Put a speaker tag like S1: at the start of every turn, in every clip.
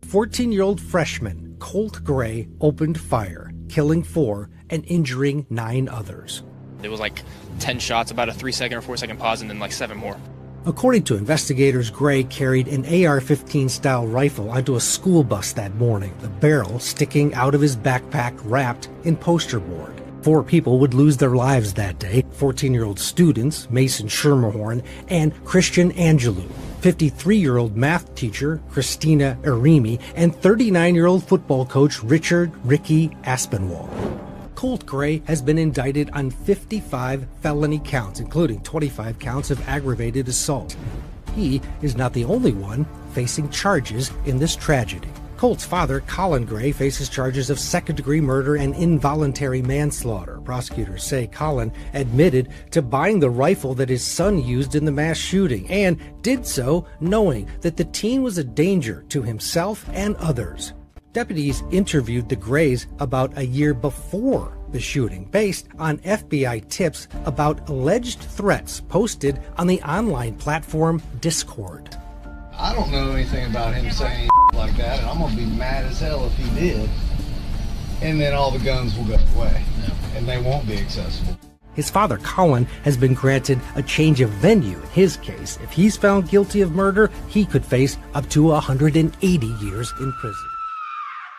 S1: 14-year-old freshman Colt Gray opened fire, killing 4 and injuring 9 others.
S2: It was like 10 shots, about a 3-second or 4-second pause, and then like 7 more.
S1: According to investigators, Gray carried an AR-15 style rifle onto a school bus that morning, the barrel sticking out of his backpack wrapped in poster board. 4 people would lose their lives that day: 14-year-old students Mason Schermerhorn and Christian Angelou, 53-year-old math teacher Christina Arimi, and 39-year-old football coach Richard "Ricky" Aspinwall. Colt Gray has been indicted on 55 felony counts, including 25 counts of aggravated assault. He is not the only one facing charges in this tragedy. Colt's father, Colin Gray, faces charges of second-degree murder and involuntary manslaughter. Prosecutors say Colin admitted to buying the rifle that his son used in the mass shooting, and did so knowing that the teen was a danger to himself and others. Deputies interviewed the Grays about a year before the shooting, based on FBI tips about alleged threats posted on the online platform Discord.
S3: I don't know anything about him saying like that, and I'm going to be mad as hell if he did. And then all the guns will go away, and they won't be accessible.
S1: His father, Colin, has been granted a change of venue in his case. If he's found guilty of murder, he could face up to 180 years in prison.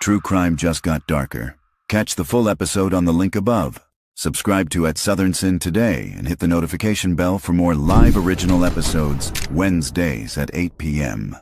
S4: True crime just got darker. Catch the full episode on the link above. Subscribe to At Southern Sin today and hit the notification bell for more live original episodes Wednesdays at 8 p.m.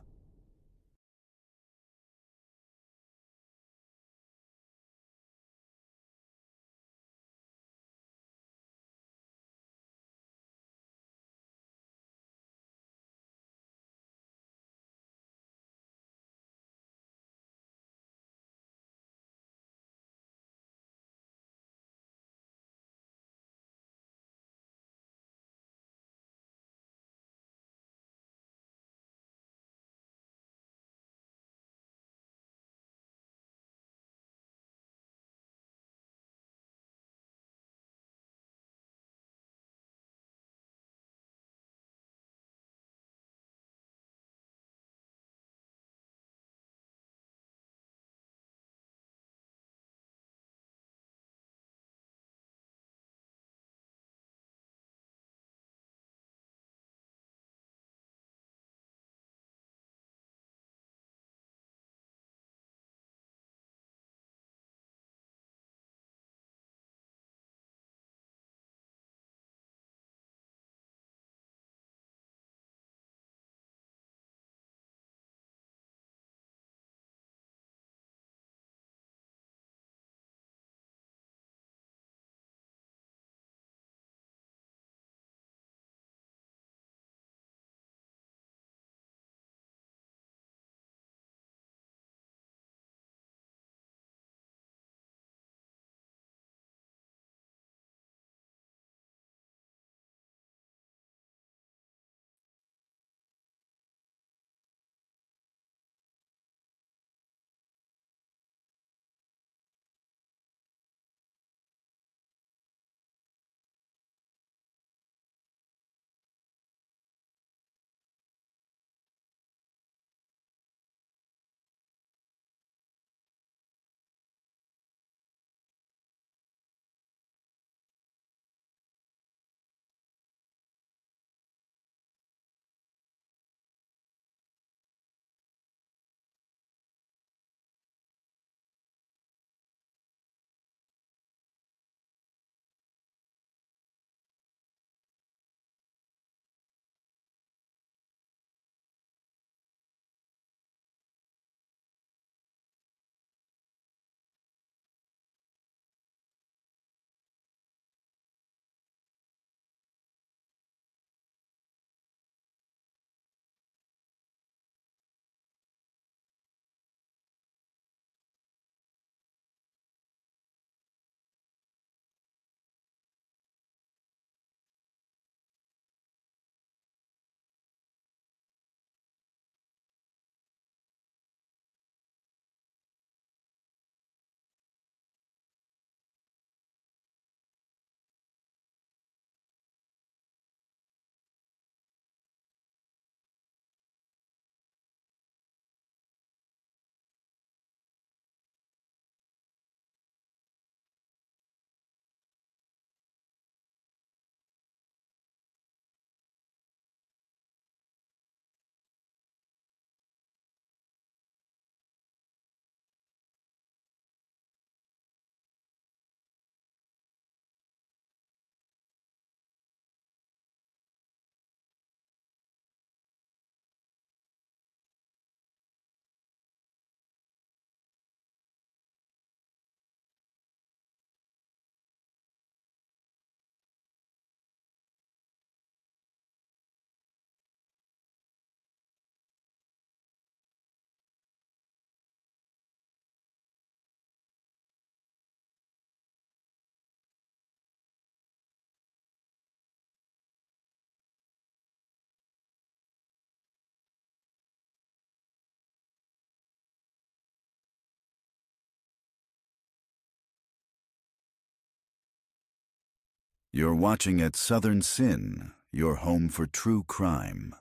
S4: You're watching at Southern Sin, your home for true crime.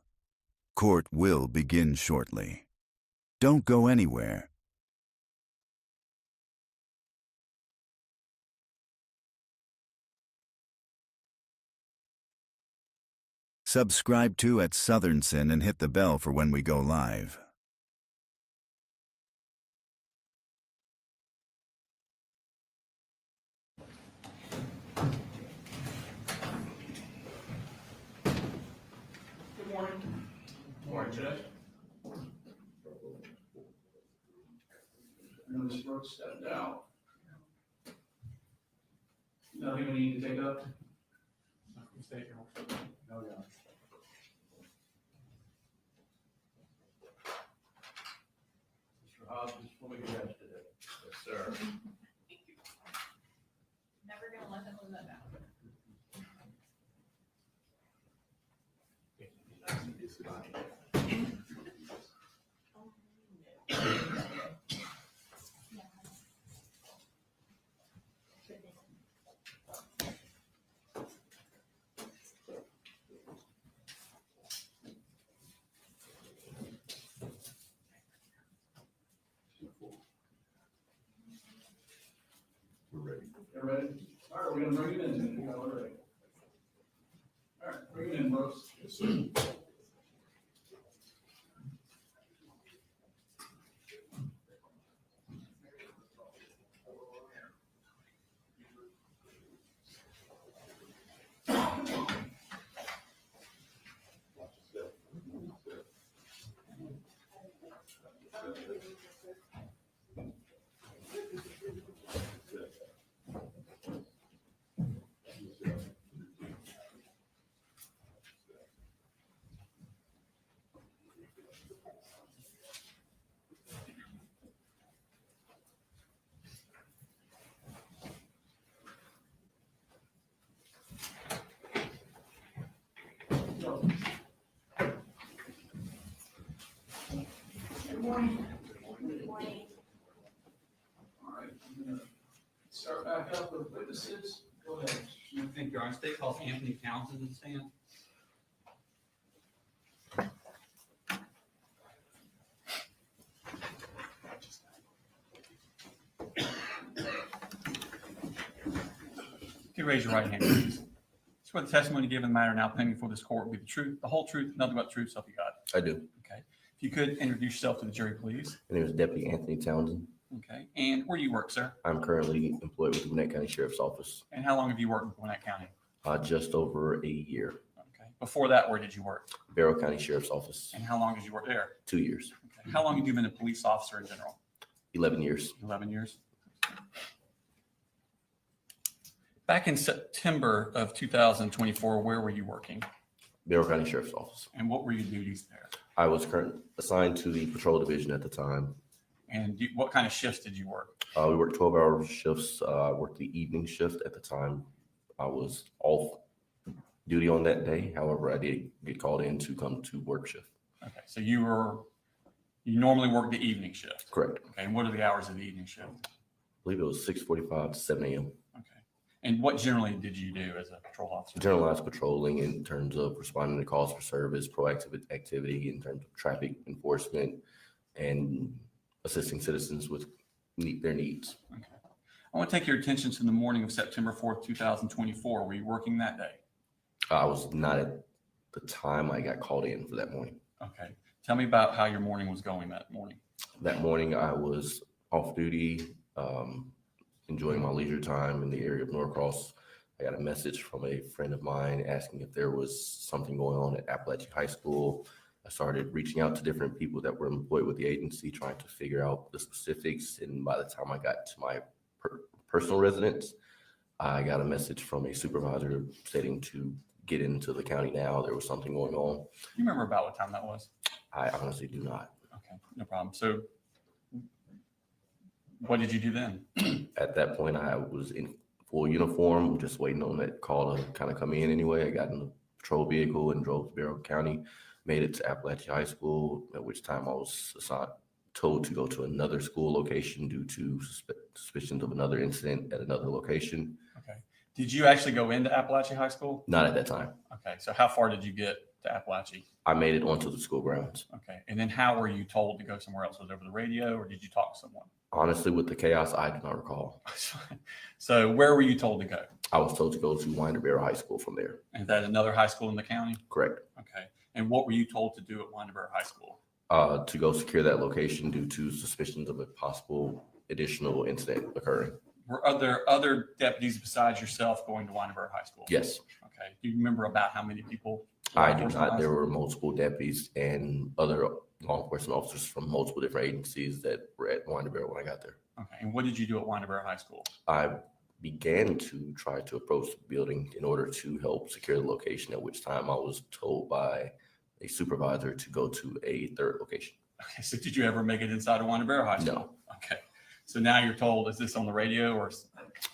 S4: Court will begin shortly. Don't go anywhere. Subscribe to at Southern Sin and hit the bell for when we go live.
S5: Good morning. Morning, Judge. I know this Brooks stepped out. Nothing we need to take up? Stay here. No, yeah. Mr. Hobbs, just want to get rest today. Yes, sir.
S6: Never gonna let him live that down.
S5: We're ready. You're ready? All right, we're gonna bring it in. You got it ready. All right, bring it in, Brooks. Yes, sir. Good morning.
S6: Good morning.
S5: All right, I'm gonna start back up with witnesses. Go ahead.
S7: Thank you, Your Honor. State calls Anthony Townsend to the stand. If you raise your right hand, please. Swear the testimony given in the matter now pending before this court will be the truth, the whole truth, nothing but the truth, so help you God.
S8: I do.
S7: Okay. If you could introduce yourself to the jury, please.
S8: My name is Deputy Anthony Townsend.
S7: Okay. And where do you work, sir?
S8: I'm currently employed with the Gwinnett County Sheriff's Office.
S7: And how long have you worked in Gwinnett County?
S8: Just over a year.
S7: Okay. Before that, where did you work?
S8: Barrow County Sheriff's Office,
S7: And how long did you work there?
S8: 2 years.
S7: Okay. How long have you been a police officer in general?
S8: 11 years.
S7: 11 years. Back in September of 2024, where were you working?
S8: Barrow County Sheriff's Office.
S7: And what were your duties there?
S8: I was assigned to the patrol division at the time.
S7: And what kind of shifts did you work?
S8: We worked 12-hour shifts. I worked the evening shift at the time. I was off duty on that day. However, I did get called in to come to work shift.
S7: Okay, so you normally work the evening shift.
S8: Correct.
S7: Okay, and what are the hours of the evening shift?
S8: I believe it was 6:45 to 7 a.m.
S7: Okay. And what generally did you do as a patrol officer?
S8: Generalized patrolling in terms of responding to calls for service, proactive activity in terms of traffic enforcement, and assisting citizens with their needs.
S7: Okay. I want to take your attention to the morning of September 4th, 2024. Were you working that day?
S8: I was not at the time I got called in for that morning.
S7: Okay. Tell me about how your morning was going that morning.
S8: That morning I was off duty, enjoying my leisure time in the area of Norcross. I got a message from a friend of mine asking if there was something going on at Apalachee High School. I started reaching out to different people that were employed with the agency, trying to figure out the specifics. And by the time I got to my personal residence, I got a message from a supervisor stating to get into the county now. There was something going on.
S7: You remember about what time that was?
S8: I honestly do not.
S7: Okay, no problem. So what did you do then?
S8: At that point, I was in full uniform, just waiting on that call to kind of come in anyway. I got in the patrol vehicle and drove to Barrow County, made it to Apalachee High School, at which time I was told to go to another school location due to suspicions of another incident at another location.
S7: Okay. Did you actually go into Apalachee High School?
S8: Not at that time.
S7: Okay, so how far did you get to Apalachee?
S8: I made it onto the school grounds.
S7: Okay, and then how were you told to go somewhere else? Was it over the radio, or did you talk to someone?
S8: Honestly, with the chaos, I do not recall.
S7: So where were you told to go?
S8: I was told to go to Barrow High School from there.
S7: Is that another high school in the county?
S8: Correct.
S7: Okay, and what were you told to do at Barrow High School?
S8: To go secure that location due to suspicions of a possible additional incident occurring.
S7: Were there other deputies besides yourself going to Barrow High School?
S8: Yes.
S7: Okay, do you remember about how many people?
S8: I do not. There were multiple deputies and other law enforcement officers from multiple different agencies that were at Barrow when I got there.
S7: Okay, and what did you do at Barrow High School?
S8: I began to try to approach the building in order to help secure the location, at which time I was told by a supervisor to go to a third location.
S7: Okay, so did you ever make it inside of Barrow High School?
S8: No.
S7: Okay, so now you're told, is this on the radio or?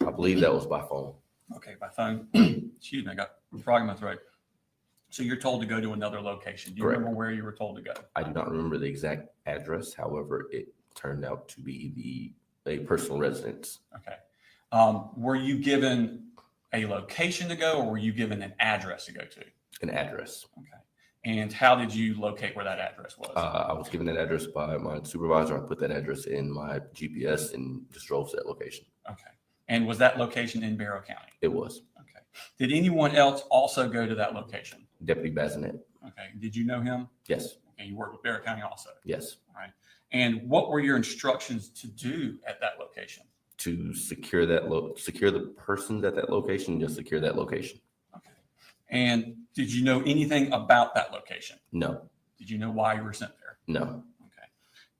S8: I believe that was by phone.
S7: Okay, by phone. Excuse me, I got a frog in my throat. So you're told to go to another location. Do you
S8: Correct.
S7: remember where you were told to go?
S8: I do not remember the exact address. However, it turned out to be a personal residence.
S7: Okay. Were you given a location to go, or were you given an address to go to?
S8: An address.
S7: Okay. And how did you locate where that address was?
S8: I was given that address by my supervisor. I put that address in my GPS and just drove to that location.
S7: Okay. And was that location in Barrow County?
S8: It was.
S7: Okay. Did anyone else also go to that location?
S8: Deputy Bazinet.
S7: Okay. Did you know him?
S8: Yes.
S7: Okay. You worked with Barrow County also?
S8: Yes.
S7: All right. And what were your instructions to do at that location?
S8: To secure that secure the persons at that location, just secure that location.
S7: Okay. And did you know anything about that location?
S8: No.
S7: Did you know why you were sent there?
S8: No.
S7: Okay.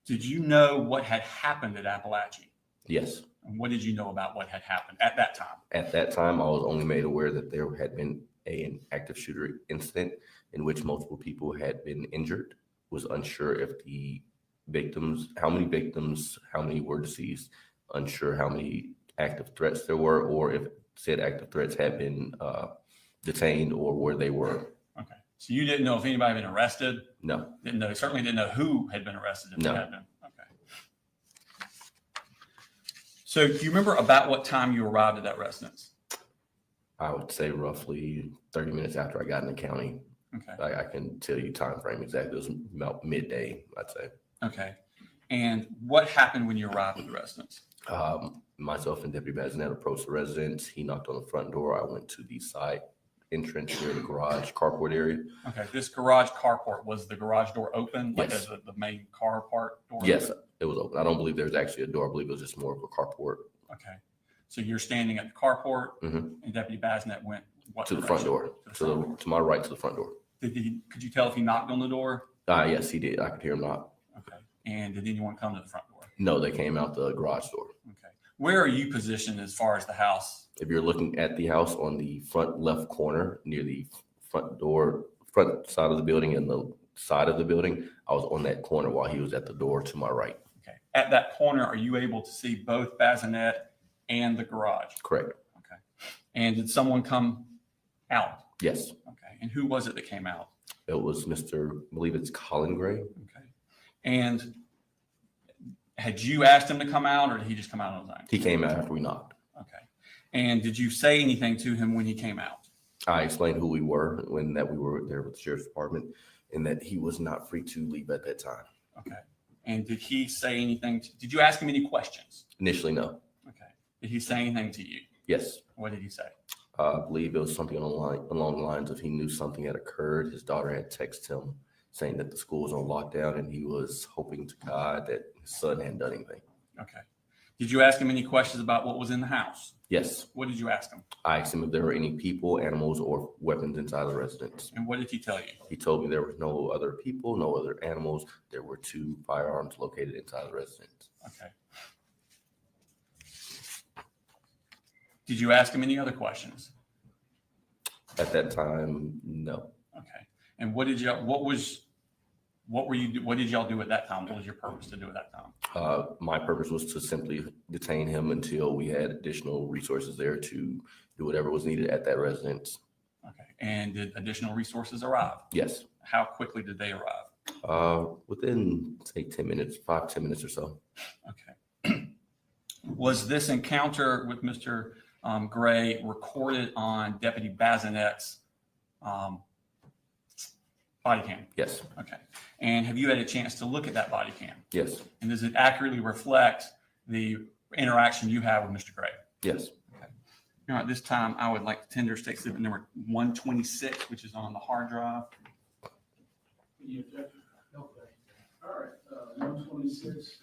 S7: Did you know what had happened at Apalachee?
S8: Yes.
S7: And what did you know about what had happened at that time?
S8: At that time, I was only made aware that there had been an active shooter incident in which multiple people had been injured. Was unsure if the victims, how many were deceased, unsure how many active threats there were, or if said active threats had been detained or where they were.
S7: Okay. So you didn't know if anybody had been arrested?
S8: No.
S7: Didn't know, certainly didn't know who had been arrested if
S8: No.
S7: they had been. Okay. So do you remember about what time you arrived at that residence?
S8: I would say roughly 30 minutes after I got in the county.
S7: Okay.
S8: I can tell you time frame exactly. It was about midday, I'd say.
S7: Okay. And what happened when you arrived at the residence?
S8: Myself and Deputy Bazinet approached the residence. He knocked on the front door. I went to the side entrance near the garage carport area.
S7: Okay. This garage carport, was the garage door open? Like
S8: Yes.
S7: the main car part door?
S8: Yes,
S7: open?
S8: it was open. I don't believe there's actually a door. I believe it was just more of a carport.
S7: Okay. So you're standing at the carport
S8: Mhm.
S7: and Deputy Bazinet went what
S8: To the front
S7: direction?
S8: door,
S7: To the front door.
S8: to my right, to the front door.
S7: Could you tell if he knocked on the door?
S8: Yes, he did. I could hear him knock.
S7: Okay. And did anyone come to the front door?
S8: No, they came out the garage door.
S7: Okay. Where are you positioned as far as the house?
S8: If you're looking at the house on the front left corner near the front door, front side of the building and the side of the building, I was on that corner while he was at the door to my right.
S7: Okay. At that corner, are you able to see both Bazinet and the garage?
S8: Correct.
S7: Okay. And did someone come out?
S8: Yes,
S7: Okay. And who was it that came out?
S8: it was I believe it's Colin Gray.
S7: Okay. And had you asked him to come out, or did he just come out on his own?
S8: He came out after we knocked.
S7: Okay. And did you say anything to him when he came out?
S8: I explained who we were when that we were there with the sheriff's department and that he was not free to leave at that time.
S7: Okay. And did he say anything? Did you ask him any questions?
S8: Initially, no.
S7: Okay. Did he say anything to you?
S8: Yes.
S7: What did he say?
S8: I believe it was something along the lines of he knew something had occurred. His daughter had texted him saying that the school was on lockdown and he was hoping to God that his son hadn't done anything.
S7: Okay. Did you ask him any questions about what was in the house?
S8: Yes.
S7: What did you ask him?
S8: I asked him if there were any people, animals, or weapons inside the residence.
S7: And what did he tell you?
S8: He told me there was no other people, no other animals. There were 2 firearms located inside the residence.
S7: Okay. Did you ask him any other questions?
S8: At that time, no.
S7: Okay. And what did y'all do at that time? What was your purpose to do at that time?
S8: My purpose was to simply detain him until we had additional resources there to do whatever was needed at that residence.
S7: Okay. And did additional resources arrive?
S8: Yes.
S7: How quickly did they arrive?
S8: Within, say, 10 minutes, 5-10 minutes or so.
S7: Okay. Was this encounter with Mr. Gray recorded on Deputy Bazanet's body cam?
S8: Yes.
S7: Okay. And have you had a chance to look at that body cam?
S8: Yes.
S7: And does it accurately reflect the interaction you have with Mr. Gray?
S8: Yes.
S7: All right, this time I would like to tender state exhibit number 126, which is on the hard drive.
S5: Any objection? Okay. All right, 126.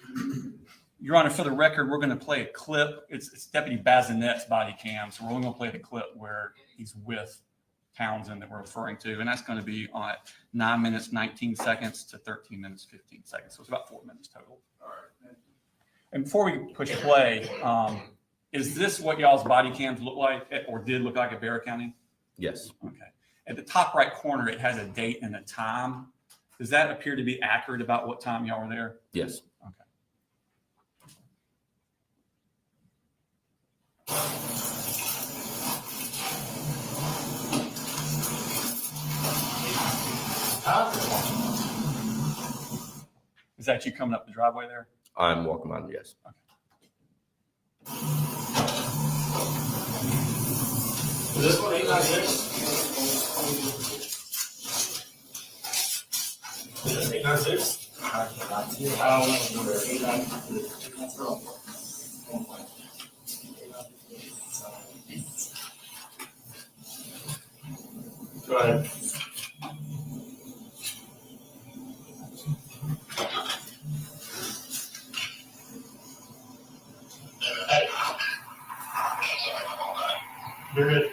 S7: Your Honor, for the record, we're going to play a clip. It's Deputy Bazanet's body cam, so we're only going to play the clip where he's with Townsend that we're referring to, and that's going to be on 9 minutes, 19 seconds to 13 minutes, 15 seconds. So it's about 4 minutes total.
S5: All right, thank you.
S7: And before we push play, is this what y'all's body cams look like or did look like at Barrow County?
S8: Yes.
S7: Okay. At the top right corner, it has a date and a time. Does that appear to be accurate about what time y'all were there?
S8: Yes.
S7: Okay. Is that you coming up the driveway there?
S8: I'm walking on, yes.
S5: Is this one 896? Is this 896? Go ahead. You're good.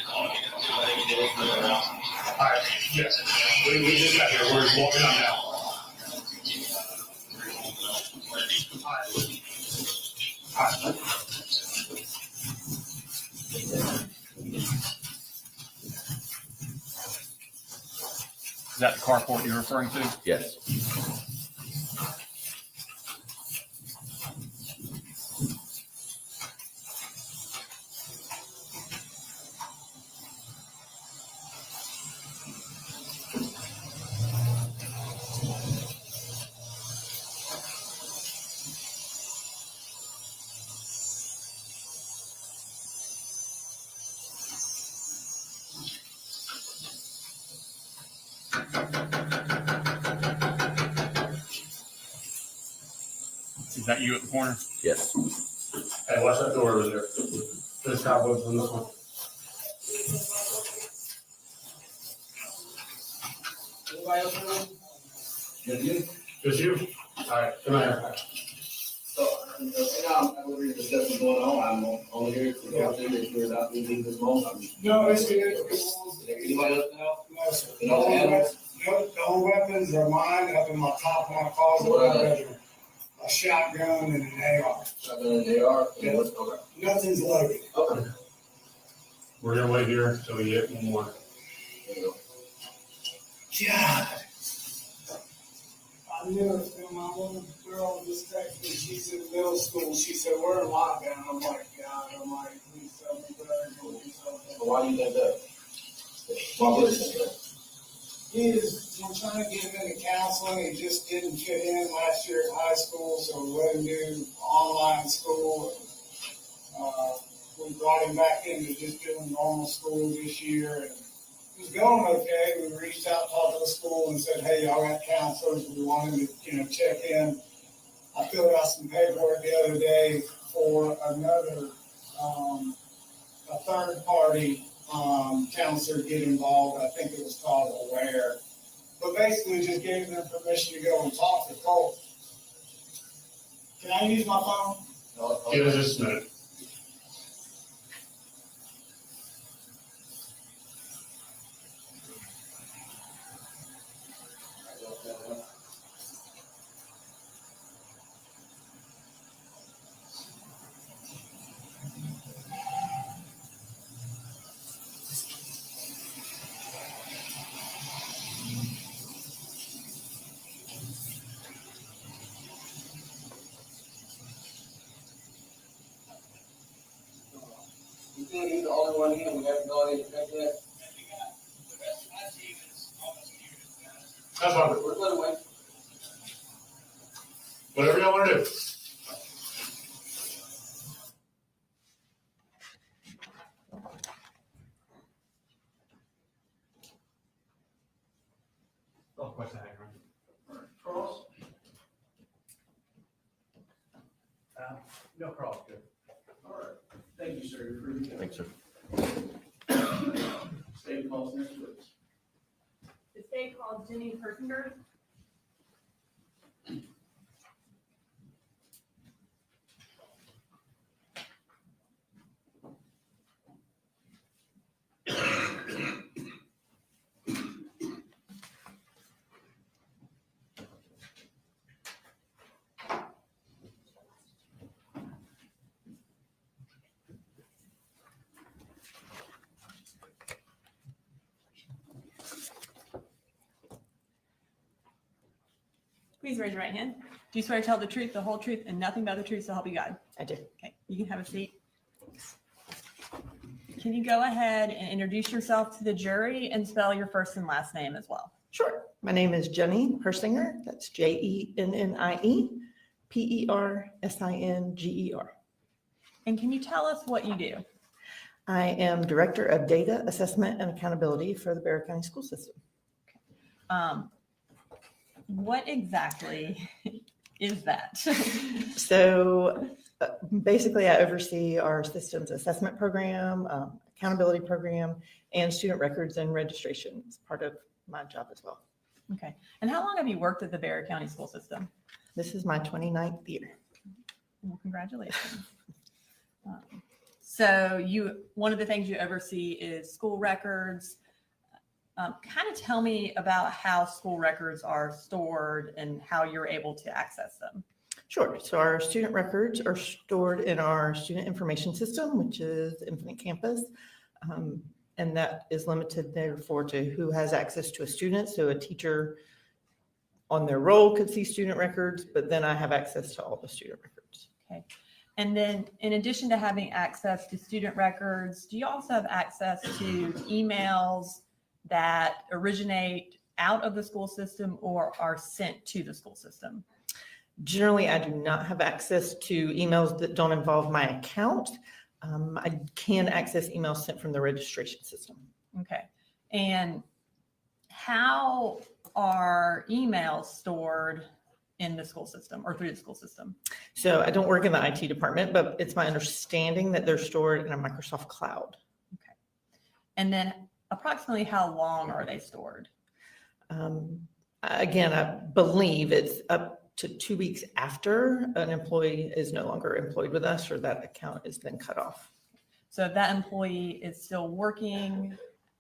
S5: All right, yes. We just got here. We're walking on now. All right.
S7: Is that the carport you're referring to?
S8: Yes.
S7: Is that you at the corner?
S8: Yes.
S5: Hey, watch that door over there. There's cobwebs on this one.
S3: Anybody else in the room?
S5: Just you? All right, come here.
S3: So, I'm reading the stuff that's going on. I'm only here to go through if you're not leaving this moment.
S9: No, it's good.
S3: Anybody else know?
S9: No, sir.
S3: No animals?
S9: The whole weapons are mine up in my top of my closet. in my bedroom. A shotgun and an AR.
S3: Shotgun and AR?
S9: Yeah.
S3: Okay.
S9: Nothing's loaded.
S3: Okay.
S5: We're gonna wait here till we get one more.
S3: There you go.
S9: God. I knew it. My little girl just texted me. She's in middle school. She said, we're in lockdown. I'm like, God, please tell me better. Do something.
S3: So why do you think that? Why would you think that?
S9: I'm trying to get him into counseling. He just didn't fit in last year at high school, so we let him do online school. We brought him back into just doing normal school this year, and it was going okay. We reached out, talked to the school, and said, "Hey, y'all got counselors. We want him to, check in." I filled out some paperwork the other day for another, a third party. Counselor get involved. I think it was called Aware. But basically just gave them permission to go and talk to Colt. Can I use my phone?
S5: Give us just a minute.
S3: You think he's the only one here? We haven't gone in and checked that?
S5: That's fine.
S3: We're gonna wait.
S5: Whatever y'all wanna do. No problem, good. All right, thank you, sir. You're free to go.
S8: Thanks, sir.
S5: State calls next, please.
S6: The state called Jenny Persinger.
S10: Please raise your right hand. Do you swear to tell the truth, the whole truth, and nothing but the truth, so help you God?
S11: I do.
S10: Okay, you can have a seat. Can you go ahead and introduce yourself to the jury and spell your first and last name as well?
S11: Sure. My name is Jenny Persinger. That's Jennie Persinger.
S10: And can you tell us what you do?
S11: I am Director of Data Assessment and Accountability for the Barrow County School System.
S10: What exactly is that?
S11: So basically, I oversee our system's assessment program, accountability program, and student records and registration. It's part of my job as well.
S10: Okay. And how long have you worked at the Barrow County School System?
S11: This is my 29th year.
S10: Well, congratulations. So one of the things you oversee is school records. Kind of tell me about how school records are stored and how you're able to access them.
S11: Sure. So our student records are stored in our student information system, which is Infinite Campus. And that is limited therefore to who has access to a student. So a teacher on their roll could see student records, but then I have access to all the student records.
S10: Okay. And then in addition to having access to student records, do you also have access to emails that originate out of the school system or are sent to the school system?
S11: Generally, I do not have access to emails that don't involve my account. I can access emails sent from the registration system.
S10: Okay. And how are emails stored in the school system or through the school system?
S11: So I don't work in the IT department, but it's my understanding that they're stored in a Microsoft cloud.
S10: Okay. And then approximately how long are they stored?
S11: Again, I believe it's up to 2 weeks after an employee is no longer employed with us or that account is then cut off.
S10: So if that employee is still working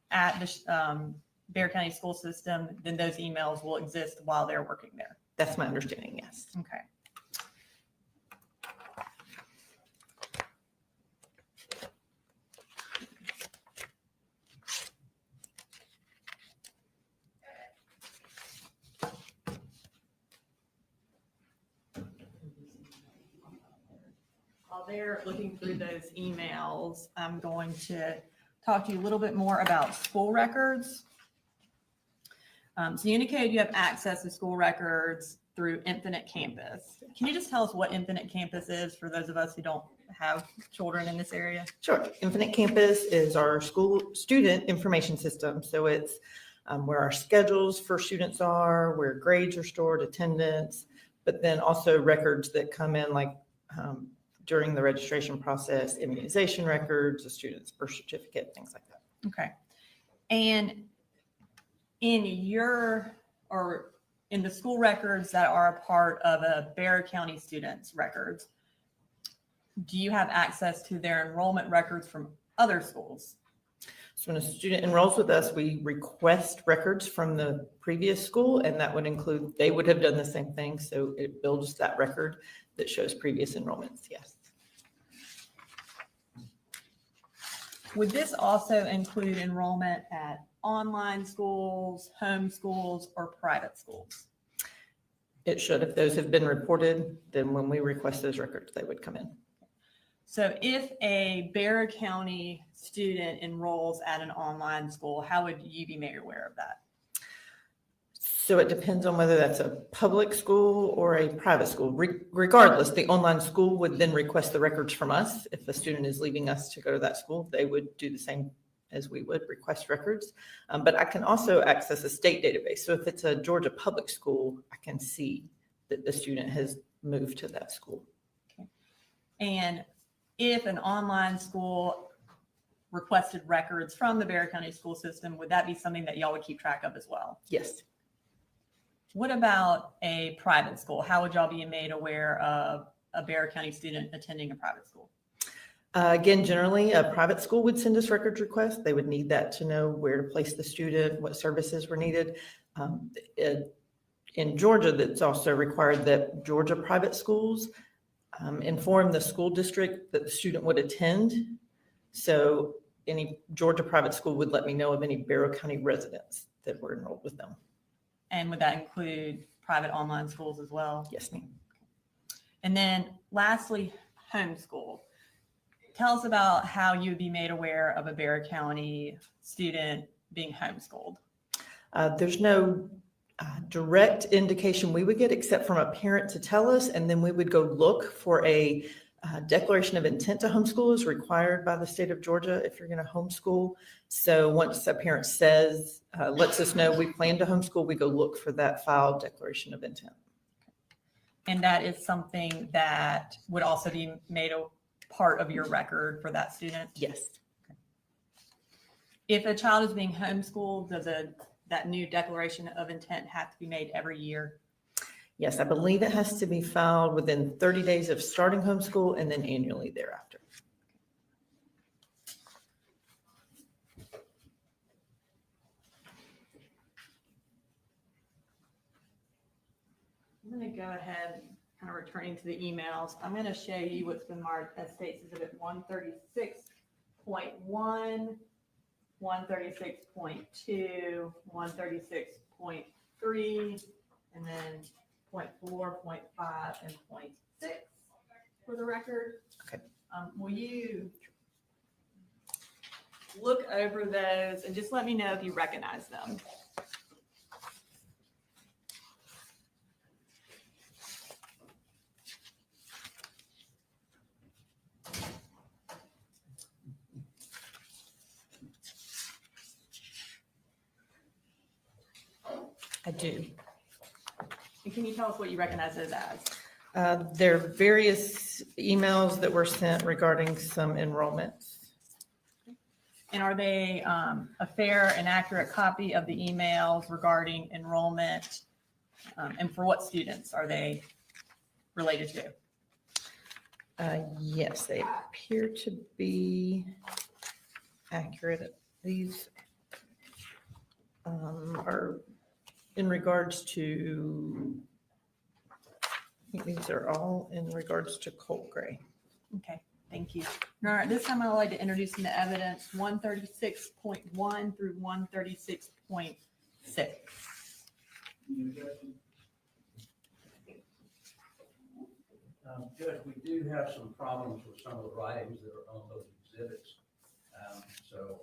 S10: at the Barrow County School System, then those emails will exist while they're working there.
S11: That's my understanding, yes.
S10: Okay. While they're looking through those emails, I'm going to talk to you a little bit more about school records. So you indicated you have access to school records through Infinite Campus. Can you just tell us what Infinite Campus is for those of us who don't have children in this area?
S11: Sure. Infinite Campus is our school student information system. So it's where our schedules for students are, where grades are stored, attendance, but then also records that come in like during the registration process, immunization records, a student's birth certificate, things like that.
S10: Okay. And in the school records that are a part of a Barrow County student's records, do you have access to their enrollment records from other schools?
S11: So when a student enrolls with us, we request records from the previous school, and that would include, they would have done the same thing. So it builds that record that shows previous enrollments, yes.
S10: Would this also include enrollment at online schools, home schools, or private schools?
S11: It should. If those have been reported, then when we request those records, they would come in.
S10: So if a Barrow County student enrolls at an online school, how would you be made aware of that?
S11: So it depends on whether that's a public school or a private school. Regardless, the online school would then request the records from us. If a student is leaving us to go to that school, they would do the same as we would, request records. But I can also access a state database. So if it's a Georgia public school, I can see that the student has moved to that school.
S10: Okay. And if an online school requested records from the Barrow County school system, would that be something that y'all would keep track of as well?
S11: Yes.
S10: What about a private school? How would y'all be made aware of a Barrow County student attending a private school?
S11: Again, generally, a private school would send us records requests. They would need that to know where to place the student, what services were needed. In Georgia, that's also required that Georgia private schools inform the school district that the student would attend. So any Georgia private school would let me know of any Barrow County residents that were enrolled with them.
S10: And would that include private online schools as well?
S11: Yes, ma'am.
S10: And then lastly, homeschool. Tell us about how you would be made aware of a Barrow County student being homeschooled.
S11: There's no direct indication we would get except from a parent to tell us, and then we would go look for a declaration of intent to homeschool is required by the state of Georgia if you're going to homeschool. So once a parent says, lets us know we plan to homeschool, we go look for that filed declaration of intent.
S10: And that is something that would also be made a part of your record for that student?
S11: Yes.
S10: If a child is being homeschooled, does that new declaration of intent have to be made every year?
S11: Yes, I believe it has to be filed within 30 days of starting homeschool and then annually thereafter.
S10: I'm going to go ahead, kind of returning to the emails. I'm going to show you what's been marked as States Exhibit 136.1, 136.2, 136.3, and then 0.4, 0.5, and 0.6 for the record.
S11: Okay.
S10: Will you look over those and just let me know if you recognize them?
S11: I do.
S10: And can you tell us what you recognize those as?
S11: There are various emails that were sent regarding some enrollments.
S10: And are they a fair and accurate copy of the emails regarding enrollment? And for what students are they related to?
S11: Yes, they appear to be accurate. These are in regards to, I think these are all in regards to Colt Gray.
S10: Okay, thank you. All right, this time I would like to introduce into evidence 136.1 through 136.6.
S5: Judge, we do have some problems with some of the writings that are on those exhibits. So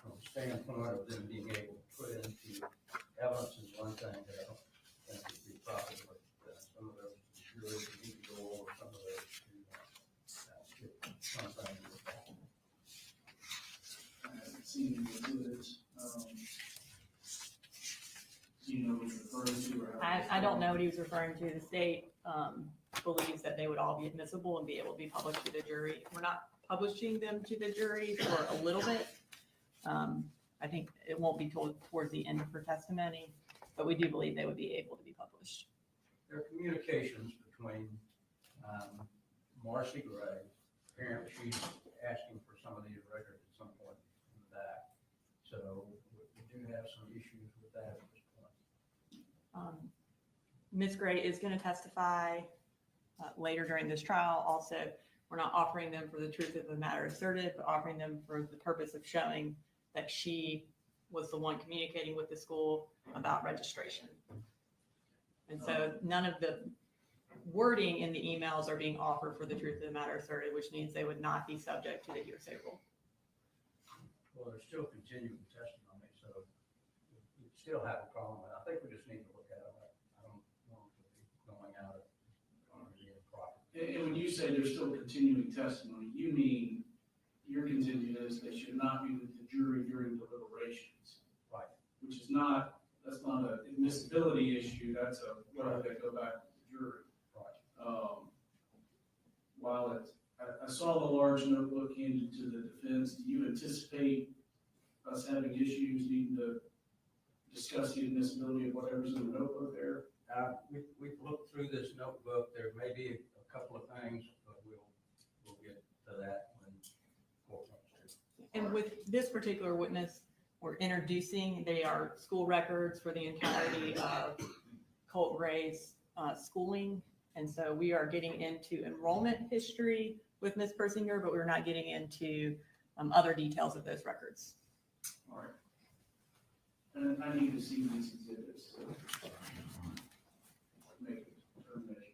S5: from the standpoint of them being able to put into evidence is one thing that I don't think would be proper, but some of those juries need to go over some of those to get something.
S12: I haven't seen any exhibits. Do you know what you're referring to? Or
S10: I don't know what he was referring to. The state believes that they would all be admissible and be able to be published to the jury. We're not publishing them to the jury for a little bit. I think it won't be told towards the end of her testimony, but we do believe they would be able to be published.
S5: There are communications between Marcy Gray, apparently she's asking for some of these records at some point in that. So we do have some issues with that at this point.
S10: Ms. Gray is going to testify later during this trial. Also, we're not offering them for the truth of the matter asserted, but offering them for the purpose of showing that she was the one communicating with the school about registration. And so none of the wording in the emails are being offered for the truth of the matter asserted, which means they would not be subject to the hearsay rule.
S5: Well, there's still continuing testimony, so we still have a problem. I think we just need to look at it. I don't want to be going out on the improper.
S12: And when you say there's still continuing testimony, you mean your contention is they should not be with the jury during deliberations.
S5: Right.
S12: Which is not, that's not an admissibility issue, that's a, whether they go back to the jury.
S5: Right.
S12: saw the large notebook handed to the defense. Do you anticipate us having issues needing to discuss the admissibility of whatever's in the notebook there?
S5: We've looked through this notebook. There may be a couple of things, but we'll get to that when court comes to.
S10: And with this particular witness, we're introducing, they are school records for the entirety of Colt Gray's schooling. And so we are getting into enrollment history with Ms. Persinger, but we're not getting into other details of those records.
S12: All right. And I need to see these exhibits to make a determination.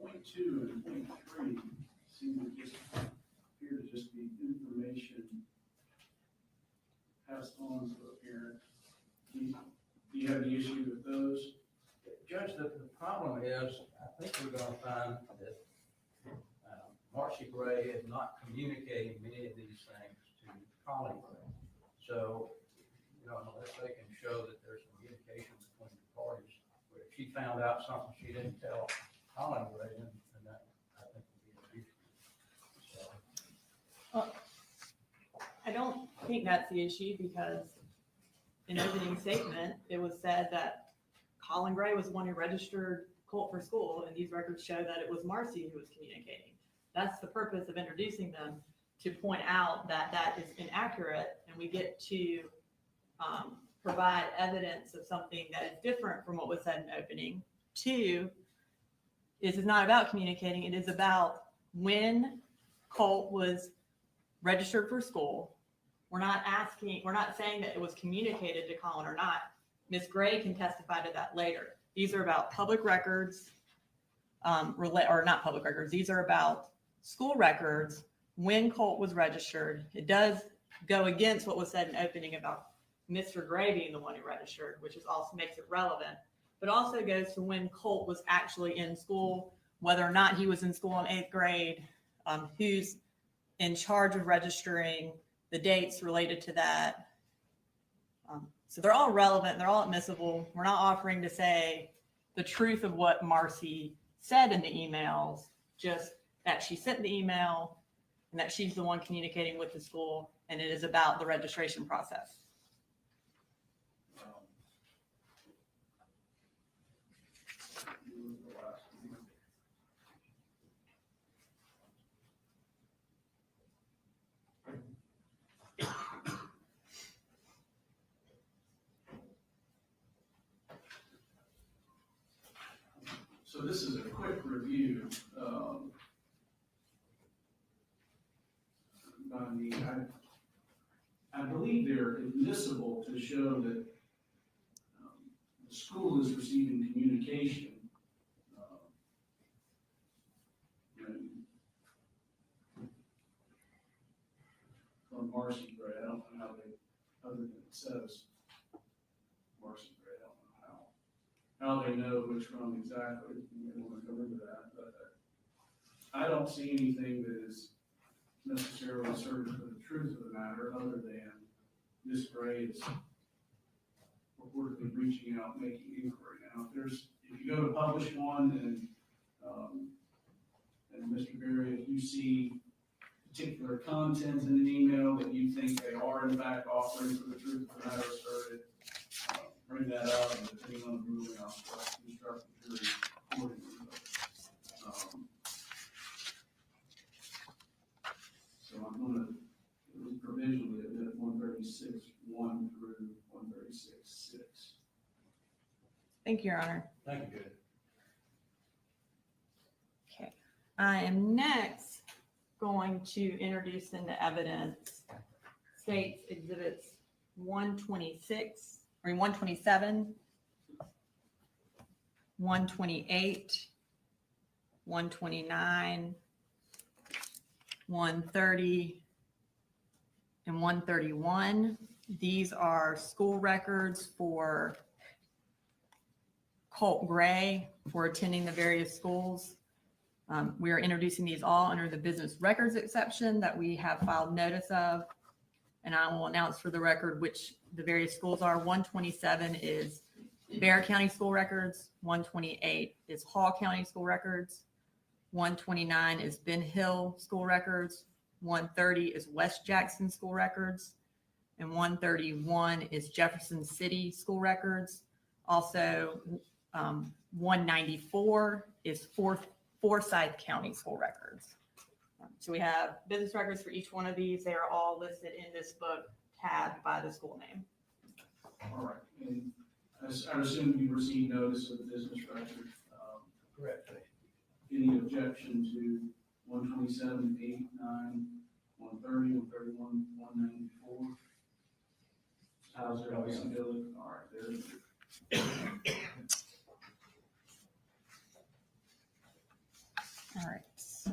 S12: Point 2 and point 3 seem to just appear to just be information passed on to a parent. Do you have any issue with those?
S5: Judge, the problem is, I think we're going to find that Marcy Gray is not communicating many of these things to Colin Gray. So, unless they can show that there's communication between the parties, where if she found out something she didn't tell Colin Gray, then that, I think, would be an issue. So.
S10: I don't think that's the issue because in opening statement, it was said that Colin Gray was the one who registered Colt for school, and these records show that it was Marcy who was communicating. That's the purpose of introducing them, to point out that that is inaccurate, and we get to provide evidence of something that is different from what was said in opening. 2, this is not about communicating. It is about when Colt was registered for school. We're not saying that it was communicated to Colin or not. Ms. Gray can testify to that later. These are about public records, or not public records. These are about school records when Colt was registered. It does go against what was said in opening about Mr. Gray being the one who registered, which is also makes it relevant, but also goes to when Colt was actually in school, whether or not he was in school in 8th grade, who's in charge of registering, the dates related to that. So they're all relevant, they're all admissible. We're not offering to say the truth of what Marcy said in the emails, just that she sent the email and that she's the one communicating with the school, and it is about the registration process.
S12: So this is a quick review. I believe they're admissible to show that the school is receiving communication from Marcy Gray. I don't know how they, other than it says Marcy Gray, I don't know how they know which one exactly. We don't want to go into that, but I don't see anything that is necessarily certain for the truth of the matter, other than Ms. Gray is reportedly reaching out, making inquiry. Now, if you go to publish one, and Mr. Berry, if you see particular content in an email that you think they are in fact offering for the truth of the matter asserted, bring that up, and depending on the ruling, I'll instruct the jury accordingly. So I'm going to provisionally admit 136.1 through 136.6.
S10: Thank you, Your Honor.
S5: Thank you, Judge.
S10: Okay. I am next going to introduce into evidence State's Exhibits 126, 127, 128, 129, 130, and 131. These are school records for Colt Gray for attending the various schools. We are introducing these all under the business records exception that we have filed notice of. And I will announce for the record which the various schools are. 127 is Barrow County School Records. 128 is Hall County School Records. 129 is Ben Hill School Records. 130 is West Jackson School Records. And 131 is Jefferson City School Records. Also, 194 is Forsyth County School Records. So we have business records for each one of these. They are all listed in this book, tabbed by the school name.
S12: All right. And I assume you received notice of the business record.
S5: Correct.
S12: Any objection to 127, 8, 9, 130, 131, 194? How's your visibility? All right, there it is.
S10: All right. So,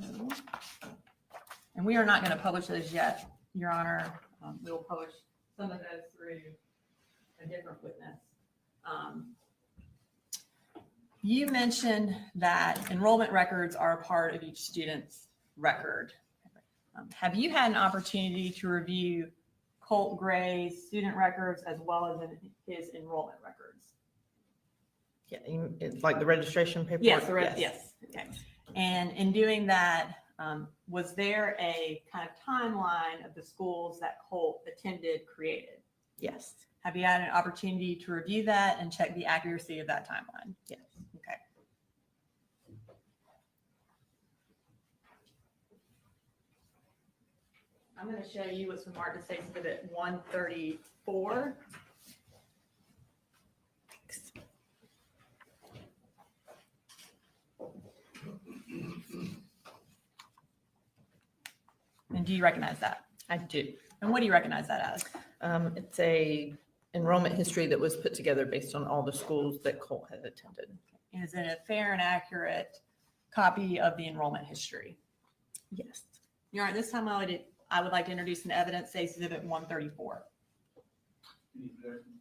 S10: and we are not going to publish those yet, Your Honor. We will publish some of those through a different witness. You mentioned that enrollment records are a part of each student's record. Have you had an opportunity to review Colt Gray's student records as well as his enrollment records?
S11: Yeah, it's like the registration paperwork?
S10: Yes, yes. Okay. And in doing that, was there a kind of timeline of the schools that Colt attended created?
S11: Yes.
S10: Have you had an opportunity to review that and check the accuracy of that timeline?
S11: Yes.
S10: Okay. I'm going to show you what's been marked as Exhibit 134. And do you recognize that?
S11: I do.
S10: And what do you recognize that as?
S11: It's a enrollment history that was put together based on all the schools that Colt had attended.
S10: Is it a fair and accurate copy of the enrollment history?
S11: Yes.
S10: Your Honor, this time I would like to introduce an evidence, say Exhibit 134.
S12: Any objection?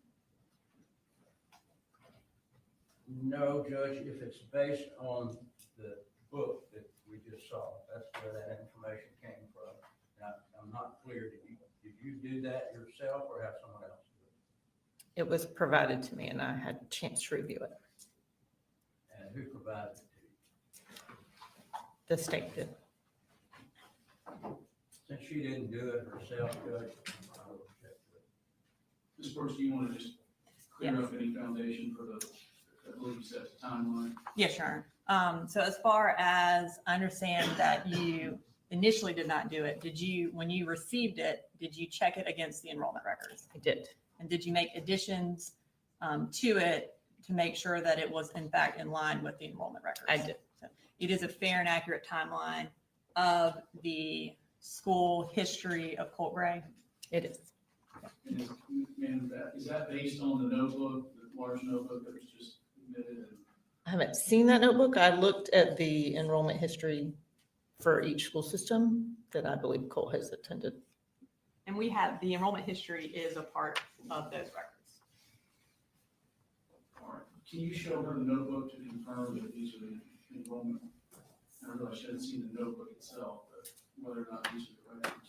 S5: No, Judge, if it's based on the book that we just saw, that's where that information came from. Now, I'm not clear, did you do that yourself or have someone else do it?
S11: It was provided to me and I had a chance to review it.
S5: And who provided it to you?
S11: The state did.
S5: Since she didn't do it herself, Judge, I will object to it.
S12: Ms. Brooks, do you want to just clear up any foundation for the, I believe you said the timeline?
S10: Yes, Your Honor. So as far as I understand that you initially did not do it, when you received it, did you check it against the enrollment records?
S11: I did.
S10: And did you make additions to it to make sure that it was in fact in line with the enrollment records?
S11: I did.
S10: So it is a fair and accurate timeline of the school history of Colt Gray?
S11: It is.
S12: And is that based on the notebook, the large notebook that was just admitted?
S11: I haven't seen that notebook. I looked at the enrollment history for each school system that I believe Colt has attended.
S10: And we have, the enrollment history is a part of those records.
S12: All right. Can you show her the notebook to confirm that these are the enrollment? I realize she hasn't seen the notebook itself, but whether or not these are the records.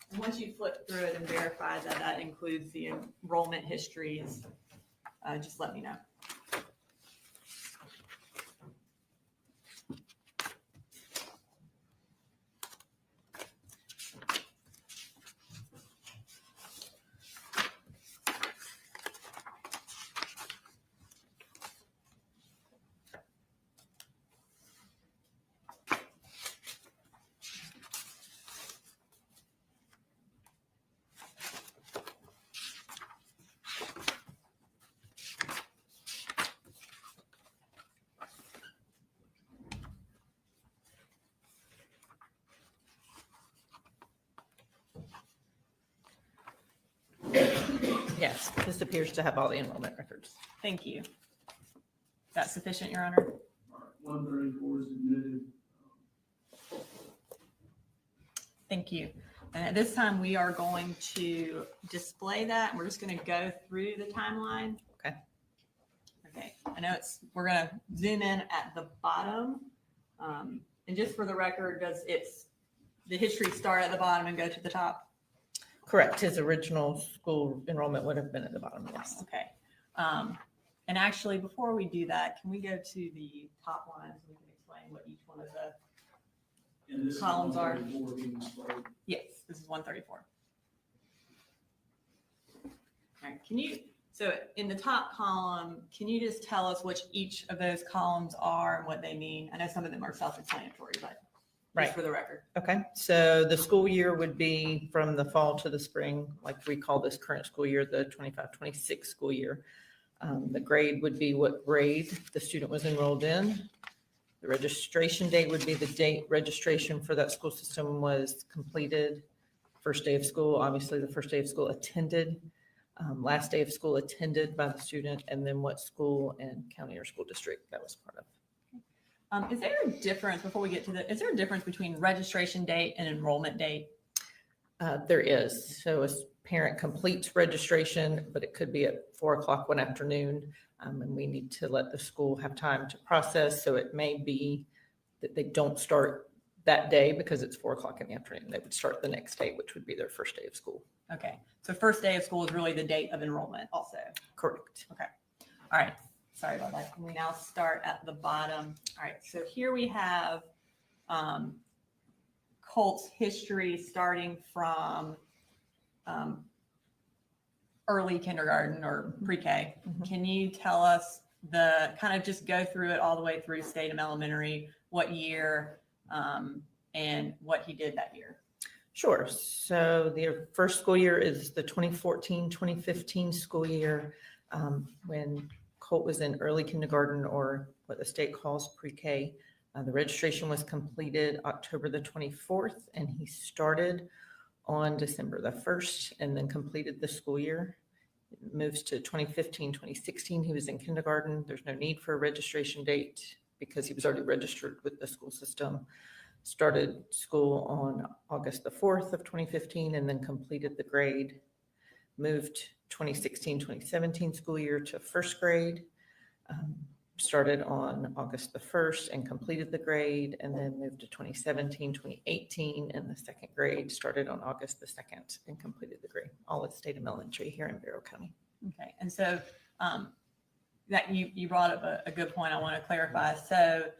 S10: And once you flip through it and verify that that includes the enrollment histories, just let me know.
S11: This appears to have all the enrollment records.
S10: Thank you. Is that sufficient, Your Honor?
S12: All right, 134 is admitted.
S10: Thank you. And at this time, we are going to display that. We're just going to go through the timeline.
S11: Okay.
S10: Okay. I know we're going to zoom in at the bottom. And just for the record, the history start at the bottom and go to the top?
S11: Correct. His original school enrollment would have been at the bottom, yes.
S10: Okay. And actually, before we do that, can we go to the top line so we can explain what each one of the
S12: And this is
S10: columns are?
S12: 134 being displayed.
S10: Yes, this is 134. All right, so in the top column, can you just tell us which each of those columns are and what they mean? I know some of them are self-explanatory, but
S11: Right.
S10: just for the record.
S11: Okay, so the school year would be from the fall to the spring, like we call this current school year, the 25-26 school year. The grade would be what grade the student was enrolled in. The registration date would be the date registration for that school system was completed. First day of school, obviously the first day of school attended, last day of school attended by the student, and then what school and county or school district that was part of.
S10: Is there a difference, before we get to is there a difference between registration date and enrollment date?
S11: There is. So a parent completes registration, but it could be at 4:00 one afternoon. And we need to let the school have time to process. So it may be that they don't start that day because it's 4:00 in the afternoon. They would start the next day, which would be their first day of school.
S10: Okay, so first day of school is really the date of enrollment also.
S11: Correct.
S10: Okay, all right. Sorry about that. We now start at the bottom. All right, so here we have Colt's history starting from early kindergarten or pre-K. Can you tell us kind of just go through it all the way through Statham Elementary, what year and what he did that year?
S11: Sure. So the first school year is the 2014-2015 school year, when Colt was in early kindergarten, or what the state calls pre-K. The registration was completed October the 24th, and he started on December the 1st and then completed the school year. It moves to 2015-2016. He was in kindergarten. There's no need for a registration date because he was already registered with the school system. Started school on August the 4th of 2015 and then completed the grade. Moved 2016-2017 school year to first grade. Started on August the 1st and completed the grade, and then moved to 2017-2018 and the second grade. Started on August the 2nd and completed the grade, all at Statham Elementary here in Barrow County.
S10: Okay, and so that you brought up a good point I want to clarify. So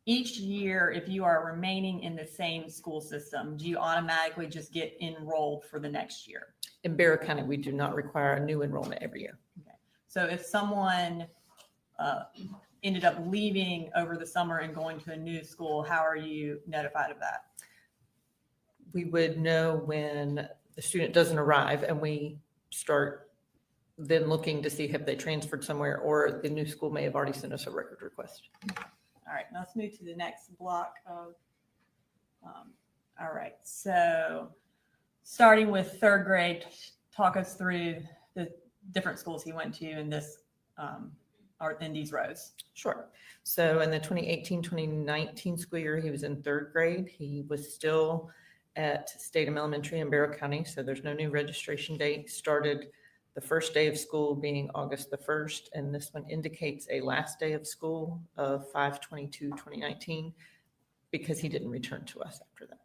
S10: each year, if you are remaining in the same school system, do you automatically just get enrolled for the next year?
S11: In Barrow County, we do not require a new enrollment every year.
S10: Okay. So if someone ended up leaving over the summer and going to a new school, how are you notified of that?
S11: We would know when the student doesn't arrive, and we start then looking to see have they transferred somewhere, or the new school may have already sent us a record request.
S10: All right, now let's move to the next block of, all right, so starting with third grade, talk us through the different schools he went to in this, or in these rows.
S11: Sure. So in the 2018-2019 school year, he was in third grade. He was still at Statham Elementary in Barrow County, so there's no new registration date. Started the first day of school being August the 1st, and this one indicates a last day of school of 5/22/2019 because he didn't return to us after that.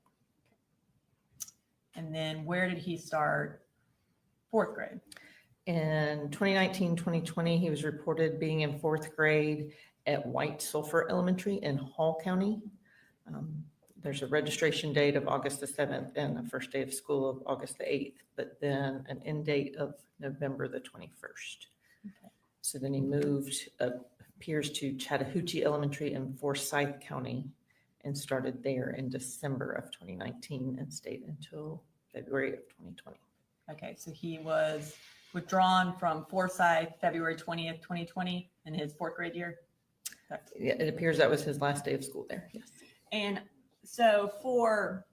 S10: And then where did he start fourth grade?
S11: In 2019-2020, he was reported being in fourth grade at White Sulphur Elementary in Hall County. There's a registration date of August the 7th and a first day of school of August the 8th, but then an end date of November the 21st.
S10: Okay.
S11: So then he moved, appears to Chattahoochee Elementary in Forsyth County and started there in December of 2019 and stayed until February of 2020.
S10: Okay, so he was withdrawn from Forsyth February 20th, 2020 in his fourth grade year?
S11: Yeah, it appears that was his last day of school there, yes.
S10: And so for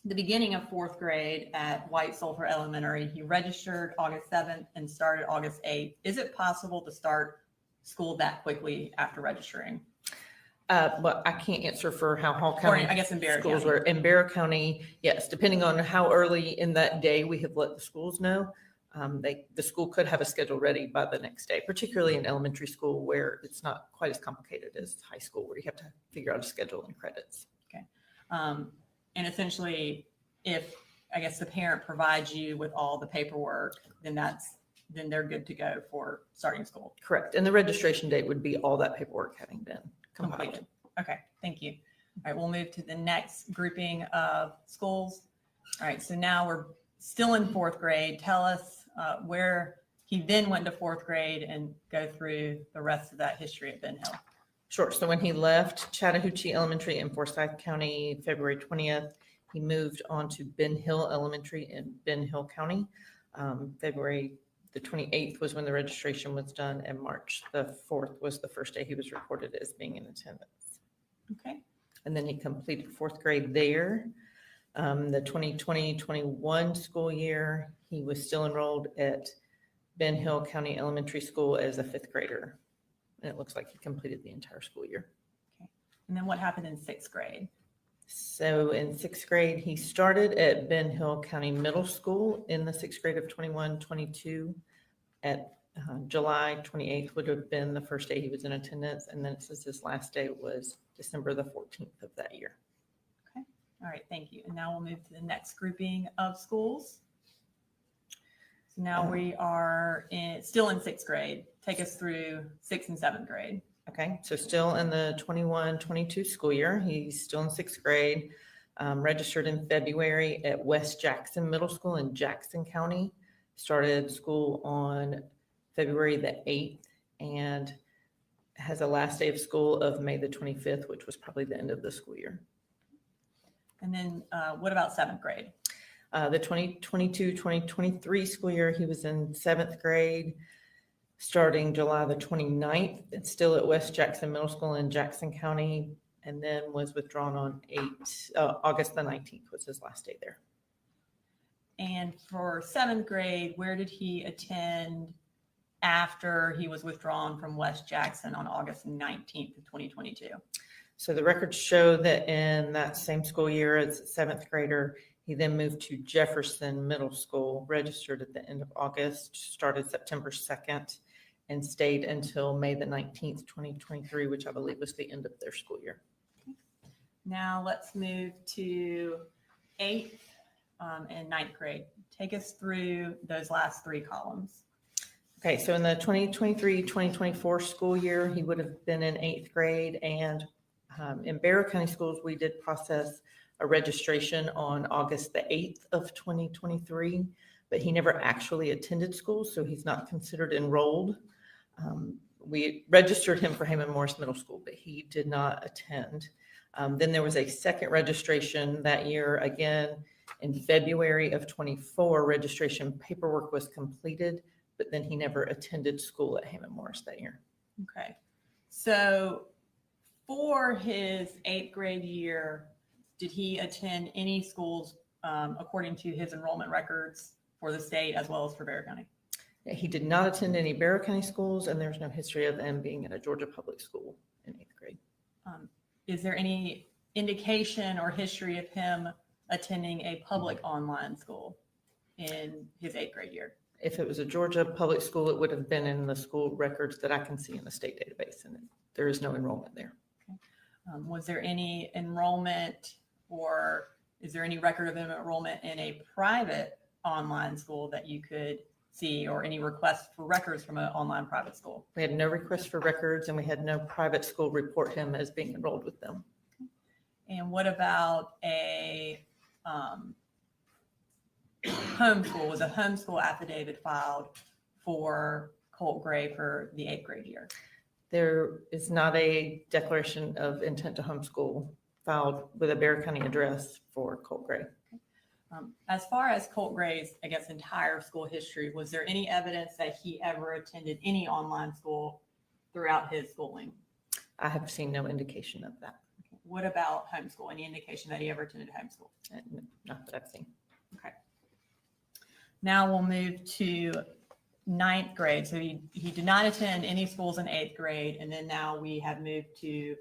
S10: the beginning of 4th grade at White Sulphur Elementary. He registered August 7th and started August 8th. Is it possible to start school that quickly after registering?
S11: Well, I can't answer for how Hall
S10: Or
S11: County
S10: I guess in Barrow
S11: schools
S10: County.
S11: were. In Barrow County, yes, depending on how early in that day we have let the schools know. The school could have a schedule ready by the next day, particularly in elementary school where it's not quite as complicated as high school, where you have to figure out a schedule and credits.
S10: Okay. And essentially, if I guess the parent provides you with all the paperwork, then they're good to go for starting school.
S11: Correct. And the registration date would be all that paperwork having been compiled.
S10: Completed. Okay, thank you. All right, we'll move to the next grouping of schools. All right, so now we're still in 4th grade. Tell us where he then went to 4th grade and go through the rest of that history at Ben Hill.
S11: Sure. So when he left Chattahoochee Elementary in Forsyth County, February 20th, he moved on to Ben Hill Elementary in Ben Hill County. February the 28th was when the registration was done, and March the 4th was the first day he was reported as being in attendance.
S10: Okay.
S11: And then he completed 4th grade there. The 2020-21 school year, he was still enrolled at Ben Hill County Elementary School as a 5th grader. And it looks like he completed the entire school year.
S10: Okay. And then what happened in 6th grade?
S11: So in 6th grade, he started at Ben Hill County Middle School in the 6th grade of 21-22. At July 28th would have been the first day he was in attendance. And then it says his last day was December the 14th of that year.
S10: Okay. All right, thank you. And now we'll move to the next grouping of schools. So now we are still in 6th grade. Take us through 6th and 7th grade.
S11: Okay, so still in the 21-22 school year, he's still in 6th grade, registered in February at West Jackson Middle School in Jackson County, started school on February the 8th, and has a last day of school of May the 25th, which was probably the end of the school year.
S10: And then what about 7th grade?
S11: The 2022-2023 school year, he was in 7th grade, starting July the 29th. It's still at West Jackson Middle School in Jackson County, and then was withdrawn on August the 19th was his last day there.
S10: And for 7th grade, where did he attend after he was withdrawn from West Jackson on August 19th of 2022?
S11: So the records show that in that same school year as a 7th grader, he then moved to Jefferson Middle School, registered at the end of August, started September 2nd, and stayed until May the 19th, 2023, which I believe was the end of their school year.
S10: Now let's move to 8th and 9th grade. Take us through those last 3 columns.
S11: Okay, so in the 2023-2024 school year, he would have been in 8th grade, and in Barrow County Schools, we did process a registration on August the 8th of 2023, but he never actually attended school, so he's not considered enrolled. We registered him for Hammond Morris Middle School, but he did not attend. Then there was a second registration that year. Again, in February of 24, registration paperwork was completed, but then he never attended school at Hammond Morris that year.
S10: Okay. So for his 8th grade year, did he attend any schools according to his enrollment records for the state as well as for Barrow County?
S11: He did not attend any Barrow County schools, and there's no history of them being in a Georgia public school in 8th grade.
S10: Is there any indication or history of him attending a public online school in his 8th grade year?
S11: If it was a Georgia public school, it would have been in the school records that I can see in the state database, and there is no enrollment there.
S10: Okay. Was there any enrollment, or is there any record of enrollment in a private online school that you could see, or any requests for records from an online private school?
S11: We had no request for records, and we had no private school report him as being enrolled with them.
S10: And what about a homeschool? Was a homeschool affidavit filed for Colt Gray for the 8th grade year?
S11: There is not a declaration of intent to homeschool filed with a Barrow County address for Colt Gray.
S10: As far as Colt Gray's, I guess, entire school history, was there any evidence that he ever attended any online school throughout his schooling?
S11: I have seen no indication of that.
S10: What about homeschool? Any indication that he ever attended homeschool?
S11: Not that I've seen.
S10: Okay. Now we'll move to ninth grade. So he did not attend any schools in eighth grade. And then now we have moved to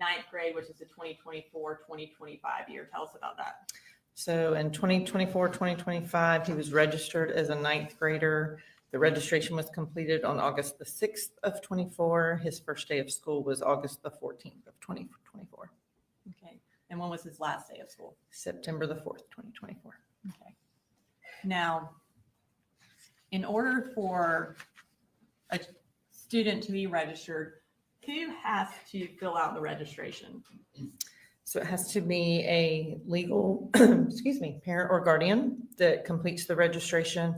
S10: ninth grade, which is the 2024-2025 year. Tell us about that.
S11: So in 2024, 2025, he was registered as a ninth grader. The registration was completed on August the 6th of 24. His first day of school was August the 14th of 2024.
S10: Okay. And when was his last day of school?
S11: September the 4th, 2024.
S10: Okay. Now, in order for a student to be registered, who has to fill out the registration?
S11: So it has to be a legal, parent or guardian that completes the registration.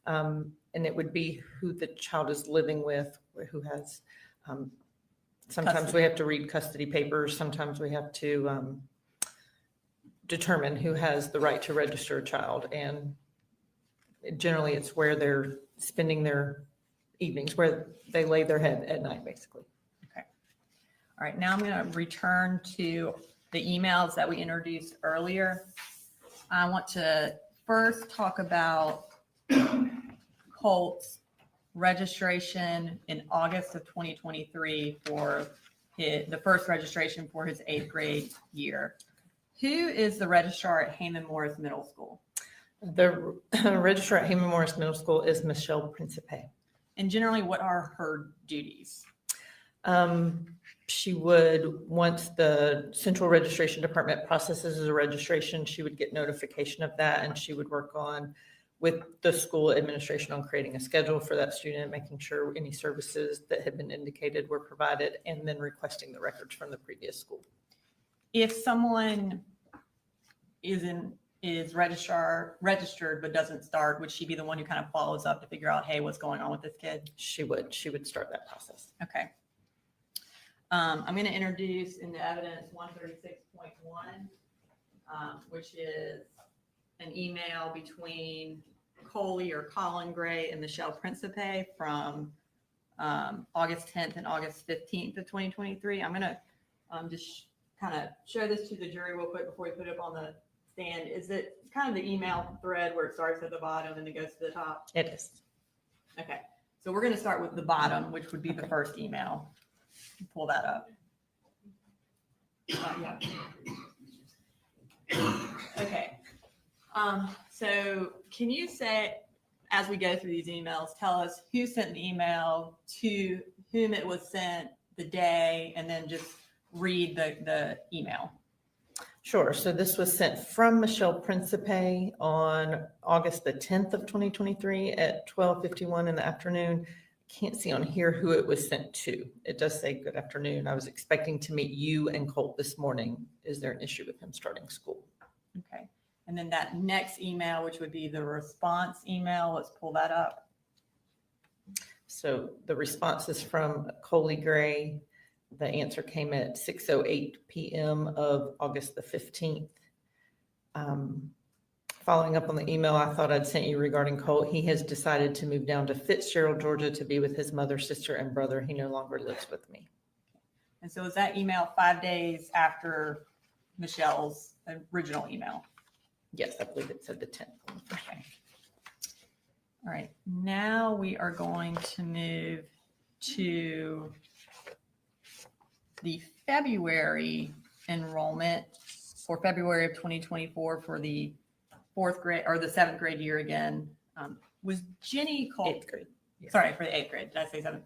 S11: And it would be who the child is living with, who has, sometimes
S10: Custody.
S11: we have to read custody papers. Sometimes we have to determine who has the right to register a child. And generally it's where they're spending their evenings, where they lay their head at night, basically.
S10: Okay. All right. Now I'm going to return to the emails that we introduced earlier. I want to first talk about Colt's registration in August of 2023 for the first registration for his eighth grade year. Who is the registrar at Heyman Morris Middle School?
S11: The registrar at Heyman Morris Middle School is Michelle Principe.
S10: And generally, what are her duties?
S11: She would, once the central registration department processes a registration, she would get notification of that, and she would work on with the school administration on creating a schedule for that student, making sure any services that had been indicated were provided, and then requesting the records from the previous school.
S10: If someone is registered but doesn't start, would she be the one who kind of follows up to figure out, hey, what's going on with this kid?
S11: She would start that process.
S10: Okay. I'm going to introduce into evidence 136.1, which is an email between Colin Gray and Michelle Principe from August 10th and August 15th of 2023. I'm going to just kind of show this to the jury real quick before we put it up on the stand. Is it kind of the email thread where it starts at the bottom and it goes to the top?
S11: It is.
S10: Okay. So we're going to start with the bottom, which would be the first email. Pull that up. Yeah. Okay. So can you say, as we go through these emails, tell us who sent the email, to whom it was sent, the day, and then just read the email.
S11: Sure. So this was sent from Michelle Principe on August the 10th of 2023 at 12:51 in the afternoon. Can't see on here who it was sent to. It does say good afternoon. I was expecting to meet you and Colt this morning. Is there an issue with him starting school?
S10: Okay. And then that next email, which would be the response email, let's pull that up.
S11: So the response is from Colin Gray. The answer came at 6:08 p.m. of August the 15th. Following up on the email I thought I'd sent you regarding Colt, he has decided to move down to Fitzgerald, Georgia to be with his mother, sister, and brother. He no longer lives with me.
S10: And so is that email 5 days after Michelle's original email?
S11: Yes, I believe it said the 10th.
S10: Okay. All right. Now we are going to move to the February enrollment for February of 2024 for the fourth grade or the seventh grade year again. Was Jenny Colt?
S11: Eighth grade. Yeah.
S10: Sorry, for the eighth grade. Did I say seventh?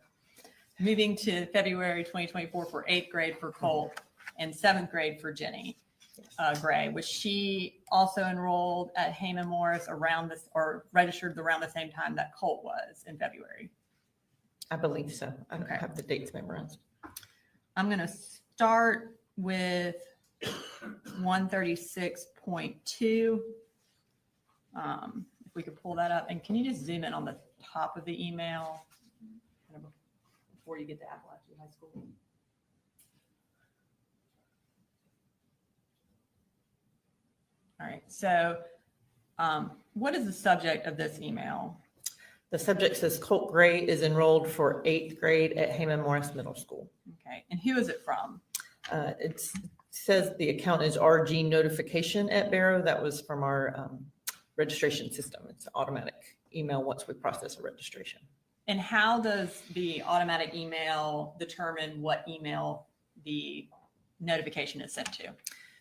S10: Moving to February 2024 for eighth grade for Colt and seventh grade for Jenny Gray. Was she also enrolled at Heyman Morris around this, or registered around the same time that Colt was in February?
S11: I believe so. I don't
S10: Okay.
S11: have the dates memorized.
S10: I'm going to start with 136.2. If we could pull that up, and can you just zoom in on the top of the email kind of before you get to Apalachee High School? All right. So what is the subject of this email?
S11: The subject says Colt Gray is enrolled for eighth grade at Heyman Morris Middle School.
S10: Okay. And who is it from?
S11: It's Says the account is RG notification at Barrow. That was from our registration system. It's an automatic email once we process a registration.
S10: And how does the automatic email determine what email the notification is sent to?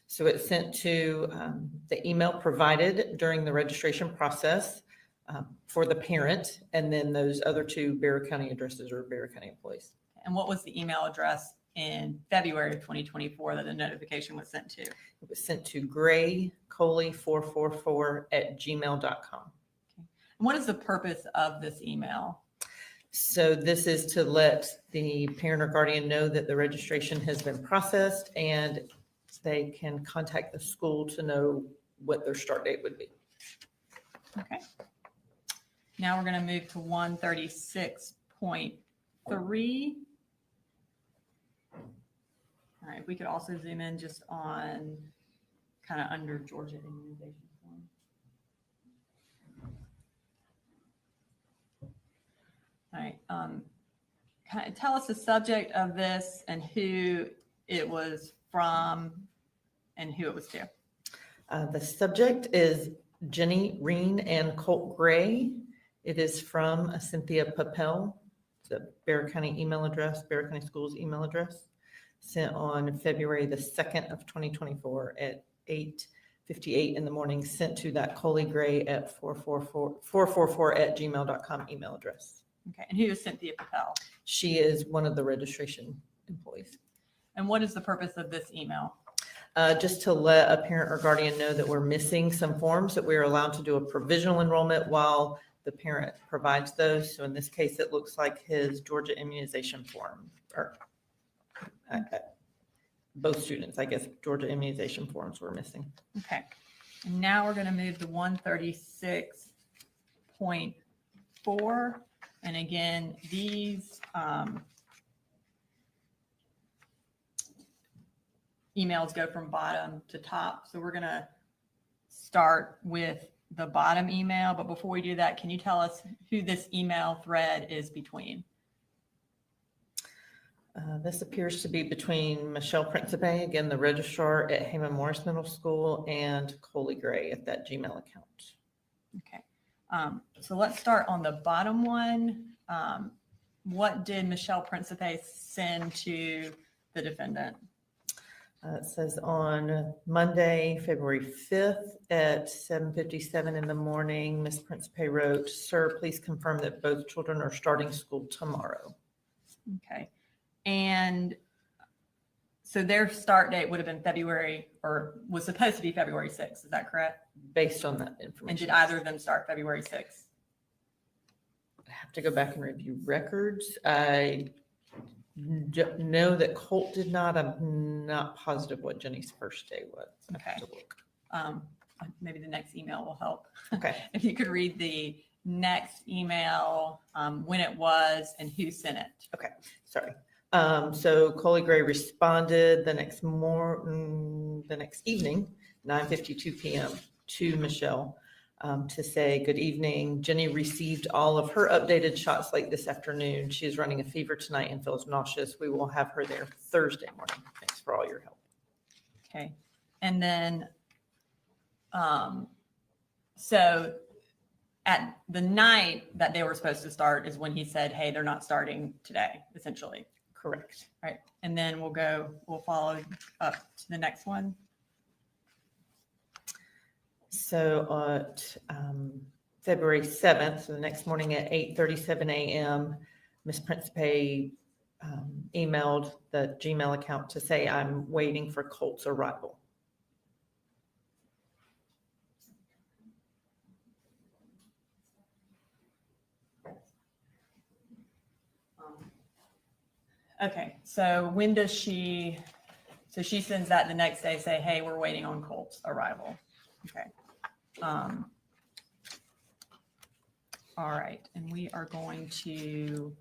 S11: So it's sent to the email provided during the registration process for the parent, and then those other two Barrow County addresses are Barrow County employees.
S10: And what was the email address in February of 2024 that the notification was sent to?
S11: It was sent to graycoley444@gmail.com.
S10: And what is the purpose of this email?
S11: So this is to let the parent or guardian know that the registration has been processed and they can contact the school to know what their start date would be.
S10: Okay. Now we're going to move to 136.3. All right, we could also zoom in just on kind of under Georgia immunization form. All right, kind of tell us the subject of this and who it was from and who it was to.
S11: The subject is Jenny Reen and Colt Gray. It is from Cynthia Papel. It's a Barrow County email address, Barrow County Schools email address, sent on February the 2nd of 2024 at 8:58 in the morning, sent to that Colin Gray at 444@gmail.com email address.
S10: Okay, and who is Cynthia Papel?
S11: She is one of the registration employees.
S10: And what is the purpose of this email?
S11: Just to let a parent or guardian know that we're missing some forms, that we're allowed to do a provisional enrollment while the parent provides those. So in this case, it looks like his Georgia immunization form, or both students, I guess, Georgia immunization forms were missing.
S10: Okay, and now we're going to move to 136.4. And again, these emails go from bottom to top. So we're going to start with the bottom email. But before we do that, can you tell us who this email thread is between?
S11: This appears to be between Michelle Principe, again, the registrar at Heyman Morris Middle School, and Colin Gray at that Gmail account.
S10: Okay. So let's start on the bottom one. What did Michelle Principe send to the defendant?
S11: It says on Monday, February 5th at 7:57 in the morning, Ms. Principe wrote, "Sir, please confirm that both children are starting school tomorrow."
S10: Okay. And so their start date would have been February, or was supposed to be February 6th. Is that correct?
S11: Based on that information.
S10: And did either of them start February 6th?
S11: I have to go back and review records. I know that Colt did not. I'm not positive what Jenny's first day was. I have to look.
S10: Maybe the next email will help.
S11: Okay.
S10: If you could read the next email, when it was and who sent it.
S11: Okay, sorry. So Colin Gray responded the next evening, 9:52 p.m. to Michelle to say, "Good evening. Jenny received all of her updated shots late this afternoon. She is running a fever tonight and feels nauseous. We will have her there Thursday morning. Thanks for all your help."
S10: Okay. And then, so at the night that they were supposed to start is when he said, "Hey, they're not starting today," essentially.
S11: Correct.
S10: All right. And then we'll follow up to the next one. So
S11: at February 7th, so the next morning at 8:37 a.m., Ms. Principe emailed the Gmail account to say, "I'm waiting for Colt's arrival."
S10: Okay, so when does she sends that the next day, say, "Hey, we're waiting on Colt's arrival." Okay. All right, and we are going to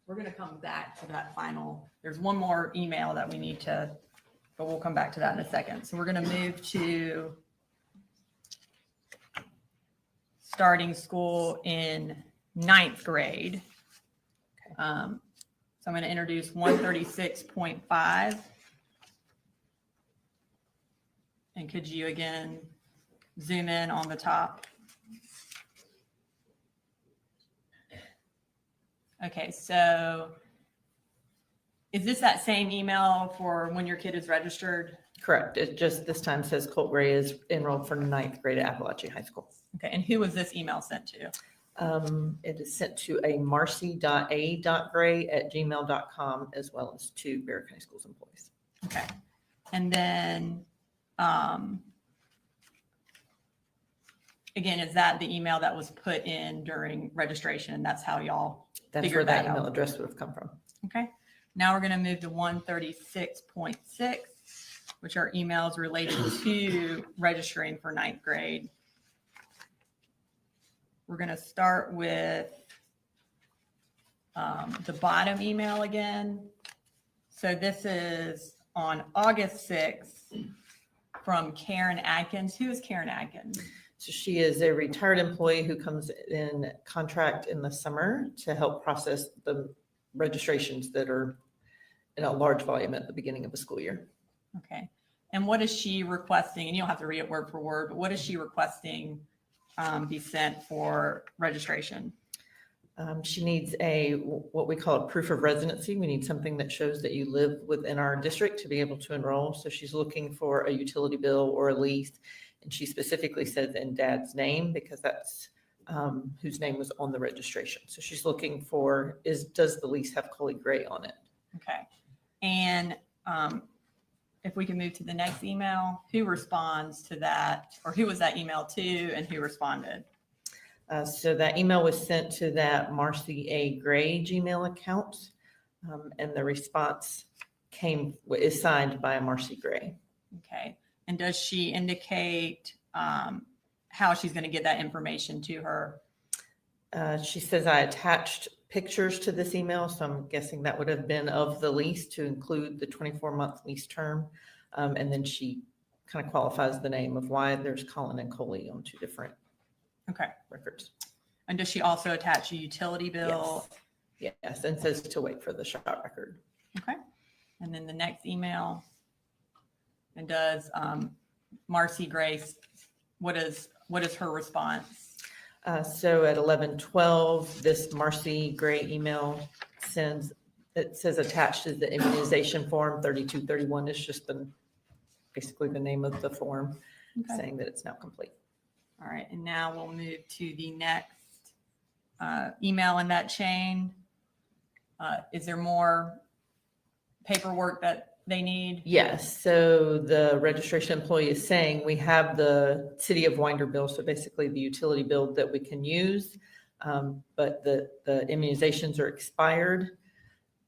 S10: we're going to come back to that final. There's one more email that we need to, but we'll come back to that in a second. So we're going to move to starting school in 9th grade. So I'm going to introduce 136.5. And could you again zoom in on the top? Okay, so is this that same email for when your kid is registered?
S11: Correct. It just this time says Colt Gray is enrolled for 9th grade at Apalachee High School.
S10: Okay, and who was this email sent to?
S11: It is sent to a marcy.a.gray@gmail.com as well as to Barrow County Schools employees.
S10: Okay, and then again, is that the email that was put in during registration? That's how y'all
S11: That's where
S10: figured
S11: that
S10: that
S11: email
S10: out?
S11: address would have come from.
S10: Okay, now we're going to move to 136.6, which are emails related to registering for 9th grade. We're going to start with the bottom email again. So this is on August 6th from Karen Atkins. Who is Karen Atkins?
S11: So she is a retired employee who comes in contract in the summer to help process the registrations that are in a large volume at the beginning of a school year.
S10: Okay. And what is she requesting? And you don't have to read it word for word, but what is she requesting be sent for registration?
S11: She needs what we call a proof of residency. We need something that shows that you live within our district to be able to enroll. So she's looking for a utility bill or a lease. And she specifically says in dad's name because that's whose name was on the registration. So she's looking for does the lease have Colin Gray on it?
S10: Okay. And if we can move to the next email, who responds to that, or who was that email to and who responded?
S11: So that email was sent to that Marcy A. Gray Gmail account, and the response is signed by Marcy Gray.
S10: Okay. And does she indicate how she's going to get that information to her?
S11: She says I attached pictures to this email, so I'm guessing that would have been of the lease to include the 24-month lease term. And then she kind of qualifies the name of why there's Colin and Coley on two different records.
S10: And does she also attach a utility bill?
S11: Yes, and says to wait for the shot record.
S10: Okay. And then the next email, and does Marcy Grace, what is her response?
S11: So at 11:12, this Marcy Gray email it says attached is the immunization form. 3231 is just basically the name of the form saying that it's now complete.
S10: All right, and now we'll move to the next email in that chain. Is there more paperwork that they need?
S11: Yes, so the registration employee is saying we have the City of Winder bill, so basically the utility bill that we can use, but the immunizations are expired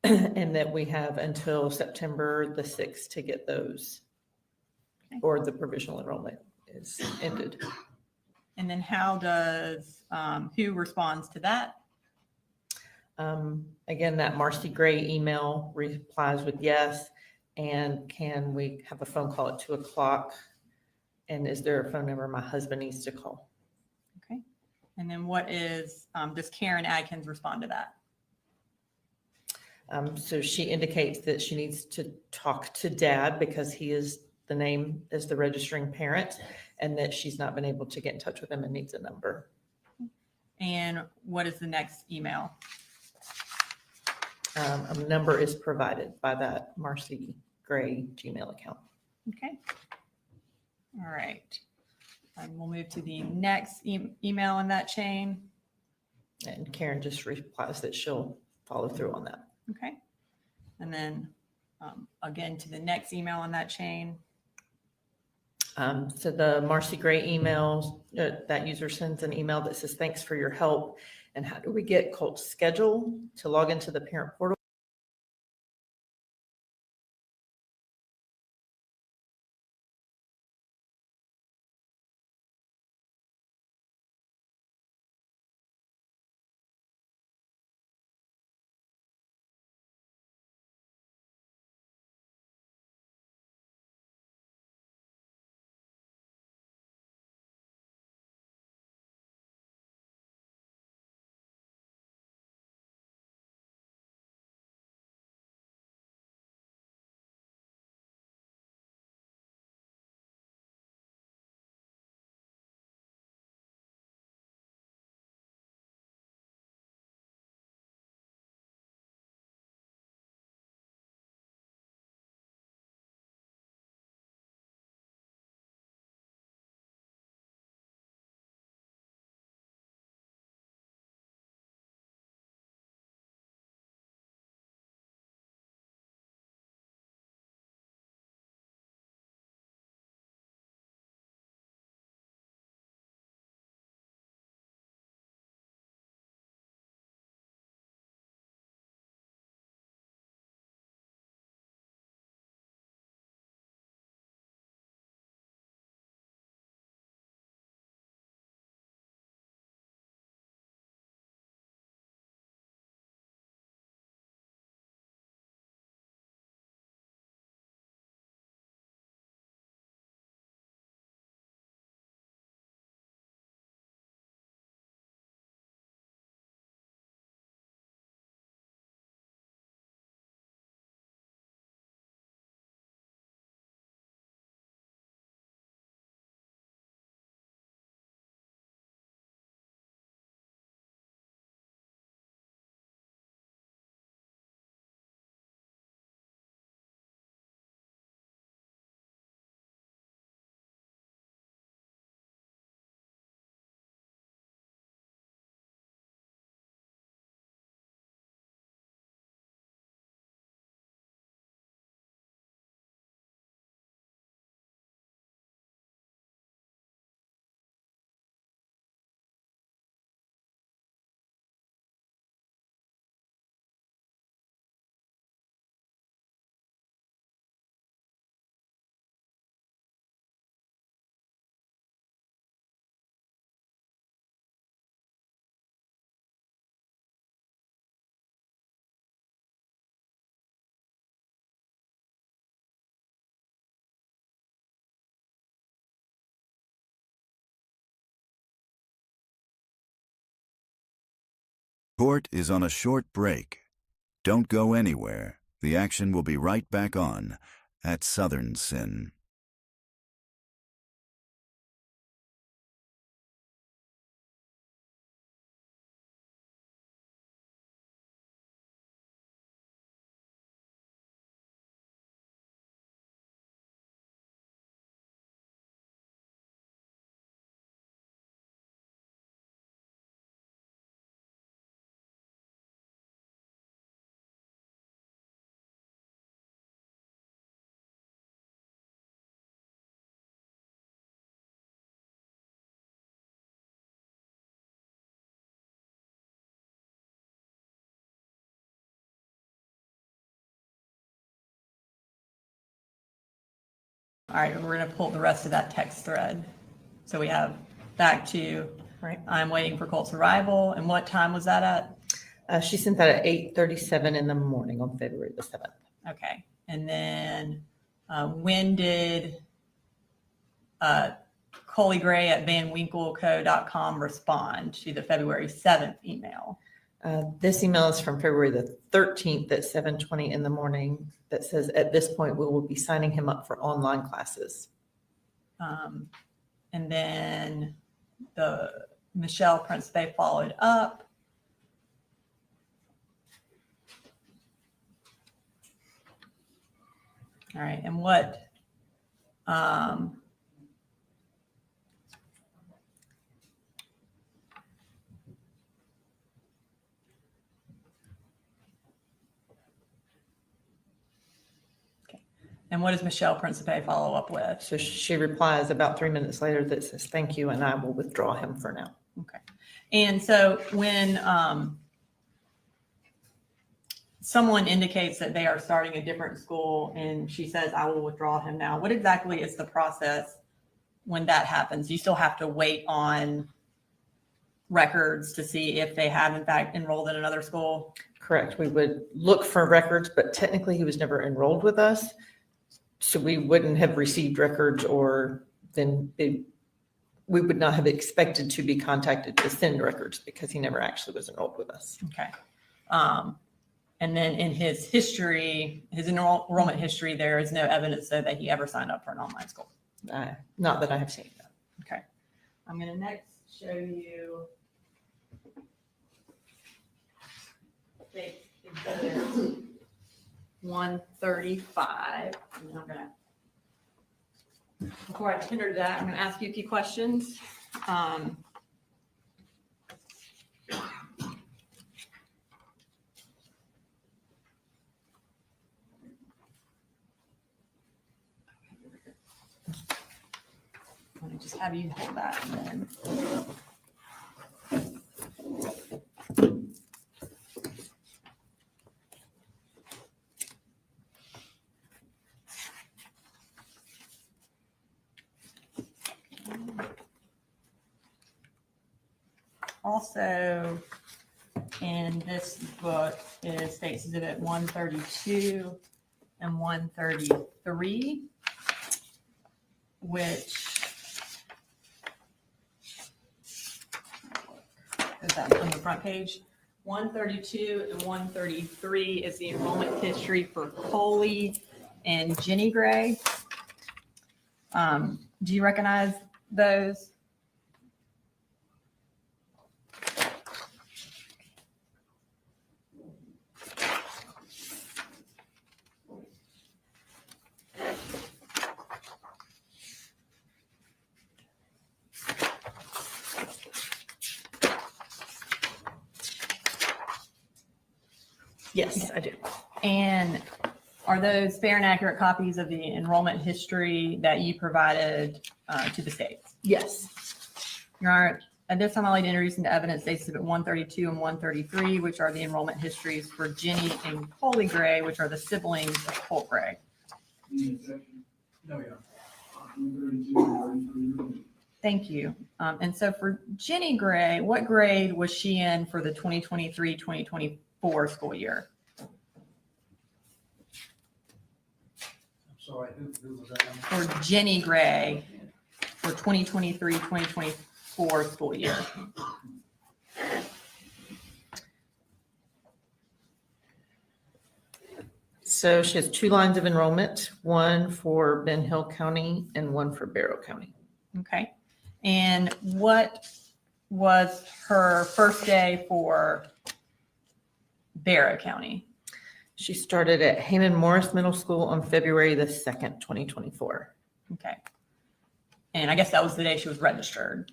S11: and that we have until September the 6th to get those, or the provisional enrollment is ended.
S10: And then how does, who responds to that?
S11: Again, that Marcy Gray email replies with yes. And can we have a phone call at 2:00? And is there a phone number my husband needs to call?
S10: Okay. And then what does Karen Adkins respond to that?
S11: So she indicates that she needs to talk to dad because he is the name as the registering parent and that she's not been able to get in touch with him and needs a number.
S10: And what is the next email?
S11: A number is provided by that Marcy Gray Gmail account.
S10: Okay. All right. And we'll move to the next email in that chain.
S11: And Karen just replies that she'll follow through on that.
S10: Okay. And then again to the next email in that chain.
S11: So the Marcy Gray email, that user sends an email that says, thanks for your help. And how do we get Colt's schedule to log into the parent portal?
S4: Court is on a short break. Don't go anywhere. The action will be right back on at Southern Sin.
S10: All right, we're going to pull the rest of that text thread. So we have back to,
S11: Right.
S10: I'm waiting for Colt's arrival. And what time was that at?
S11: She sent that at 8:37 in the morning on February the 7th.
S10: Okay. And then when did Colin Gray at vanwinkleco.com respond to the February 7th email?
S11: This email is from February the 13th at 7:20 in the morning that says, at this point, we will be signing him up for online classes.
S10: And then Michelle Principe followed up. All right, and what, and what does Michelle Principe follow up with?
S11: So she replies about 3 minutes later that says, thank you, and I will withdraw him for now.
S10: Okay. And so when someone indicates that they are starting a different school and she says, I will withdraw him now, what exactly is the process when that happens? You still have to wait on records to see if they have in fact enrolled in another school?
S11: Correct. We would look for records, but technically he was never enrolled with us. So we wouldn't have received records, or then we would not have expected to be contacted to send records because he never actually was enrolled with us.
S10: Okay. And then in his history, his enrollment history, there is no evidence though that he ever signed up for an online school.
S11: Not that I have seen.
S10: Okay. I'm going to next show you Exhibit 135. And I'm going to, before I tender that, I'm going to ask you a few questions. Let me just have you hold that and then. Also, in this book is States Exhibit 132 and 133, which is that on the front page. 132 and 133 is the enrollment history for Coley and Jenny Gray. Do you recognize those?
S11: Yes, I do.
S10: And are those fair and accurate copies of the enrollment history that you provided to the states?
S11: Yes.
S10: Your Honor, at this time, I'd like to introduce into evidence States Exhibit 132 and 133, which are the enrollment histories for Jenny and Colin Gray, which are the siblings of Colt Gray.
S12: No, yeah.
S10: Thank you. And so for Jenny Gray, what grade was she in for the 2023-2024 school year?
S5: Sorry, who was that?
S10: For Jenny Gray for 2023-2024 school year.
S11: So she has 2 lines of enrollment, one for Ben Hill County and one for Barrow County.
S10: Okay. And what was her first day for Barrow County?
S11: She started at Heyman Morris Middle School on February the 2nd, 2024.
S10: Okay. And I guess that was the day she was registered.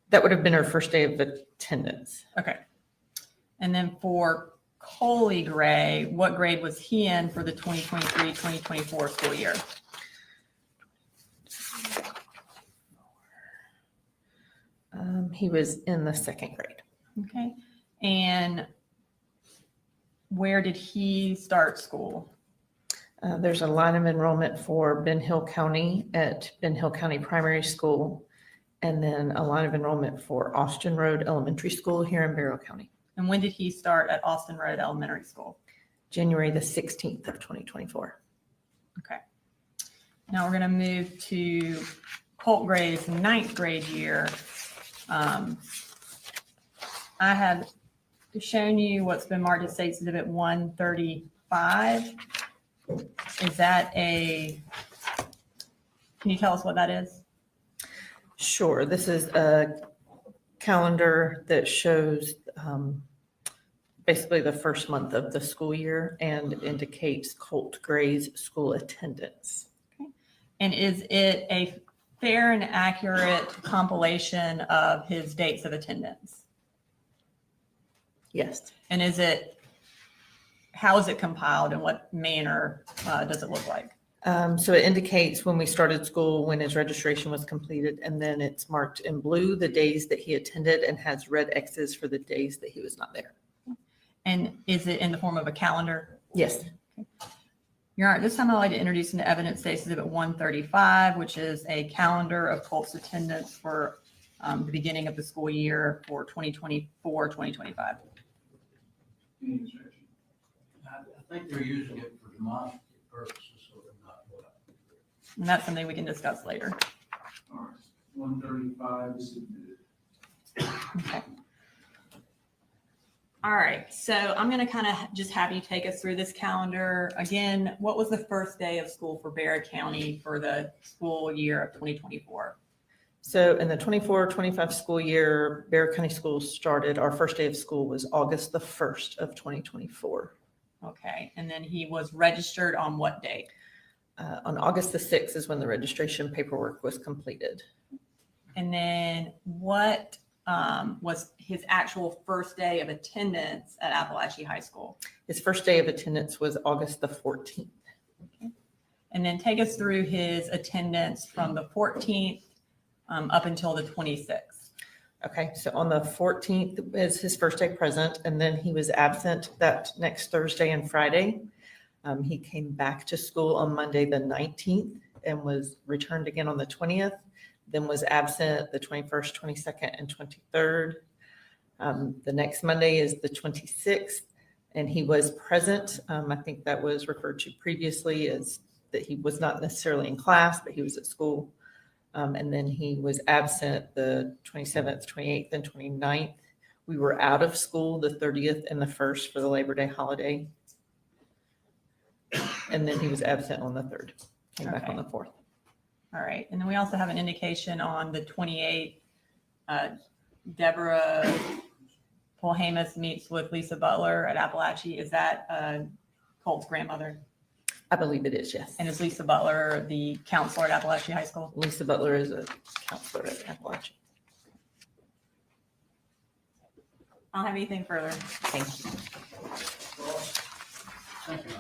S11: That would have been her first day of attendance.
S10: Okay. And then for Colin Gray, what grade was he in for the 2023-2024 school year?
S11: He was in the 2nd grade.
S10: Okay. And where did he start school?
S11: There's a line of enrollment for Ben Hill County at Ben Hill County Primary School, and then a line of enrollment for Austin Road Elementary School here in Barrow County.
S10: And when did he start at Austin Road Elementary School?
S11: January the 16th of 2024.
S10: Okay. Now we're going to move to Colt Gray's 9th grade year. I have shown you what's been marked as State Exhibit 135. Is that can you tell us what that is?
S11: Sure. This is a calendar that shows basically the first month of the school year and indicates Colt Gray's school attendance.
S10: Okay. And is it a fair and accurate compilation of his dates of attendance?
S11: Yes.
S10: And how is it compiled and what manner does it look like?
S11: So it indicates when we started school, when his registration was completed, and then it's marked in blue the days that he attended and has red X's for the days that he was not there.
S10: And is it in the form of a calendar?
S11: Yes.
S10: Your Honor, this time I'd like to introduce into evidence State Exhibit 135, which is a calendar of Colt's attendance for the beginning of the school year for 2024-2025.
S12: Any objection?
S5: I think they're using it for demonstrative purposes, so they're not.
S10: And that's something we can discuss later.
S12: All right, 135 is submitted.
S10: Okay. All right, so I'm going to kind of just have you take us through this calendar. Again, what was the first day of school for Barrow County for the school year of 2024?
S11: So in the 24-25 school year, Barrow County Schools started, our first day of school was August the 1st of 2024.
S10: Okay, and then he was registered on what date?
S11: On August the 6th is when the registration paperwork was completed.
S10: And then what was his actual first day of attendance at Apalachee High School?
S11: His first day of attendance was August the 14th.
S10: Okay. And then take us through his attendance from the 14th up until the 26th.
S11: Okay, so on the 14th is his first day present, and then he was absent that next Thursday and Friday. He came back to school on Monday, the 19th, and was returned again on the 20th, then was absent the 21st, 22nd, and 23rd. The next Monday is the 26th, and he was present. I think that was referred to previously as that he was not necessarily in class, but he was at school. And then he was absent the 27th, 28th, and 29th. We were out of school the 30th and the 1st for the Labor Day holiday. And then he was absent on the 3rd, came back on the 4th.
S10: All right, and then we also have an indication on the 28th, Deborah Polhamus meets with Lisa Butler at Apalachee. Is that Colt's grandmother?
S11: I believe it is, yes.
S10: And is Lisa Butler the counselor at Apalachee High School?
S11: Lisa Butler is a counselor at Apalachee.
S10: I don't have anything further.
S11: Thank you.
S5: Thank you.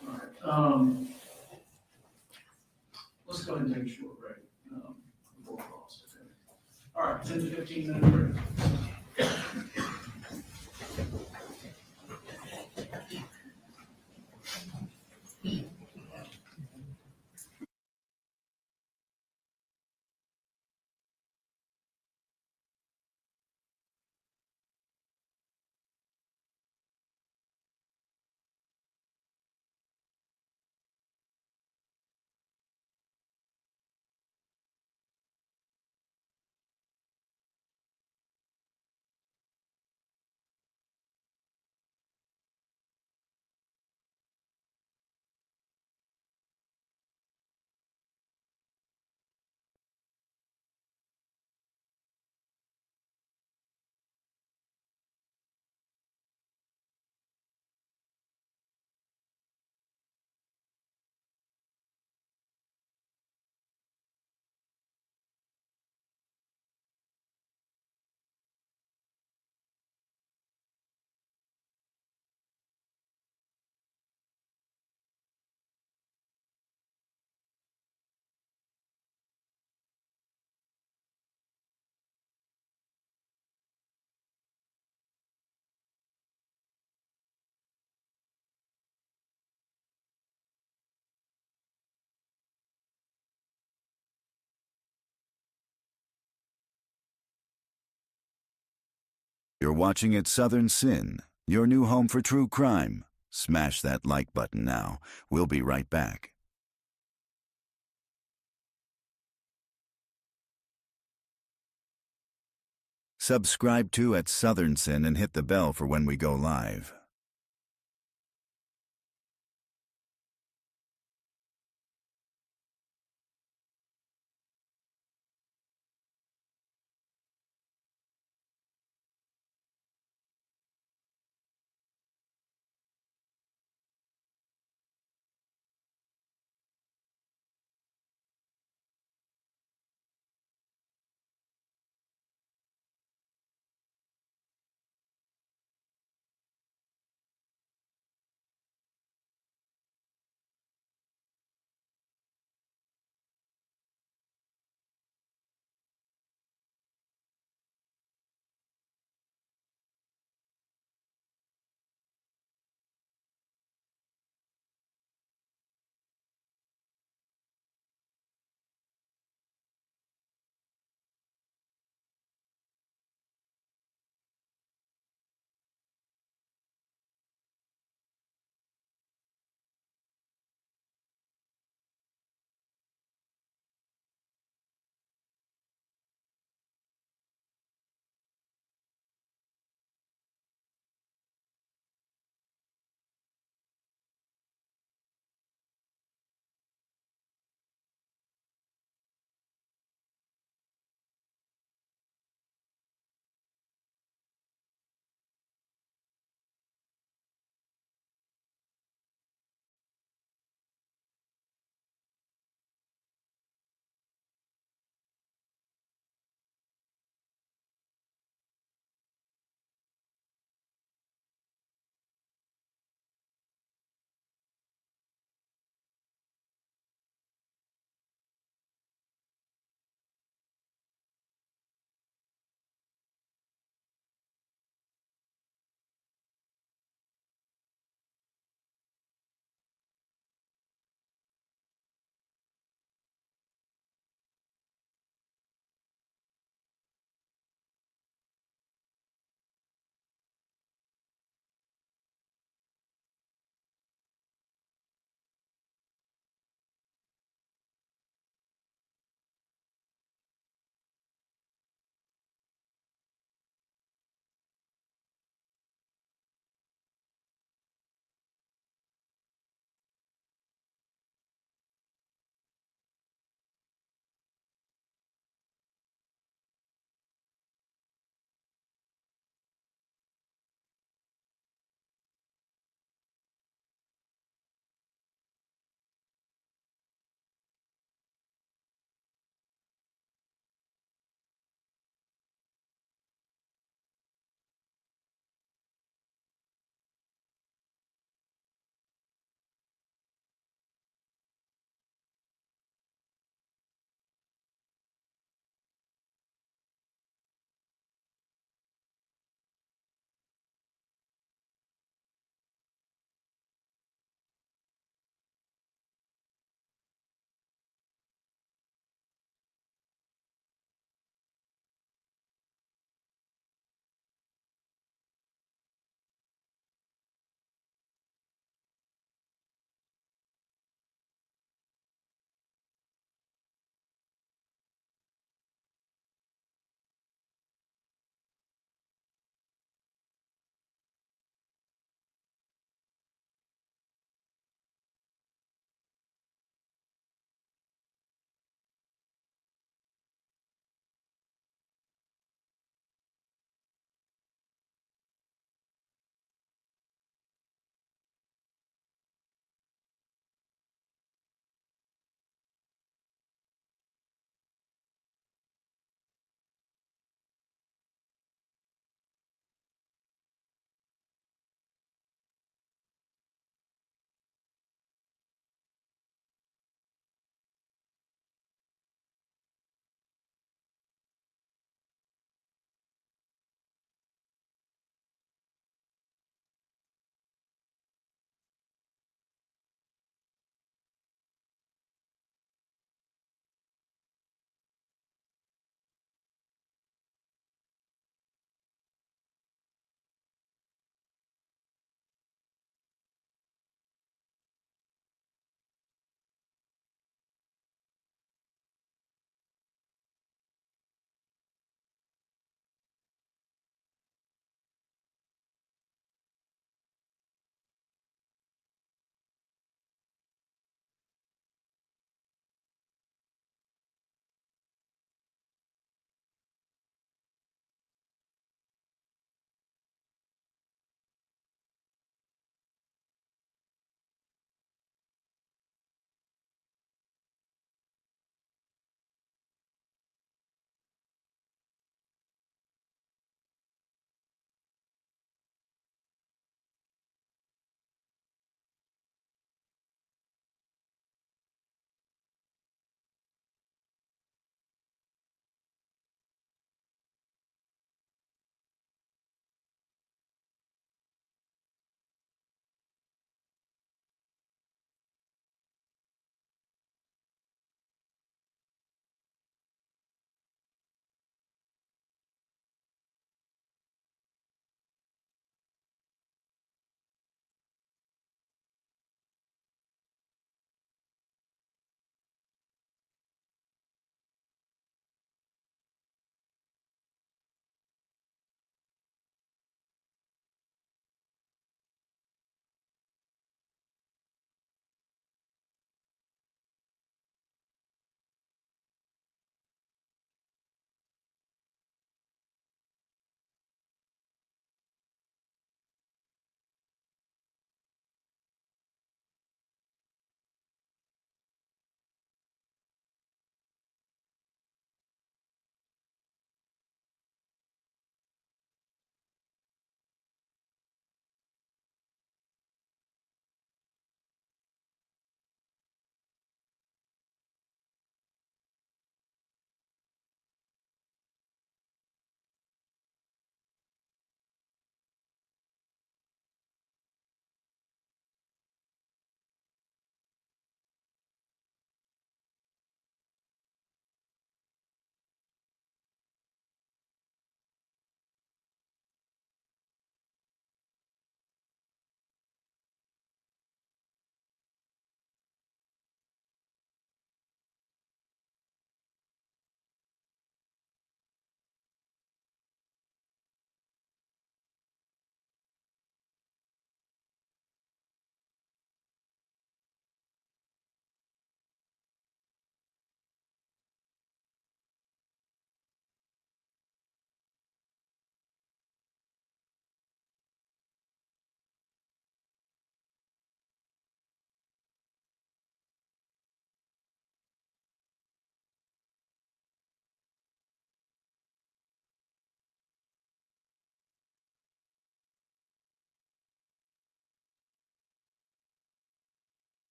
S12: All right, let's go ahead and take a short break. Before cross, okay? All right, 10 to 15 minute break.
S4: You're watching at Southern Sin, your new home for true crime. Smash that like button now. We'll be right back. Subscribe to at Southern Sin and hit the bell for when we go live.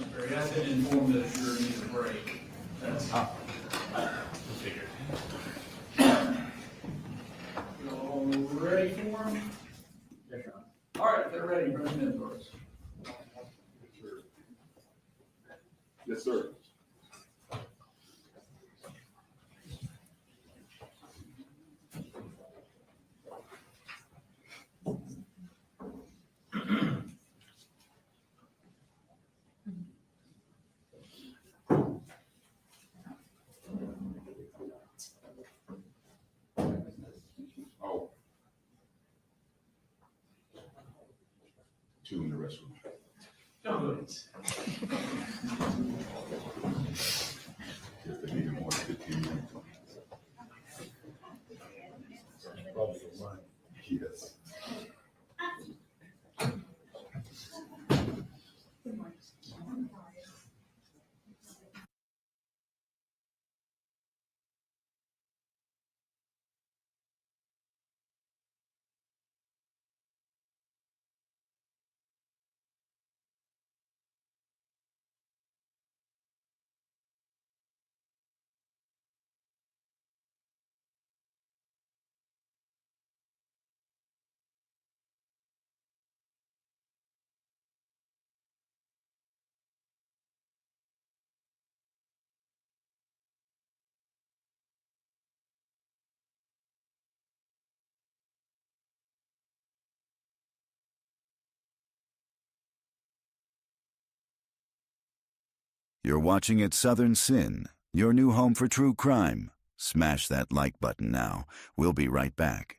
S12: Barry, I've been informed that you're in need of a break. That's.
S7: Figured.
S12: Y'all ready for them? Yes, sir. All right, if they're ready, bring them in for us.
S13: Yes, sir. Oh. 2 in the restroom.
S12: Don't go ahead.
S13: If they need more than 15 minutes. Probably mine. Yes.
S4: You're watching at Southern Sin, your new home for true crime. Smash that like button now. We'll be right back.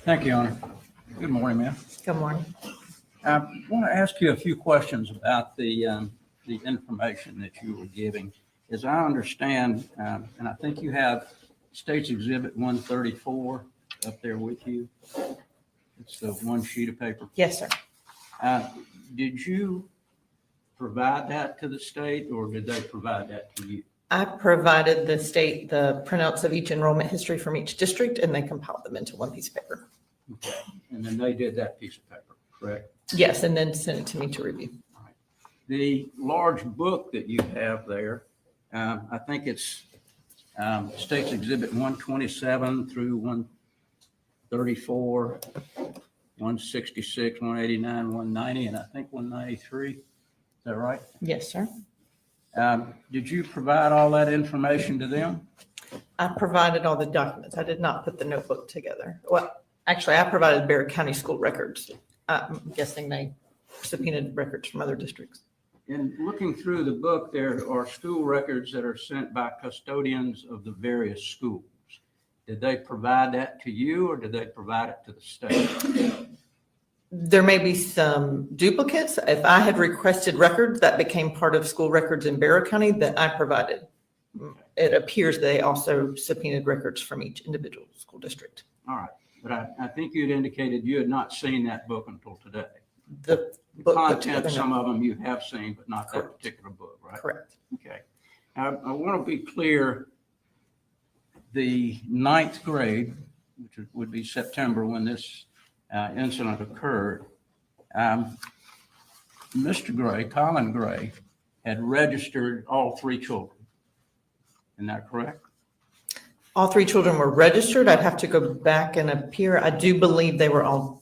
S5: Thank you, Your Honor. Good morning, ma'am.
S11: Good morning.
S5: I want to ask you a few questions about the information that you were giving. As I understand, and I think you have State's Exhibit 134 up there with you. It's the one sheet of paper.
S11: Yes, sir.
S5: Did you provide that to the state, or did they provide that to you?
S11: I provided the state the printouts of each enrollment history from each district, and they compiled them into one piece of paper.
S5: Okay. And then they did that piece of paper, correct?
S11: Yes, and then sent it to me to review.
S5: All right. The large book that you have there, I think it's State's Exhibit 127 through 134, 166, 189, 190, and I think 193. Is that right?
S11: Yes, sir.
S5: Did you provide all that information to them?
S11: I provided all the documents. I did not put the notebook together. Well, actually, I provided Barrow County school records. I'm guessing they subpoenaed records from other districts.
S5: In looking through the book, there are school records that are sent by custodians of the various schools. Did they provide that to you, or did they provide it to the state?
S11: There may be some duplicates. If I had requested records that became part of school records in Barrow County that I provided. It appears they also subpoenaed records from each individual school district.
S5: All right. But I think you'd indicated you had not seen that book until today.
S11: The
S5: book content, some of them you have seen, but not that particular book, right?
S11: Correct.
S5: Okay. I want to be clear. The 9th grade, which would be September when this incident occurred, Mr. Gray, Colin Gray, had registered all 3 children. Isn't that correct?
S11: All 3 children were registered. I'd have to go back and appear. I do believe they were all,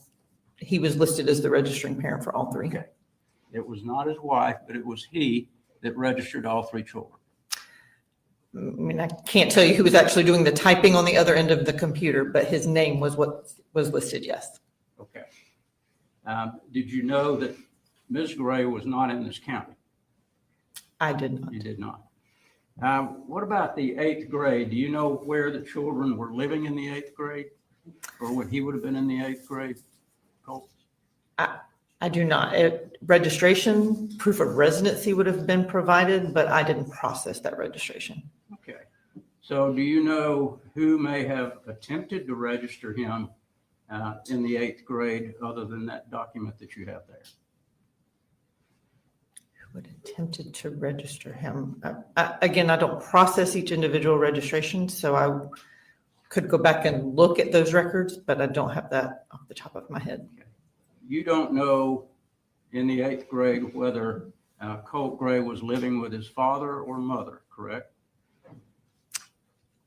S11: he was listed as the registering parent for all 3.
S5: Okay. It was not his wife, but it was he that registered all 3 children.
S11: I mean, I can't tell you who was actually doing the typing on the other end of the computer, but his name was what was listed, yes.
S5: Okay. Did you know that Ms. Gray was not in this county?
S11: I did not.
S5: You did not. What about the 8th grade? Do you know where the children were living in the 8th grade, or when he would have been in the 8th grade? Colt?
S11: I do not. Registration, proof of residency would have been provided, but I didn't process that registration.
S5: Okay. So do you know who may have attempted to register him in the 8th grade other than that document that you have there?
S11: Who had attempted to register him? Again, I don't process each individual registration, so I could go back and look at those records, but I don't have that off the top of my head.
S5: Okay. You don't know in the 8th grade whether Colt Gray was living with his father or mother, correct?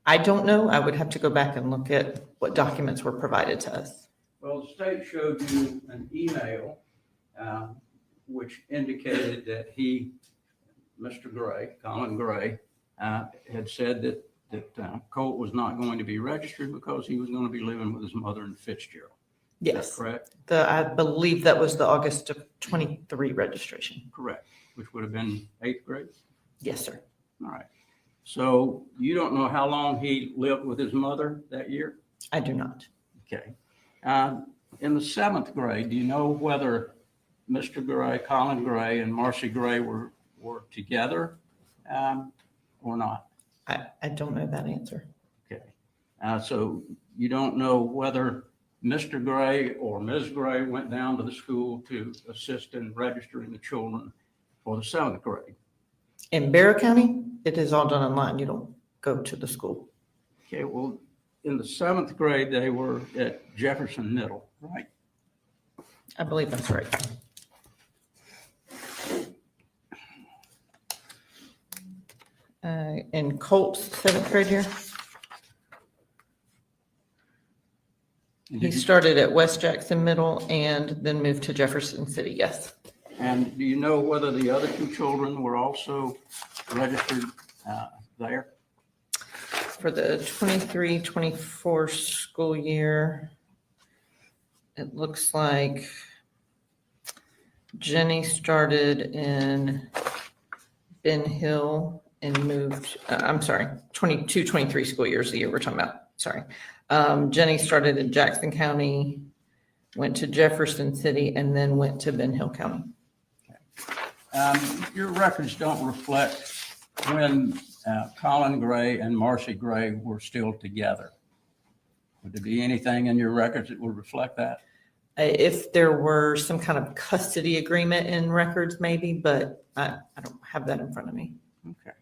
S11: I don't know. I would have to go back and look at what documents were provided to us.
S5: Well, the state showed you an email which indicated that he, Mr. Gray, Colin Gray, had said that Colt was not going to be registered because he was going to be living with his mother in Fitzgerald.
S11: Yes.
S5: Correct?
S11: I believe that was the August of 23 registration.
S5: Correct. Which would have been 8th grade?
S11: Yes, sir.
S5: All right. So you don't know how long he lived with his mother that year?
S11: I do not.
S5: Okay. In the 7th grade, do you know whether Mr. Gray, Colin Gray, and Marcy Gray were together or not?
S11: I don't know that answer.
S5: Okay. So you don't know whether Mr. Gray or Ms. Gray went down to the school to assist in registering the children for the 7th grade?
S11: In Barrow County, it is all done online. You don't go to the school.
S5: Okay, well, in the 7th grade, they were at Jefferson Middle, right?
S11: I believe that's right. In Colt's 7th grade year? He started at West Jackson Middle and then moved to Jefferson City, yes.
S5: And do you know whether the other 2 children were also registered there?
S11: For the 23-24 school year, it looks like Jenny started in Ben Hill and moved, I'm sorry, 22, 23 school years, the year we're talking about, sorry. Jenny started in Jackson County, went to Jefferson City, and then went to Ben Hill County.
S5: Your records don't reflect when Colin Gray and Marcy Gray were still together. Would there be anything in your records that would reflect that?
S11: If there were some kind of custody agreement in records, maybe, but I don't have that in front of me.
S5: Okay.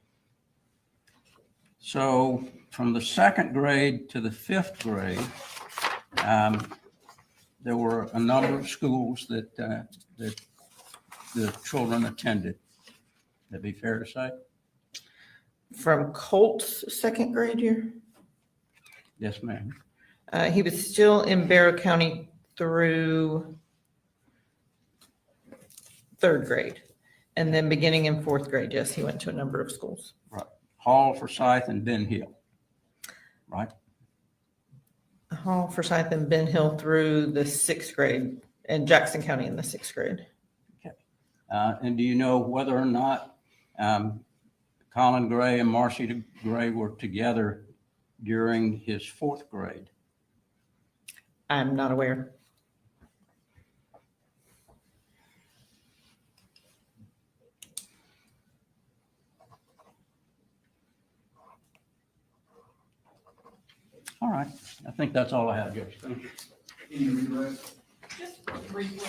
S5: So from the 2nd grade to the 5th grade, there were a number of schools that the children attended. That'd be fair to say?
S11: From Colt's 2nd grade year?
S5: Yes, ma'am.
S11: He was still in Barrow County through 3rd grade. And then beginning in 4th grade, yes, he went to a number of schools.
S5: Right. Hall, Forsyth, and Ben Hill. Right?
S11: Hall, Forsyth, and Ben Hill through the 6th grade, and Jackson County in the 6th grade.
S5: Okay. And do you know whether or not Colin Gray and Marcy Gray were together during his 4th grade?
S11: I'm not aware.
S5: All right. I think that's all I have, Judge. Thank you.
S12: Can you rewrite?
S10: Just briefly.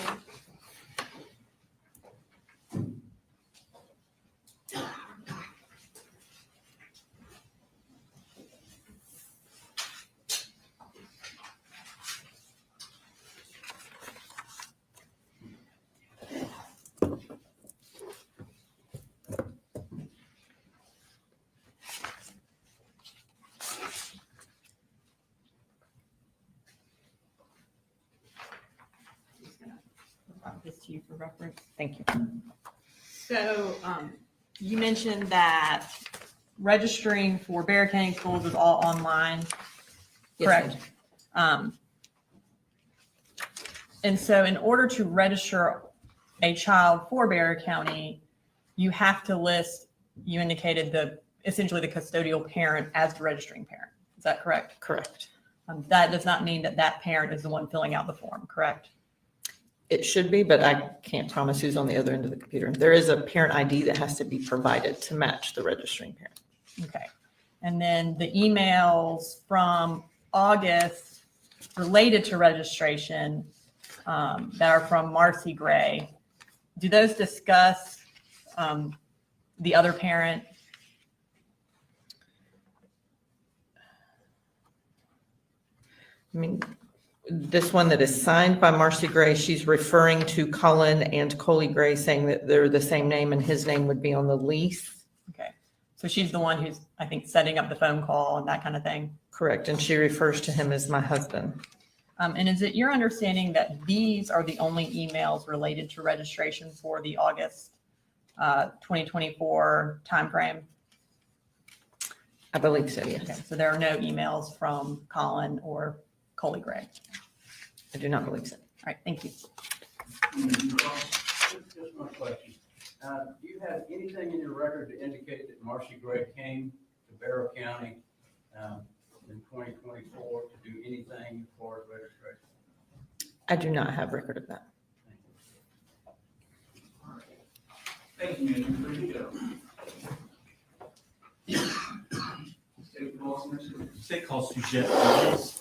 S10: This to you for reference.
S11: Thank you.
S10: So you mentioned that registering for Barrow County schools is all online,
S11: Yes,
S10: correct? And so in order to register a child for Barrow County, you have to list, you indicated essentially the custodial parent as the registering parent. Is that correct?
S11: Correct.
S10: That does not mean that that parent is the one filling out the form, correct?
S11: It should be, but I can't promise who's on the other end of the computer. There is a parent ID that has to be provided to match the registering parent.
S10: Okay. And then the emails from August related to registration that are from Marcy Gray, do those discuss the other parent?
S11: I mean, this one that is signed by Marcy Gray, she's referring to Colin and Coley Gray, saying that they're the same name and his name would be on the lease.
S10: Okay. So she's the one who's, I think, setting up the phone call and that kind of thing.
S11: Correct. And she refers to him as my husband.
S10: And is it your understanding that these are the only emails related to registration for the August 2024 timeframe?
S11: I believe so, yes.
S10: Okay. So there are no emails from Colin or Coley Gray.
S11: I do not believe so.
S10: All right. Thank you.
S5: Just one question. Do you have anything in your record to indicate that Marcy Gray came to Barrow County in 2024 to do anything for registration?
S11: I do not have record of that.
S12: Thank you, man. Ready to go. State calls, Mr.
S7: State calls to Jet, please.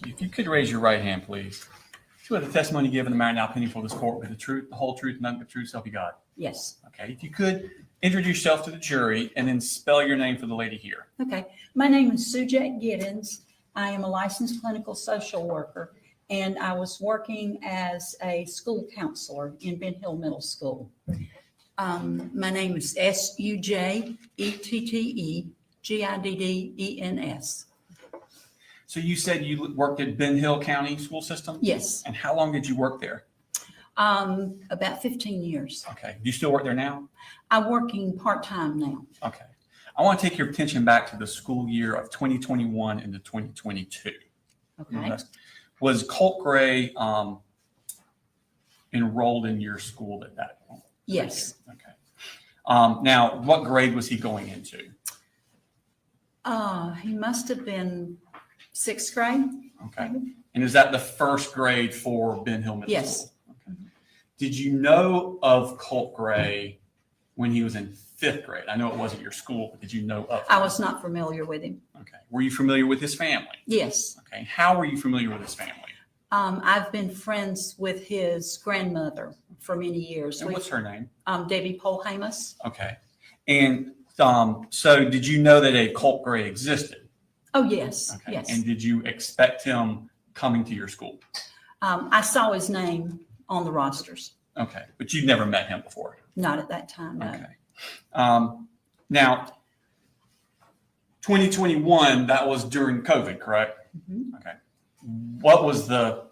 S7: If you could raise your right hand, please. To the testimony given the matter now pending for this court with the truth, the whole truth, nothing but the truth, so help you God.
S14: Yes.
S7: Okay. If you could introduce yourself to the jury and then spell your name for the lady here.
S14: Okay. My name is Sujette Giddens. I am a licensed clinical social worker, and I was working as a school counselor in Ben Hill Middle School. My name is SUJETTEGIDDENS.
S7: So you said you worked at Ben Hill County School System?
S14: Yes,
S7: And how long did you work there?
S14: about 15 years.
S7: Okay. Do you still work there now?
S14: I'm working part-time now.
S7: Okay. I want to take your attention back to the school year of 2021 into 2022.
S14: Okay.
S7: Was Colt Gray enrolled in your school at that point?
S14: Yes.
S7: Okay. Now, what grade was he going into?
S14: He must have been 6th grade.
S7: Okay. And is that the first grade for Ben Hill Middle
S14: Yes.
S7: School? Okay. Did you know of Colt Gray when he was in 5th grade? I know it wasn't your school, but did you know of him?
S14: I was not familiar with him.
S7: Okay. Were you familiar with his family?
S14: Yes.
S7: Okay. How were you familiar with his family?
S14: I've been friends with his grandmother for many years.
S7: And what's her name?
S14: Debbie Polhamus.
S7: Okay. And so did you know that a Colt Gray existed?
S14: Oh, yes.
S7: Okay.
S14: Yes.
S7: And did you expect him coming to your school?
S14: I saw his name on the rosters.
S7: Okay. But you'd never met him before?
S14: Not at that time, no.
S7: Okay. Now, 2021, that was during COVID, correct?
S14: Mhm.
S7: Okay. What was the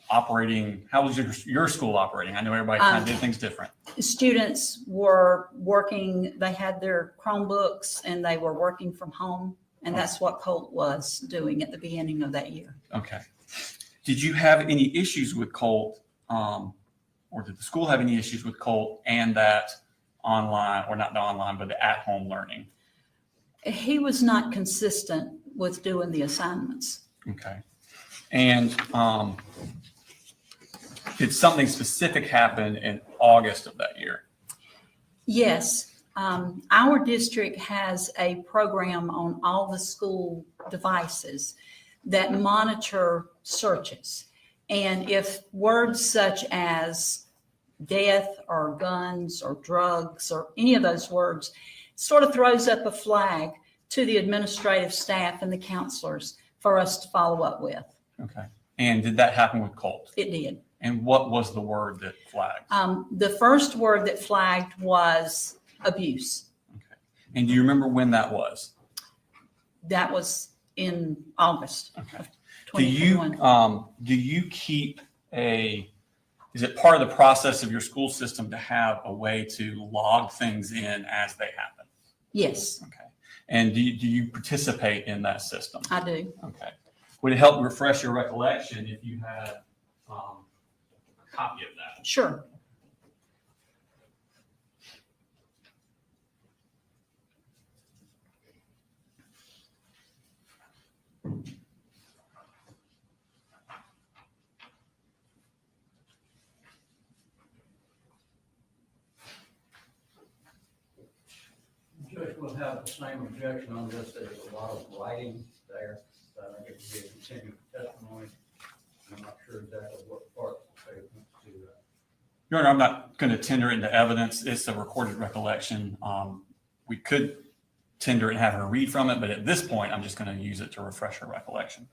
S7: operating, how was your school operating? I know everybody kind of did things different.
S14: Students were working, they had their Chromebooks and they were working from home. And that's what Colt was doing at the beginning of that year.
S7: Okay. Did you have any issues with Colt, or did the school have any issues with Colt and that online, or not the online, but the at-home learning?
S14: He was not consistent with doing the assignments.
S7: Okay. And did something specific happen in August of that year?
S14: Yes. Our district has a program on all the school devices that monitor searches. And if words such as death or guns or drugs or any of those words sort of throws up a flag to the administrative staff and the counselors for us to follow up with.
S7: Okay. And did that happen with Colt?
S14: It did.
S7: And what was the word that flagged?
S14: The first word that flagged was abuse.
S7: Okay. And do you remember when that was?
S14: That was in August
S7: Okay.
S14: of 2021.
S7: Do you keep is it part of the process of your school system to have a way to log things in as they happen?
S14: Yes,
S7: Okay. And do you participate in that system?
S14: I do.
S7: Okay. Would it help refresh your recollection if you had a copy of that?
S14: Sure.
S5: Judge will have the same objection on this. There's a lot of writing there. I think it would be a continued testimony. I'm not sure exactly what part they want to.
S7: Your Honor, I'm not going to tender it into evidence. It's a recorded recollection. We could tender it and have her read from it, but at this point, I'm just going to use it to refresh her recollection.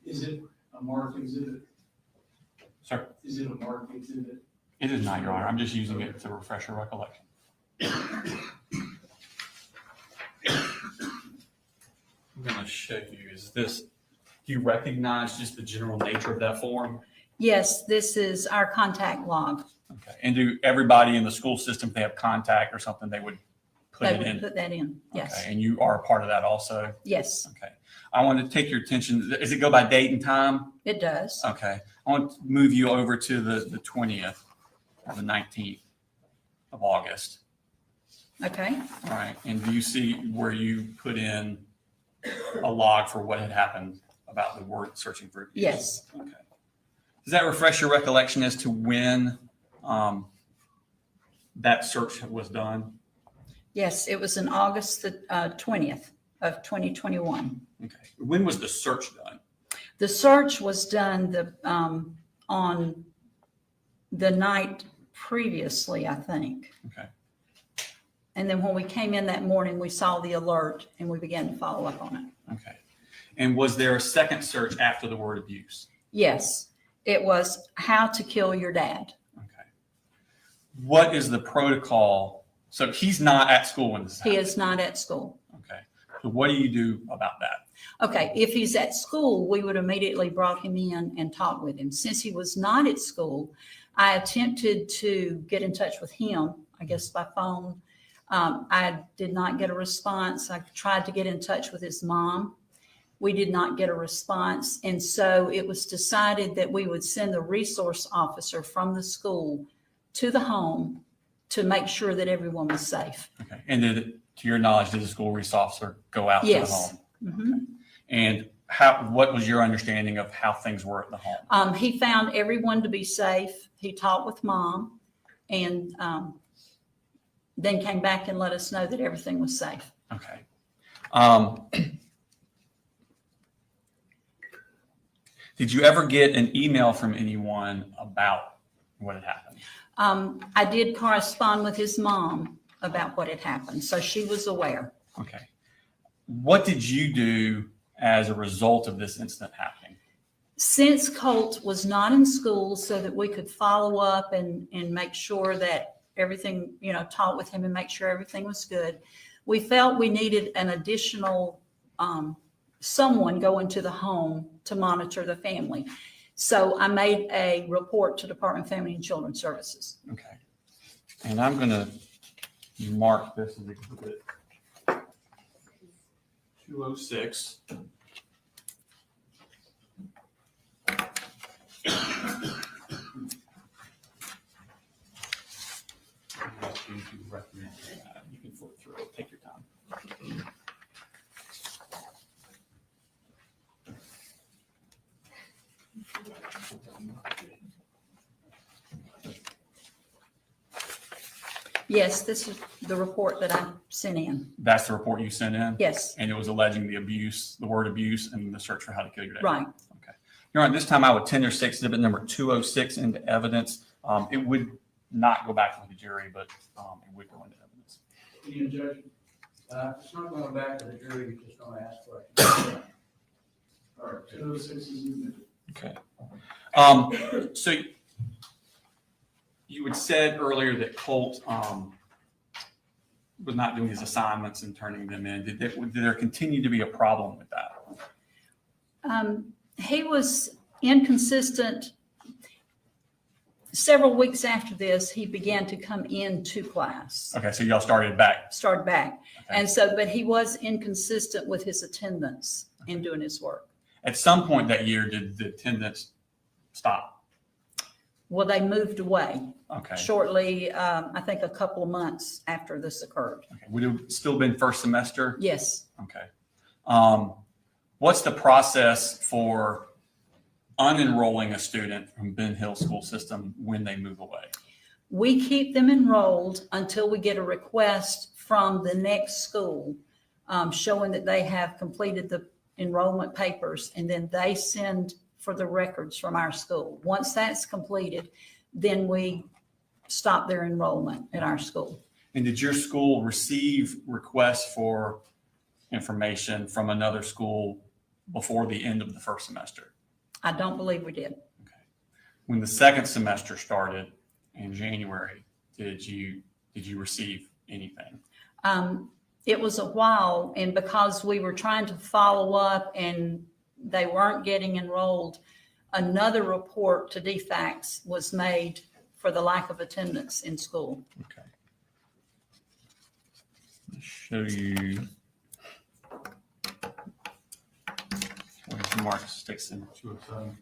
S12: Is it a marked exhibit?
S7: Sir?
S12: Is it a marked exhibit?
S7: It is not, Your Honor. I'm just using it to refresh her recollection. I'm going to show you, do you recognize just the general nature of that form?
S14: Yes, this is our contact log.
S7: Okay. And do everybody in the school system, if they have contact or something, they would put
S14: They
S7: it
S14: would
S7: in?
S14: put that in. Yes.
S7: Okay. And you are a part of that also?
S14: Yes,
S7: Okay. I want to take your attention. Does it go by date and time?
S14: it does.
S7: Okay. I want to move you over to the 20th or the 19th of August.
S14: Okay.
S7: All right. And do you see where you put in a log for what had happened about the word searching for abuse?
S14: Yes.
S7: Okay. Does that refresh your recollection as to when that search was done?
S14: Yes, it was in August the 20th of 2021.
S7: Okay. When was the search done?
S14: The search was done on the night previously, I think.
S7: Okay.
S14: And then when we came in that morning, we saw the alert and we began to follow up on it.
S7: Okay. And was there a second search after the word abuse?
S14: Yes, it was how to kill your dad.
S7: Okay. What is the protocol? So he's not at school when this
S14: He
S7: happens.
S14: is not at school.
S7: Okay. So what do you do about that?
S14: Okay, if he's at school, we would immediately brought him in and talked with him. Since he was not at school, I attempted to get in touch with him, I guess by phone. I did not get a response. I tried to get in touch with his mom. We did not get a response. And so it was decided that we would send the resource officer from the school to the home to make sure that everyone was safe.
S7: Okay. And to your knowledge, did the school resource officer go out to the home?
S14: Mm-hmm.
S7: And what was your understanding of how things were at the home?
S14: He found everyone to be safe. He talked with mom and then came back and let us know that everything was safe.
S7: Okay. Did you ever get an email from anyone about what had happened?
S14: I did correspond with his mom about what had happened, so she was aware.
S7: Okay. What did you do as a result of this incident happening?
S14: Since Colt was not in school, so that we could follow up and make sure that everything, talk with him and make sure everything was good, we felt we needed an additional someone go into the home to monitor the family. So I made a report to Department of Family and Children Services.
S7: Okay. And I'm going to mark this as exhibit 206. You can flip through it. Take your time.
S14: Yes, this is the report that I sent in.
S7: That's the report you sent in?
S14: Yes.
S7: And it was alleging the abuse, the word abuse, and the search for how to kill your dad?
S14: Right.
S7: Okay. Your Honor, this time I would tender exhibit number 206 into evidence. It would not go back to the jury, but it would go into evidence.
S12: Any objection?
S5: It's not going back to the jury, you're just going to ask questions.
S12: All right, 206 is admitted.
S7: Okay. So you had said earlier that Colt was not doing his assignments and turning them in. Did there continue to be a problem with that?
S14: He was inconsistent. Several weeks after this, he began to come into class.
S7: Okay, so y'all started back.
S14: Okay.
S7: And
S14: but he was inconsistent with his attendance in doing his work.
S7: At some point that year, did the attendance stop?
S14: Well, they moved away.
S7: Okay.
S14: Shortly, I think a couple of months after this occurred.
S7: Okay. Would it have still been first semester?
S14: Yes.
S7: Okay. What's the process for unenrolling a student from Ben Hill school system when they move away?
S14: We keep them enrolled until we get a request from the next school showing that they have completed the enrollment papers, and then they send for the records from our school. Once that's completed, then we stop their enrollment at our school.
S7: And did your school receive requests for information from another school before the end of the first semester?
S14: I don't believe we did.
S7: Okay. When the second semester started in January, did you receive anything?
S14: It was a while, and because we were trying to follow up and they weren't getting enrolled, another report to DFACS was made for the lack of attendance in school.
S7: Okay. I'll show you. Where's Mark sticks in 207?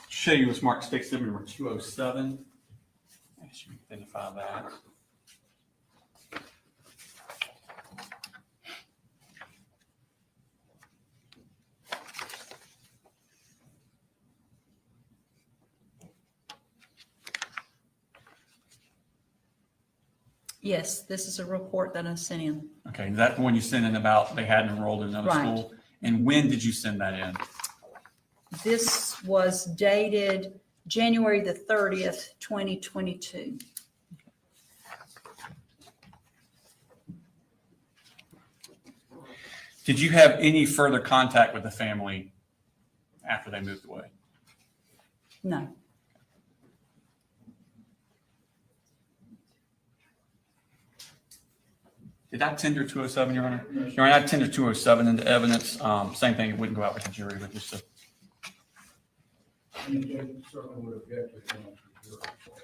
S7: Show you a smart stick number 207. I should identify that.
S14: Yes, this is a report that I sent in.
S7: Okay, is that the one you sent in about they hadn't enrolled in another
S14: Right.
S7: school? And when did you send that in?
S14: This was dated January the 30th, 2022.
S7: Did you have any further contact with the family after they moved away?
S14: No.
S7: Did I tender 207, Your Honor? Your Honor, I tender 207 into evidence. Same thing, it wouldn't go out with the jury, but just a
S5: And the judge certainly would object to it going to the jury.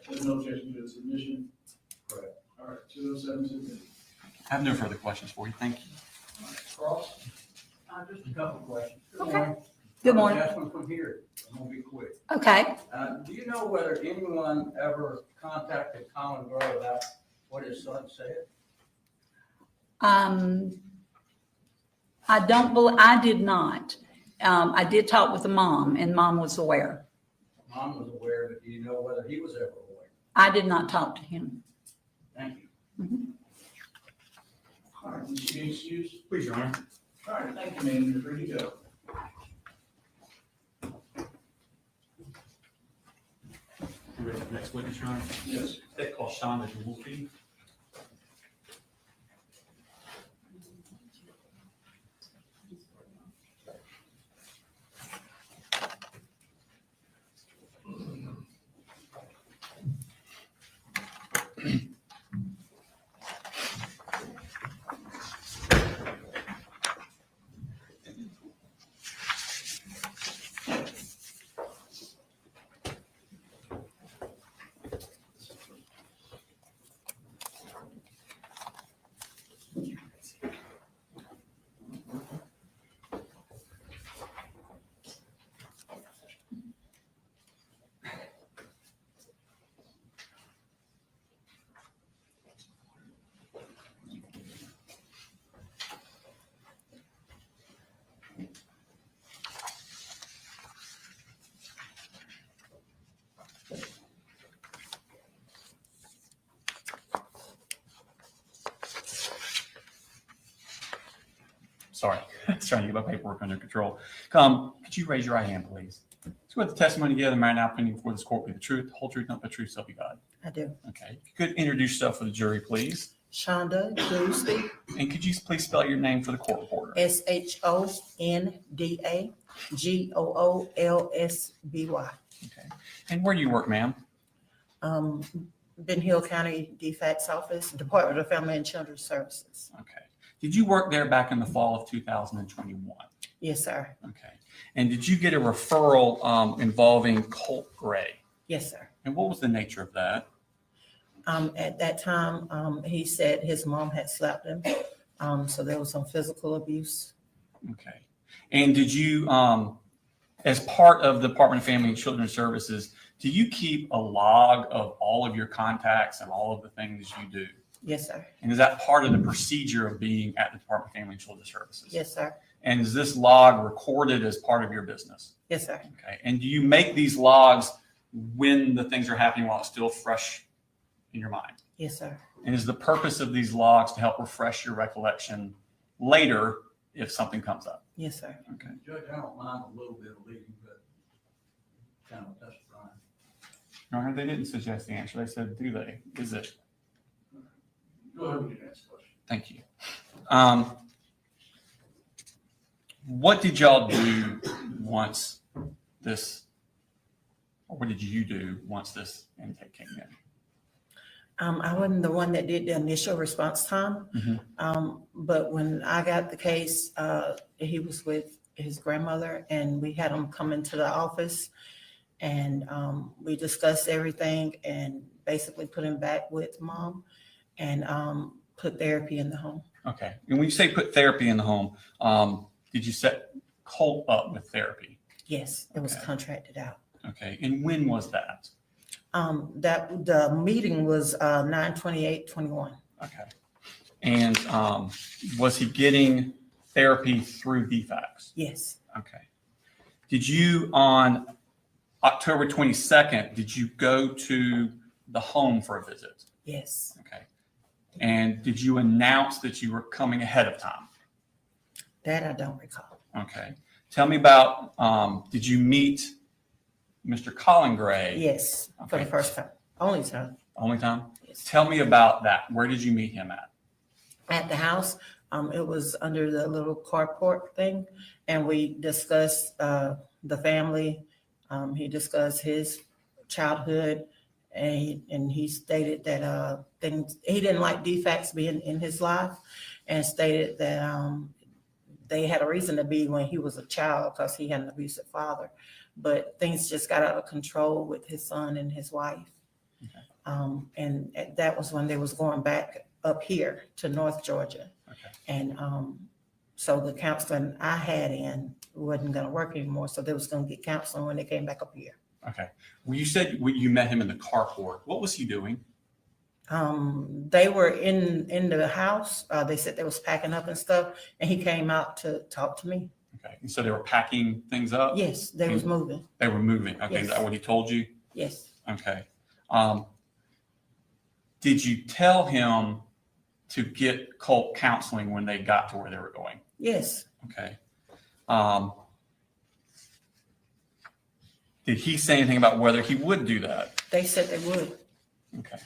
S12: There's no objection to the submission.
S5: Correct.
S12: All right, 207 submitted.
S7: I have no further questions for you. Thank you.
S5: Cross? Just a couple of questions.
S14: Okay.
S5: morning.
S14: Good morning.
S5: That's one from here. I'm gonna be quick.
S14: Okay.
S5: Do you know whether anyone ever contacted Colin Gray about what his son said?
S14: I did not. I did talk with the mom, and mom was aware.
S5: Mom was aware, but do you know whether he was ever aware?
S14: I did not talk to him.
S5: Thank you.
S12: All right, is she excused?
S7: Please, Your Honor.
S12: All right, thank you, ma'am. You're free to go.
S7: You ready for the next witness, Your Honor?
S12: Yes.
S7: They call Shonda Wolfie. Sorry, I was trying to get my paperwork under control. Could you raise your right hand, please? So with the testimony together, matter now pending before this court be the truth, the whole truth, not the truth, so help you God.
S11: I do.
S7: Okay. If you could introduce yourself for the jury, please.
S11: Shonda Goolsby,
S7: And could you please spell your name for the court reporter?
S11: SHONDAGOOLSBY.
S7: Okay. And where do you work, ma'am?
S11: Ben Hill County DFACS Office, Department of Family and Children's Services.
S7: Okay. Did you work there back in the fall of 2021?
S11: Yes, sir.
S7: Okay. And did you get a referral involving Colt Gray?
S11: Yes, sir.
S7: And what was the nature of that?
S11: At that time, he said his mom had slapped him. So there was some physical abuse.
S7: Okay. And did you, as part of the Department of Family and Children's Services, do you keep a log of all of your contacts and all of the things you do?
S11: Yes, sir.
S7: And is that part of the procedure of being at the Department of Family and Children's Services?
S11: Yes, sir.
S7: And is this log recorded as part of your business?
S11: Yes, sir.
S7: Okay. And do you make these logs when the things are happening while it's still fresh in your mind?
S11: Yes, sir.
S7: And is the purpose of these logs to help refresh your recollection later if something comes up?
S11: Yes, sir.
S7: Okay.
S5: Judge, I don't mind a little bit of leading, but kind of testifying.
S7: Your Honor, they didn't suggest the answer. They said, do they? Is it?
S12: Go ahead with your next question.
S7: Thank you. What did y'all do once this, or what did you do once this intake came in?
S11: I wasn't the one that did the initial response time. But when I got the case, he was with his grandmother and we had him come into the office and we discussed everything and basically put him back with mom and put therapy in the home.
S7: Okay. And when you say put therapy in the home, did you set Colt up with therapy?
S11: Yes, it was
S7: Okay.
S11: contracted out.
S7: Okay. And when was that?
S11: That the meeting was 9/28/21.
S7: Okay. And was he getting therapy through DFACS?
S11: Yes.
S7: Okay. Did you, on October 22nd, did you go to the home for a visit?
S11: Yes.
S7: Okay. And did you announce that you were coming ahead of time?
S15: That I don't recall.
S7: Okay. Tell me about, did you meet Mr. Colin Gray?
S15: Yes, for
S7: Okay.
S15: the first time. Only time.
S7: Only time?
S15: Yes.
S7: Tell me about that. Where did you meet him at?
S15: At the house, it was under the little carport thing, and we discussed the family. He discussed his childhood, and he stated that he didn't like defects being in his life, and stated that they had a reason to be when he was a child because he had an abusive father, but things just got out of control with his son and his wife. Okay. And that was when they was going back up here to North Georgia.
S7: Okay.
S15: And so the counseling I had in wasn't going to work anymore. So they was going to get counseling when they came back up here.
S7: Okay. Well, you said you met him in the carport. What was he doing?
S15: They were in the house. They said they was packing up and stuff, and he came out to talk to me.
S7: Okay. And so they were packing things up?
S15: Yes, they was moving.
S7: They were moving. Okay.
S15: Yes.
S7: Is that what he told you?
S15: Yes.
S7: Okay. Did you tell him to get Colt counseling when they got to where they were going?
S15: Yes.
S7: Okay. Did he say anything about whether he would do that?
S15: They said they would.
S7: Okay.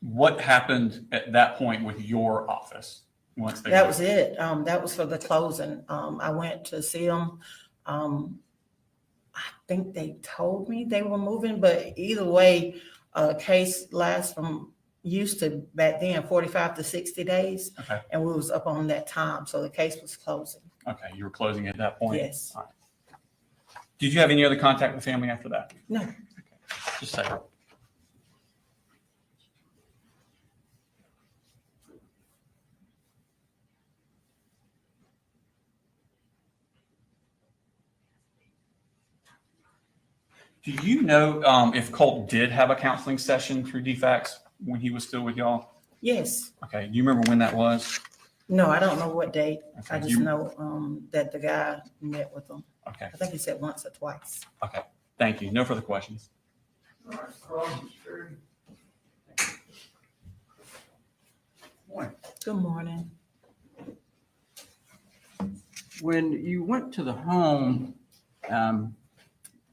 S7: What happened at that point with your office once they?
S15: That was it. That was for the closing. I went to see them. I think they told me they were moving, but either way, a case lasts from used to back then 45 to 60 days.
S7: Okay.
S15: And we was up on that time. So the case was closing.
S7: Okay. You were closing at that point?
S15: Yes.
S7: All right. Did you have any other contact with family after that?
S15: No.
S7: Okay. Just a second. Do you know if Colt did have a counseling session through DFACS when he was still with y'all?
S15: Yes.
S7: Okay. Do you remember when that was?
S15: No, I don't know what date.
S7: Okay.
S15: I just know that the guy met with them.
S7: Okay.
S15: I think he said once or twice.
S7: Okay. Thank you. No further questions.
S12: All right, Carl, Mr. Terry.
S5: Morning.
S15: Good morning.
S5: When you went to the home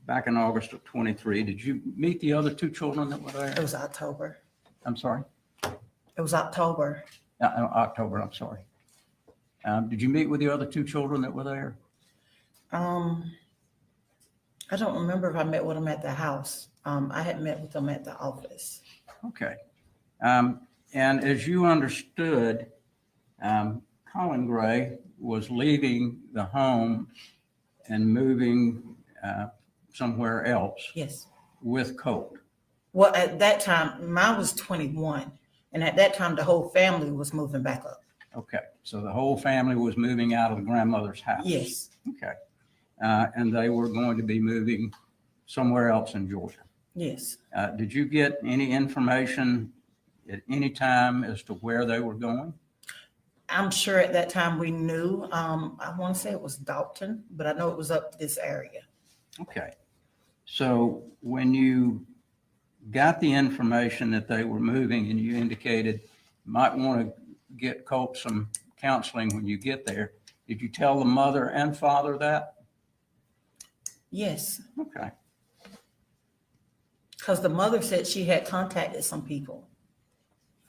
S5: back in August of 23, did you meet the other two children that were there?
S15: It was October.
S5: I'm sorry?
S15: It was October.
S5: October, I'm sorry. Did you meet with the other two children that were there?
S15: I don't remember if I met with them at the house. I had met with them at the office.
S5: Okay. And as you understood, Colin Gray was leaving the home and moving somewhere else.
S15: Yes.
S5: With Colt.
S15: Well, at that time, mine was 21. And at that time, the whole family was moving back up.
S5: Okay. So the whole family was moving out of the grandmother's house.
S15: Yes.
S5: Okay. And they were going to be moving somewhere else in Georgia.
S15: Yes.
S5: Did you get any information at any time as to where they were going?
S15: I'm sure at that time we knew. I want to say it was Dalton, but I know it was up this area.
S5: Okay. So when you got the information that they were moving and you indicated you might want to get Colt some counseling when you get there, did you tell the mother and father that?
S15: Yes.
S5: Okay.
S15: Because the mother said she had contacted some people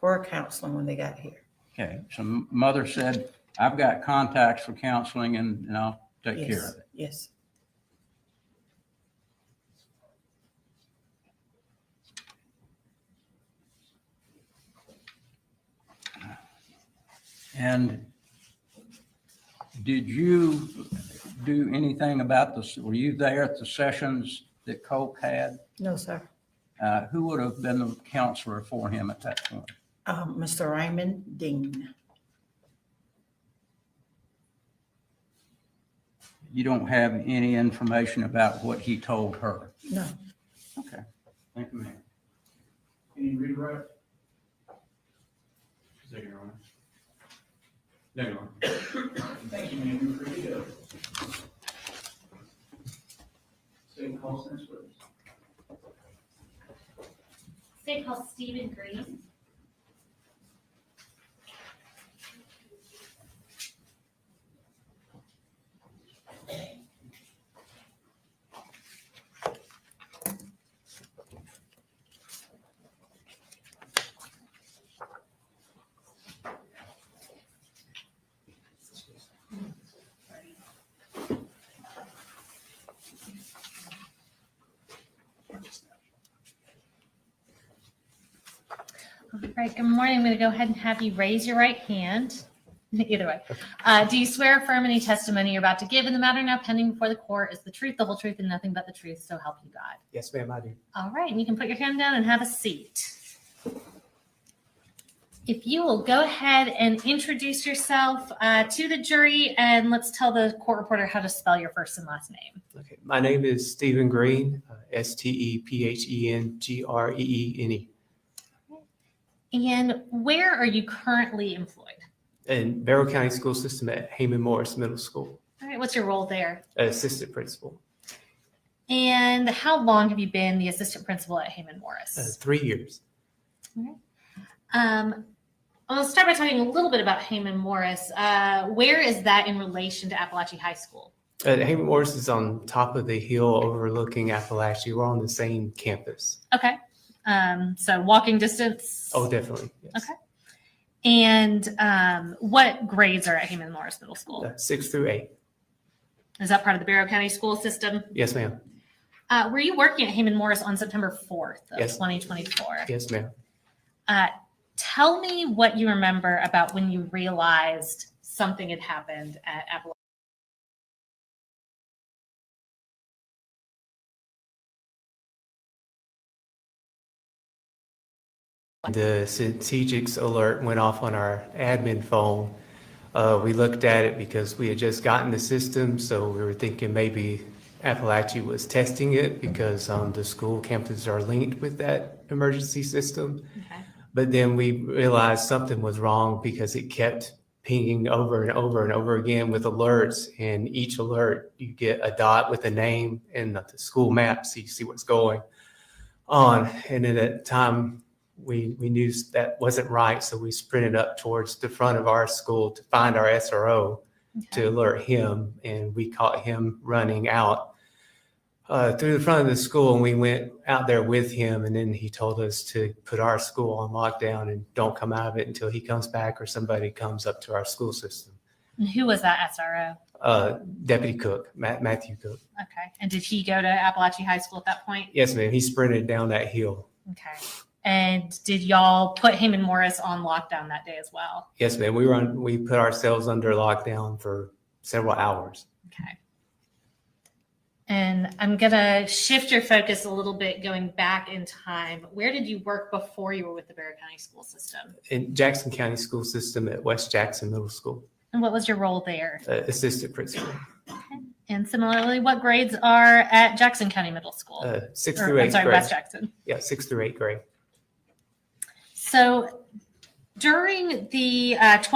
S15: for counseling when they got here.
S5: Okay. So mother said, I've got contacts for counseling and I'll take
S15: Yes.
S5: care of it.
S15: Yes.
S5: And did you do anything about this? Were you there at the sessions that Colt had?
S15: No, sir.
S5: Who would have been the counselor for him at that point?
S15: Mr. Raymond Dean.
S5: You don't have any information about what he told her?
S15: No.
S5: Okay. Thank you, ma'am.
S12: Can you read right?
S7: There you are. There you are.
S12: Thank you, ma'am. You're free to go. State call next witness.
S16: They call Stephen Green. All right, good morning. I'm going to go ahead and have you raise your right hand. Either way. Do you swear or affirm any testimony you're about to give in the matter now pending before the court is the truth, the whole truth, and nothing but the truth, so help you God?
S17: Yes, ma'am, I do.
S16: All right, and you can put your hand down and have a seat. If you will go ahead and introduce yourself to the jury, and let's tell the court reporter how to spell your first and last name.
S17: Okay, my name is Stephen Green, Stephengreen.
S16: And where are you currently employed?
S17: In Barrow County School System at Heyman Morris Middle School,
S16: All right, what's your role there?
S17: assistant principal.
S16: And how long have you been the assistant principal at Heyman Morris?
S17: 3 years.
S16: All right. I'll start by talking a little bit about Heyman Morris. Where is that in relation to Apalachee High School?
S17: Heyman Morris is on top of the hill overlooking Apalachee. We're on the same campus.
S16: Okay. So walking distance?
S17: Oh, definitely. Yes.
S16: Okay. And what grades are at Heyman Morris Middle School?
S17: 6 through 8.
S16: Is that part of the Barrow County school system?
S17: Yes, ma'am.
S16: Were you working at Heyman Morris on September 4th of
S17: Yes.
S16: 2024?
S17: Yes, ma'am.
S16: Tell me what you remember about when you realized something had happened at Apalachee.
S17: The strategics alert went off on our admin phone. We looked at it because we had just gotten the system, so we were thinking maybe Apalachee was testing it because the school campuses are linked with that emergency system.
S16: Okay.
S17: But then we realized something was wrong because it kept pinging over and over and over again with alerts. And each alert, you get a dot with a name and the school map so you see what's going on. And at that time, we knew that wasn't right. So we sprinted up towards the front of our school to find our SRO to alert him. And we caught him running out through the front of the school, and we went out there with him, and then he told us to put our school on lockdown and don't come out of it until he comes back or somebody comes up to our school system.
S16: And who was that SRO?
S17: Deputy Cook, Matthew Cook.
S16: Okay. And did he go to Apalachee High School at that point?
S17: Yes, ma'am. He sprinted down that hill.
S16: Okay. And did y'all put Heyman Morris on lockdown that day as well?
S17: Yes, ma'am. We put ourselves under lockdown for several hours.
S16: Okay. And I'm going to shift your focus a little bit going back in time. Where did you work before you were with the Barrow County school system?
S17: In Jackson County School System at West Jackson Middle School.
S16: And what was your role there?
S17: Assistant principal.
S16: Okay. And similarly, what grades are at Jackson County Middle School?
S17: 6th through 8th grade.
S16: West Jackson.
S17: Yeah, 6th through 8th grade.
S16: So during the just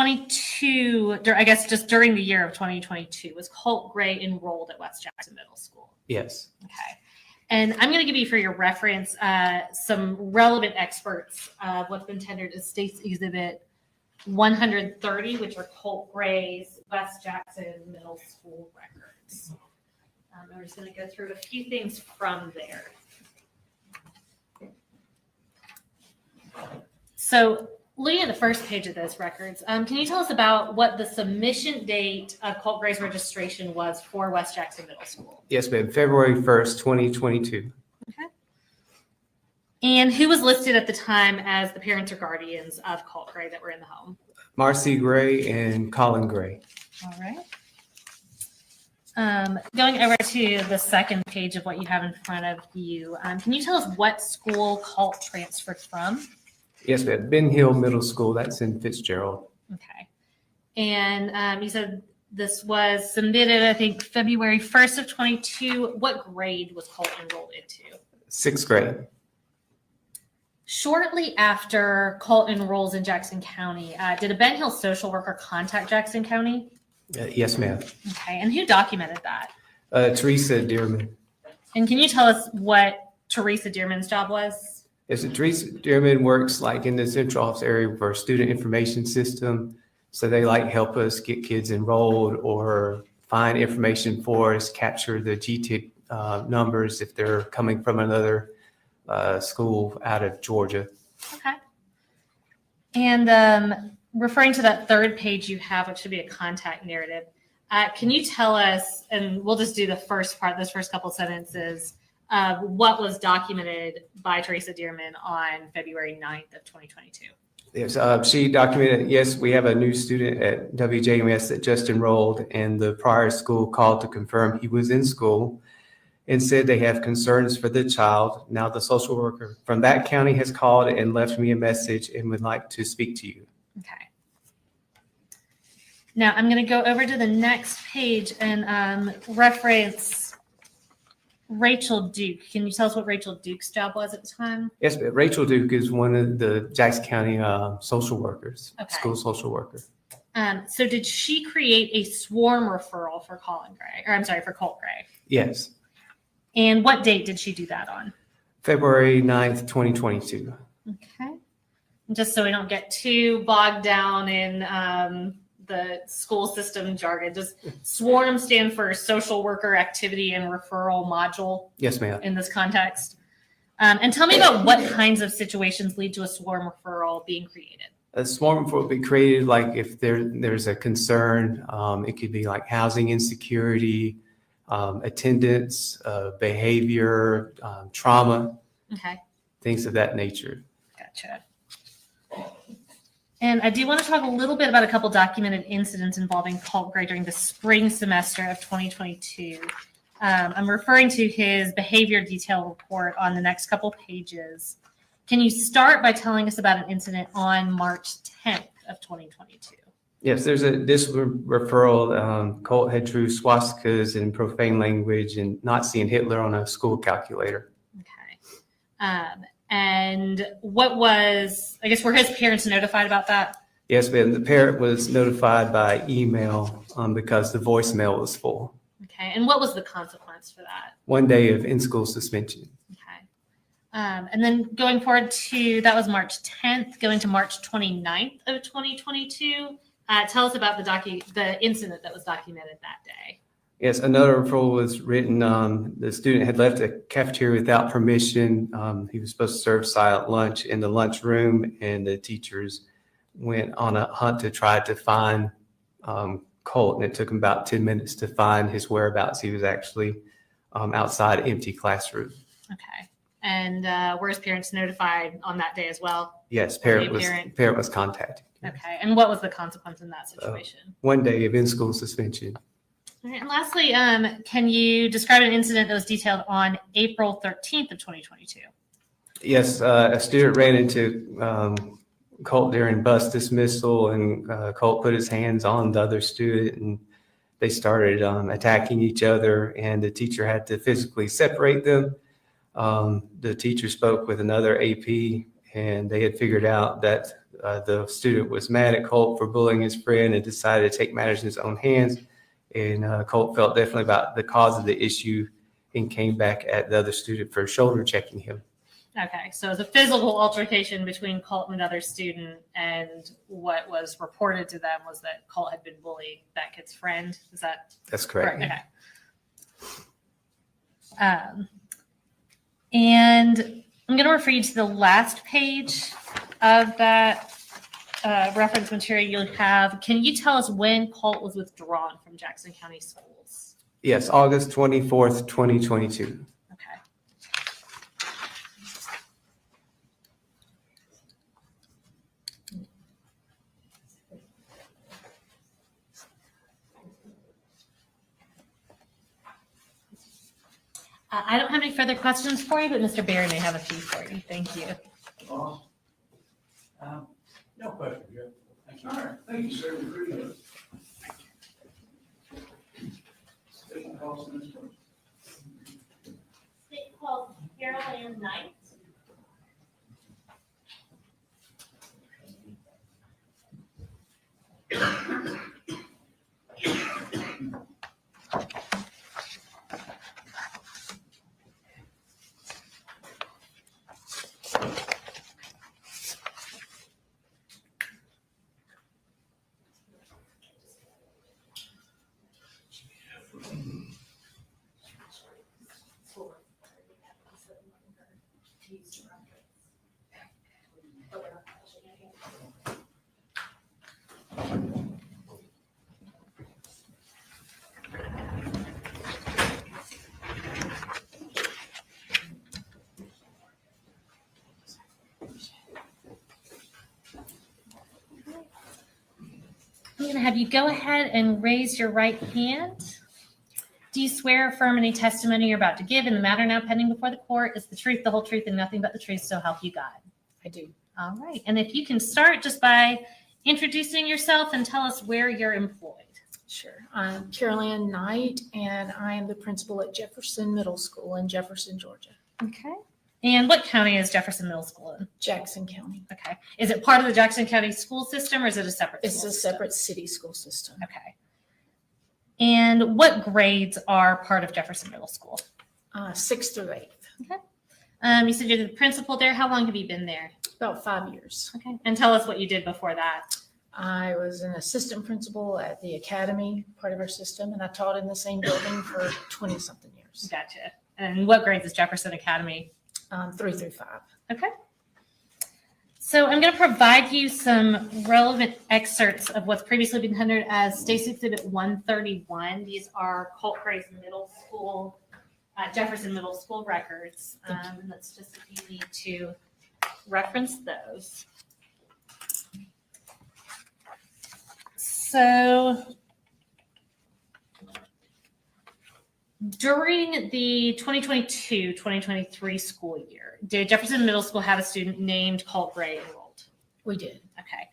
S16: during the year of 2022, was Colt Gray enrolled at West Jackson Middle School?
S17: Yes.
S16: Okay. And I'm going to give you, for your reference, some relevant experts of what's been tendered as State's Exhibit 130, which are Colt Gray's West Jackson Middle School records. I'm just going to go through a few things from there. So looking at the first page of those records, can you tell us about what the submission date of Colt Gray's registration was for West Jackson Middle School?
S17: Yes, ma'am. February 1st, 2022.
S16: Okay. And who was listed at the time as the parents or guardians of Colt Gray that were in the home?
S17: Marcy Gray and Colin Gray.
S16: All right. Going over to the second page of what you have in front of you, can you tell us what school Colt transferred from?
S17: Yes, ma'am. Ben Hill Middle School. That's in Fitzgerald.
S16: Okay. And you said this was submitted, I think, February 1st of 22. What grade was Colt enrolled into?
S17: 6th grade.
S16: Shortly after Colt enrolls in Jackson County, did a Ben Hill social worker contact Jackson County?
S17: Yes, ma'am.
S16: Okay. And who documented that?
S17: Teresa Dearman.
S16: And can you tell us what Teresa Dearman's job was?
S17: Yes, Teresa Dearman works like in the central office area for a student information system. So they like help us get kids enrolled or find information for us, capture the GTIC numbers if they're coming from another school out of Georgia.
S16: Okay. And referring to that third page you have, which should be a contact narrative, can you tell us, and we'll just do the first part, those first couple sentences, what was documented by Teresa Dearman on February 9th of 2022?
S17: Yes, she documented, yes, we have a new student at WJMS that just enrolled, and the prior school called to confirm he was in school and said they have concerns for the child. Now the social worker from that county has called and left me a message and would like to speak to you.
S16: Okay. Now I'm going to go over to the next page and reference Rachel Duke. Can you tell us what Rachel Duke's job was at the time?
S17: Yes, but Rachel Duke is one of the Jackson County social workers, school social worker.
S16: So did she create a swarm referral for Colin Gray, or I'm sorry, for Colt Gray?
S17: Yes.
S16: And what date did she do that on?
S17: February 9th, 2022.
S16: Okay. Just so we don't get too bogged down in the school system jargon, does SWARM stand for Social Worker Activity and Referral Module?
S17: Yes, ma'am.
S16: In this context. And tell me about what kinds of situations lead to a SWARM referral being created.
S17: A SWARM referral will be created like if there's a concern. It could be like housing insecurity, attendance, behavior, trauma,
S16: Okay.
S17: things of that nature.
S16: Gotcha. And I do want to talk a little bit about a couple documented incidents involving Colt Gray during the spring semester of 2022. I'm referring to his behavior detail report on the next couple pages. Can you start by telling us about an incident on March 10th of 2022?
S17: Yes, there's a discipline referral. Colt had drew swastikas in profane language and Nazi and Hitler on a school calculator.
S16: Okay. And what was, I guess, were his parents notified about that?
S17: Yes, ma'am. The parent was notified by email because the voicemail was full.
S16: Okay. And what was the consequence for that?
S17: 1 day of in-school suspension.
S16: Okay. And then going forward to, that was March 10th, going to March 29th of 2022. Tell us about the incident that was documented that day.
S17: Yes, another referral was written. The student had left the cafeteria without permission. He was supposed to serve silent lunch in the lunchroom, and the teachers went on a hunt to try to find Colt, and it took him about 10 minutes to find his whereabouts. He was actually outside an empty classroom.
S16: Okay. And were his parents notified on that day as well?
S17: Yes, parent was contacted.
S16: Okay. And what was the consequence in that situation?
S17: 1 day of in-school suspension.
S16: All right, and lastly, can you describe an incident that was detailed on April 13th of 2022?
S17: Yes, a student ran into Colt during bus dismissal, and Colt put his hands on the other student, and they started attacking each other, and the teacher had to physically separate them. The teacher spoke with another AP, and they had figured out that the student was mad at Colt for bullying his friend and decided to take matters in his own hands. And Colt felt definitely about the cause of the issue and came back at the other student for shoulder checking him.
S16: Okay, so it was a physical altercation between Colt and another student, and what was reported to them was that Colt had been bullying that kid's friend. Is that?
S17: That's correct.
S16: Okay. And I'm going to refer you to the last page of that reference material you'll have. Can you tell us when Colt was withdrawn from Jackson County Schools?
S17: Yes, August 24th, 2022.
S16: Okay. I don't have any further questions for you, but Mr. Barry may have a few for you. Thank you.
S5: No question, Jeff. Thank you.
S12: All right, thank you, sir. We appreciate it. State calls in this one.
S16: State called Carol Ann Knight. I'm going to have you go ahead and raise your right hand. Do you swear or affirm any testimony you're about to give in the matter now pending before the court is the truth, the whole truth, and nothing but the truth, so help you God?
S18: I do.
S16: All right. And if you can start just by introducing yourself and tell us where you're employed.
S18: Sure. I'm Carol Ann Knight, and I am the principal at Jefferson Middle School in Jefferson, Georgia.
S16: Okay. And what county is Jefferson Middle School in?
S18: Jackson County.
S16: Okay. Is it part of the Jackson County school system or is it a separate
S18: It's
S16: school
S18: a
S16: system?
S18: separate city school system.
S16: Okay. And what grades are part of Jefferson Middle School?
S18: 6th through 8th.
S16: Okay. You said you're the principal there. How long have you been there?
S18: About 5 years.
S16: Okay. And tell us what you did before that.
S18: I was an assistant principal at the academy, part of our system, and I taught in the same building for 20-something years.
S16: Gotcha. And what grades is Jefferson Academy?
S18: 3 through 5.
S16: Okay. So I'm going to provide you some relevant excerpts of what's previously been tendered as State's Exhibit 131. These are Colt Gray's middle school, Jefferson Middle School records. And that's just if you need to reference those. So during the 2022-2023 school year, did Jefferson Middle School have a student named Colt Gray enrolled?
S18: We did.
S16: Okay.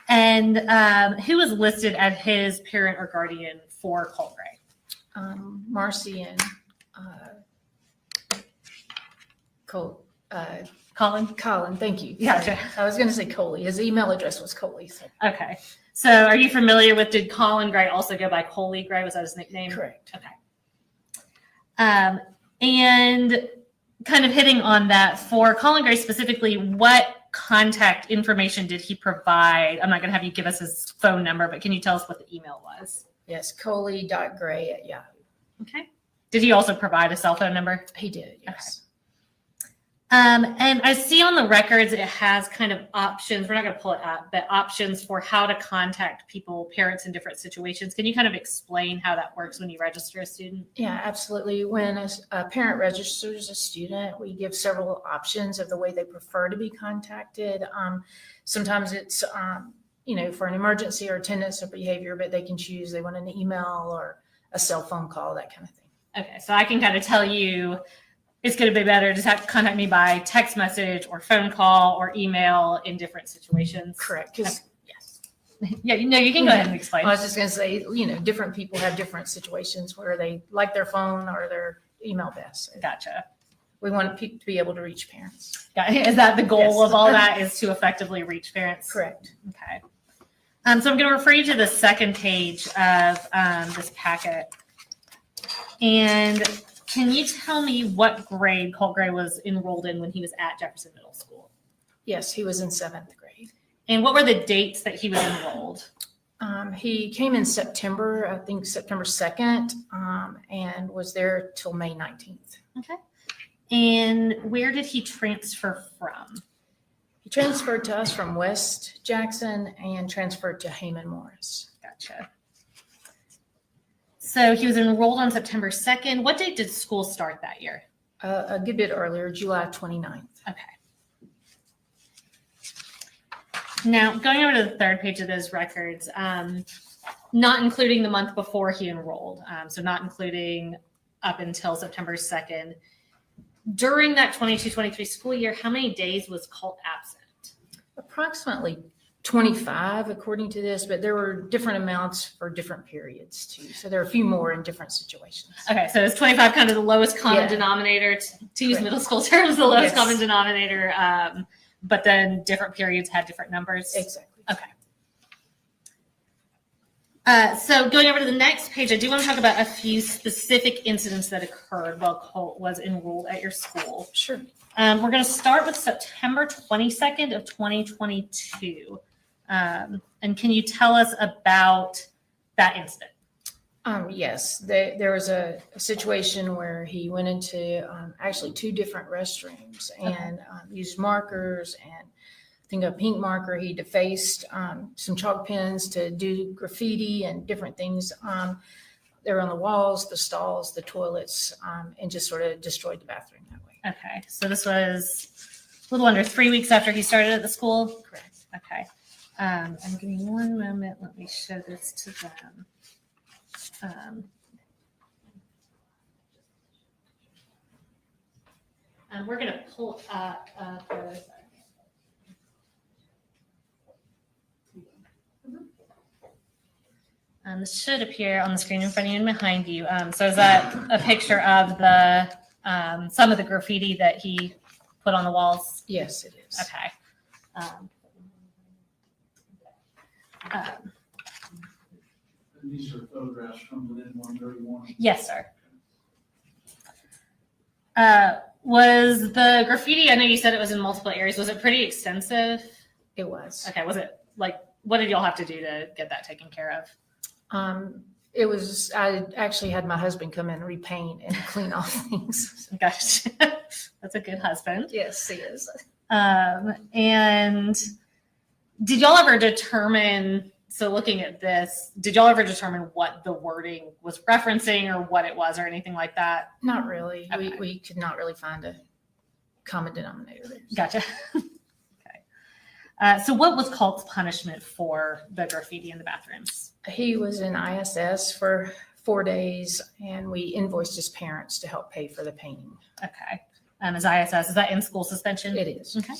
S16: And who was listed as his parent or guardian for Colt Gray?
S18: Marcy and Colt.
S16: Colin,
S18: thank you.
S16: Gotcha.
S18: I was going to say Coley. His email address was Coley. So.
S16: Okay. So are you familiar with, did Colin Gray also go by Coley Gray? Was that his nickname?
S18: Correct.
S16: Okay. And kind of hitting on that, for Colin Gray specifically, what contact information did he provide? I'm not going to have you give us his phone number, but can you tell us what the email was?
S18: Yes, Coley.gray@yahoo.
S16: Okay. Did he also provide a cell phone number?
S18: He did, yes.
S16: Okay. And I see on the records it has kind of options. We're not going to pull it up, but options for how to contact people, parents in different situations. Can you kind of explain how that works when you register a student?
S18: Yeah, absolutely. When a parent registers a student, we give several options of the way they prefer to be contacted. Sometimes it's, for an emergency or attendance or behavior, but they can choose, they want an email or a cell phone call, that kind of thing.
S16: Okay, so I can kind of tell you it's going to be better to contact me by text message or phone call or email in different situations.
S18: Correct. Because
S16: yes. Yeah, you can go ahead and explain.
S18: I was just going to say, different people have different situations where they like their phone or their email best. So
S16: gotcha.
S18: We want people to be able to reach parents.
S16: Is that the goal
S18: Yes.
S16: of all that, is to effectively reach parents?
S18: Correct.
S16: Okay. So I'm going to refer you to the second page of this packet. And can you tell me what grade Colt Gray was enrolled in when he was at Jefferson Middle School?
S18: Yes, he was in 7th grade.
S16: And what were the dates that he was enrolled?
S18: He came in September, I think September 2nd, and was there till May 19th.
S16: Okay. And where did he transfer from?
S18: He transferred to us from West Jackson and transferred to Heyman Morris.
S16: Gotcha. So he was enrolled on September 2nd. What date did school start that year?
S18: A good bit earlier, July 29th.
S16: Okay. Now, going over to the third page of those records, not including the month before he enrolled, so not including up until September 2nd, during that 22-23 school year, how many days was Colt absent?
S18: Approximately 25 according to this, but there were different amounts for different periods too. So there are a few more in different situations.
S16: Okay, so is 25 kind of the lowest common
S18: Yeah.
S16: denominator, to use
S18: Correct.
S16: middle school terms, the lowest
S18: Yes.
S16: common denominator, but then different periods had different numbers?
S18: Exactly.
S16: Okay. So going over to the next page, I do want to talk about a few specific incidents that occurred while Colt was enrolled at your school.
S18: Sure.
S16: We're going to start with September 22nd of 2022. And can you tell us about that incident?
S18: Yes, there was a situation where he went into actually 2 different restrooms and used markers, and I think a pink marker. He defaced some chalk pens to do graffiti and different things. They were on the walls, the stalls, the toilets, and just sort of destroyed the bathroom that way.
S16: Okay, so this was a little under 3 weeks after he started at the school?
S18: Correct.
S16: Okay. And give me one moment. Let me show this to them. We're going to pull up this should appear on the screen in front of you and behind you. So is that a picture of the some of the graffiti that he put on the walls?
S18: Yes, it is.
S16: Okay.
S12: And these are photographs from within 131.
S16: Yes, sir. Was the graffiti, I know you said it was in multiple areas, was it pretty extensive?
S18: It was.
S16: Okay, was it like, what did y'all have to do to get that taken care of?
S18: It was, I actually had my husband come in and repaint and clean off things.
S16: Gosh, that's a good husband.
S18: Yes, he is.
S16: And did y'all ever determine, so looking at this, did y'all ever determine what the wording was referencing or what it was or anything like that?
S18: Not really.
S16: Okay.
S18: We could not really find a common denominator there.
S16: Gotcha. Okay. So what was Colt's punishment for the graffiti in the bathrooms?
S18: He was in ISS for 4 days, and we invoiced his parents to help pay for the painting.
S16: Okay. Is ISS, is that in school suspension?
S18: It is.
S16: Okay.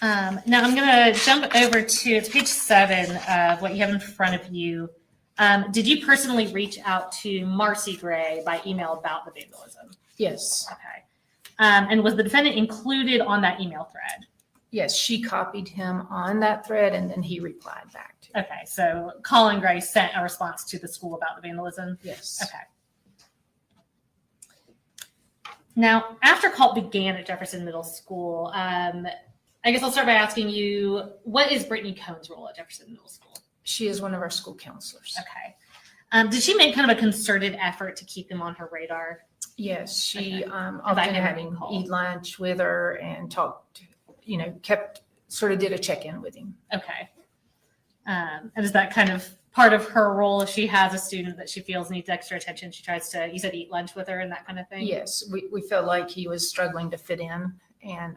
S16: Now I'm going to jump over to, it's page 7 of what you have in front of you. Did you personally reach out to Marcy Gray by email about the vandalism?
S18: Yes.
S16: Okay. And was the defendant included on that email thread?
S18: Yes, she copied him on that thread, and then he replied back to it.
S16: Okay, so Colin Gray sent a response to the school about the vandalism?
S18: Yes.
S16: Okay. Now, after Colt began at Jefferson Middle School, I guess I'll start by asking you, what is Brittany Cohn's role at Jefferson Middle School?
S18: She is one of our school counselors.
S16: Okay. Did she make kind of a concerted effort to keep him on her radar?
S18: Yes, she
S16: Okay.
S18: often had him eat lunch with her and talked, did a check-in with him.
S16: Okay. And is that kind of part of her role if she has a student that she feels needs extra attention? She tries to, you said, eat lunch with her and that kind of thing?
S18: Yes, we felt like he was struggling to fit in and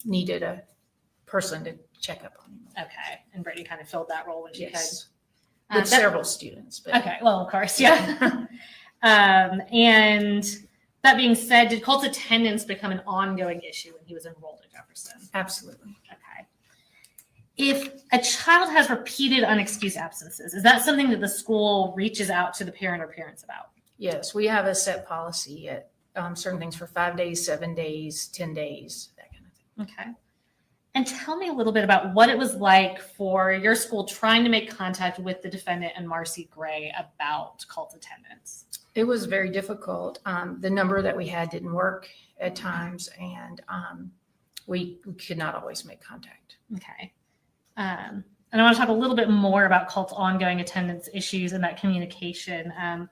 S18: needed a person to check up on him.
S16: Okay. And Brittany kind of filled that role when she
S18: Yes.
S16: could.
S18: With several students. But
S16: Okay. Well, of course. Yeah. And that being said, did Colt's attendance become an ongoing issue when he was enrolled at Jefferson?
S18: Absolutely.
S16: Okay. If a child has repeated unexcused absences, is that something that the school reaches out to the parent or parents about?
S18: Yes, we have a set policy at certain things for 5 days, 7 days, 10 days, that kind of thing.
S16: Okay. And tell me a little bit about what it was like for your school trying to make contact with the defendant and Marcy Gray about Colt's attendance.
S18: It was very difficult. The number that we had didn't work at times, and we could not always make contact.
S16: Okay. And I want to talk a little bit more about Colt's ongoing attendance issues and that communication. I'm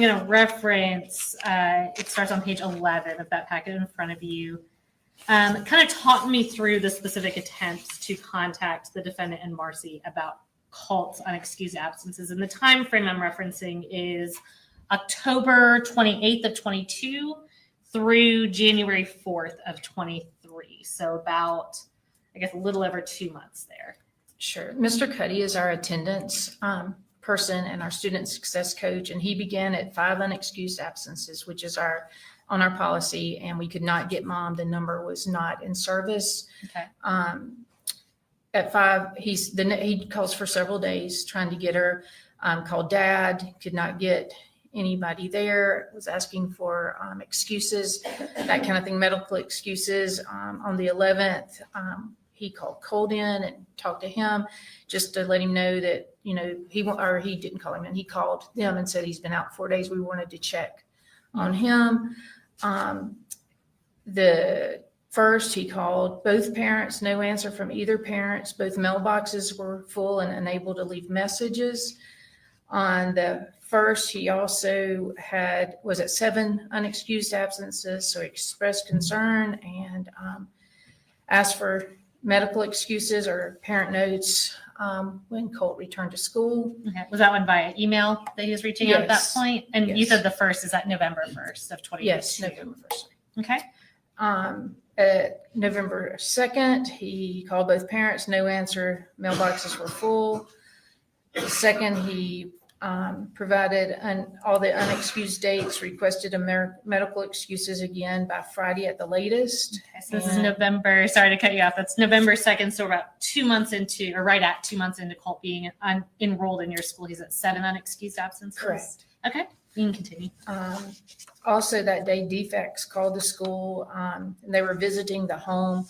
S16: going to reference, it starts on page 11 of that packet in front of you. Kind of talk me through the specific attempts to contact the defendant and Marcy about Colt's unexcused absences. And the time frame I'm referencing is October 28th of 22 through January 4th of 23. So about, I guess, a little over 2 months there.
S18: Sure. Mr. Cuddy is our attendance person and our student success coach, and he began at 5 unexcused absences, which is on our policy, and we could not get mom. The number was not in service.
S16: Okay.
S18: At 5, he calls for several days trying to get her. Called dad, could not get anybody there. Was asking for excuses, that kind of thing, medical excuses. On the 11th, he called Colt in and talked to him just to let him know that he didn't call him in. He called them and said he's been out 4 days. We wanted to check on him. The first, he called both parents, no answer from either parents. Both mailboxes were full and unable to leave messages. On the first, he also was at 7 unexcused absences, so he expressed concern and asked for medical excuses or parent notes when Colt returned to school.
S16: Okay. Was that one via email that he was reaching out at that
S18: Yes.
S16: point? And you
S18: Yes.
S16: said the first is at November 1st of 2022.
S18: Yes, November 1st.
S16: Okay.
S18: November 2nd, he called both parents, no answer, mailboxes were full. The 2nd, he provided all the unexcused dates, requested medical excuses again by Friday at the latest.
S16: Okay, so this is November, sorry to cut you off, that's November 2nd, so we're about 2 months into, or right at 2 months into Colt being enrolled in your school. He's at 7 unexcused absences?
S18: Correct.
S16: Okay, you can continue.
S18: Also that day, defects called the school, and they were visiting the home,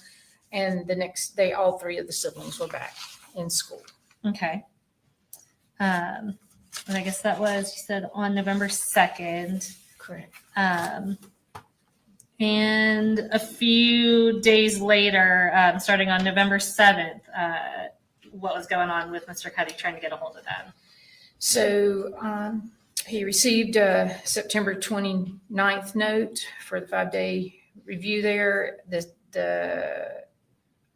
S18: and the next day, all 3 of the siblings were back in school.
S16: Okay. And I guess that was, you said, on November 2nd.
S18: Correct.
S16: And a few days later, starting on November 7th, what was going on with Mr. Cuddy trying to get a hold of them?
S18: So he received a September 29th note for the 5-day review there.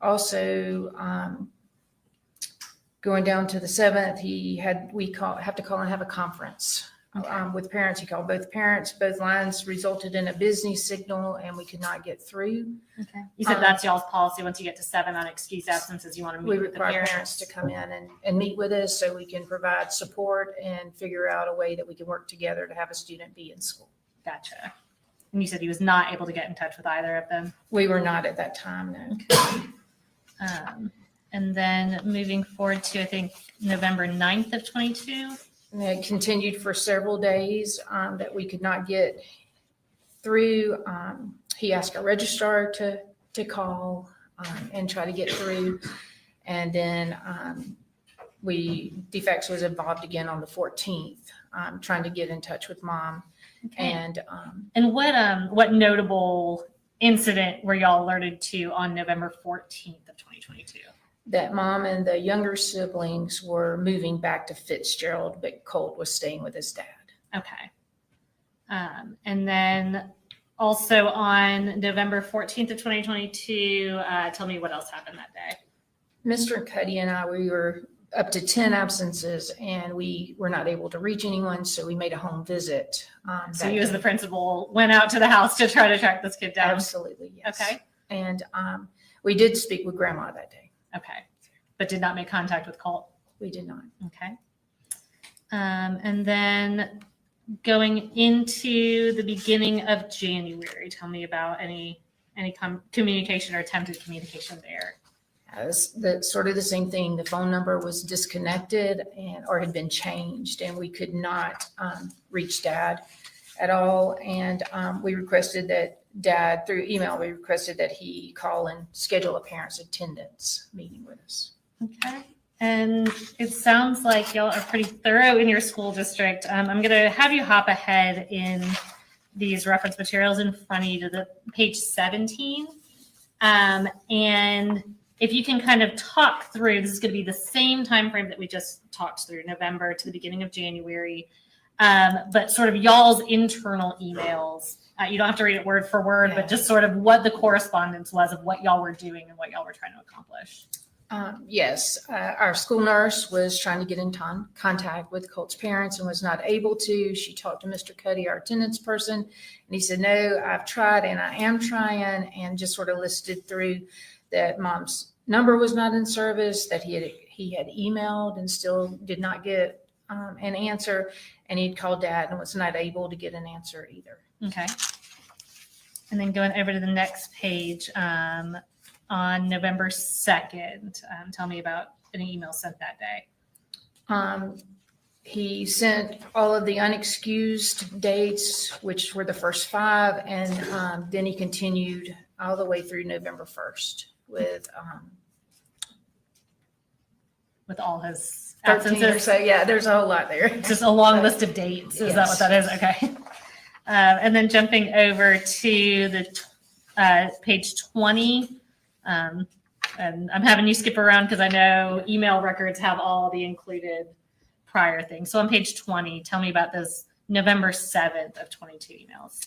S18: Also, going down to the 7th, we have to call and have a conference with parents. He called both parents. Both lines resulted in a busy signal, and we could not get through.
S16: Okay. You said that's y'all's policy. Once you get to 7 unexcused absences, you want to meet
S18: We
S16: with the
S18: require parents to come in and meet with us so we can provide support and figure out a way that we can work together to have a student be in school.
S16: Gotcha. And you said he was not able to get in touch with either of them?
S18: We were not at that time, no.
S16: Okay. And then moving forward to, I think, November 9th of 22.
S18: And it continued for several days that we could not get through. He asked our registrar to call and try to get through. And then defects was involved again on the 14th, trying to get in touch with mom.
S16: Okay.
S18: And
S16: what notable incident were y'all alerted to on November 14th of 2022?
S18: That mom and the younger siblings were moving back to Fitzgerald, but Colt was staying with his dad.
S16: Okay. And then also on November 14th of 2022, tell me what else happened that day.
S18: Mr. Cuddy and I, we were up to 10 absences and we were not able to reach anyone. So we made a home visit.
S16: So you as the principal went out to the house to try to track this kid down?
S18: Absolutely, yes.
S16: Okay.
S18: And we did speak with grandma that day.
S16: Okay. But did not make contact with Colt?
S18: We did not.
S16: Okay. And then going into the beginning of January, tell me about any communication or attempted communication there.
S18: Sort of the same thing. The phone number was disconnected or had been changed, and we could not reach Dad at all. And we requested that Dad, through email, we requested that he call and schedule a parent's attendance meeting with us.
S16: Okay. And it sounds like y'all are pretty thorough in your school district. I'm going to have you hop ahead in these reference materials in front of you to the page 17. And if you can kind of talk through, this is going to be the same time frame that we just talked through, November to the beginning of January, but sort of y'all's internal emails. You don't have to read it word for word, but just sort of what the correspondence was of what y'all were doing and what y'all were trying to accomplish.
S18: Yes, our school nurse was trying to get in contact with Colt's parents and was not able to. She talked to Mr. Cuddy, our attendance person, and he said, no, I've tried and I am trying, and just sort of listed through that mom's number was not in service, that he had emailed and still did not get an answer, and he'd called Dad and was not able to get an answer either.
S16: Okay. And then going over to the next page, on November 2nd, tell me about an email sent that day.
S18: He sent all of the unexcused dates, which were the first 5, and then he continued all the way through November 1st with
S16: all his
S18: 13
S16: absences.
S18: or so. Yeah, there's a whole lot there.
S16: Just a long list of dates. Is that what that is? Okay. And then jumping over to the page 20. And I'm having you skip around because I know email records have all the included prior things. So on page 20, tell me about those November 7th of 22 emails.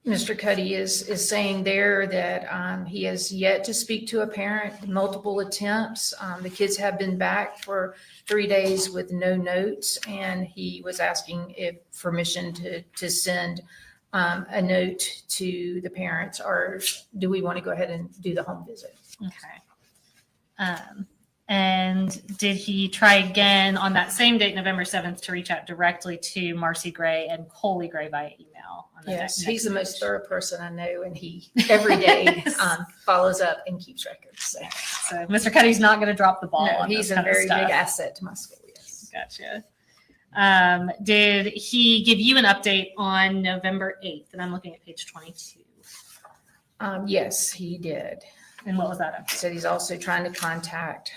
S18: Mr. Cuddy is saying there that he has yet to speak to a parent, multiple attempts. The kids have been back for 3 days with no notes, and he was asking if permission to send a note to the parents, or do we want to go ahead and do the home visit?
S16: Okay. And did he try again on that same date, November 7th, to reach out directly to Marcy Gray and Coley Gray via email? On the
S18: Yes,
S16: next
S18: he's the
S16: page?
S18: most thorough person I know, and he every day follows up and keeps records.
S16: So Mr. Cuddy's not going to drop the ball.
S18: No,
S16: on
S18: he's
S16: this
S18: a
S16: kind of
S18: very
S16: stuff.
S18: big asset to my school. Yes.
S16: Gotcha. Did he give you an update on November 8th? And I'm looking at page 22.
S18: Yes, he did.
S16: And what was that update?
S18: He said he's also trying to contact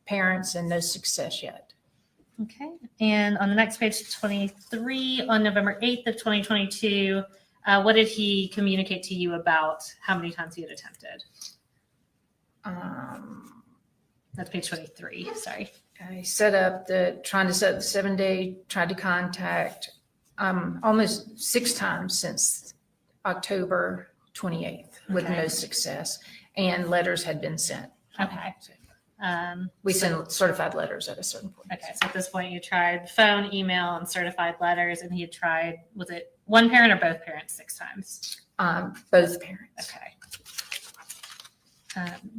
S18: parents and no success yet.
S16: Okay. And on the next page, 23, on November 8th of 2022, what did he communicate to you about how many times he had attempted? That's page 23. Sorry.
S18: I trying to set up the 7-day, tried to contact almost 6 times since October 28th with
S16: Okay.
S18: no success, and letters had been sent.
S16: Okay.
S18: We send certified letters at a certain point.
S16: Okay. So at this point, you tried phone, email, and certified letters, and he had tried, was it one parent or both parents 6 times?
S18: Both parents.
S16: Okay.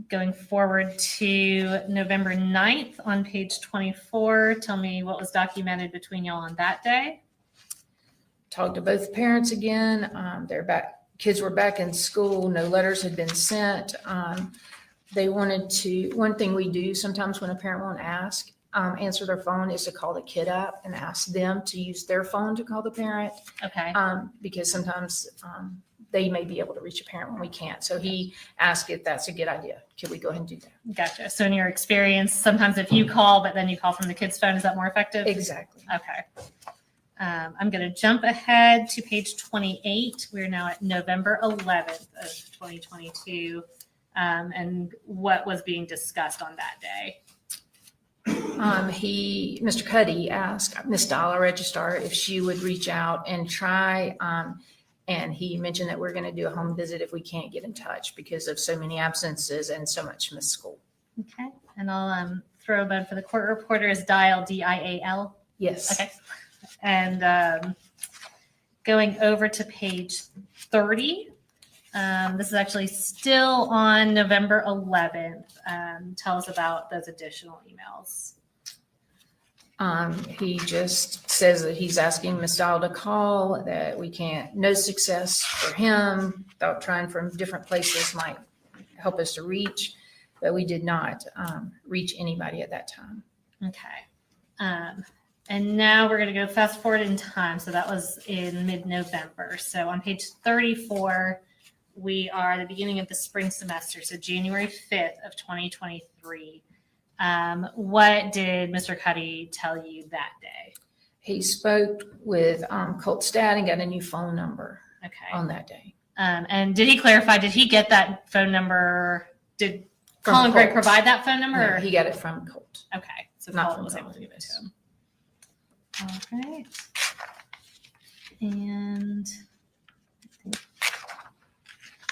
S16: Going forward to November 9th on page 24, tell me what was documented between y'all on that day.
S18: Talked to both parents again. They're back. Kids were back in school. No letters had been sent. They wanted to. One thing we do sometimes when a parent won't answer their phone is to call the kid up and ask them to use their phone to call the parent.
S16: Okay.
S18: Because sometimes they may be able to reach a parent when we can't. So he asked if that's a good idea. Can we go ahead and do that?
S16: Gotcha. So in your experience, sometimes if you call, but then you call from the kid's phone, is that more effective?
S18: Exactly.
S16: Okay. I'm going to jump ahead to page 28. We're now at November 11th of 2022. And what was being discussed on that day?
S18: Mr. Cuddy asked Miss Dollar Registrar if she would reach out and try, and he mentioned that we're going to do a home visit if we can't get in touch because of so many absences and so much missed school.
S16: Okay. And I'll throw a bone for the court reporter is dial, DIAL.
S18: Yes.
S16: Okay. And going over to page 30, this is actually still on November 11th. Tell us about those additional emails.
S18: He just says that he's asking Miss Dial to call, that we can't, no success for him, thought trying from different places might help us to reach, but we did not reach anybody at that time.
S16: Okay. And now we're going to go fast forward in time. So that was in mid-November. So on page 34, we are at the beginning of the spring semester. So January 5th of 2023. What did Mr. Cuddy tell you that day?
S18: He spoke with Colt's dad and got a new phone number on that day.
S16: And did he clarify, did he get that phone number? Did
S18: From
S16: Colin Gray
S18: Colt.
S16: provide that phone number?
S18: No,
S16: or-
S18: he got it from Colt.
S16: Okay. So
S18: Not
S16: Colin
S18: from
S16: was able
S18: Colin,
S16: to give it to
S18: yes.
S16: him. All right.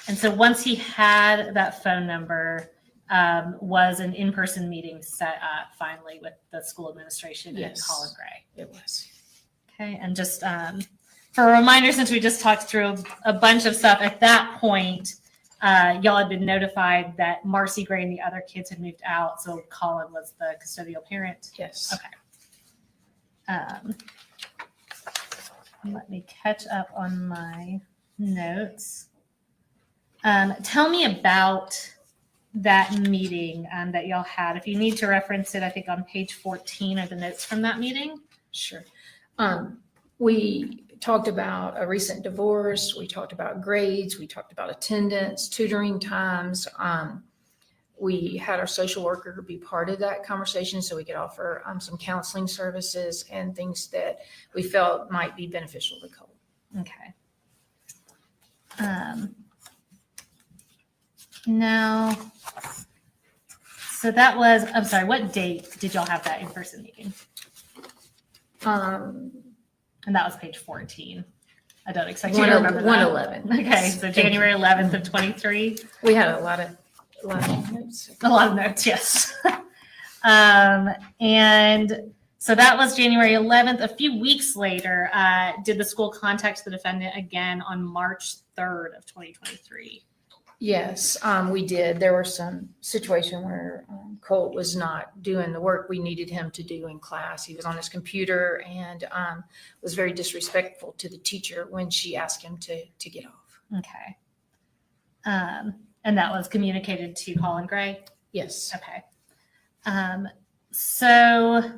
S16: And so once he had that phone number, was an in-person meeting set up finally with the school administration and
S18: Yes.
S16: Colin Gray?
S18: It was.
S16: Okay, and just for a reminder, since we just talked through a bunch of stuff, at that point, y'all had been notified that Marcy Gray and the other kids had moved out, so Colin was the custodial parent?
S18: Yes.
S16: Okay. Let me catch up on my notes. Tell me about that meeting that y'all had. If you need to reference it, I think on page 14 are the notes from that meeting.
S18: Sure. We talked about a recent divorce. We talked about grades. We talked about attendance, tutoring times. We had our social worker be part of that conversation so we could offer some counseling services and things that we felt might be beneficial to Cole.
S16: Okay. Now, so that was, I'm sorry, what date did y'all have that in-person meeting? And that was page 14. I don't expect you to remember that.
S18: 111.
S16: Okay, so January 11th of 23.
S18: We had a lot of notes.
S16: A lot of notes, yes. And So that was January 11th. A few weeks later, did the school contact the defendant again on March 3rd of 2023?
S18: Yes, we did. There was some situation where Colt was not doing the work we needed him to do in class. He was on his computer and was very disrespectful to the teacher when she asked him to get off.
S16: Okay. And that was communicated to Colin Gray?
S18: Yes.
S16: Okay. So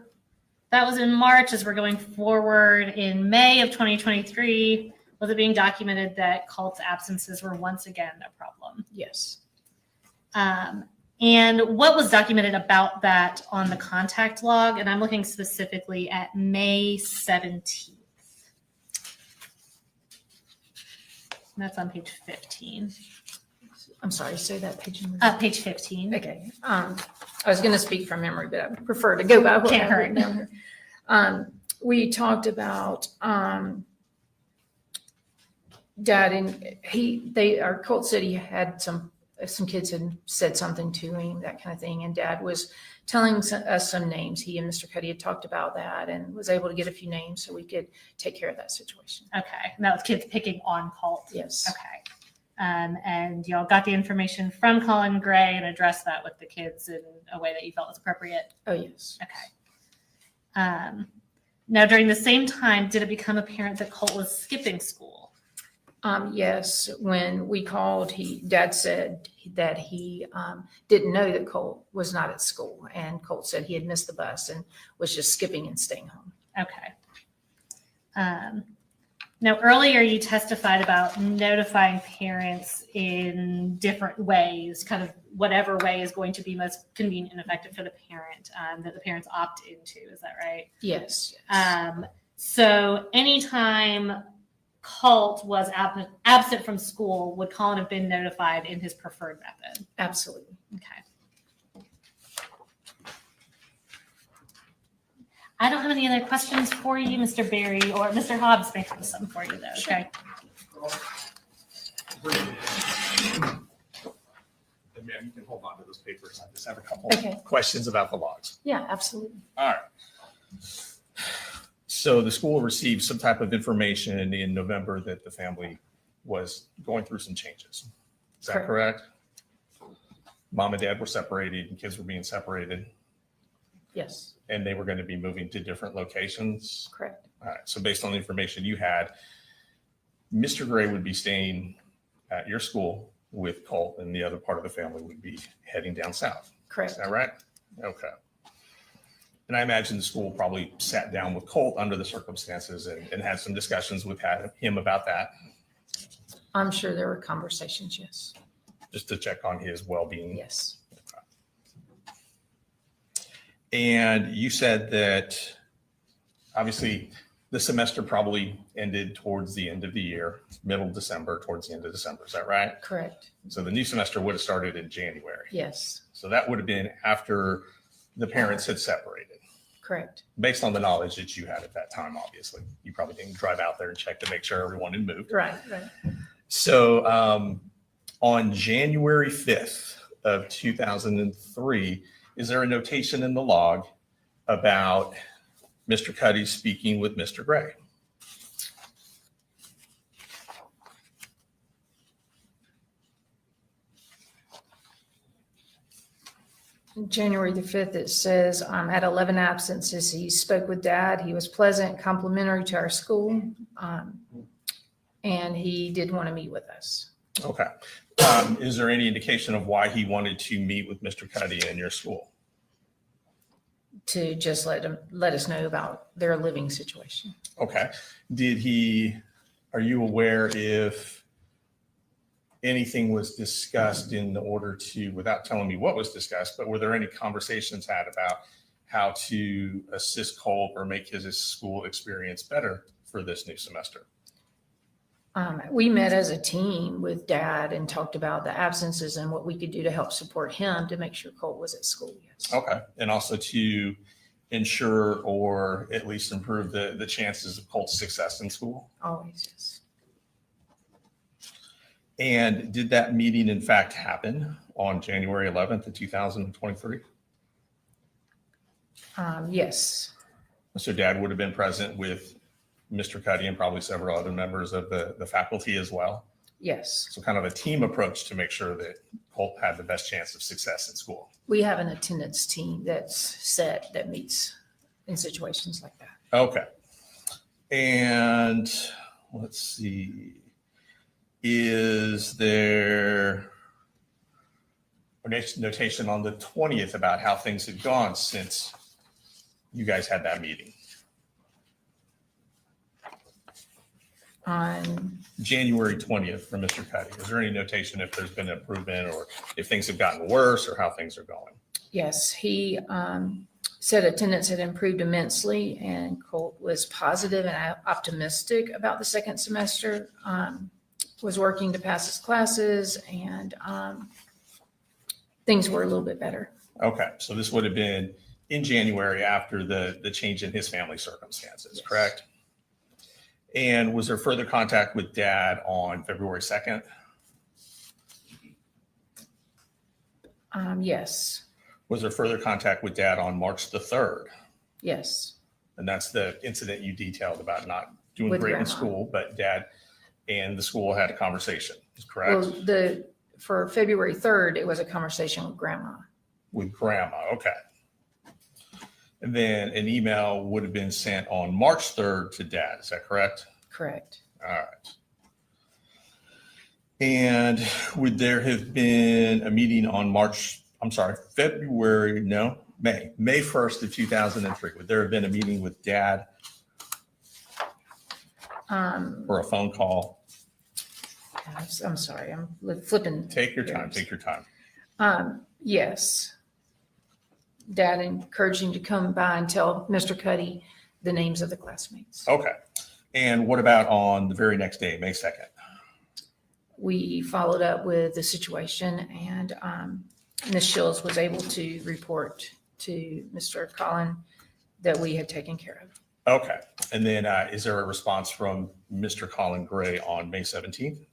S16: that was in March. As we're going forward in May of 2023, was it being documented that Colt's absences were once again a problem?
S18: Yes.
S16: And what was documented about that on the contact log? And I'm looking specifically at May 17th. And that's on page 15.
S18: I'm sorry, say that page number.
S16: Page 15.
S18: Okay. I was going to speak from memory, but I prefer to go by what
S16: Can't
S18: I
S16: hurt.
S18: wrote down here. We talked about Dad, and Colt said he had some kids had said something to him, that kind of thing, and Dad was telling us some names. He and Mr. Cuddy had talked about that and was able to get a few names so we could take care of that situation.
S16: Okay. And that was kids picking on Colt?
S18: Yes.
S16: Okay. And y'all got the information from Colin Gray and addressed that with the kids in a way that you felt was appropriate?
S18: Oh, yes.
S16: Okay. Now, during the same time, did it become apparent that Colt was skipping school?
S18: Yes. When we called, Dad said that he didn't know that Colt was not at school, and Colt said he had missed the bus and was just skipping and staying home.
S16: Okay. Now, earlier you testified about notifying parents in different ways, kind of whatever way is going to be most convenient and effective for the parent, that the parents opt into. Is that right?
S18: Yes.
S16: So anytime Colt was absent from school, would Colin have been notified in his preferred method?
S18: Absolutely.
S16: Okay. I don't have any other questions for you, Mr. Berry, or Mr. Hobbs may have some for you though, okay?
S19: And ma'am, you can hold on to those papers. I just have a couple
S18: Okay.
S19: questions about the logs.
S18: Yeah, absolutely.
S19: All right. So the school received some type of information in November that the family was going through some changes. Is that correct? Mom and dad were separated and kids were being separated,
S18: Yes.
S19: and they were going to be moving to different locations.
S18: Correct.
S19: All right. So based on the information you had, Mr. Gray would be staying at your school with Colt, and the other part of the family would be heading down south.
S18: Correct.
S19: Is that right? Okay. And I imagine the school probably sat down with Colt under the circumstances and had some discussions with him about that,
S18: I'm sure there were conversations, yes.
S19: just to check on his well-being.
S18: Yes.
S19: And you said that obviously the semester probably ended towards the end of the year, middle December, towards the end of December. Is that right?
S18: Correct.
S19: So the new semester would have started in January.
S18: Yes.
S19: So that would have been after the parents had separated.
S18: Correct.
S19: Based on the knowledge that you had at that time, obviously. You probably didn't drive out there and check to make sure everyone had moved.
S18: Right.
S19: So on January 5th of 2003, is there a notation in the log about Mr. Cuddy speaking with Mr. Gray?
S18: January the 5th, it says, at 11 absences, he spoke with Dad. He was pleasant, complimentary to our school, and he did want to meet with us.
S19: Okay. Is there any indication of why he wanted to meet with Mr. Cuddy in your school?
S18: To just let us know about their living situation.
S19: Okay. Are you aware if anything was discussed in order to, without telling me what was discussed, but were there any conversations had about how to assist Colt or make his school experience better for this new semester?
S18: We met as a team with Dad and talked about the absences and what we could do to help support him to make sure Colt was at school. Yes.
S19: Okay. And also to ensure or at least improve the chances of Colt's success in school?
S18: Always, yes.
S19: And did that meeting in fact happen on January 11th of 2023?
S18: Yes.
S19: So Dad would have been present with Mr. Cuddy and probably several other members of the faculty as well.
S18: Yes.
S19: So kind of a team approach to make sure that Colt had the best chance of success in school.
S18: We have an attendance team that's set that meets in situations like that.
S19: Okay. And let's see, is there a notation on the 20th about how things had gone since you guys had that meeting?
S18: On
S19: January 20th from Mr. Cuddy. Is there any notation if there's been an improvement or if things have gotten worse or how things are going?
S18: Yes, he said attendance had improved immensely, and Colt was positive and optimistic about the second semester, was working to pass his classes, and things were a little bit better.
S19: Okay, so this would have been in January after the change in his family circumstances, yes. Correct? And was there further contact with Dad on February 2nd?
S18: Yes.
S19: Was there further contact with Dad on March the 3rd?
S18: Yes.
S19: And that's the incident you detailed about not doing
S18: With
S19: great
S18: Grandma.
S19: in school, but Dad and the school had a conversation, correct?
S18: Well, for February 3rd, it was a conversation with Grandma.
S19: With Grandma, okay. And then an email would have been sent on March 3rd to Dad, is that correct?
S18: Correct.
S19: All right. And would there have been a meeting on May 1st of 2003? Would there have been a meeting with Dad or a phone call?
S18: I'm sorry, I'm flipping.
S19: Take your time, take your time.
S18: Yes. Dad encouraged him to come by and tell Mr. Cuddy the names of the classmates.
S19: Okay. And what about on the very next day, May 2nd?
S18: We followed up with the situation, and Ms. Shields was able to report to Mr. Colin that we had taken care of.
S19: Okay. And then is there a response from Mr. Colin Gray on May 17th?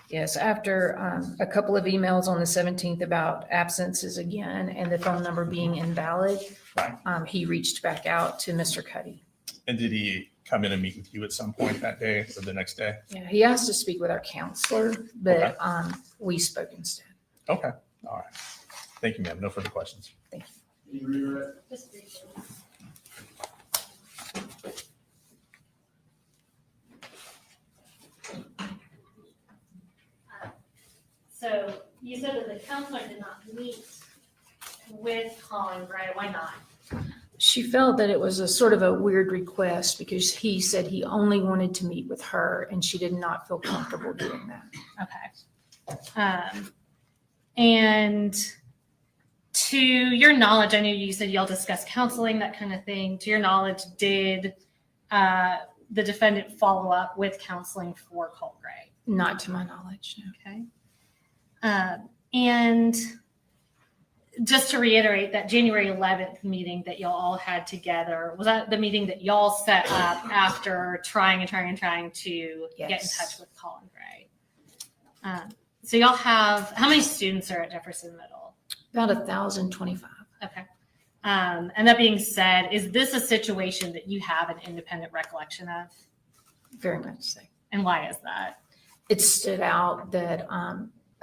S18: Yes, after a couple of emails on the 17th about absences again and the phone number being invalid, he reached back out to Mr. Cuddy.
S19: And did he come in and meet with you at some point that day or the next day?
S18: Yeah, he asked to speak with our counselor, but we spoke instead.
S19: Okay. All right. Thank you, ma'am. No further questions.
S18: Thank
S12: Can you read it?
S16: Just briefly. So you said that the counselor did not meet with Colin Gray. Why not?
S18: She felt that it was a sort of a weird request because he said he only wanted to meet with her and she did not feel comfortable doing that.
S16: Okay. And to your knowledge, I know you said y'all discussed counseling, that kind of thing. To your knowledge, did the defendant follow up with counseling for Colt Gray?
S18: Not to my knowledge, no.
S16: Okay. And just to reiterate, that January 11th meeting that y'all all had together, was that the meeting that y'all set up after trying to get in touch with Colin Gray? So y'all have, how many students are at Jefferson Middle?
S18: About 1,025.
S16: Okay. And that being said, is this a situation that you have an independent recollection of?
S18: Very much so.
S16: And why is that?
S18: It stood out that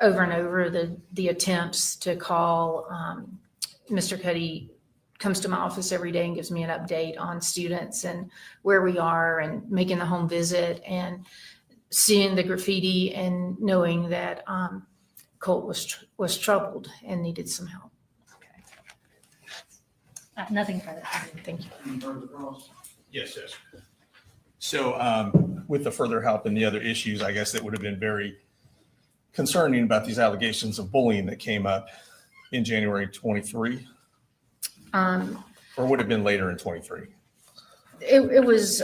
S18: over and over, the attempts to call Mr. Cuddy comes to my office every day and gives me an update on students and where we are and making the home visit and seeing the graffiti and knowing that Colt was troubled and needed some help.
S16: Okay. Nothing further.
S18: Thank you.
S19: Yes. So with the further help and the other issues, I guess that would have been very concerning about these allegations of bullying that came up in January 23, or would have been later in 23?
S18: It was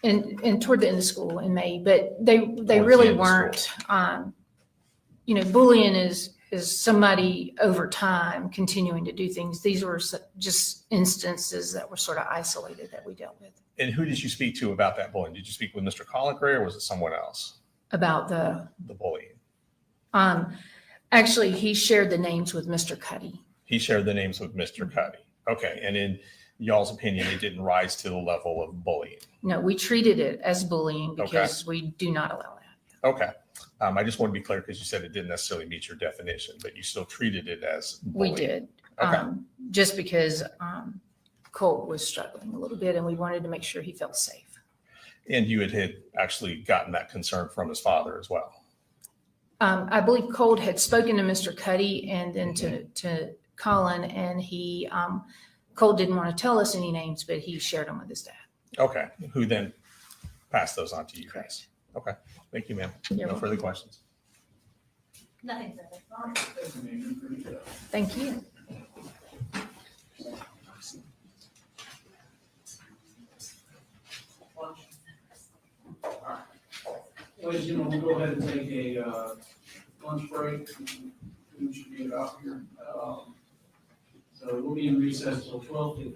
S18: in toward the end of school in May, but they really weren't. Bullying is somebody over time continuing to do things. These were just instances that were sort of isolated that we dealt with.
S19: And who did you speak to about that bullying? Did you speak with Mr. Colin Gray or was it someone else?
S18: About the
S19: bullying?
S18: Actually, he shared the names with Mr. Cuddy.
S19: He shared the names with Mr. Cuddy. Okay. And in y'all's opinion, it didn't rise to the level of bullying.
S18: No, we treated it as bullying because we do not allow that.
S19: Okay. I just want to be clear because you said it didn't necessarily meet your definition, but you still treated it as bullying.
S18: We did.
S19: Okay.
S18: Just because Colt was struggling a little bit and we wanted to make sure he felt safe.
S19: And you had actually gotten that concern from his father as well.
S18: I believe Colt had spoken to Mr. Cuddy and then to Colin, and Colt didn't want to tell us any names, but he shared them with his dad.
S19: Okay. Who then passed those on to you guys? Okay. Thank you, ma'am. No further questions.
S16: Nothing further.
S18: Thank you.
S12: Ladies and gentlemen, we'll go ahead and take a lunch break. We should get out here. So we'll be in recess till 12:50.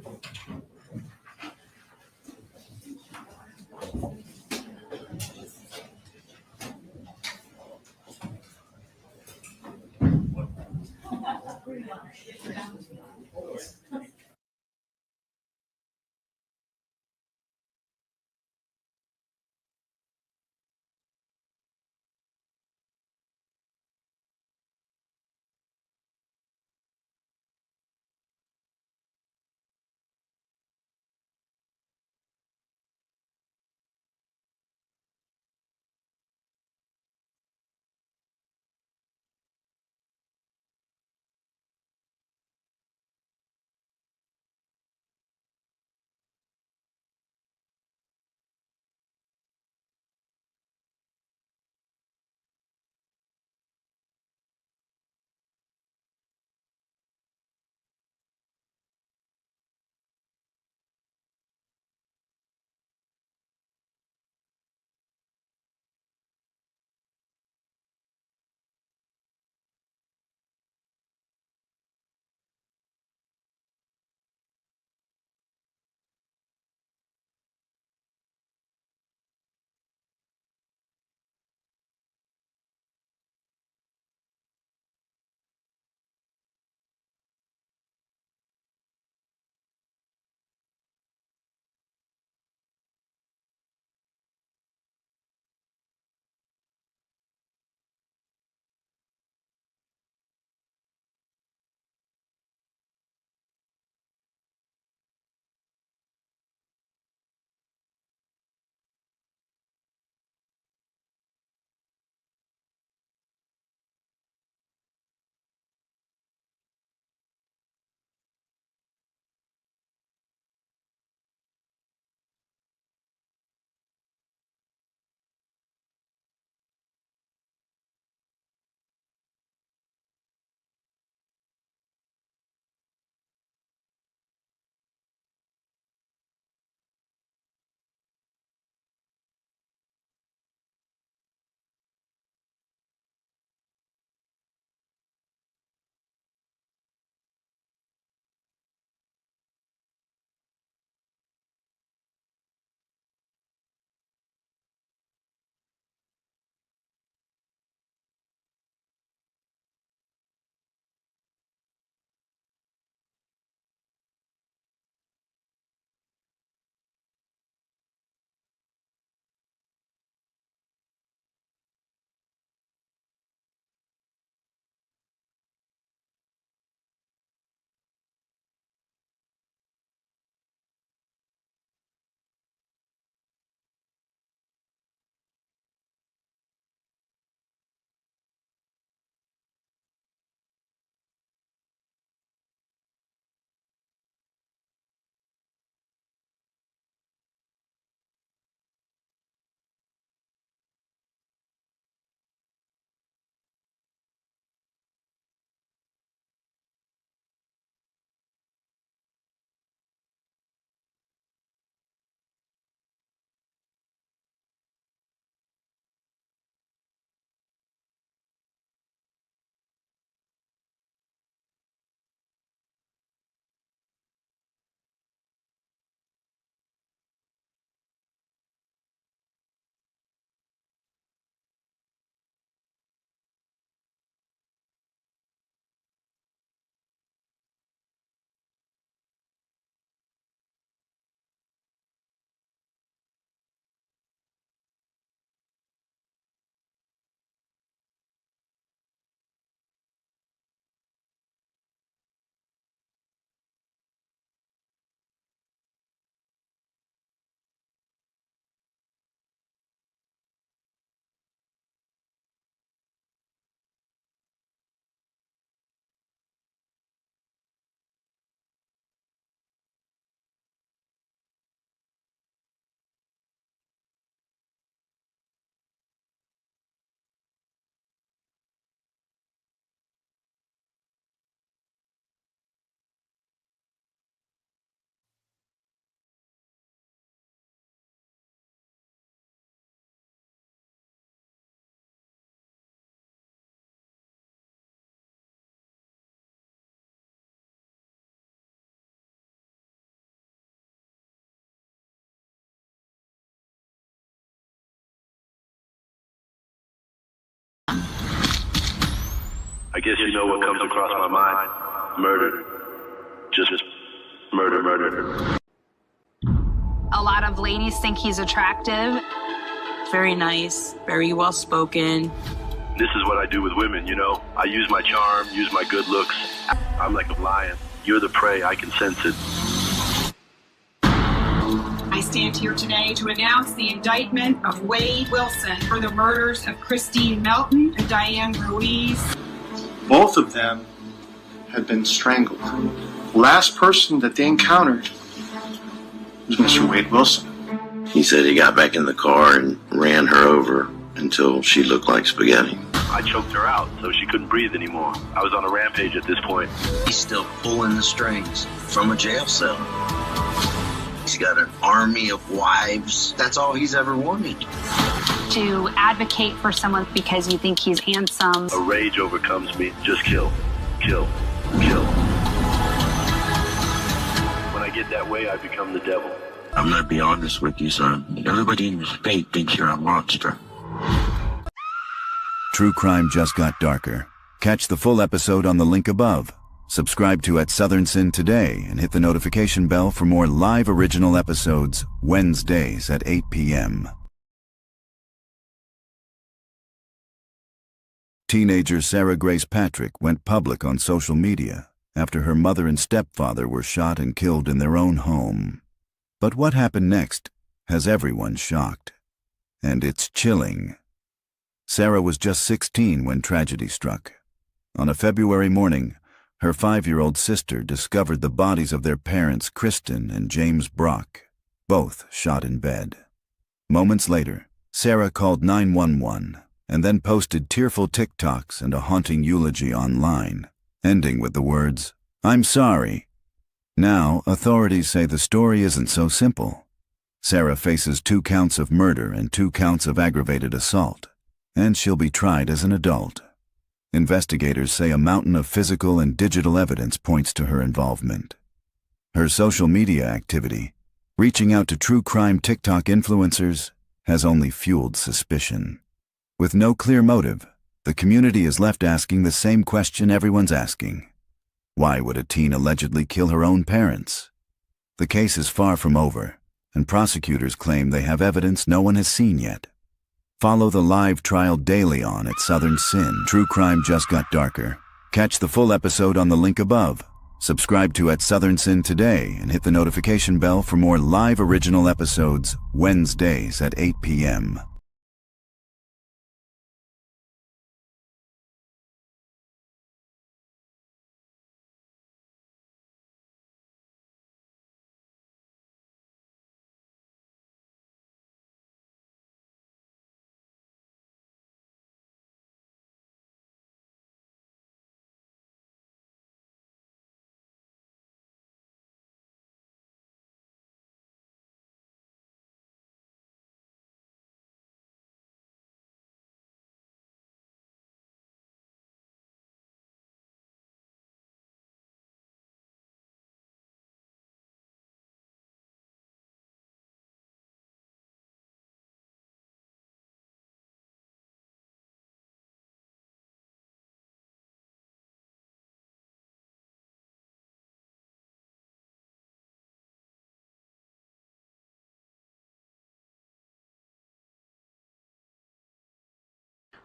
S20: I guess you know what comes across my mind. Murder. Just murder.
S21: A lot of ladies think he's attractive.
S22: Very nice, very well spoken.
S20: This is what I do with women, you know? I use my charm, use my good looks. I'm like a lion. You're the prey, I can sense it.
S23: I stand here today to announce the indictment of Wade Wilson for the murders of Christine Melton and Diane Ruiz.
S24: Both of them had been strangled. Last person that they encountered was Mr. Wade Wilson.
S20: He said he got back in the car and ran her over until she looked like spaghetti. I choked her out so she couldn't breathe anymore. I was on a rampage at this point. He's still pulling the strings from a jail cell. He's got an army of wives. That's all he's ever wanted.
S21: To advocate for someone because you think he's handsome.
S20: A rage overcomes me. Just kill. When I get that way, I become the devil. I'm gonna be honest with you, son. Everybody in the state thinks you're a monster.
S4: True crime just got darker. Catch the full episode on the link above. Subscribe to at Southern Sin today and hit the notification bell for more live original episodes Wednesdays at 8 p.m. Teenager Sarah Grace Patrick went public on social media after her mother and stepfather were shot and killed in their own home. But what happened next has everyone shocked. And it's chilling. Sarah was just 16 when tragedy struck. On a February morning, her 5-year-old sister discovered the bodies of their parents, Kristen and James Brock, both shot in bed. Moments later, Sarah called 911 and then posted tearful TikToks and a haunting eulogy online, ending with the words, "I'm sorry." Now, authorities say the story isn't so simple. Sarah faces 2 counts of murder and 2 counts of aggravated assault, and she'll be tried as an adult. Investigators say a mountain of physical and digital evidence points to her involvement. Her social media activity, reaching out to true crime TikTok influencers, has only fueled suspicion. With no clear motive, the community is left asking the same question everyone's asking. Why would a teen allegedly kill her own parents? The case is far from over, and prosecutors claim they have evidence no one has seen yet. Follow the live trial daily on at Southern Sin. True crime just got darker. Catch the full episode on the link above. Subscribe to at Southern Sin today and hit the notification bell for more live original episodes Wednesdays at 8 p.m.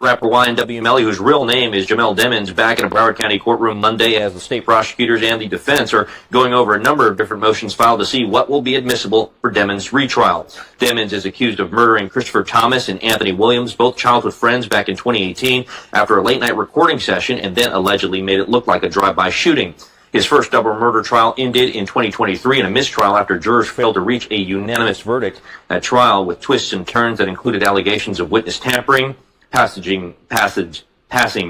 S25: Rapper YNW Melly, whose real name is Jamel Demons, back in a Broward County courtroom Monday as the state prosecutors and the defense are going over a number of different motions filed to see what will be admissible for Demons' retrial. Demons is accused of murdering Christopher Thomas and Anthony Williams, both childhood friends, back in 2018 after a late-night recording session, and then allegedly made it look like a drive-by shooting. His first double murder trial ended in 2023 in a mistrial after jurors failed to reach a unanimous verdict at trial, with twists and turns that included allegations of witness tampering, passing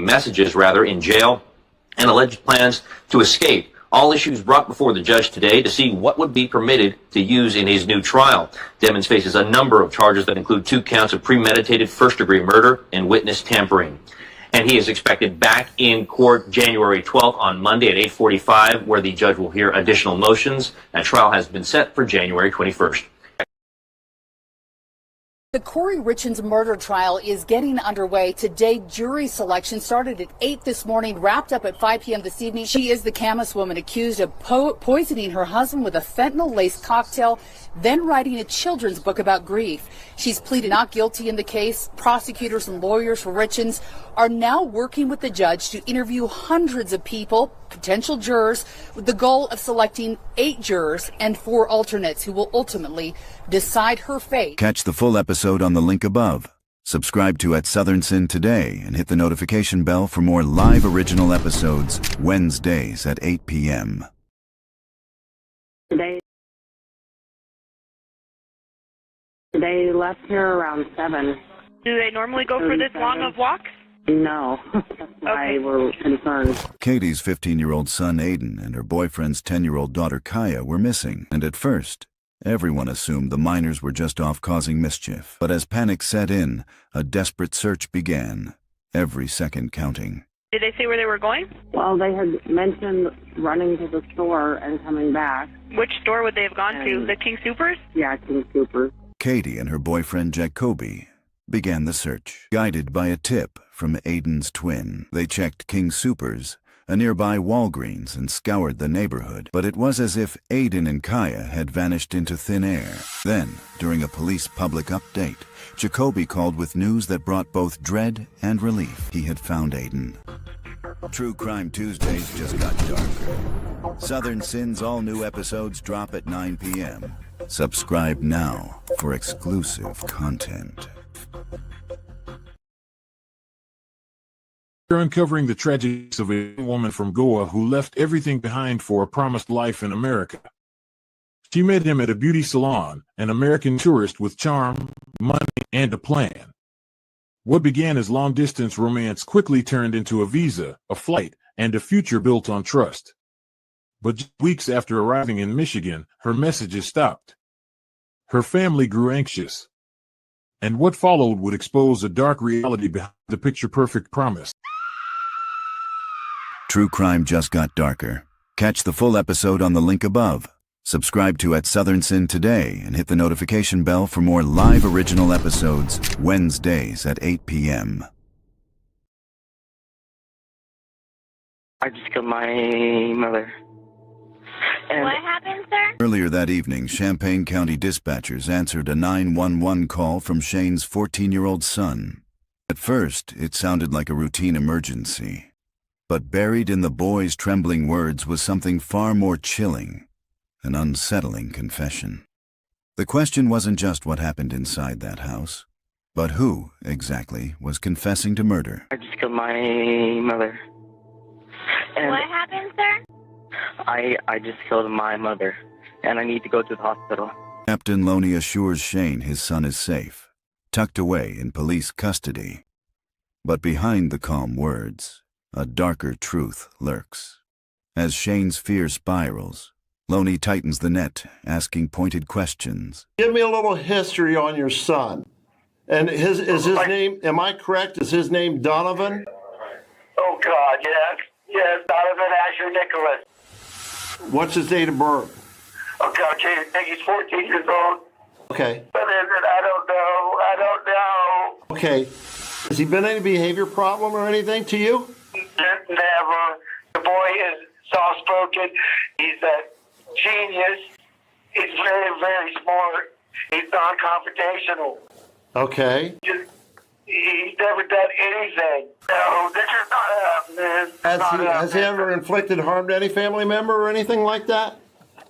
S25: messages in jail, and alleged plans to escape. All issues brought before the judge today to see what would be permitted to use in his new trial. Demons faces a number of charges that include 2 counts of premeditated first-degree murder and witness tampering. And he is expected back in court January 12th on Monday at 8:45, where the judge will hear additional motions. That trial has been set for January 21st.
S1: The Corey Richens murder trial is getting underway. Today, jury selection started at 8 this morning, wrapped up at 5 p.m. this evening. She is the Camas woman accused of poisoning her husband with a fentanyl-laced cocktail, then writing a children's book about grief. She's pleaded not guilty in the case. Prosecutors and lawyers for Richens are now working with the judge to interview hundreds of people, potential jurors, with the goal of selecting 8 jurors and 4 alternates who will ultimately decide her fate.
S4: Catch the full episode on the link above. Subscribe to at Southern Sin today and hit the notification bell for more live original episodes Wednesdays at 8 p.m.
S2: They left here around 7.
S6: Do they normally go for this long of walks?
S2: No. That's why we're concerned.
S4: Katie's 15-year-old son Aiden and her boyfriend's 10-year-old daughter Kaya were missing, and at first, everyone assumed the minors were just off causing mischief. But as panic set in, a desperate search began, every second counting.
S6: Did they say where they were going?
S2: Well, they had mentioned running to the store and coming back.
S6: Which store would they have gone to? The King Soopers?
S2: Yeah, King Soopers.
S4: Katie and her boyfriend Jacoby began the search. Guided by a tip from Aiden's twin, they checked King Soopers, a nearby Walgreens, and scoured the neighborhood. But it was as if Aiden and Kaya had vanished into thin air. Then, during a police public update, Jacoby called with news that brought both dread and relief. He had found Aiden. True Crime Tuesdays just got darker. Southern Sin's all-new episodes drop at 9 p.m. Subscribe now for exclusive content.
S3: We're uncovering the tragedies of a woman from Goa who left everything behind for a promised life in America. She met him at a beauty salon, an American tourist with charm, money, and a plan. What began as long-distance romance quickly turned into a visa, a flight, and a future built on trust. But just weeks after arriving in Michigan, her messages stopped. Her family grew anxious. And what followed would expose a dark reality behind the picture-perfect promise.
S4: True Crime just got darker. Catch the full episode on the link above. Subscribe to at Southern Sin today and hit the notification bell for more live original episodes Wednesdays at 8 p.m.
S2: I just killed my mother. And
S6: What happened, sir?
S4: Earlier that evening, Champaign County dispatchers answered a 911 call from Shane's 14-year-old son. At first, it sounded like a routine emergency. But buried in the boy's trembling words was something far more chilling, an unsettling confession. The question wasn't just what happened inside that house, but who, exactly, was confessing to murder.
S2: I just killed my mother. And
S6: What happened, sir?
S2: I just killed my mother, and I need to go to the hospital.
S4: Captain Loney assures Shane his son is safe, tucked away in police custody. But behind the calm words, a darker truth lurks. As Shane's fear spirals, Loney tightens the net, asking pointed questions.
S8: Give me a little history on your son. And is his name, am I correct, is his name Donovan?
S9: Oh, God, yes. Yes, Donovan Asher Nicholas.
S8: What's his date of birth?
S9: Oh, God, I think he's 14 years old.
S8: Okay.
S9: But I don't know.
S8: Okay. Has he been any behavior problem or anything to you?
S9: Never. The boy is soft-spoken. He's a genius. He's very, very smart. He's non-confrontational.
S8: Okay.
S9: He's never done anything. No, this is not happening.
S8: Has he ever inflicted harm to any family member or anything like that?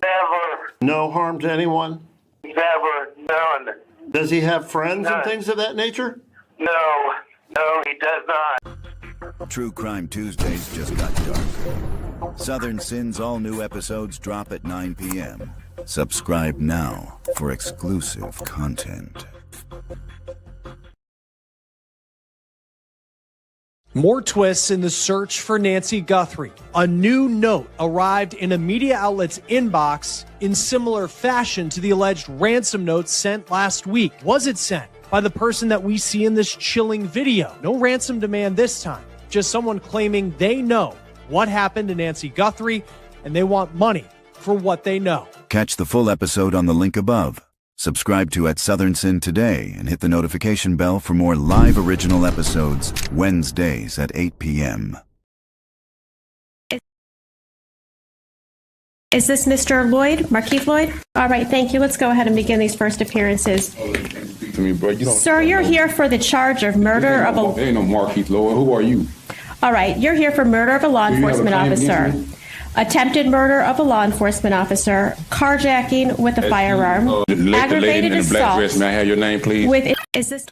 S9: Never.
S8: No harm to anyone?
S9: Never. None.
S8: Does he have friends
S9: None.
S8: and things of that nature?
S9: No. No, he does not.
S4: True Crime Tuesdays just got darker. Southern Sin's all-new episodes drop at 9 p.m. Subscribe now for exclusive content.
S26: More twists in the search for Nancy Guthrie. A new note arrived in a media outlet's inbox in similar fashion to the alleged ransom note sent last week. Was it sent by the person that we see in this chilling video? No ransom demand this time, just someone claiming they know what happened to Nancy Guthrie and they want money for what they know.
S4: Catch the full episode on the link above. Subscribe to Southern Sin today and hit the notification bell for more live original episodes Wednesdays at 8 p.m.
S7: Is this Mr. Lloyd, Markeith Lloyd? All right, thank you. Let's go ahead and begin these first appearances. Sir, you're here for the charge of murder of a...
S10: There ain't no Markeith Lloyd. Who are you?
S7: All right, you're here for murder of a law enforcement officer, attempted murder of a law enforcement officer, carjacking with a firearm, aggravated assault.
S10: May I have your name, please?
S7: Is this...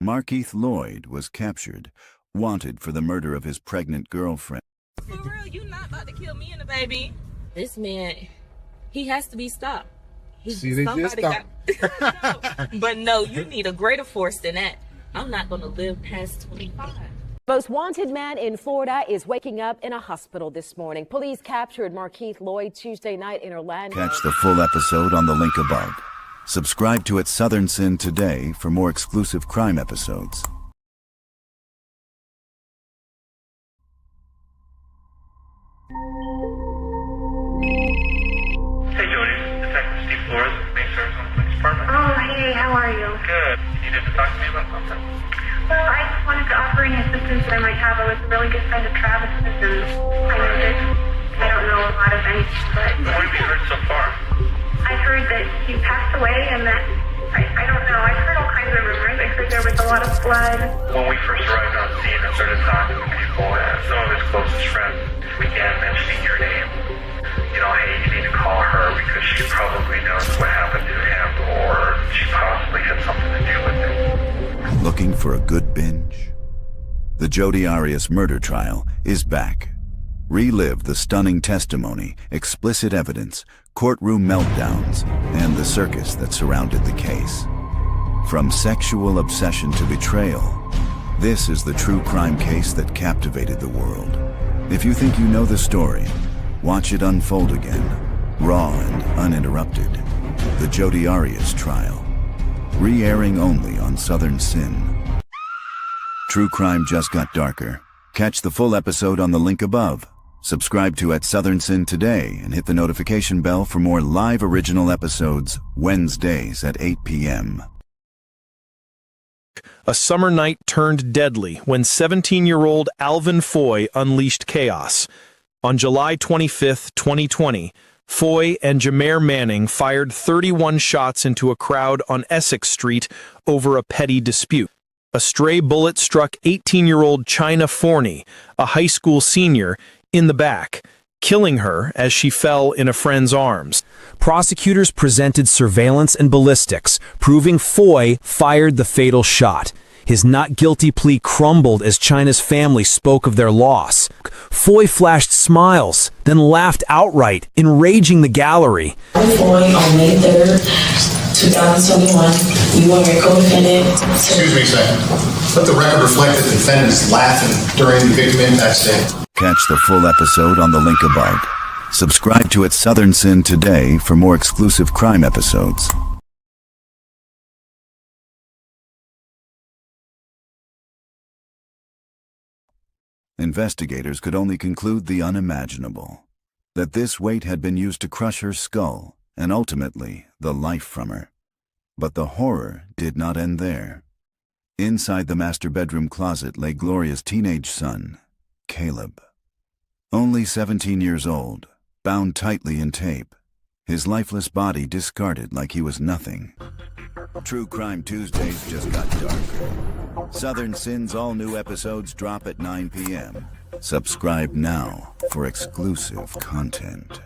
S4: Markeith Lloyd was captured, wanted for the murder of his pregnant girlfriend.
S11: For real, you not about to kill me and the baby. This man, he has to be stopped.
S10: See, they just stopped.
S11: But no, you need a greater force than that. I'm not going to live past 25.
S13: Most wanted man in Florida is waking up in a hospital this morning. Police captured Markeith Lloyd Tuesday night in Orlando.
S4: Catch the full episode on the link above. Subscribe to Southern Sin today for more exclusive crime episodes.
S9: Hey Jody, Detective Steve Flores with Main Service on the Police Department. Oh, hey, how are you? Good. You needed to talk to me about something? Well, I just wanted to offer any assistance that I might have. I was a really good friend of Travis's, and I don't know a lot of anything, but... What have you heard so far? I heard that he passed away and that... I don't know. I've heard all kinds of rumors. I heard there was a lot of blood. When we first arrived on scene and started talking to people and some of his closest friends began mentioning your name. You know, hey, you need to call her because she probably knows what happened to him, or she possibly had something to do with it.
S4: Looking for a good binge? The Jodi Arias murder trial is back. Relive the stunning testimony, explicit evidence, courtroom meltdowns, and the circus that surrounded the case. From sexual obsession to betrayal, this is the true crime case that captivated the world. If you think you know the story, watch it unfold again, raw and uninterrupted. The Jodi Arias trial, re-airing only on Southern Sin. True crime just got darker. Catch the full episode on the link above. Subscribe to Southern Sin today and hit the notification bell for more live original episodes Wednesdays at 8 p.m.
S26: A summer night turned deadly when 17-year-old Alvin Foy unleashed chaos. On July 25, 2020, Foy and Jameer Manning fired 31 shots into a crowd on Essex Street over a petty dispute. A stray bullet struck 18-year-old China Forney, a high school senior, in the back, killing her as she fell in a friend's arms.
S14: Prosecutors presented surveillance and ballistics, proving Foy fired the fatal shot. His not guilty plea crumbled as China's family spoke of their loss. Foy flashed smiles, then laughed outright, enraging the gallery.
S15: Foy on May 3rd, 2021, you are a co-defendant.
S24: Excuse me a second. Let the record reflect that the defendant is laughing during the victim impact statement.
S4: Catch the full episode on the link above. Subscribe to Southern Sin today for more exclusive crime episodes. Investigators could only conclude the unimaginable, that this weight had been used to crush her skull and ultimately the life from her. But the horror did not end there. Inside the master bedroom closet lay Gloria's teenage son, Caleb. Only 17 years old, bound tightly in tape, his lifeless body discarded like he was nothing. True Crime Tuesdays just got darker. Southern Sin's all-new episodes drop at 9 p.m. Subscribe now for exclusive content.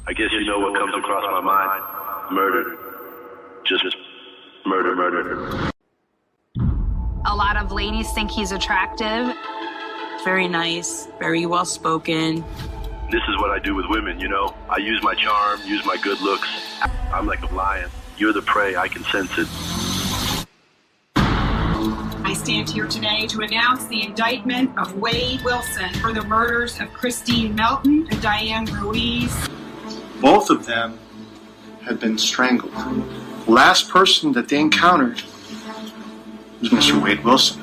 S20: I guess you know what comes across my mind. Murder. Just murder, murder.
S21: A lot of ladies think he's attractive.
S22: Very nice, very well spoken.
S20: This is what I do with women, you know? I use my charm, use my good looks. I'm like a lion. You're the prey, I can sense it.
S23: I stand here today to announce the indictment of Wade Wilson for the murders of Christine Melton and Diane Ruiz.
S24: Both of them had been strangled. The last person that they encountered was Mr. Wade Wilson.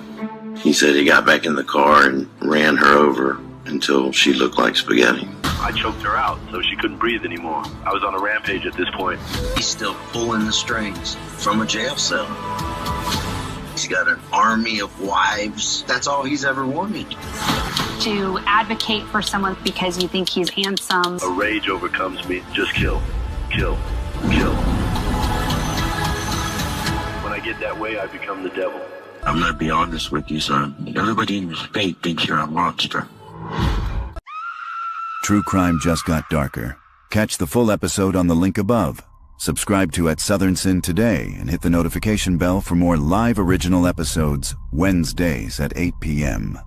S20: He said he got back in the car and ran her over until she looked like spaghetti. I choked her out so she couldn't breathe anymore. I was on a rampage at this point.
S5: He's still pulling the strings from a jail cell. He's got an army of wives. That's all he's ever wanted.
S21: To advocate for someone because you think he's handsome.
S20: A rage overcomes me. Just kill, kill, kill. When I get that way, I become the devil.
S5: I'm gonna be honest with you, son. Everybody in your state thinks you're a monster.
S4: True crime just got darker. Catch the full episode on the link above. Subscribe to Southern Sin today and hit the notification bell for more live original episodes Wednesdays at 8 p.m.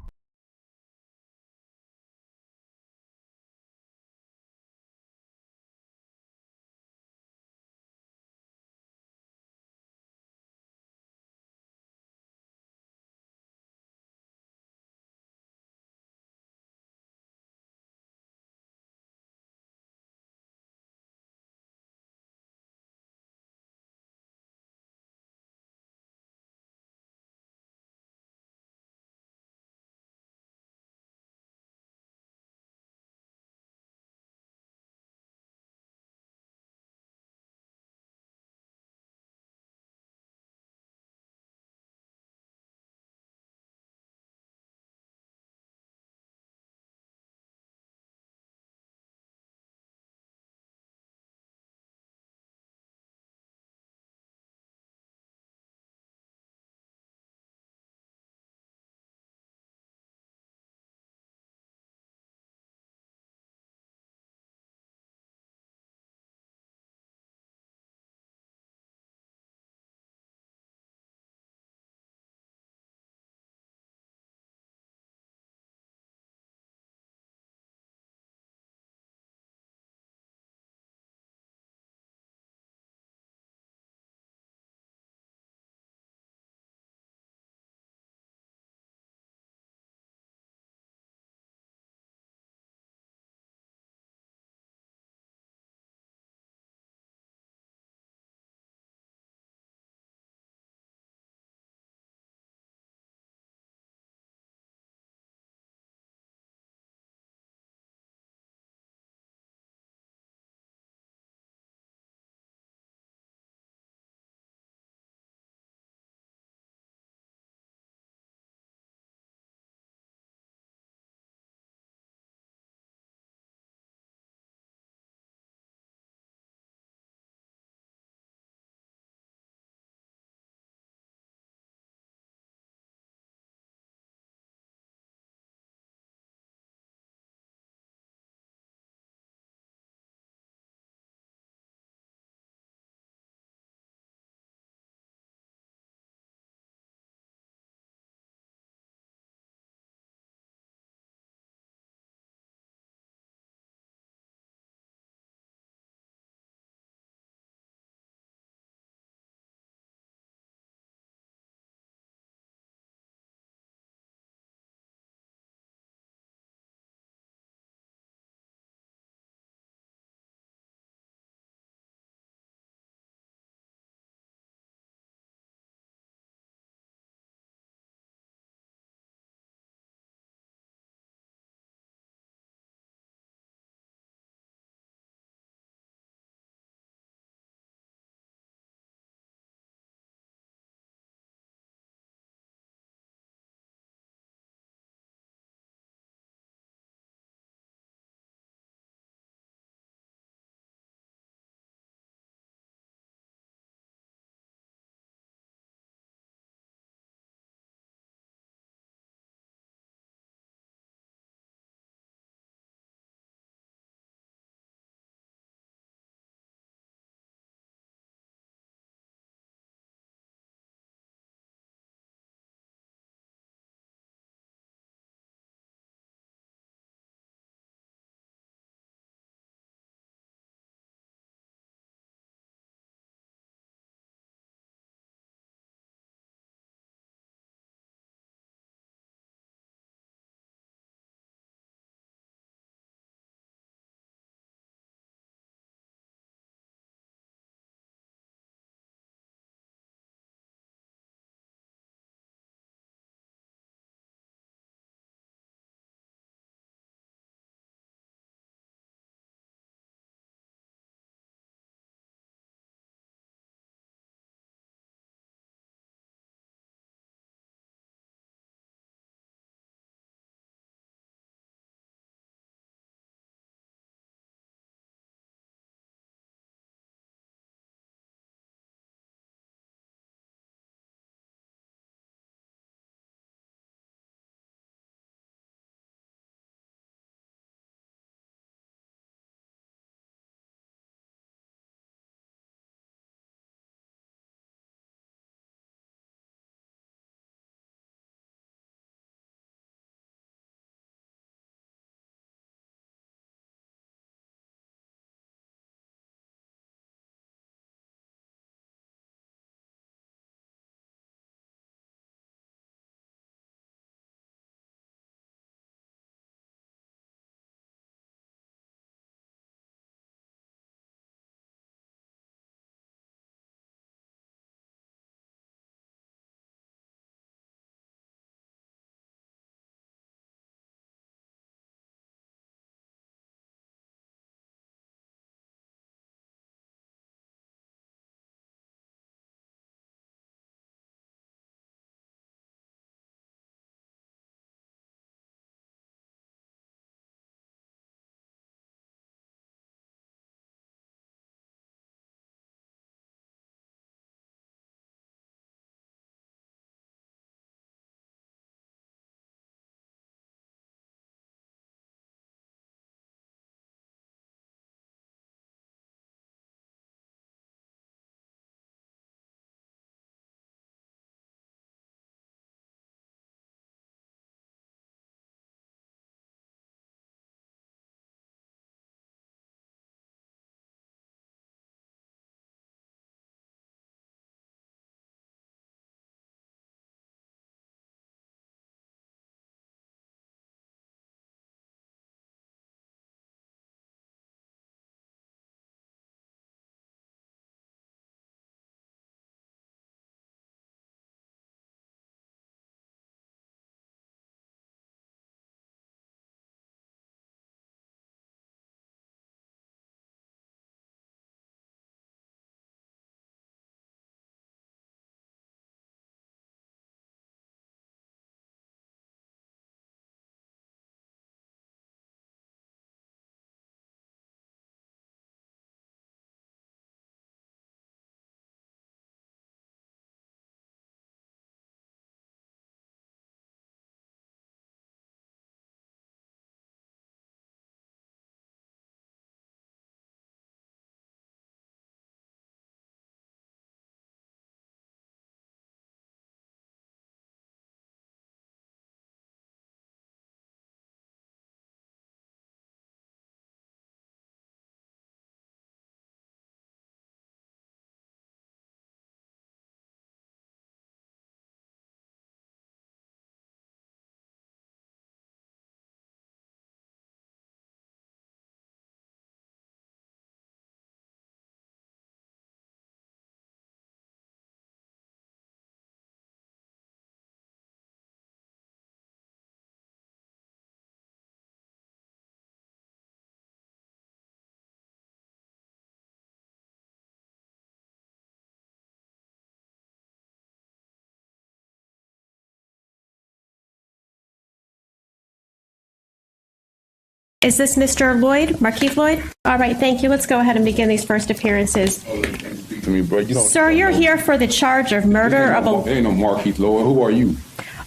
S7: Is this Mr. Lloyd, Markeith Lloyd? All right, thank you. Let's go ahead and begin these first appearances.
S10: Speak to me, bro. You don't,
S7: Sir, you're here for the charge of murder of a...
S10: There ain't no Markeith Lloyd. Who are you?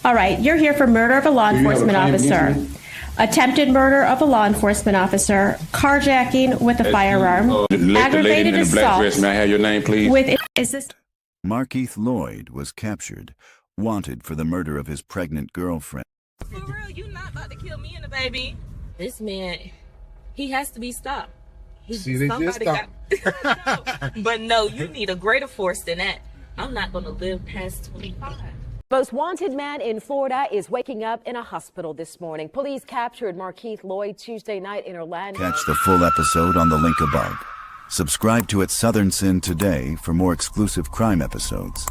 S7: All right, you're here for murder of a law enforcement officer, attempted murder of a law enforcement officer, carjacking with a firearm, aggravated
S10: in the black
S7: assault.
S10: dress. May I have your name, please?
S7: Is this...
S4: Markeith Lloyd was captured, wanted for the murder of his pregnant girlfriend.
S11: For real, you not about to kill me and the baby. This man, he has to be stopped. But no, you need a greater force than that. I'm not going to live past 25.
S13: Most wanted man in Florida is waking up in a hospital this morning. Police captured Markeith Lloyd Tuesday night in Orlando.
S4: Catch the full episode on the link above. Subscribe to Southern Sin today for more exclusive crime episodes.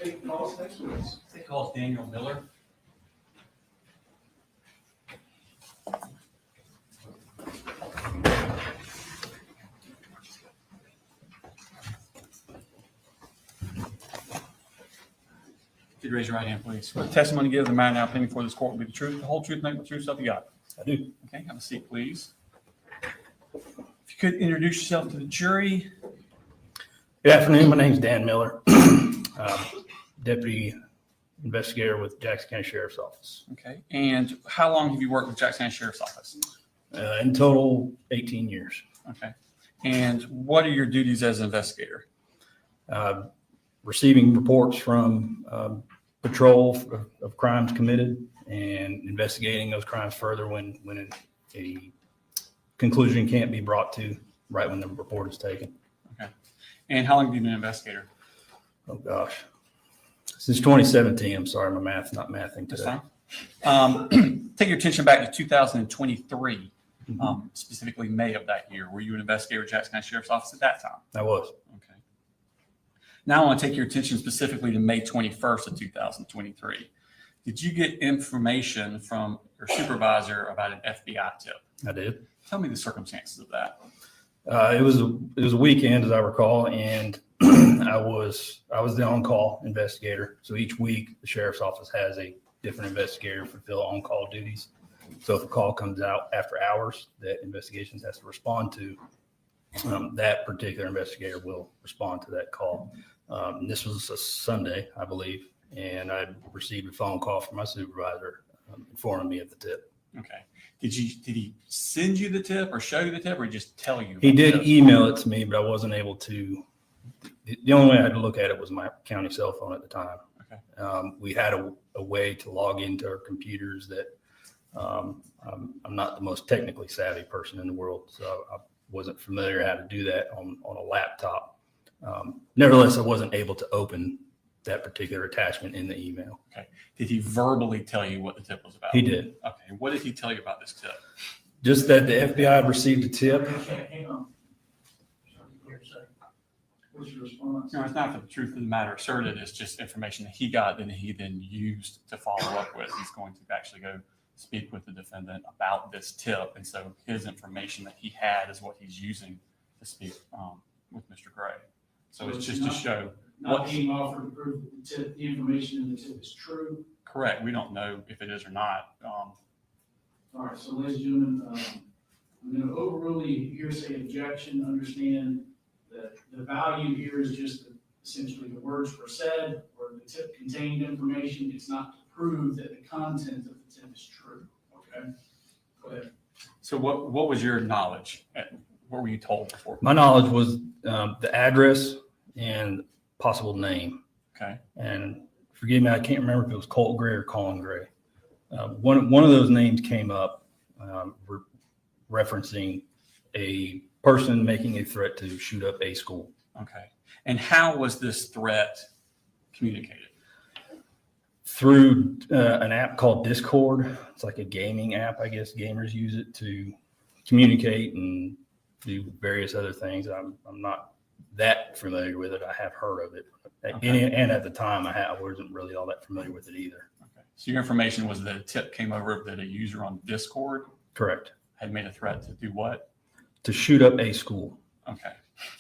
S12: take calls next week.
S16: Take calls Daniel Miller. If you'd raise your right hand, please. For the testimony given, the matter now pending before this court will be the truth, the whole truth, nothing but the truth, so help you God.
S12: I do.
S16: Okay, have a seat, please. If you could introduce yourself to the jury.
S12: Good afternoon. My name's Dan Miller, deputy investigator with Jackson County Sheriff's Office.
S16: Okay, and how long have you worked with Jackson County Sheriff's Office?
S12: In total, 18 years.
S16: Okay, and what are your duties as an investigator?
S12: Receiving reports from patrol of crimes committed and investigating those crimes further when a conclusion can't be brought to right when the report is taken.
S16: Okay, and how long have you been an investigator?
S12: Oh gosh, since 2017. I'm sorry, my math's not mathing today.
S16: That's fine. Take your attention back to 2023, specifically May of that year. Were you an investigator at Jackson County Sheriff's Office at that time?
S12: I was.
S16: Okay. Now I want to take your attention specifically to May 21st of 2023. Did you get information from your supervisor about an FBI tip?
S12: I did.
S16: Tell me the circumstances of that.
S12: It was a weekend, as I recall, and I was the on-call investigator. So each week, the sheriff's office has a different investigator fulfill on-call duties. So if a call comes out after hours that investigations has to respond to, that particular investigator will respond to that call. This was a Sunday, I believe, and I received a phone call from my supervisor informing me of the tip.
S16: Okay. Did he send you the tip or show you the tip or just tell you?
S12: He did email it to me, but I wasn't able to. The only way I had to look at it was my county cell phone at the time.
S16: Okay.
S12: We had a way to log into our computers that I'm not the most technically savvy person in the world, so I wasn't familiar how to do that on a laptop. Nevertheless, I wasn't able to open that particular attachment in the email.
S16: Okay. Did he verbally tell you what the tip was about?
S12: He did.
S16: Okay. What did he tell you about this tip?
S12: Just that the FBI had received a tip. Hang on. What's your response?
S16: No, it's not the truth of the matter asserted. It's just information that he got that he then used to follow up with. He's going to actually go speak with the defendant about this tip. And so his information that he had is what he's using to speak with Mr. Gray. So it's just to show
S12: Not being offered to prove that the information in the tip is true.
S16: Correct. We don't know if it is or not.
S12: All right. So, ladies and gentlemen, I'm going to overrule the hearsay objection. Understand that the value here is just essentially the words were said or the tip contained information. It's not to prove that the content of the tip is true. Okay. Go ahead.
S16: So what was your knowledge? What were you told before?
S12: My knowledge was the address and possible name.
S16: Okay.
S12: And forgive me, I can't remember if it was Colt Gray or Colin Gray. One of those names came up referencing a person making a threat to shoot up a school.
S16: Okay. And how was this threat communicated?
S12: Through an app called Discord. It's like a gaming app, I guess gamers use it to communicate and do various other things. I'm not that familiar with it. I have heard of it. Okay. And at the time, I wasn't really all that familiar with it either.
S16: Okay. So your information was that a tip came over that a user on Discord
S12: Correct.
S16: had made a threat to do what?
S12: To shoot up a school.
S16: Okay.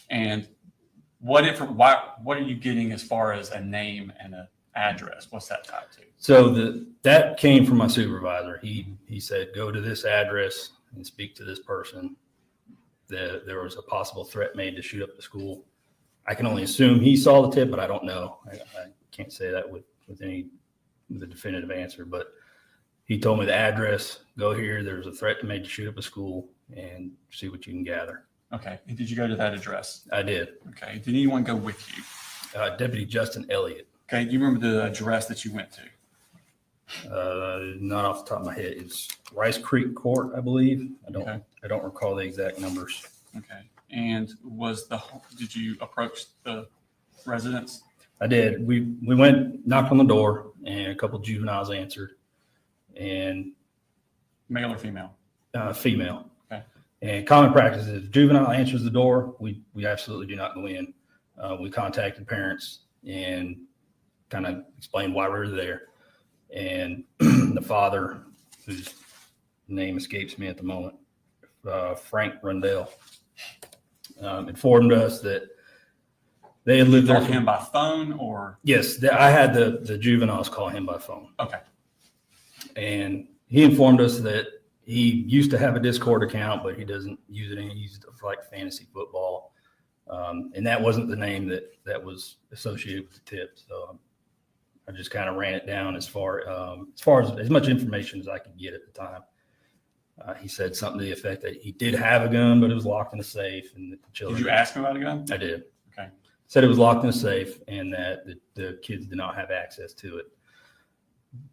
S16: And what are you getting as far as a name and an address? What's that tied to?
S12: So that came from my supervisor. He said, go to this address and speak to this person. There was a possible threat made to shoot up the school. I can only assume he saw the tip, but I don't know. I can't say that with a definitive answer, but he told me the address, go here. There's a threat made to shoot up a school and see what you can gather.
S16: Okay. And did you go to that address?
S12: I did.
S16: Okay. Did anyone go with you?
S12: Deputy Justin Elliott.
S16: Okay. Do you remember the address that you went to?
S12: Not off the top of my head. It's Rice Creek Court, I believe. I don't recall the exact numbers.
S16: Okay. And did you approach the residents?
S12: I did. We went, knocked on the door, and a couple of juveniles answered. And
S16: male or female?
S12: Female.
S16: Okay.
S12: And common practice is if juvenile answers the door, we absolutely do not go in. We contacted parents, and kind of explained why we were there. And the father, whose name escapes me at the moment, Frank Rundell, informed us that they had lived there.
S16: Called him by phone, or?
S12: Yes, I had the juveniles call him by phone.
S16: Okay.
S12: And he informed us that he used to have a Discord account, but he doesn't use it anymore. He used it for like fantasy football. And that wasn't the name that was associated with the tip. So I just kind of ran it down as far as much information as I could get at the time. He said something to the effect that he did have a gun, but it was locked in a safe. And the children.
S16: Did you ask him about a gun?
S12: I did.
S16: Okay.
S12: Said it was locked in a safe and that the kids did not have access to it.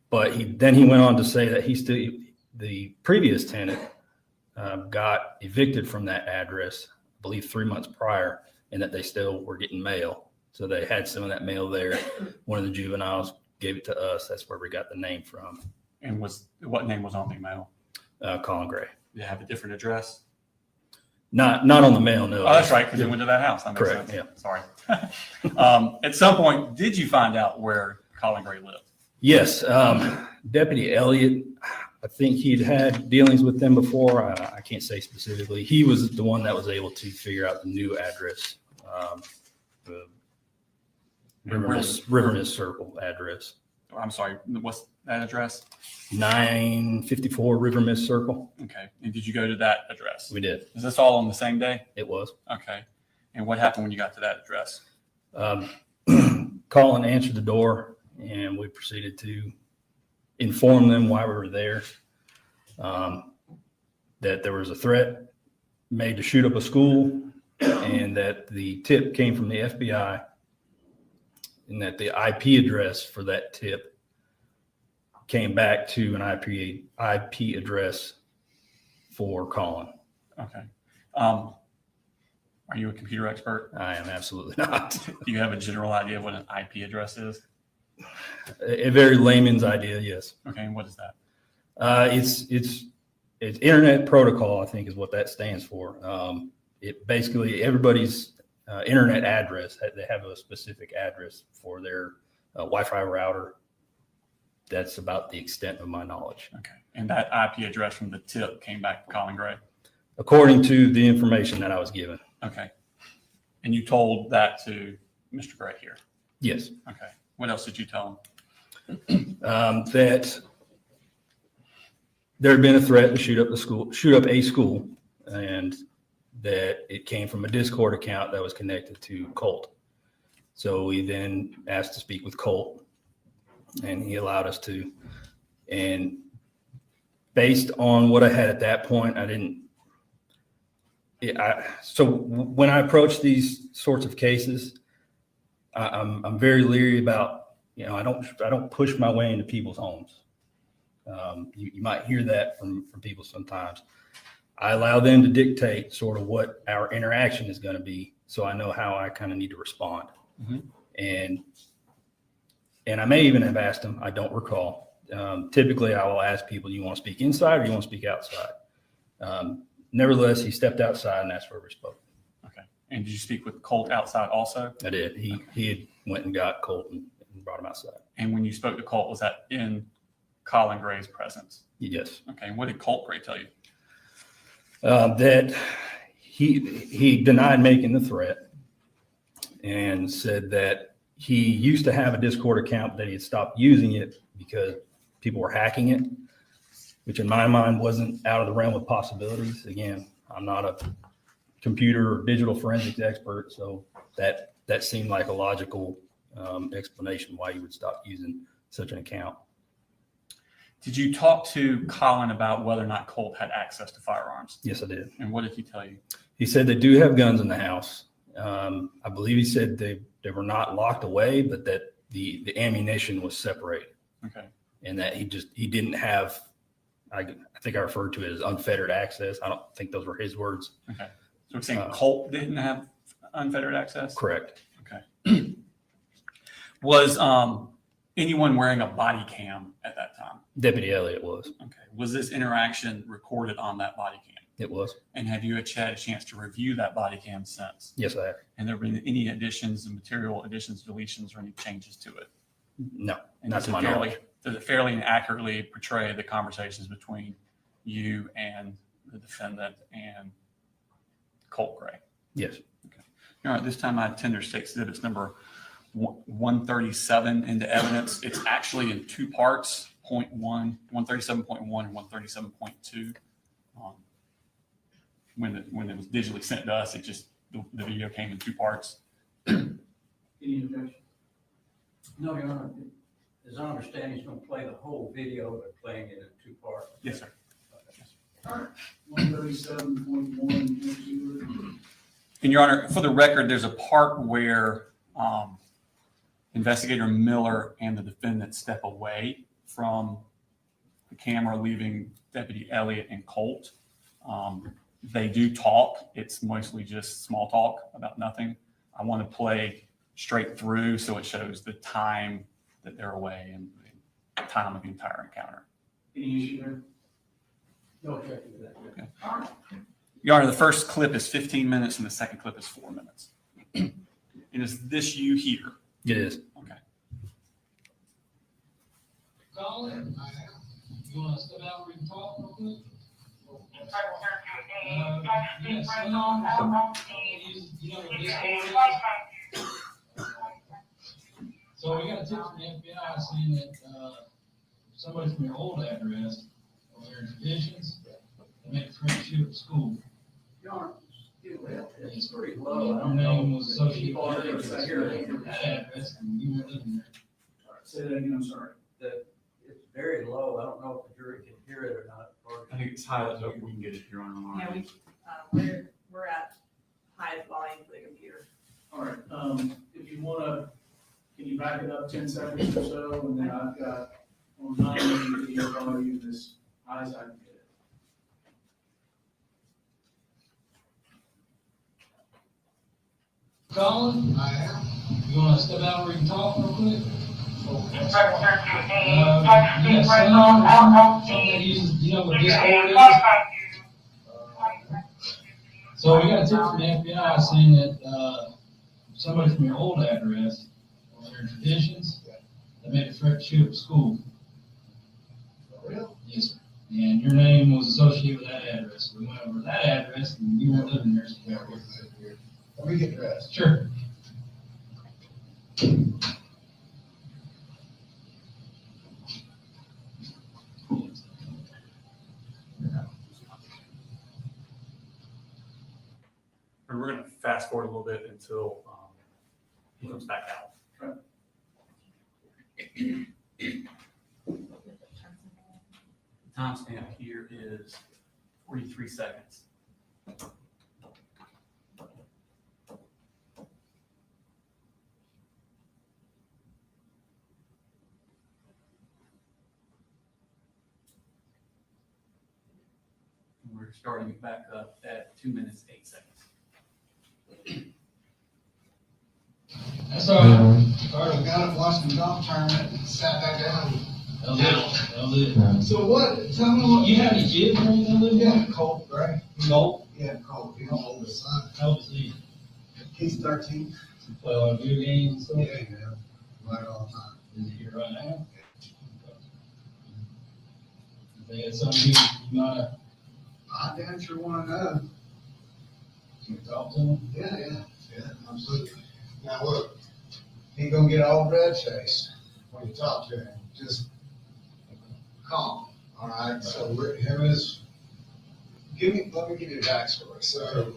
S12: But then he went on to say that the previous tenant got evicted from that address, I believe 3 months prior, and that they still were getting mail. So they had some of that mail there. One of the juveniles gave it to us. That's where we got the name from.
S16: And what name was on the mail?
S12: Colin Gray.
S16: Did it have a different address?
S12: Not on the mail, no.
S16: Oh, that's right, because it went to that house. That makes
S12: Correct,
S16: sense.
S12: yeah.
S16: Sorry. At some point, did you find out where Colin Gray lived?
S12: Yes. Deputy Elliott, I think he'd had dealings with them before. I can't say specifically. He was the one that was able to figure out the new address, the River Mist Circle address.
S16: I'm sorry, what's that address?
S12: 954 River Mist Circle.
S16: Okay. And did you go to that address?
S12: We did.
S16: Is this all on the same day?
S12: It was.
S16: Okay. And what happened when you got to that address?
S12: Colin answered the door, and we proceeded to inform them why we were there, that there was a threat made to shoot up a school, and that the tip came from the FBI, and that the IP address for that tip came back to an IP address for Colin.
S16: Okay. Are you a computer expert?
S12: I am absolutely not.
S16: Do you have a general idea of what an IP address is?
S12: A very layman's idea, yes.
S16: Okay, and what is that?
S12: It's Internet Protocol, I think, is what that stands for. It basically everybody's internet address. They have a specific address for their Wi-Fi router. That's about the extent of my knowledge.
S16: Okay, and that IP address from the tip came back to Colin Gray?
S12: According to the information that I was given.
S16: Okay, and you told that to Mr. Gray here?
S12: Yes.
S16: Okay. What else did you tell
S12: him? That there had been a threat to shoot up a school, and that it came from a Discord account that was connected to Colt. So we then asked to speak with Colt, and he allowed us to. And based on what I had at that point, so when I approach these sorts of cases, I'm very leery about, I don't push my way into people's homes. You might hear that from people sometimes. I allow them to dictate sort of what our interaction is going to be, so I know how I kind of need to respond.
S16: Mm-hmm.
S12: And I may even have asked them, I don't recall. Typically, I will ask people, do you want to speak inside or do you want to speak outside? Nevertheless, he stepped outside, and that's where we spoke.
S16: Okay. And did you speak with Colt outside also?
S12: I did. He had went and got Colt and brought him outside.
S16: And when you spoke to Colt, was that in Colin Gray's presence?
S12: Yes.
S16: Okay. And what did Colt Gray tell you?
S12: That he denied making the threat and said that he used to have a Discord account, that he had stopped using it because people were hacking it, which in my mind wasn't out of the realm of possibilities. Again, I'm not a computer or digital forensics expert, so that seemed like a logical explanation why you would stop using such an account.
S16: Did you talk to Colin about whether or not Colt had access to firearms?
S12: Yes, I did.
S16: And what did he tell you?
S12: He said they do have guns in the house. I believe he said they were not locked away, but that the ammunition was separated.
S16: Okay.
S12: And that he didn't have, I think I referred to it as unfettered access. I don't think those were his words.
S16: Okay. So we're saying Colt didn't have unfettered access?
S12: Correct.
S16: Okay. Was anyone wearing a body cam at that time?
S12: Deputy Elliott was.
S16: Okay. Was this interaction recorded on that body cam?
S12: It was.
S16: And have you had a chance to review that body cam since?
S12: Yes, I have.
S16: And there been any additions, material additions, deletions, or any changes to it?
S12: No,
S16: And
S12: not
S16: does
S12: to
S16: it
S12: my
S16: fairly,
S12: knowledge.
S16: does it fairly and accurately portray the conversations between you and the defendant and Colt Gray?
S12: Yes.
S16: Okay. All right, this time I tender state exhibits number 137 into evidence. It's actually in two parts, 137.1 and 137.2. When it was digitally sent to us, it just, the video came in two parts.
S1: Any objection? No, Your Honor. As I understand, he's going to play the whole video, but playing it in two parts.
S16: Yes, sir.
S1: All right. 137.1.
S16: And Your Honor, for the record, there's a part where Investigator Miller and the defendant step away from the camera, leaving Deputy Elliott and Colt. They do talk. It's mostly just small talk about nothing. I want to play straight through so it shows the time that they're away and the time of the entire encounter.
S1: Any issue there? No objection to that.
S16: Okay.
S1: All right.
S16: Your Honor, the first clip is 15 minutes and the second clip is 4 minutes. And is this you here?
S12: It is.
S16: Okay.
S1: Colin, you want to step out and talk real quick? Yes, so we got a tip from the FBI saying that somebody from your old address or their traditions, they make friendship at school. It's pretty low. Our name was associated with that address, and you were living there. Say that again, I'm sorry. It's very low. I don't know if the jury can hear it or not.
S16: I think it's high, so we can get it here on the line.
S11: Yeah, we're at highest volume for the computer.
S1: All right, if you want to, can you back it up 10 seconds or so, and then I've got on my video volume as high as I can get it. Colin, you want to step out where you can talk real quick? Yes, you know what Discord is? So we got a tip from the FBI saying that somebody from your old address or their traditions, they made a threat to shoot up school. Really? Yes, sir. And your name was associated with that address. So we went over to that address and you weren't living there. So let me get dressed. Sure.
S16: And we're going to fast forward a little bit until he comes back out. The timestamp here is 43 seconds. And we're starting it back up at 2 minutes, 8 seconds.
S1: That's all right. Sorry, we got up, watched the golf tournament, and sat back down. That'll do it. So what, tell me what, you have any kids or anything live here? Yeah, Colt Gray. Colt? Yeah, Colt, he's my oldest son. How old is he? He's 13. You play a lot of video games and stuff? Yeah, yeah, right all the time. Is he here right now? If they had something you might have. I damn sure want to know. Can you talk to him? Yeah, absolutely. Now look, he gonna get all red faced when you talk to him. Just calm, all right? So him is. Let me give you a backstory. So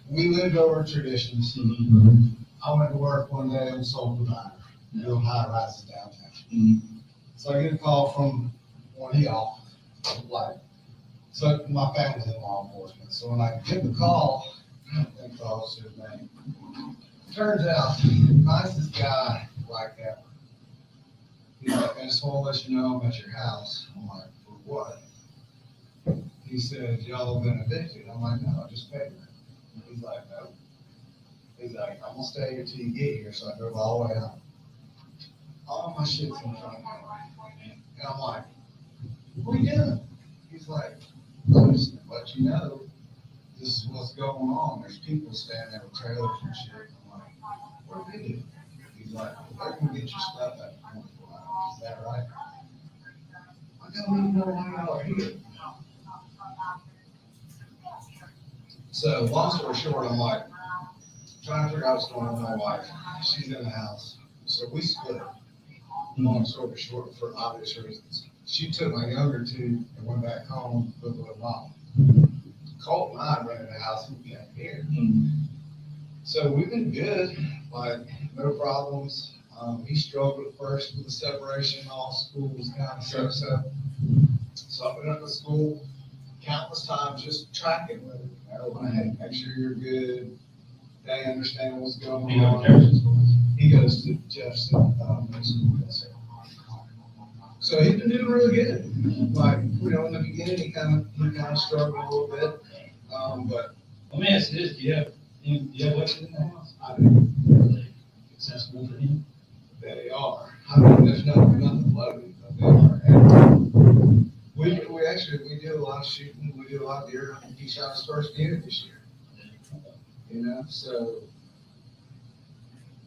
S1: we lived over traditions. Mm-hmm. I went to work one day and sold the diner, doing high rises downtown. Mm-hmm. So I get a call from one of y'all, like, so my family's in law enforcement. So when I get the call, I don't think the officer's name. Turns out, nicest guy like ever. He's like, I just want to let you know I'm at your house. I'm like, for what? He said, y'all have been evicted. I'm like, no, I just paid rent. He's like, no. He's like, I'm gonna stay here till you get here. So I drove all the way out. All my shit's in front of me. And I'm like, what are you doing? He's like, I'm just gonna let you know this is what's going on. There's people standing there with trailers and shit. I'm like, what do they do? He's like, they're gonna get your stuff out. don't even know why y'all are here. So long story short, I'm like, trying to figure out what's going on with my wife. She's in the house. So we split. Long story short, for obvious reasons. She took my younger two and went back home with her mom. Colt and I rented a house and came here. So we've been good, like no problems. He struggled at first with the separation. All school was kind of so. So I went up to school countless times just tracking with him. You know, like, hey, make sure you're good. They understand what's going on. He goes to Jefferson Middle School. So he's been doing really good. Like, you know, in the beginning, he kind of struggled a little bit. But
S3: let me ask you this: do you have witnesses in the house?
S1: I do.
S3: Are they accessible for him?
S1: They are. I mean, there's nothing loaded, but they are. And we do a lot of shooting. We do a lot of deer. He shot his first deer this year. You know, so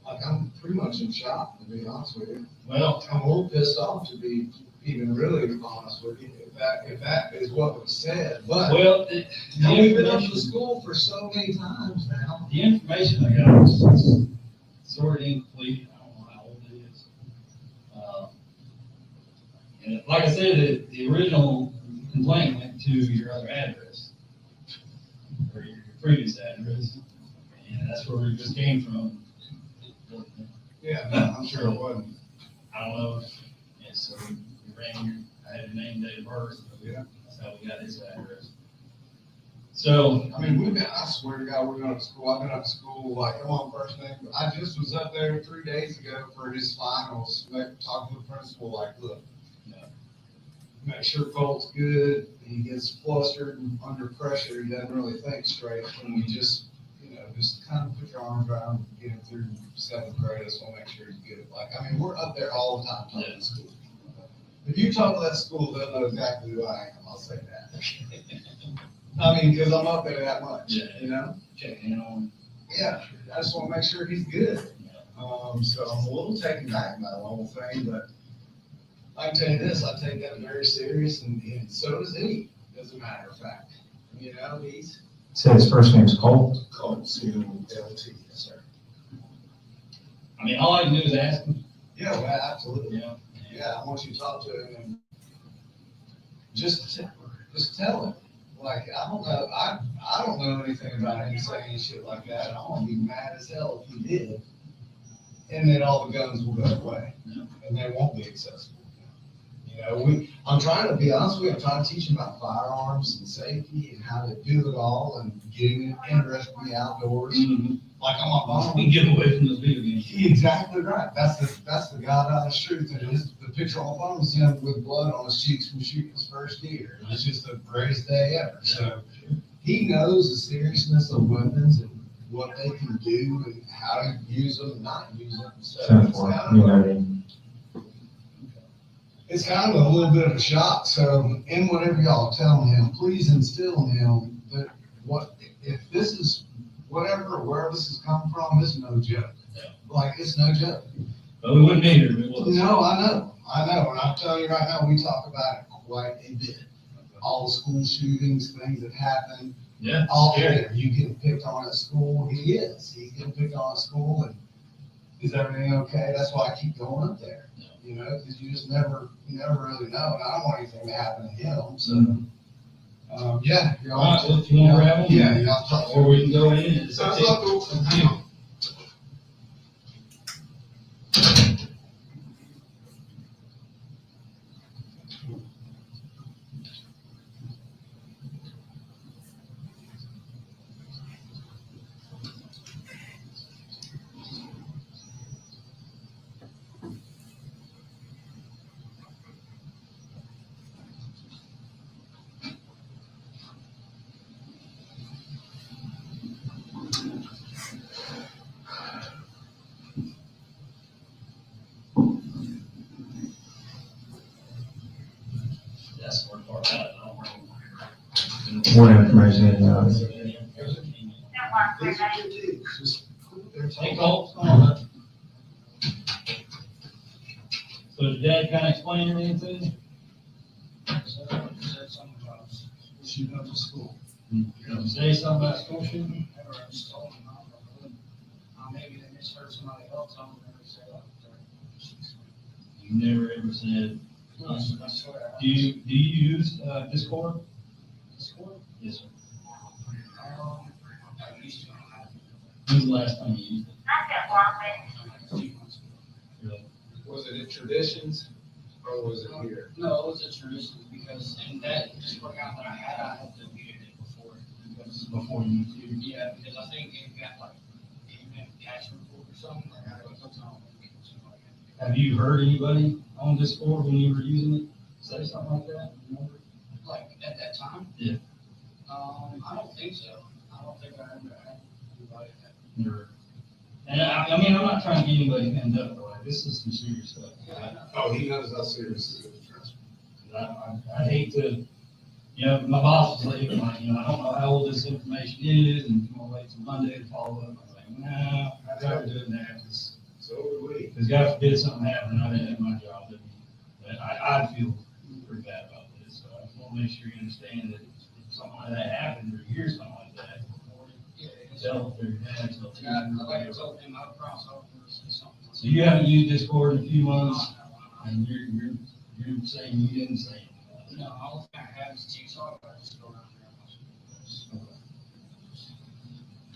S1: like I'm pretty much in shock, to be honest with you.
S3: Well,
S1: I'm a little pissed off, to be even really honest with you, if that is what was said. But we've been up to school for so many times now.
S3: The information I got was sort of incomplete. I don't know how old it is. And like I said, the original complaint went to your other address, or your previous address, and that's where we just came from.
S1: Yeah, no, I'm sure it wasn't.
S3: I don't know. And so we ran I had your name, date of birth.
S1: Yeah.
S3: That's how we got his address. So,
S1: I mean, I swear to God, we're going to school. I've been up to school, like, I'm on first name. I just was up there 3 days ago for his finals, talking to the principal, like, look, make sure Colt's good. He gets flustered and under pressure. He doesn't really think straight. And we just, just kind of put your arms around him, get him through 7th grade. I just want to make sure he's good. Like, I mean, we're up there all the time talking to school. If you talk to that school, they'll know exactly who I am. I'll say that. I mean, because I'm up there that much, you know?
S3: Checking in on.
S1: Yeah, I just want to make sure he's good. So I'm a little taken back by the whole thing, but I can tell you this, I take that very serious, and so does he, as a matter of fact. You know, he's...
S6: So his first name's Colt?
S1: Colt, C-O-L-T, yes, sir.
S3: I mean, all I can do is ask him.
S1: Yeah, well, absolutely.
S3: Yeah,
S1: I want you to talk to him and just tell him. Like, I don't know anything about him saying shit like that. I'm gonna be mad as hell if he did. And then all the guns will go away. And they won't be accessible. You know, I'm trying to be honest with you, I'm trying to teach him about firearms and safety and how to do it all and getting interested in the outdoors. Like on my phone.
S3: We get away from those video games.
S1: Exactly right. That's the God honest truth. And the picture on my phone is him with blood on his cheeks from shooting his first deer. It's just the greatest day ever. So he knows the seriousness of weapons and what they can do and how to use them and not use them. So it's kind of a little bit of a shock. So, and whatever y'all tell him, please instill in him that if this is whatever, where this is coming from, it's no joke. Like, it's no joke.
S3: But we wouldn't need it.
S1: No, I know. And I'm telling you right now, we talk about it quite a bit. All the school shootings, things that happen.
S3: Yeah.
S1: All there. You getting picked on at school. He is. He's getting picked on at school. And is everything okay? That's why I keep going up there. You know, because you just never really know. And I don't want anything to happen to him. So, yeah.
S3: All right, well, if you want to wrap up,
S1: y'all talk.
S3: Or we can go in.
S1: Sounds like cool.
S3: That's the part about it.
S6: More information.
S3: Hey, Colt. So did Dad kind of explain everything to you?
S1: shooting up the school.
S3: Did you say something about school shooting?
S1: Never just told them, maybe they misheard somebody else on them, never said,
S3: You never ever said.
S1: no, I swear.
S3: Do you use Discord?
S1: Discord?
S3: Yes, sir.
S1: I used to.
S3: When's the last time you used it? Really?
S1: Was it at Traditions or was it here? No, it was at Traditions because, and that Discord account that I had to mute it before.
S3: Before you used it?
S1: Yeah, because I think it got like, cash report or something like that.
S3: Have you heard anybody on Discord when you were using it say something like that? Remember?
S1: Like at that time?
S3: Yeah.
S1: I don't think so. I don't think I ever had anybody that.
S3: Never. And I mean, I'm not trying to get anybody pinned up, but like, this is some serious stuff.
S1: Oh, he knows how serious it is.
S3: I hate to, you know, my boss was like, I don't know how old this information is, and if you want to wait till Monday to follow up, I was like, no, I'd rather do it now,
S1: So would we.
S3: because God forbid something happened, I didn't have my job, but I'd feel pretty bad about this, so I just want to make sure you understand that if something like that happened, or you hear something like that, tell their dad, tell
S1: Like I told him, I promise I'll say something.
S3: So you haven't used Discord in a few months, and you're saying you didn't say anything.
S1: No, all I have is TikTok, I just go around there.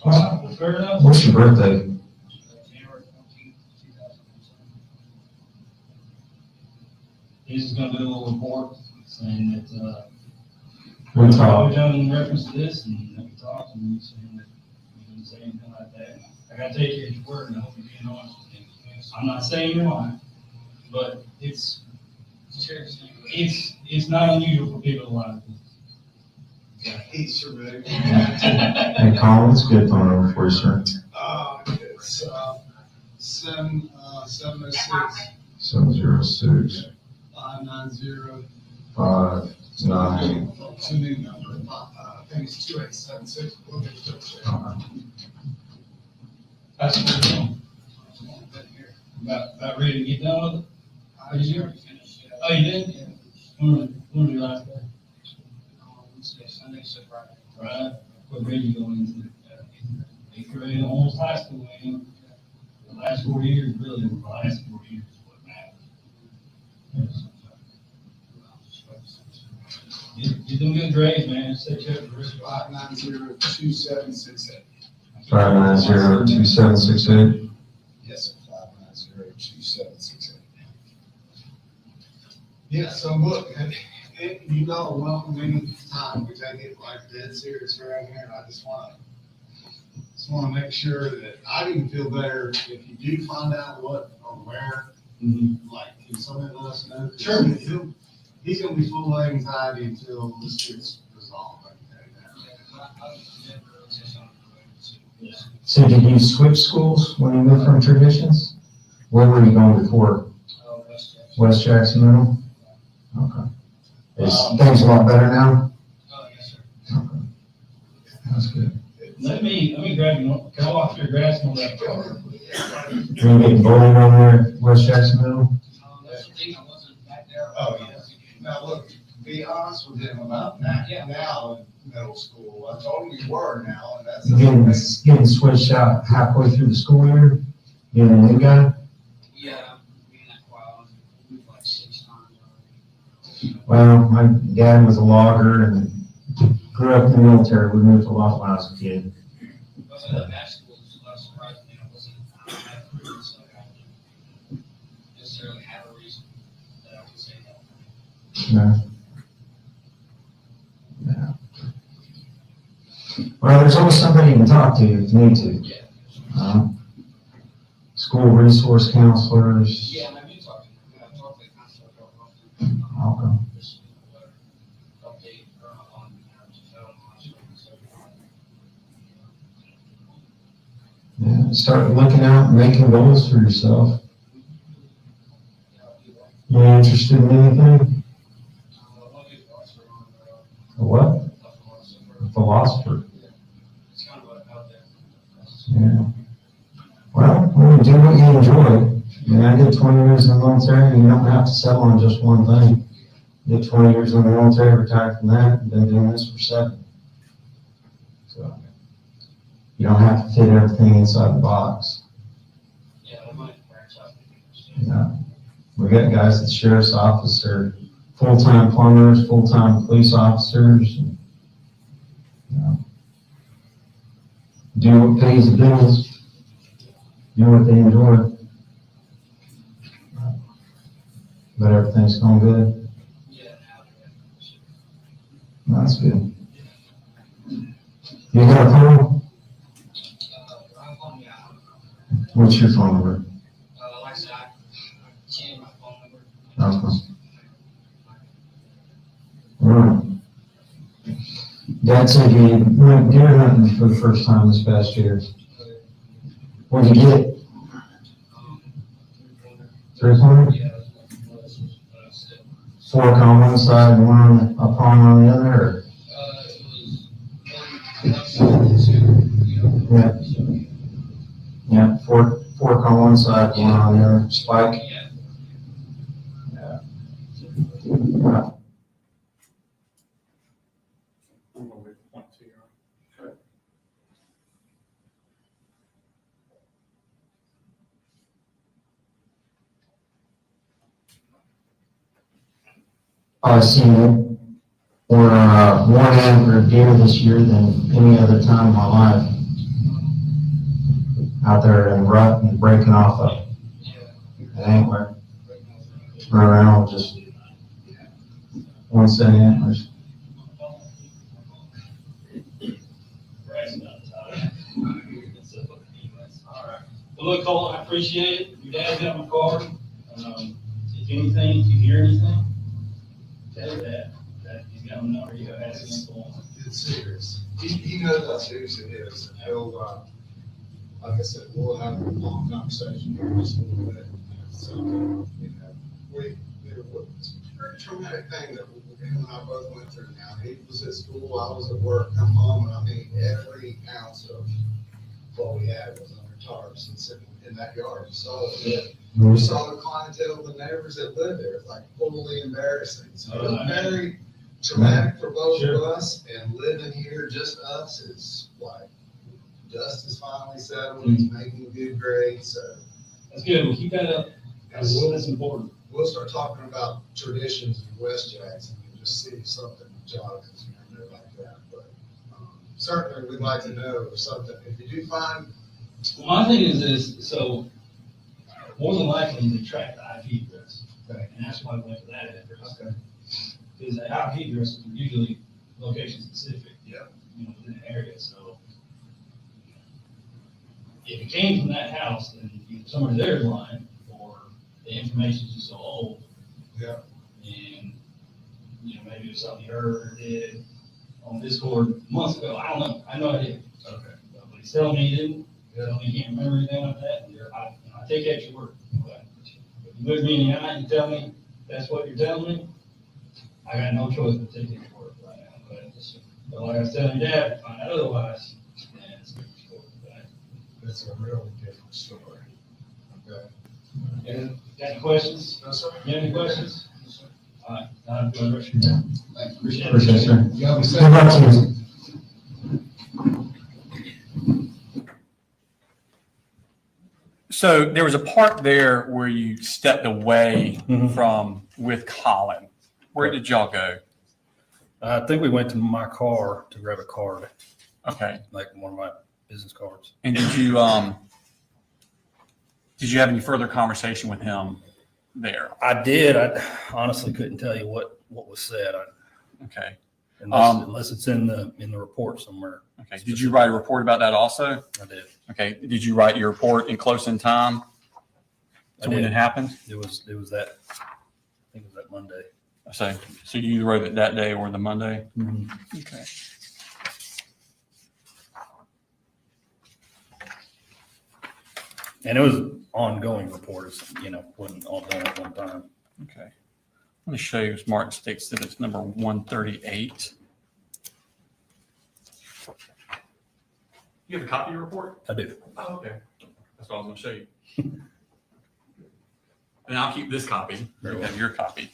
S3: Well, fair enough.
S6: What's your birthday?
S1: January 14th, 2007.
S3: He's just gonna do a little report saying that,
S6: We
S3: we've
S6: talked.
S3: done in reference to this, and we talked, and you saying that you didn't say anything like that. I gotta take you at your word, and I hope you're being honest with me. I'm not saying you're lying, but it's not unusual for people to lie.
S1: He's surveyed.
S6: Hey, Colin, what's good phone number for you, sir?
S1: It's 706
S6: 706
S1: 590.
S6: 59.
S1: It's a new number. I think it's 2876.
S3: That's what we're doing. About ready to get done with it?
S1: I just already finished.
S3: Oh, you did? When was your last day?
S1: Sunday, so Friday.
S3: Right, what grade you going into? Eighth grade, almost high school, man. The last 4 years, really, the last 4 years is what matters. You're doing good grades, man. Set you up for this.
S1: 5902768.
S6: 5902768.
S1: Yes, sir. 5902768. Yeah, so look, you know, welcome any time. We take it like dead serious around here. And I just want to make sure that I can feel better if you do find out what or where. Like, can somebody let us know?
S3: Sure.
S1: He's going to be full of anxiety until this gets resolved. I can tell you that.
S6: So did you switch schools when you moved from Traditions? Where were you going before? West Jackson Middle? Okay. Is things a lot better now?
S1: Yes, sir.
S6: Okay. That's good.
S3: Let me grab you, can I walk through your grass on that car?
S6: You getting bullied over there at West Jackson Middle?
S1: That's the thing, I wasn't back there.
S3: Oh, yeah.
S1: Now, look, to be honest with him about that, now in middle school, I told him you were now, and that's.
S6: Getting switched out halfway through the school year? Getting a new guy?
S1: Yeah, being that quiet, moved like 6 times already.
S6: Well, my dad was a logger and grew up in the military. We moved a lot when I was a kid.
S1: But that school was less surprising. I wasn't that proven, so I didn't necessarily have a reason that I would say that.
S6: No. Yeah. Well, there's always somebody you can talk to if you need to. School resource counselors.
S1: Yeah, I mean, you talk to them. I talk to the counselor.
S6: Okay.
S1: Just update on
S6: Yeah, start looking out and making goals for yourself. You interested in anything? A what? A philosopher. Yeah. Well, do what you enjoy. I mean, I did 20 years in the military, and you don't have to settle on just one thing. Did 20 years in the military, retired from that, and been doing this for 7. So you don't have to fit everything inside the box.
S3: Yeah, I might branch out.
S6: Yeah. We got guys at the sheriff's office are full-time plumbers, full-time police officers. And, you know, do what pays the bills, do what they enjoy. But everything's going good. That's good. You got a phone? What's your phone number?
S3: Like I said, I changed my phone number.
S6: Okay. Alright. Dad said you went deer hunting for the first time this past year. What'd you get? 300? 4 on one side and one up on the other? Or? Yeah. Yeah, fork on one side, one on the other. Spike? Yeah. Yeah. I've seen more antler deer this year than any other time in my life. Out there in rut and breaking off an antler. Run around with just one set of antlers.
S3: Well, look, Colin, I appreciate it. Your dad's got my card. If anything, if you hear anything, tell your dad that he's got my number. You go ask him for him.
S1: It's serious. He knows how serious it is. And he'll, like I said, we'll have a long conversation here just a little bit. So, you know, there was a very traumatic thing that him and I both went through now. He was at school, I was at work, come home, and I mean, every ounce of what we had was under tarps and sitting in that yard. You saw it. Yeah. We saw the clientele of the neighbors that lived there. It's like totally embarrassing. So it was very traumatic for both of us, and living here, just us, is like, dust is finally settled. He's making good grades. So
S3: that's good. We'll keep that up. That's important.
S1: We'll start talking about traditions in West Jackson and just see if something jogs in there like that. But certainly we'd like to know if something, if you do find.
S3: Well, my thing is this, so more than likely they track the IP address. Okay. And that's why we went to that address. Okay. Because the IP address is usually location specific. Yeah. You know, within the area. So if it came from that house, then somebody there's lying, or the information's just so old.
S1: Yeah.
S3: And, you know, maybe it was something you heard or did on Discord months ago. I don't know. I have no idea. Okay. But he's telling me he didn't. Yeah. He can't remember anything like that. I take extra word. But if you look me in the eye and tell me that's what you're telling me, I got no choice but to take extra word right now. But like I was telling your dad, find out otherwise, then it's a different story.
S1: It's a really different story. Okay.
S3: And got any questions?
S1: No, sir.
S3: You have any questions? No, sir. All right. Now, enjoy the rest of your day. Thanks. Appreciate it.
S6: Appreciate it, sir.
S1: You got me
S6: Good luck to you.
S16: So there was a part there where you stepped away from with Colin. Where did y'all go?
S12: I think we went to my car to grab a card.
S16: Okay.
S12: Like one of my business cards.
S16: And did you have any further conversation with him there?
S12: I did. I honestly couldn't tell you what was said.
S16: Okay.
S12: Unless it's in the report somewhere.
S16: Okay. Did you write a report about that also?
S12: I did.
S16: Okay. Did you write your report in close in time to when it happened?
S12: It was that. I think it was that Monday.
S16: So you wrote it that day or the Monday?
S12: Mm-hmm.
S16: Okay.
S12: And it was ongoing reports, you know, wasn't all done at one time.
S16: Okay. Let me show you Martin States that it's number 138. You have a copy of your report?
S12: I do.
S16: Oh, okay. That's what I was going to show you. And I'll keep this copy. You have your copy.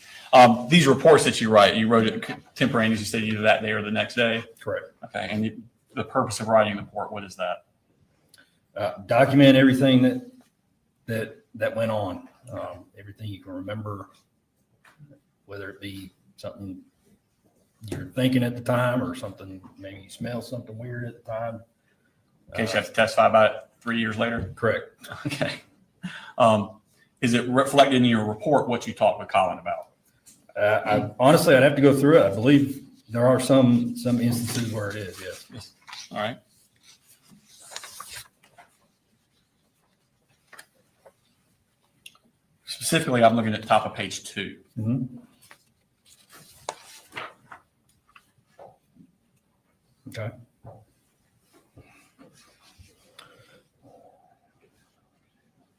S16: These reports that you wrote it contemporaneous. You said either that day or the next day.
S12: Correct.
S16: Okay. And the purpose of writing the report, what is that?
S12: Document everything that went on, everything you can remember, whether it be something you're thinking at the time or something, maybe you smell something weird at the time.
S16: In case you have to testify about it 3 years later?
S12: Correct.
S16: Okay. Is it reflected in your report what you talked with Colin about?
S12: Honestly, I'd have to go through it. I believe there are some instances where it is, yes.
S16: All right. Specifically, I'm looking at the top of page 2.
S12: Mm-hmm. Okay.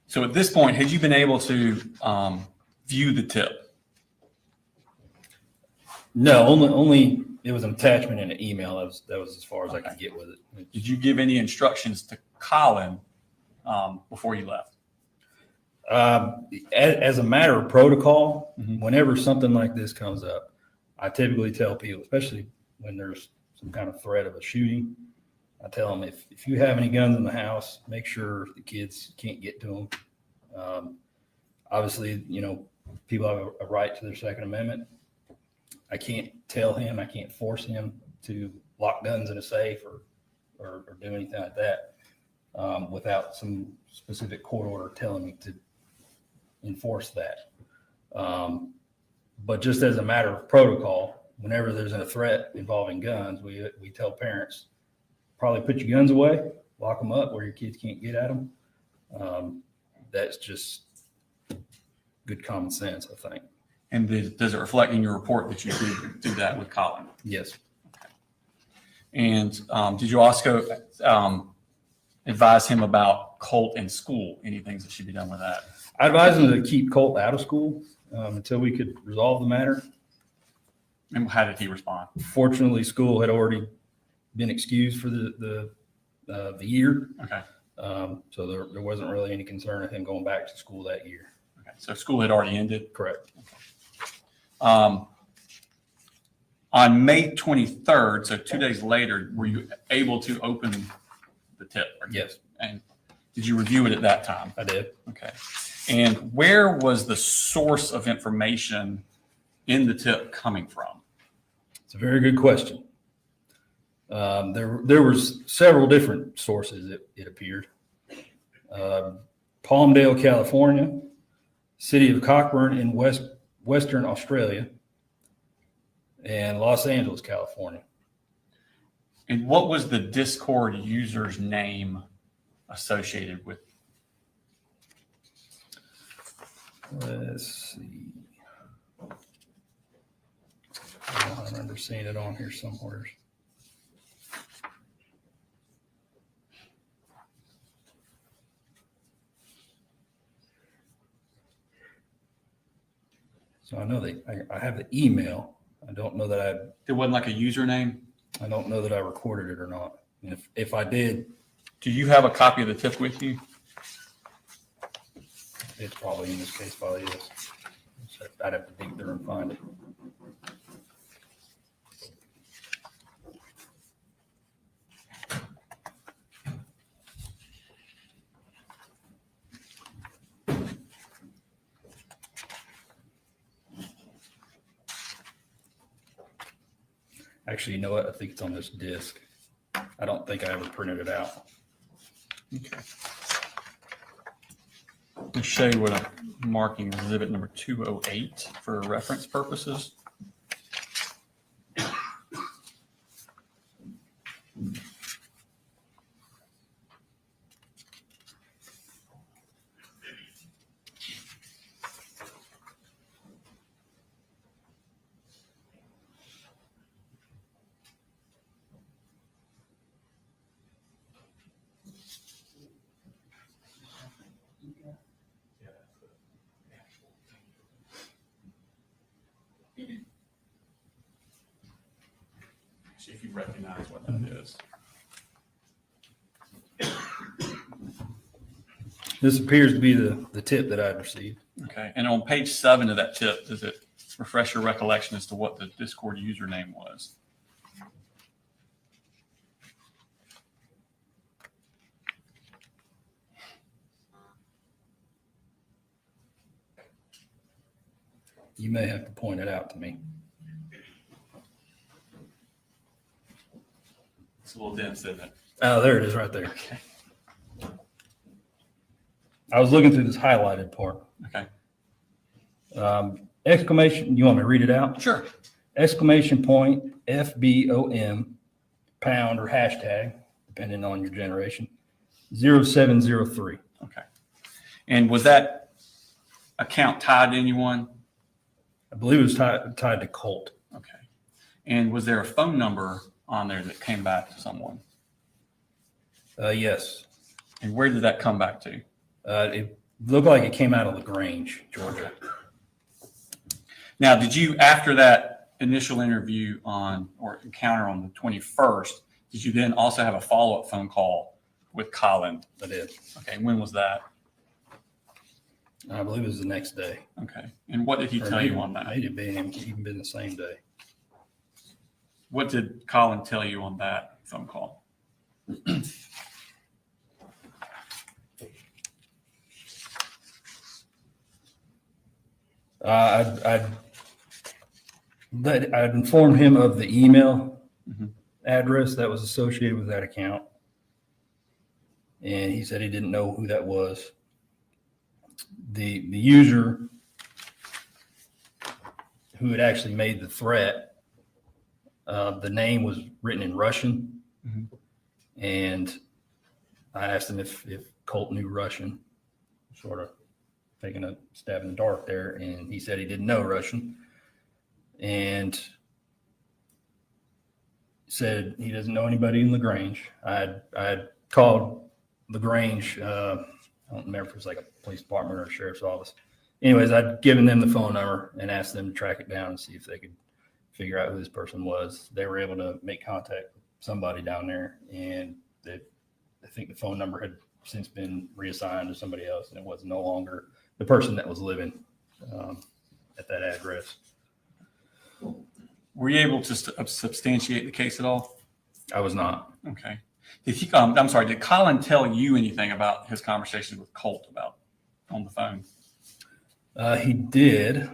S16: So at this point, had you been able to view the tip?
S12: No, only it was an attachment in an email. That was as far as I could get with it.
S16: Did you give any instructions to Colin before you left?
S12: As a matter of protocol, whenever something like this comes up, I typically tell people, especially when there's some kind of threat of a shooting, I tell them if you have any guns in the house, make sure the kids can't get to them. Obviously, people have a right to their Second Amendment. I can't tell him, I can't force him to lock guns in a safe or do anything like that without some specific court order telling me to enforce that. But just as a matter of protocol, whenever there's a threat involving guns, we tell parents, probably put your guns away, lock them up where your kids can't get at them. That's just good common sense, I think.
S16: And does it reflect in your report that you did that with Colin?
S12: Yes.
S16: Okay. And did you also advise him about Colt in school? Any things that should be done with that?
S12: I advised him to keep Colt out of school until we could resolve the matter.
S16: And how did he respond?
S12: Fortunately, school had already been excused for the year.
S16: Okay.
S12: So there wasn't really any concern of him going back to school that year.
S16: Okay. So school had already ended?
S12: Correct.
S16: Okay. On May 23rd, so 2 days later, were you able to open the tip?
S12: Yes.
S16: And did you review it at that time?
S12: I did.
S16: Okay. And where was the source of information in the tip coming from?
S12: It's a very good question. There was several different sources, it appeared. Palmdale, California, city of Cockburn in Western Australia, and Los Angeles, California.
S16: And what was the Discord user's name associated with?
S12: Let's see. I remember seeing it on here somewhere. So I know I have the email. I don't know that
S16: It wasn't like a username?
S12: I don't know that I recorded it or not. And if I did.
S16: Do you have a copy of the tip with you?
S12: It's probably in this case file, yes. So I'd have to dig there and find it. Actually, you know what? I think it's on this disc. I don't think I ever printed it out.
S16: Okay. I'll show you what I'm marking exhibit number 208 for reference purposes. See if you recognize what that is.
S12: This appears to be the tip that I'd received.
S16: Okay. And on page 7 of that tip, does it refresh your recollection as to what the Discord username was?
S12: You may have to point it out to me.
S16: It's a little dense, isn't it?
S12: Oh, there it is right there. Okay. I was looking through this highlighted part.
S16: Okay.
S12: Exclamation, you want me to read it out?
S16: Sure.
S12: Exclamation point, FBOM, pound or hashtag, depending on your generation, 0703.
S16: Okay. And was that account tied to anyone?
S12: I believe it was tied to Colt.
S16: Okay. And was there a phone number on there that came back to someone?
S12: Yes.
S16: And where did that come back to?
S12: It looked like it came out of LaGrange, Georgia.
S16: Now, did you, after that initial interview or encounter on the 21st, did you then also have a follow-up phone call with Colin?
S12: I did.
S16: Okay. When was that?
S12: I believe it was the next day.
S16: Okay. And what did he tell you on that?
S12: It had even been the same day.
S16: What did Colin tell you on that phone call?
S12: I'd informed him of the email address that was associated with that account. And he said he didn't know who that was. The user who had actually made the threat, the name was written in Russian. And I asked him if Colt knew Russian, sort of taking a stab in the dark there. And he said he didn't know Russian. And said he doesn't know anybody in LaGrange. I had called LaGrange, I don't remember if it was like a police department or a sheriff's office. Anyways, I'd given them the phone number and asked them to track it down and see if they could figure out who this person was. They were able to make contact with somebody down there, and I think the phone number had since been reassigned to somebody else, and it was no longer the person that was living at that address.
S16: Were you able to substantiate the case at all?
S12: I was not.
S16: Okay. Did he? I'm sorry. Did Colin tell you anything about his conversation with Colt about on the phone?
S12: He did.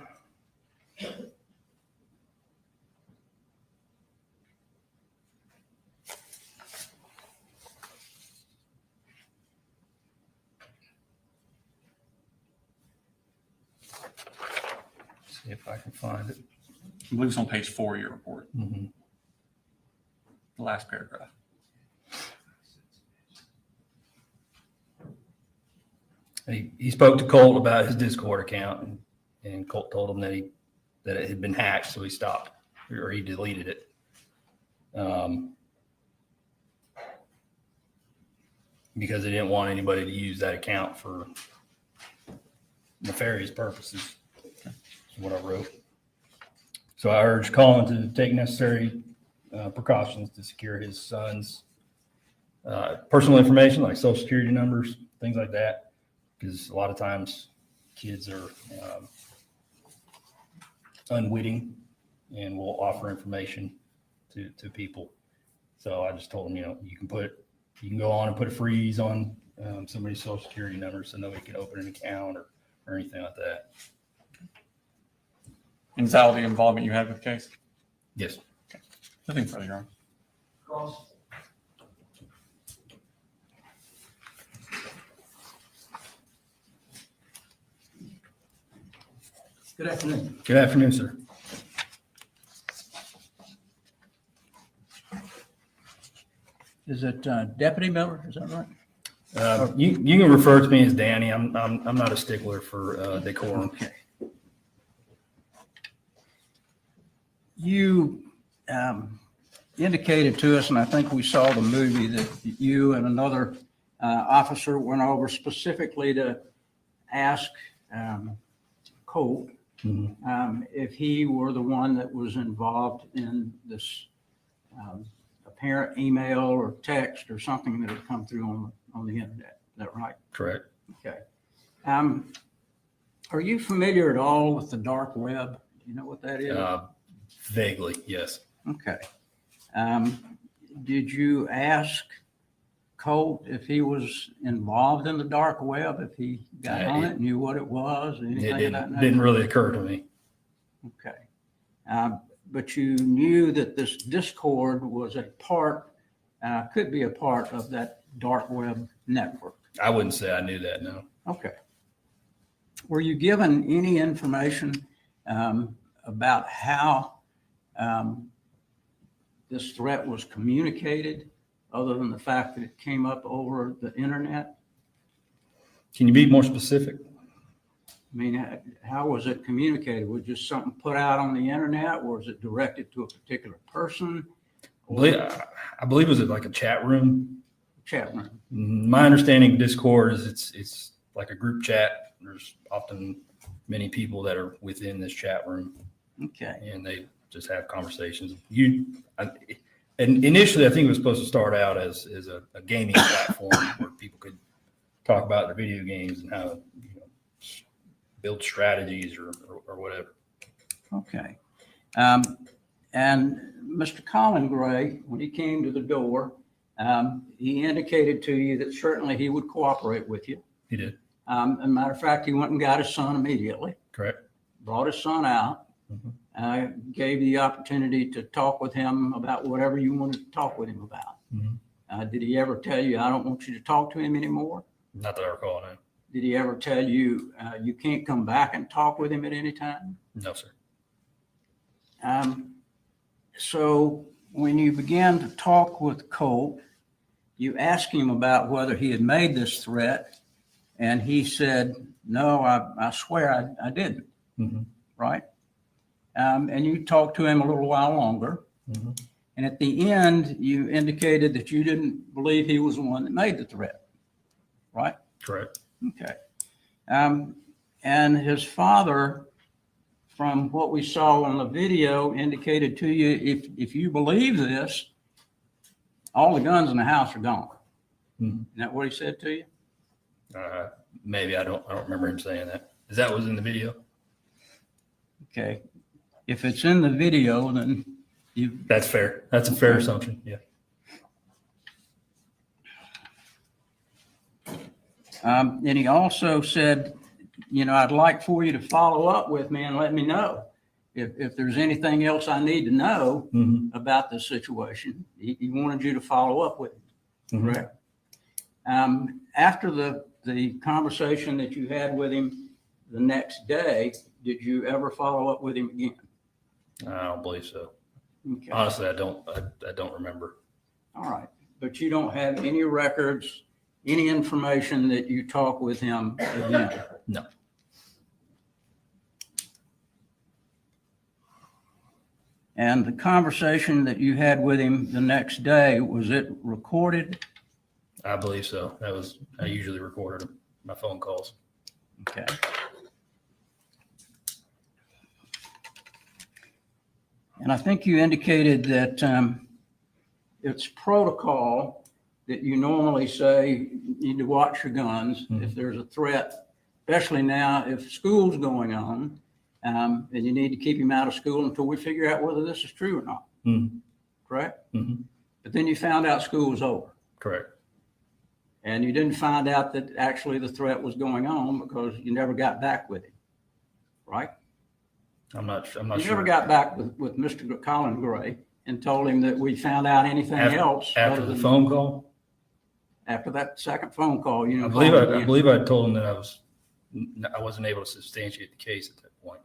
S12: See if I can find it.
S16: I believe it's on page 4 of your report.
S12: Mm-hmm.
S16: The last paragraph.
S12: He spoke to Colt about his Discord account, and Colt told him that it had been hacked, so he stopped, or he deleted it. Because he didn't want anybody to use that account for nefarious purposes, is what I wrote. So I urged Colin to take necessary precautions to secure his son's personal information, like social security numbers, things like that. Because a lot of times kids are unwitting and will offer information to people. So I just told him, you can go on and put a freeze on somebody's social security number so nobody can open an account or anything like that.
S16: And is that all the involvement you had with the case?
S12: Yes.
S16: Okay. Nothing further, Your Honor.
S2: Good afternoon.
S12: Good afternoon, sir.
S2: Is it Deputy Miller? Is that right?
S12: You can refer to me as Danny. I'm not a stickler for decorum.
S2: Okay. You indicated to us, and I think we saw the movie, that you and another officer went over specifically to ask Colt if he were the one that was involved in this apparent email or text or something that had come through on the internet. Is that right?
S12: Correct.
S2: Okay. Are you familiar at all with the dark web? Do you know what that is?
S12: Vaguely, yes.
S2: Okay. Did you ask Colt if he was involved in the dark web, if he got on it, knew what it was?
S12: It didn't really occur to me.
S2: Okay. But you knew that this Discord was a part, could be a part of that dark web network.
S12: I wouldn't say I knew that, no.
S2: Okay. Were you given any information about how this threat was communicated, other than the fact that it came up over the internet?
S12: Can you be more specific?
S2: I mean, how was it communicated? Was just something put out on the internet, or was it directed to a particular person?
S12: I believe it was like a chat room.
S2: Chat room.
S12: My understanding of Discord is it's like a group chat. There's often many people that are within this chat room.
S2: Okay.
S12: And they just have conversations. And initially, I think it was supposed to start out as a gaming platform where people could talk about their video games and how build strategies or whatever.
S2: Okay. And Mr. Colin Gray, when he came to the door, he indicated to you that certainly he would cooperate with you.
S12: He did.
S2: As a matter of fact, he went and got his son immediately.
S12: Correct.
S2: Brought his son out. Gave you the opportunity to talk with him about whatever you wanted to talk with him about. Did he ever tell you, I don't want you to talk to him anymore?
S12: Not that I recall, no.
S2: Did he ever tell you, you can't come back and talk with him at any time?
S12: No, sir.
S2: So when you began to talk with Colt, you asked him about whether he had made this threat, and he said, no, I swear I didn't. Right? And you talked to him a little while longer. And at the end, you indicated that you didn't believe he was the one that made the threat. Right?
S12: Correct.
S2: Okay. And his father, from what we saw on the video, indicated to you, if you believe this, all the guns in the house are gone. Isn't that what he said to you?
S12: Maybe I don't remember him saying that. Is that what was in the video?
S2: Okay. If it's in the video, then
S12: that's fair. That's a fair assumption. Yeah.
S2: And he also said, I'd like for you to follow up with me and let me know if there's anything else I need to know about this situation. He wanted you to follow up with him. Correct. After the conversation that you had with him the next day, did you ever follow up with him again?
S12: I don't believe so.
S2: Okay.
S12: Honestly, I don't remember.
S2: All right. But you don't have any records, any information that you talk with him again?
S12: No.
S2: And the conversation that you had with him the next day, was it recorded?
S12: I believe so. I usually recorded my phone calls.
S2: Okay. And I think you indicated that it's protocol that you normally say you need to watch your guns if there's a threat, especially now if school's going on, and you need to keep him out of school until we figure out whether this is true or not. Correct? But then you found out school was over.
S12: Correct.
S2: And you didn't find out that actually the threat was going on because you never got back with him, right?
S12: I'm not sure.
S2: You never got back with Mr. Colin Gray and told him that we found out anything else.
S12: After the phone call?
S2: After that second phone call,
S12: I believe I told him that I wasn't able to substantiate the case at that point.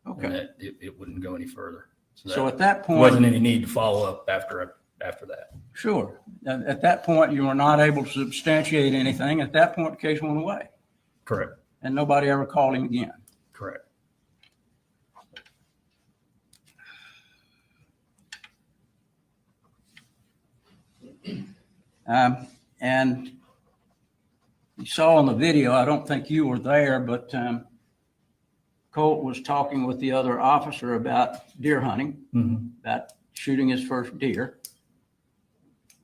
S2: Okay.
S12: And that it wouldn't go any further.
S2: So at that point,
S12: there wasn't any need to follow up after that.
S2: Sure. At that point, you were not able to substantiate anything. At that point, the case went away.
S12: Correct.
S2: And nobody ever called him again.
S12: Correct.
S2: And you saw in the video, I don't think you were there, but Colt was talking with the other officer about deer hunting, about shooting his first deer.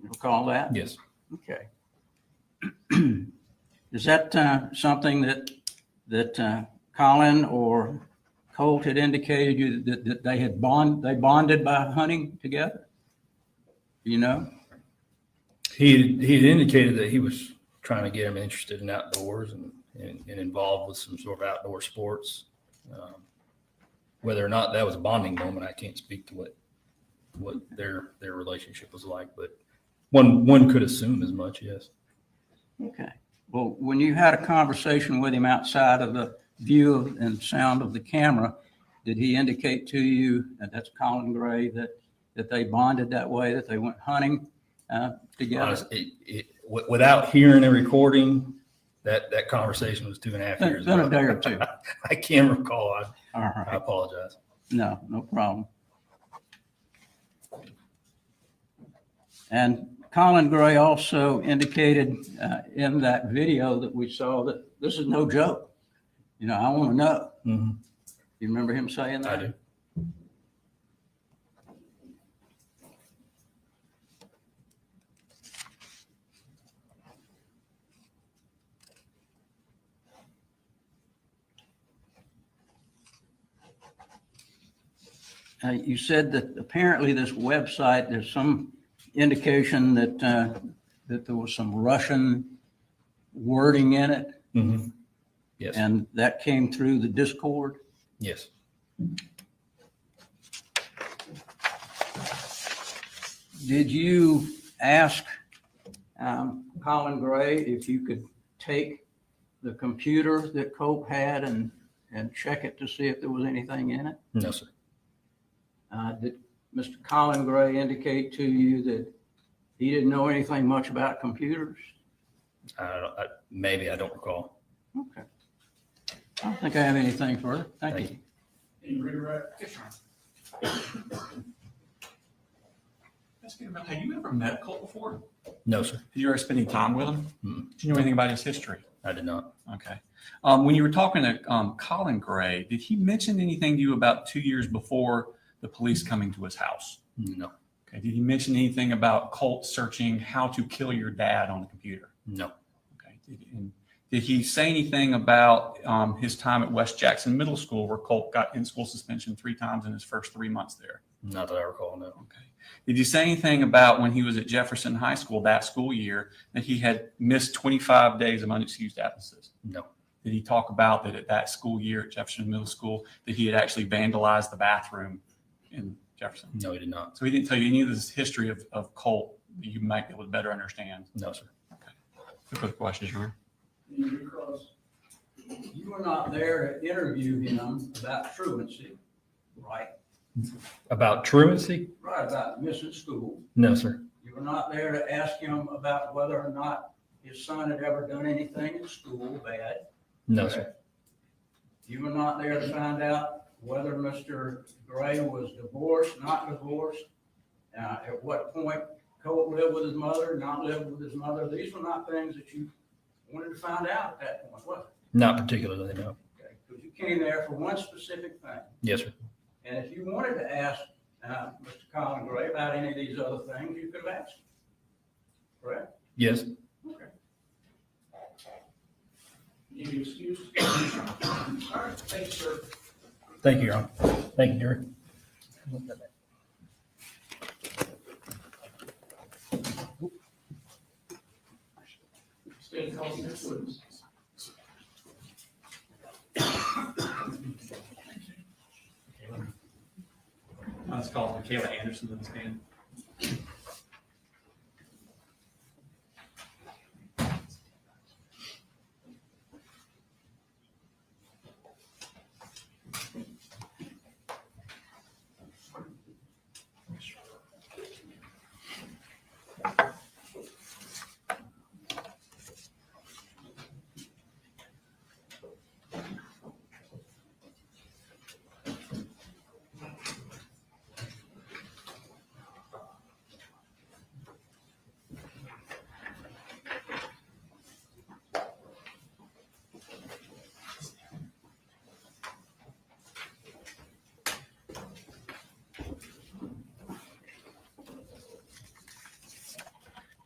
S2: You recall that?
S12: Yes.
S2: Okay. Is that something that Colin or Colt had indicated you that they bonded by hunting together? Do you know?
S12: He had indicated that he was trying to get him interested in outdoors and involved with some sort of outdoor sports. Whether or not that was a bonding moment, I can't speak to what their relationship was like, but one could assume as much, yes.
S2: Okay. Well, when you had a conversation with him outside of the view and sound of the camera, did he indicate to you, and that's Colin Gray, that they bonded that way, that they went hunting together?
S12: Honestly, without hearing a recording, that conversation was 2.5 years
S2: It's been a day or two.
S12: I can't recall.
S2: All right.
S12: I apologize.
S2: No problem. And Colin Gray also indicated in that video that we saw that this is no joke. You know, I want to know.
S12: Mm-hmm.
S2: You remember him saying that?
S12: I do.
S2: You said that apparently this website, there's some indication that that there was some Russian wording in it.
S12: Mm-hmm. Yes.
S2: And that came through the Discord?
S12: Yes.
S2: Did you ask Colin Gray if you could take the computer that Colt had and check it to see if there was anything in it?
S12: No, sir.
S2: Did Mr. Colin Gray indicate to you that he didn't know anything much about computers?
S12: Maybe I don't recall.
S2: Okay. I don't think I have anything further. Thank you.
S16: Have you ever met Colt before?
S12: No, sir.
S16: Did you ever spend any time with him?
S12: Mm-hmm.
S16: Do you know anything about his history?
S12: I did not.
S16: Okay. When you were talking to Colin Gray, did he mention anything to you about 2 years before the police coming to his house?
S12: No.
S16: Okay. Did he mention anything about Colt searching how to kill your dad on the computer?
S12: No.
S16: Okay. Did he say anything about his time at West Jackson Middle School, where Colt got in-school suspension 3 times in his first 3 months there?
S12: Not that I recall, no.
S16: Okay. Did you say anything about when he was at Jefferson High School that school year that he had missed 25 days of unexcused absences?
S12: No.
S16: Did he talk about that at that school year at Jefferson Middle School that he had actually vandalized the bathroom in Jefferson?
S12: No, he did not.
S16: So he didn't tell you any of this history of Colt that you might be able to better understand?
S12: No, sir.
S16: Okay. No further questions, Your Honor?
S2: Because you were not there to interview him about truancy, right?
S12: About truancy?
S2: Right, about missing school.
S12: No, sir.
S2: You were not there to ask him about whether or not his son had ever done anything in school bad.
S12: No, sir.
S2: You were not there to find out whether Mr. Gray was divorced, not divorced, at what point Colt lived with his mother, not lived with his mother. These were not things that you wanted to find out at that point, was it?
S12: Not particularly, no.
S2: Okay, because you came there for one specific thing.
S12: Yes, sir.
S2: And if you wanted to ask Mr. Colin Gray about any of these other things, you could have asked him. Correct?
S12: Yes.
S2: Okay. Any excuse? All right, thank you, sir.
S12: Thank you, Your Honor. Thank you, Jerry.
S2: Stand called next witness.
S16: Let's call Michaela Anderson to the stand.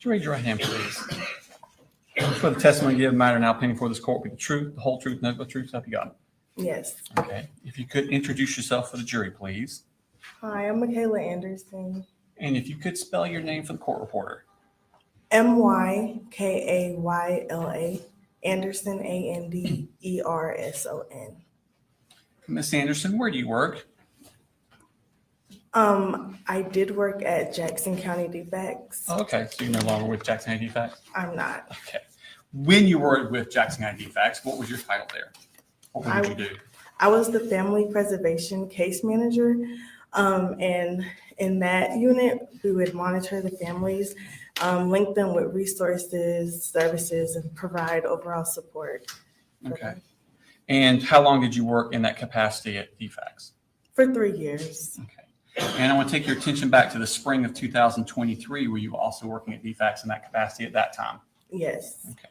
S16: Raise your right hand, please. swear the testimony you give matter now pending before this court be the truth, the whole truth, nothing but the truth, so help you God.
S8: Yes.
S16: Okay. If you could introduce yourself for the jury, please.
S8: Hi, I'm Michaela Anderson.
S16: And if you could spell your name for the court reporter.
S8: Mykayla Anderson, Anderson.
S16: Miss Anderson, where do you work?
S8: I did work at Jackson County DFACS.
S16: Oh, okay, so you're no longer with Jackson County DFACS?
S8: I'm not.
S16: Okay. When you were with Jackson County DFACS, what was your title there? What did you do?
S8: I was the family preservation case manager. And in that unit, we would monitor the families, link them with resources, services, and provide overall support.
S16: Okay. And how long did you work in that capacity at DFACS?
S8: For 3 years.
S16: Okay. And I want to take your attention back to the spring of 2023. Were you also working at DFACS in that capacity at that time?
S8: Yes.
S16: Okay.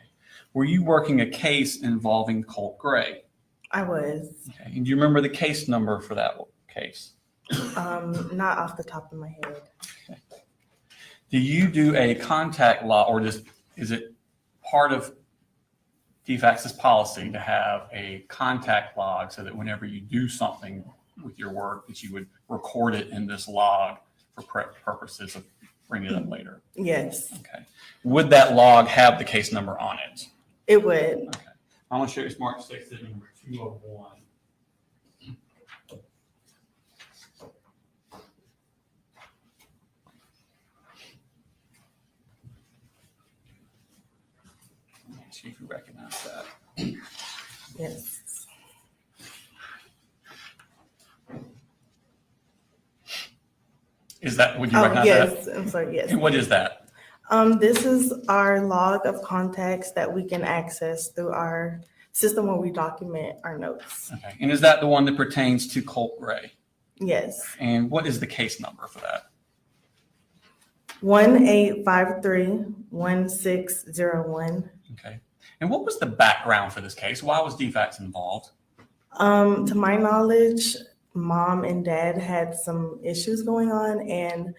S16: Were you working a case involving Colt Gray?
S8: I was.
S16: Okay. And do you remember the case number for that case?
S8: Not off the top of my head.
S16: Okay. Do you do a contact log, or is it part of DFACS's policy to have a contact log so that whenever you do something with your work, that you would record it in this log for purposes of bringing it up later?
S8: Yes.
S16: Okay. Would that log have the case number on it?
S8: It would.
S16: Okay. I want to show you Smart Stick Exhibit number 201. See if you recognize that.
S8: Yes.
S16: Is that, would you recognize
S8: yes.
S16: that?
S8: I'm sorry, yes.
S16: And what is that?
S8: This is our log of contacts that we can access through our system where we document our notes.
S16: Okay. And is that the one that pertains to Colt Gray?
S8: Yes.
S16: And what is the case number for that?
S8: 1853-1601.
S16: Okay. And what was the background for this case? Why was DFACS involved?
S8: To my knowledge, mom and dad had some issues going on, and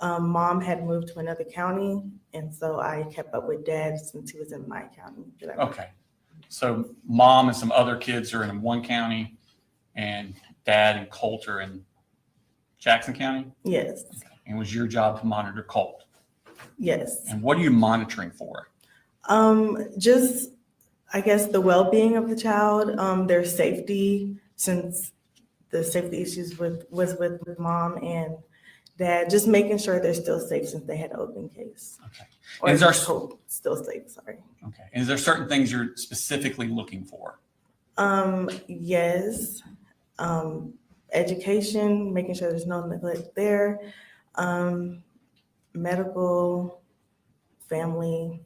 S8: mom had moved to another county, and so I kept up with dad since he was in my county.
S16: Okay. So mom and some other kids are in one county, and dad and Colt are in Jackson County?
S8: Yes.
S16: Okay. And it was your job to monitor Colt?
S8: Yes.
S16: And what are you monitoring for?
S8: Just, I guess, the well-being of the child, their safety, since the safety issues was with mom and dad, just making sure they're still safe since they had an open case.
S16: Okay.
S8: Or
S16: is there
S8: still safe, sorry.
S16: Okay. And is there certain things you're specifically looking for?
S8: Yes. Education, making sure there's no neglect there. Medical, family,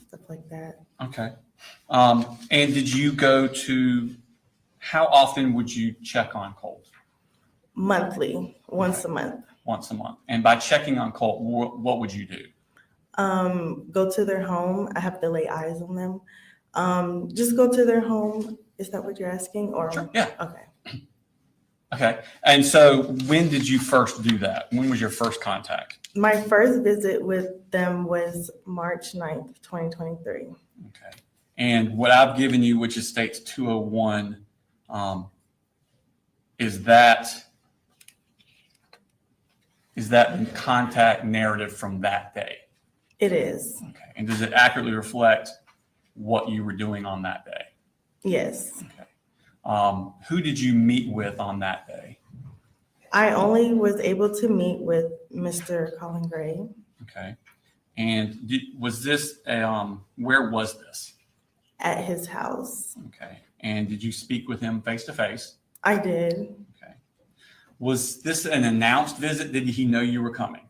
S8: stuff like that.
S16: Okay. And did you go to, how often would you check on Colt?
S8: Monthly, once a month.
S16: Once a month. And by checking on Colt, what would you do?
S8: Go to their home. I have to lay eyes on them. Just go to their home. Is that what you're asking? Or
S16: Sure. Yeah.
S8: Okay.
S16: Okay. And so when did you first do that? When was your first contact?
S8: My first visit with them was March 9th, 2023.
S16: Okay. And what I've given you, which is states 201, is that the contact narrative from that day?
S8: It is.
S16: Okay. And does it accurately reflect what you were doing on that day?
S8: Yes.
S16: Okay. Who did you meet with on that day?
S8: I only was able to meet with Mr. Colin Gray.
S16: Okay. And was this, where was this?
S8: At his house.
S16: Okay. And did you speak with him face to face?
S8: I did.
S16: Okay. Was this an announced visit? Did he know you were coming?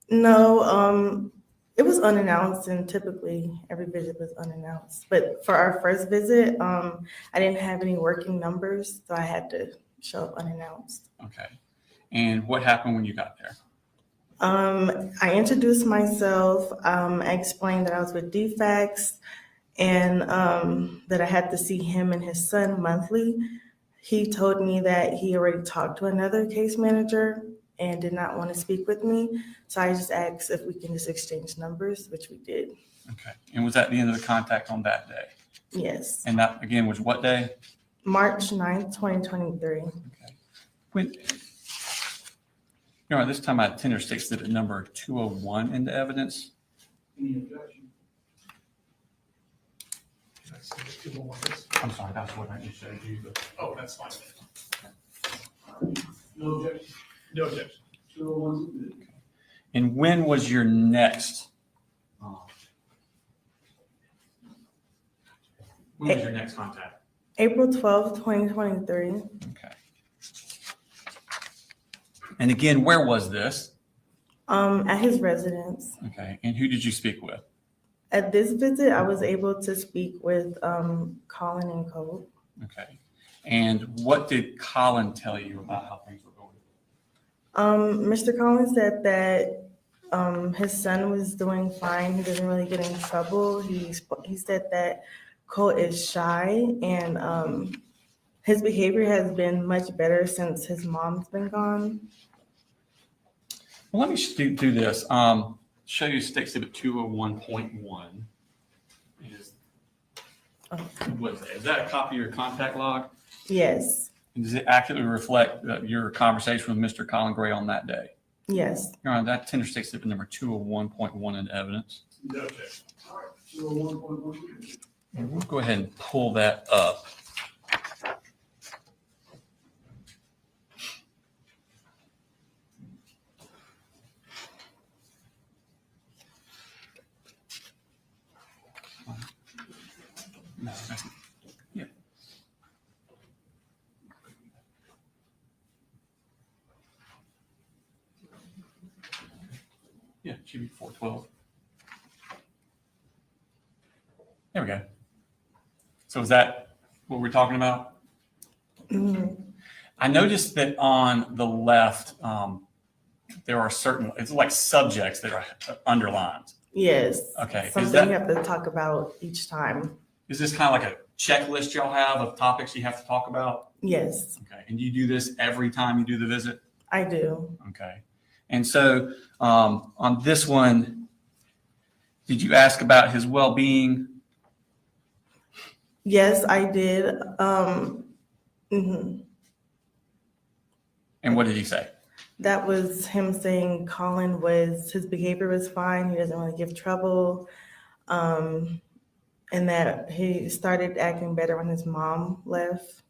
S8: No, it was unannounced, and typically every visit was unannounced. But for our first visit, I didn't have any working numbers, so I had to show up unannounced.
S16: Okay. And what happened when you got there?
S8: I introduced myself. I explained that I was with DFACS and that I had to see him and his son monthly. He told me that he already talked to another case manager and did not want to speak with me. So I just asked if we can just exchange numbers, which we did.
S16: Okay. And was that the end of the contact on that day?
S8: Yes.
S16: And that, again, was what day?
S8: March 9th, 2023.
S16: When, this time I tender stakes exhibit number 201 into evidence.
S3: Any objection?
S16: I'm sorry, that's what I just showed you. But...
S3: Oh, that's fine. No objection? No objection. 201.
S16: And when was your next? When was your next contact?
S8: April 12th, 2023.
S16: Okay. And again, where was this?
S8: At his residence.
S16: Okay. And who did you speak with?
S8: At this visit, I was able to speak with Colin and Colt.
S16: Okay. And what did Colin tell you about how things were going?
S8: Mr. Colin said that his son was doing fine. He doesn't really get in trouble. He said that Colt is shy, and his behavior has been much better since his mom's been gone.
S16: Well, let me do this. Show you state exhibit 201.1. What is that? Is that a copy of your contact log?
S8: Yes.
S16: And does it accurately reflect your conversation with Mr. Colin Gray on that day?
S8: Yes.
S16: Your Honor, that tender state exhibit number 201.1 in evidence.
S3: No objection. All right. 201.1.
S16: And we'll go ahead and pull that up. No, yeah. Yeah, it should be 412. There we go. So is that what we're talking about?
S8: Mm-hmm.
S16: I noticed that on the left, there are certain, it's like subjects that are underlined.
S8: Yes.
S16: Okay.
S8: Something you have to talk about each time.
S16: Is this kind of like a checklist y'all have of topics you have to talk about?
S8: Yes.
S16: Okay. And do you do this every time you do the visit?
S8: I do.
S16: Okay. And so on this one, did you ask about his well-being?
S8: Yes, I did. Mm-hmm.
S16: And what did he say?
S8: That was him saying his behavior was fine. He doesn't really give trouble. And that he started acting better when his mom left.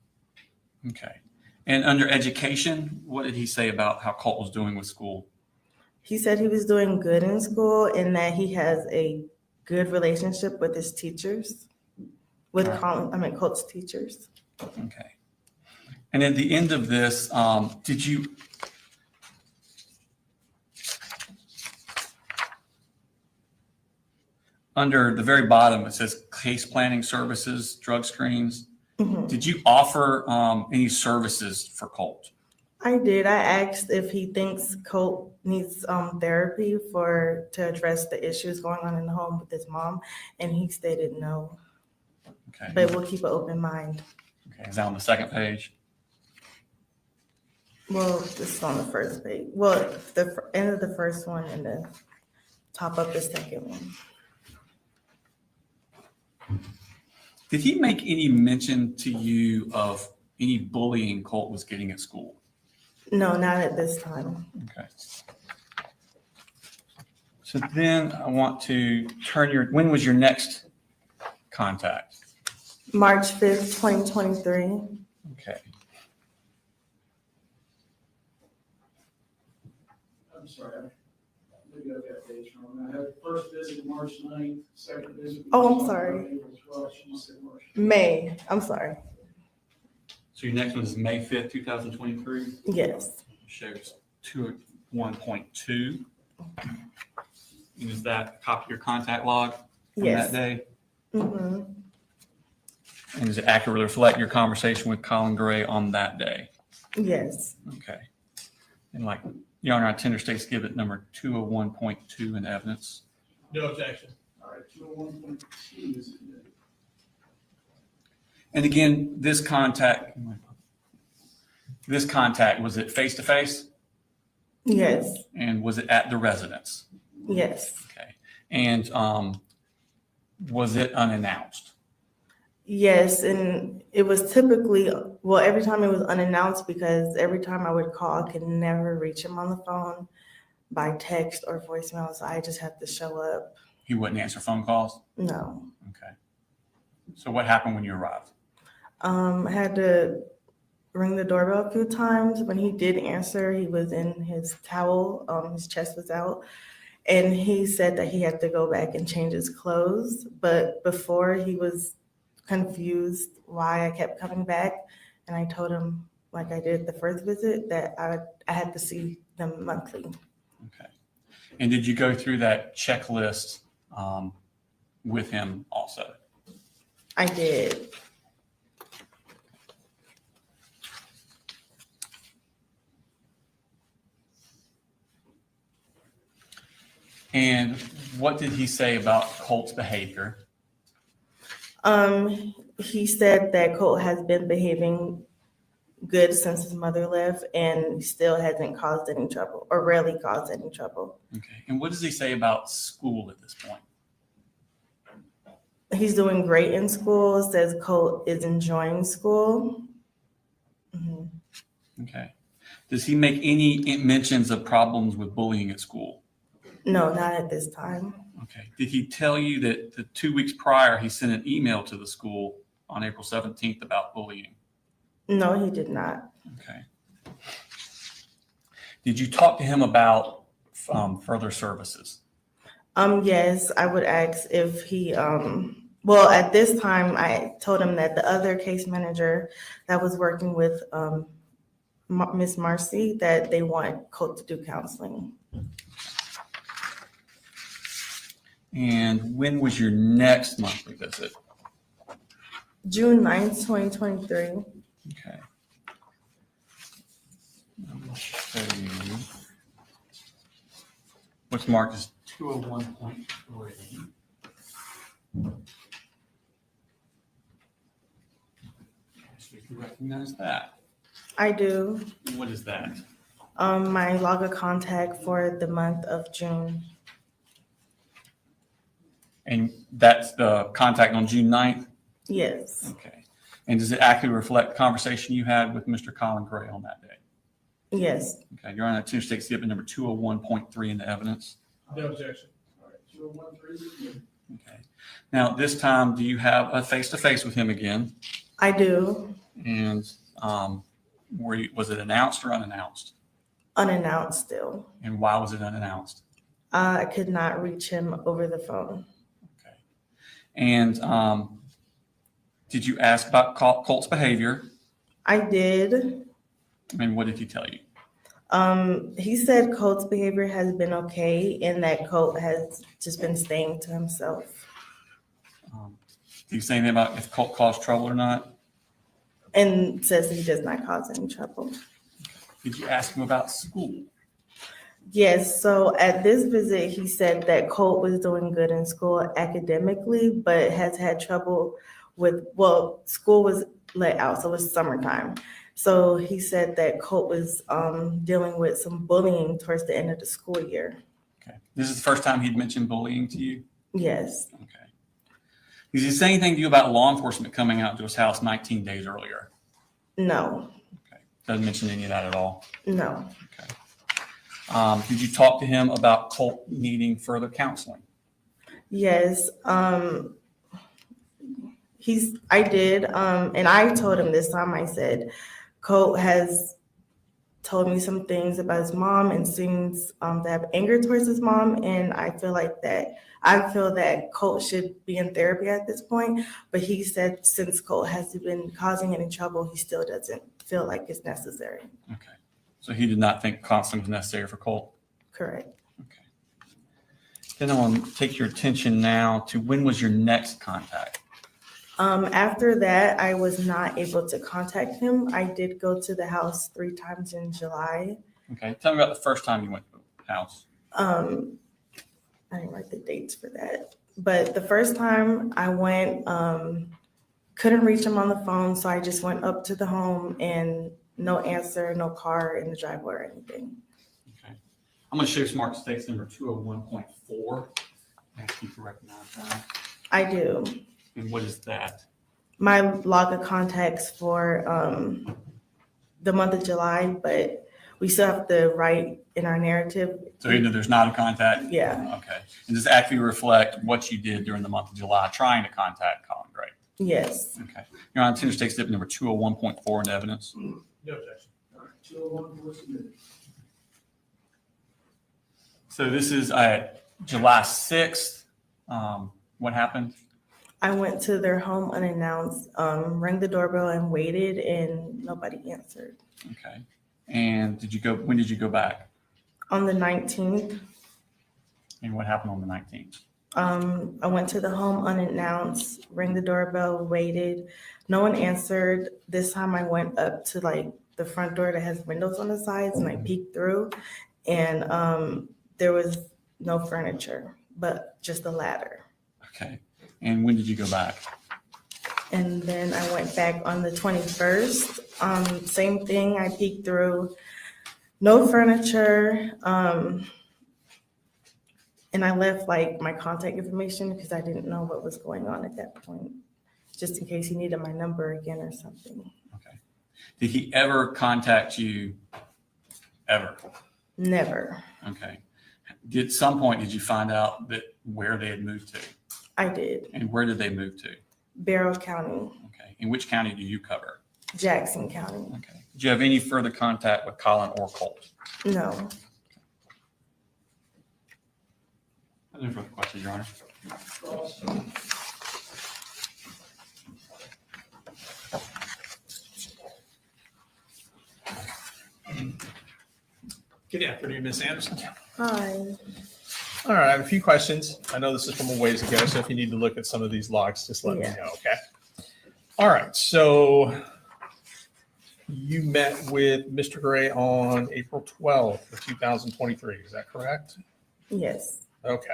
S16: Okay. And under education, what did he say about how Colt was doing with school?
S8: He said he was doing good in school and that he has a good relationship with his teachers, with Colt's teachers.
S16: Okay. And at the end of this, did you, under the very bottom, it says case planning services, drug screens.
S8: Mm-hmm.
S16: Did you offer any services for Colt?
S8: I did. I asked if he thinks Colt needs therapy to address the issues going on in the home with his mom, and he stated no.
S16: Okay.
S8: But we'll keep an open mind.
S16: Okay. Is that on the second page?
S8: Well, this is on the first page. Well, the end of the first one and the top of the second one.
S16: Did he make any mention to you of any bullying Colt was getting at school?
S8: No, not at this time.
S16: Okay. So then I want to when was your next contact?
S8: March 5th, 2023.
S16: Okay.
S3: I'm sorry. Maybe I've got dates wrong. I have first visit March 9th, second visit.
S8: Oh, I'm sorry.
S3: April 12th. She said March.
S8: May. I'm sorry.
S16: So your next one is May 5th, 2023?
S8: Yes.
S16: Shows 201.2. And is that a copy of your contact log from
S8: Yes.
S16: that day?
S8: Mm-hmm.
S16: And does it accurately reflect your conversation with Colin Gray on that day?
S8: Yes.
S16: Okay. And Your Honor, I tender state exhibit number 201.2 in evidence.
S3: No objection. All right, 201.2 is it?
S16: And again, this contact, was it face-to-face?
S8: Yes.
S16: And was it at the residence?
S8: Yes.
S16: Okay. And Was it unannounced?
S8: Yes, and it was typically, well, every time it was unannounced because every time I would call, I could never reach him on the phone by text or voicemail, so I just had to show up.
S16: He wouldn't answer phone calls?
S8: No.
S16: Okay. So what happened when you arrived?
S8: I had to ring the doorbell a few times. When he did answer, he was in his towel, his chest was out, and he said that he had to go back and change his clothes, but before he was confused why I kept coming back, and I told him, like I did the first visit, that I had to see them monthly.
S16: Okay. And did you go through that checklist with him also?
S8: I did.
S16: And what did he say about Colt's behavior?
S8: He said that Colt has been behaving good since his mother left and still hasn't caused any trouble or rarely caused any trouble.
S16: Okay. And what does he say about school at this point?
S8: He's doing great in school, says Colt is enjoying school. Mm-hmm.
S16: Okay. Does he make any mentions of problems with bullying at school?
S8: No, not at this time.
S16: Okay. Did he tell you that the 2 weeks prior he sent an email to the school on April 17th about bullying?
S8: No, he did not.
S16: Okay. Did you talk to him about further services?
S8: Yes, I would ask if he, well, at this time, I told him that the other case manager that was working with Miss Marcy, that they want Colt to do counseling.
S16: And when was your next monthly visit?
S8: June 9th, 2023.
S16: Okay. I'll show you. What's marked as 201.3. So you recognize that.
S8: I do.
S16: What is that?
S8: My log of contact for the month of June.
S16: And that's the contact on June 9th?
S8: Yes.
S16: Okay. And does it accurately reflect the conversation you had with Mr. Colin Gray on that day?
S8: Yes.
S16: Okay. You're on a 2-state exhibit number 201.3 in the evidence.
S1: No objection. All right, 201.3.
S16: Okay. Now, this time, do you have a face-to-face with him again?
S8: I do.
S16: And was it announced or unannounced?
S8: Unannounced still.
S16: And why was it unannounced?
S8: I could not reach him over the phone.
S16: Okay. And did you ask about Colt's behavior?
S8: I did.
S16: And what did he tell you?
S8: He said Colt's behavior has been okay and that Colt has just been staying to himself.
S16: Did you say anything about if Colt caused trouble or not?
S8: And says he does not cause any trouble.
S16: Did you ask him about school?
S8: Yes, so at this visit, he said that Colt was doing good in school academically, but has had trouble with, well, school was let out, so it was summertime. So he said that Colt was dealing with some bullying towards the end of the school year.
S16: Okay. This is the first time he'd mentioned bullying to you?
S8: Yes.
S16: Okay. Did he say anything to you about law enforcement coming out to his house 19 days earlier?
S8: No.
S16: Okay. Doesn't mention any of that at all?
S8: No.
S16: Okay. Did you talk to him about Colt needing further counseling?
S8: Yes. I did. And I told him this time, I said, Colt has told me some things about his mom and seems to have anger towards his mom. And I feel that Colt should be in therapy at this point. But he said since Colt hasn't been causing any trouble, he still doesn't feel like it's necessary.
S16: Okay. So he did not think counseling was necessary for Colt?
S8: Correct.
S16: Okay. Then I want to take your attention now to when was your next contact?
S8: After that, I was not able to contact him. I did go to the house 3 times in July.
S16: Okay. Tell me about the first time you went to the house.
S8: I didn't write the dates for that. But the first time I went, couldn't reach him on the phone. So I just went up to the home and no answer, no car in the driveway or anything.
S16: Okay. I'm going to show you Smart States number 201.4. Ask you to recognize that.
S8: I do.
S16: And what is that?
S8: My log of contacts for the month of July, but we still have to write in our narrative.
S16: So even though there's not a contact?
S8: Yeah.
S16: Okay. And does it accurately reflect what you did during the month of July trying to contact Colin Gray?
S8: Yes.
S16: Okay. Your Honor, Tender State Exhibit number 201.4 in evidence.
S1: No objection. 201 submitted.
S16: So this is July 6th. What happened?
S8: I went to their home unannounced, rang the doorbell and waited, and nobody answered.
S16: Okay. And when did you go back?
S8: On the 19th,
S16: And what happened on the 19th?
S8: I went to the home unannounced, rang the doorbell, waited. No one answered. This time I went up to like the front door that has windows on the sides, and I peeked through, and there was no furniture, but just a ladder.
S16: Okay. And when did you go back?
S8: And then I went back on the 21st. Same thing, I peeked through, no furniture. And I left like my contact information because I didn't know what was going on at that point, just in case he needed my number again or something.
S16: Okay. Did he ever contact you ever?
S8: Never.
S16: Okay. At some point, did you find out where they had moved to?
S8: I did.
S16: And where did they move to?
S8: Barrow County.
S16: Okay. And which county do you cover?
S8: Jackson County.
S16: Okay. Did you have any further contact with Colin or Colt?
S8: No.
S16: No further questions, Your Honor.
S9: Good afternoon, Ms. Anderson.
S8: Hi.
S9: All right, I have a few questions. I know this is from a ways ago, so if you need to look at some of these logs, just let me know, okay? All right, so you met with Mr. Gray on April 12th of 2023, is that correct?
S8: Yes.
S9: Okay.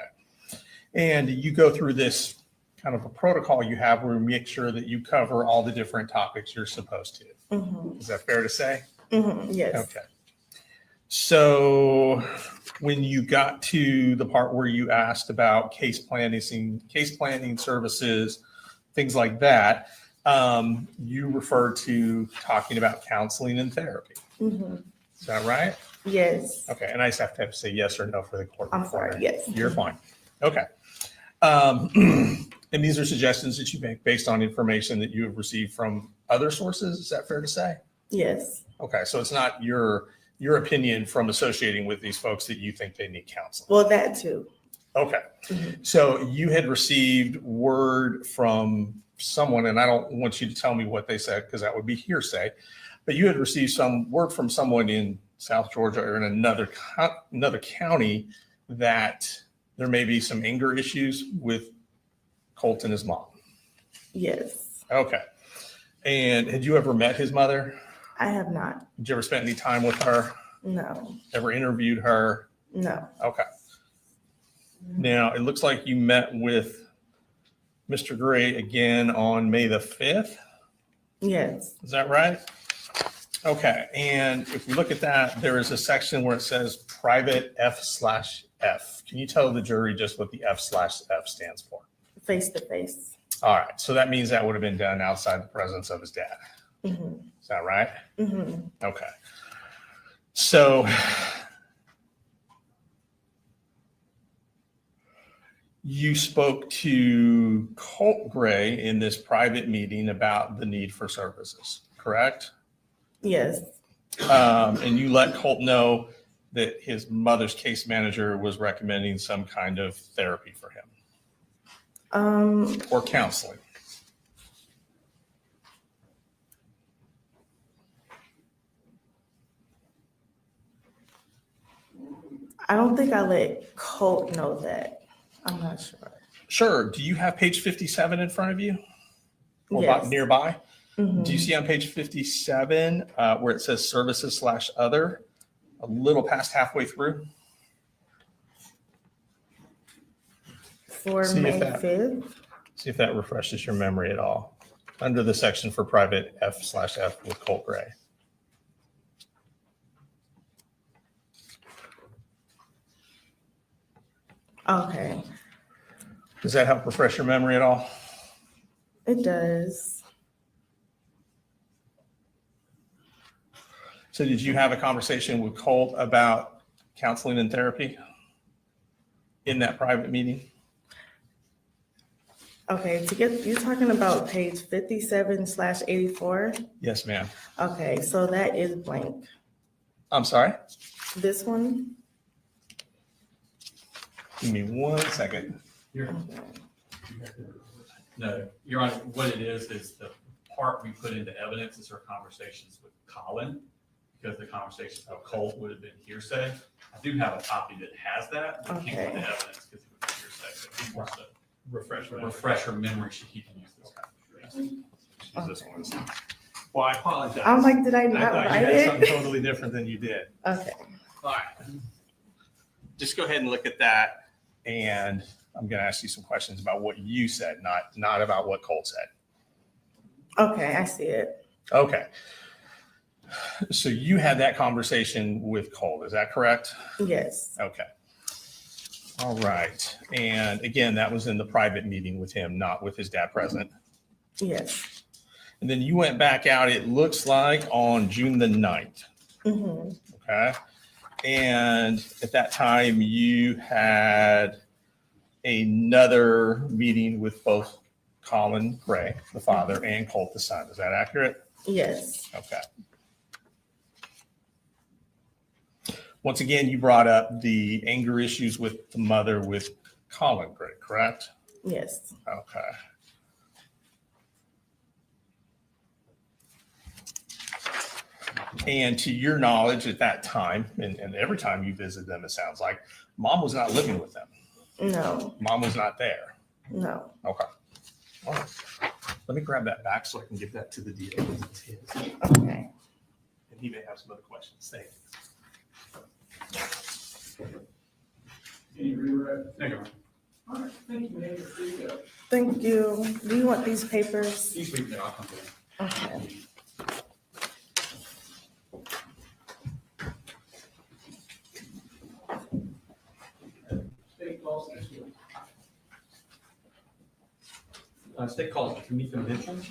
S9: And you go through this kind of a protocol you have where you make sure that you cover all the different topics you're supposed to.
S8: Mm-hmm.
S9: Is that fair to say?
S8: Mm-hmm. Yes.
S9: Okay. So when you got to the part where you asked about case planning services, things like that, you referred to talking about counseling and therapy.
S8: Mm-hmm.
S9: Is that right?
S8: Yes.
S9: Okay. And I just have to say yes or no for the court.
S8: I'm sorry. Yes.
S9: You're fine. Okay. And these are suggestions that you make based on information that you have received from other sources. Is that fair to say?
S8: Yes.
S9: Okay. So it's not your opinion from associating with these folks that you think they need counseling.
S8: Well, that too.
S9: Okay.
S8: Mm-hmm.
S9: So you had received word from someone, and I don't want you to tell me what they said because that would be hearsay, but you had received some word from someone in South Georgia or in another county that there may be some anger issues with Colt and his mom.
S8: Yes.
S9: Okay. And had you ever met his mother?
S8: I have not.
S9: Did you ever spend any time with her?
S8: No.
S9: Ever interviewed her?
S8: No.
S9: Okay. Now, it looks like you met with Mr. Gray again on May the 5th.
S8: Yes.
S9: Is that right? Okay. And if we look at that, there is a section where it says private F/F. Can you tell the jury just what the F/F stands for?
S8: Face to face.
S9: All right. So that means that would have been done outside the presence of his dad.
S8: Mm-hmm.
S9: Is that right?
S8: Mm-hmm.
S9: Okay. So you spoke to Colt Gray in this private meeting about the need for services, correct?
S8: Yes.
S9: And you let Colt know that his mother's case manager was recommending some kind of therapy for him or counseling.
S8: I don't think I let Colt know that. I'm not sure.
S9: Sure. Do you have page 57 in front of you? Or
S8: Yes.
S9: nearby?
S8: Mm-hmm.
S9: Do you see on page 57 where it says services/other, a little past halfway through?
S8: For
S9: See
S8: May
S9: if that-
S8: 5th?
S9: See if that refreshes your memory at all. Under the section for private F/F with Colt Gray.
S8: Okay.
S9: Does that help refresh your memory at all?
S8: It does.
S9: So did you have a conversation with Colt about counseling and therapy in that private meeting?
S8: Okay, you're talking about page 57/84?
S9: Yes, ma'am.
S8: Okay, so that is blank.
S9: I'm sorry?
S8: This one?
S9: Give me 1 second.
S16: No, Your Honor, what it is the part we put into evidence is her conversations with Colin, because the conversations of Colt would have been hearsay. I do have a copy that has that, but can't put the evidence because it would be hearsay. So if he wants to refresh her memory, he can use this copy. Use this one.
S9: Well, I apologize.
S8: I'm like, did I
S9: I
S8: not
S9: thought you
S8: write
S9: had
S8: it?
S9: something totally different than you did.
S8: Okay.
S9: All right. Just go ahead and look at that, and I'm going to ask you some questions about what you said, not about what Colt said.
S8: Okay, I see it.
S9: Okay. So you had that conversation with Colt, is that correct?
S8: Yes.
S9: Okay. All right. And again, that was in the private meeting with him, not with his dad present.
S8: Yes.
S9: And then you went back out, it looks like, on June the 9th.
S8: Mm-hmm.
S9: Okay. And at that time, you had another meeting with both Colin Gray, the father, and Colt, the son. Is that accurate?
S8: Yes.
S9: Okay. Once again, you brought up the anger issues with the mother with Colin Gray, correct?
S8: Yes.
S9: Okay. And to your knowledge at that time, and every time you visit them, it sounds like, mom was not living with them.
S8: No.
S9: Mom was not there.
S8: No.
S9: Okay. All right. Let me grab that back so I can give that to the DA.
S8: Okay.
S9: And he may have some other questions. Thank you.
S3: Thank you. All right, thank you, Mayor. There you go.
S8: Thank you. Do you want these papers?
S3: These weeks, I'll come to them.
S8: Okay.
S3: State calls next week.
S16: State calls to meet convention.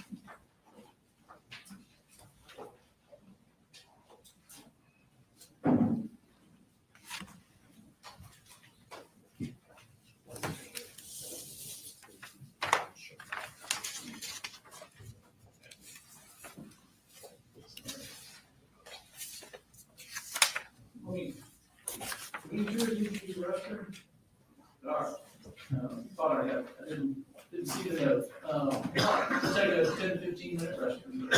S3: Thought I had, I didn't see the note. Take a 10, 15-minute restroom.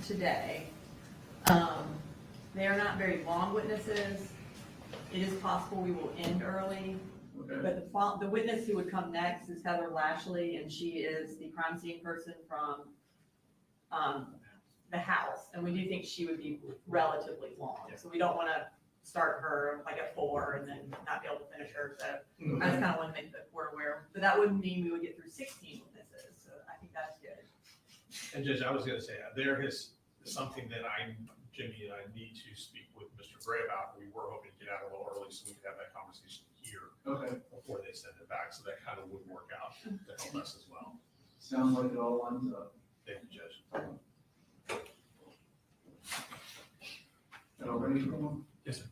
S14: Today. They are not very long witnesses. It is possible we will end early.
S12: Okay.
S14: But the witness who would come next is Heather Lashley, and she is the crime scene person from the house. And we do think she would be relatively long. So we don't want to start her like at 4 and then not be able to finish her. So I just kind of want to make that we're aware. But that wouldn't mean we would get through 16 witnesses. So I think that's good.
S9: And Judge, I was going to say, there is something that Jimmy and I need to speak with Mr. Gray about. We were hoping to get out a little early so we could have that conversation here before they send it back. So that kind of would work out to help us as well.
S17: Sounds like it all lines up.
S9: Thank you, Judge.
S17: Y'all ready for one?
S9: Yes, sir.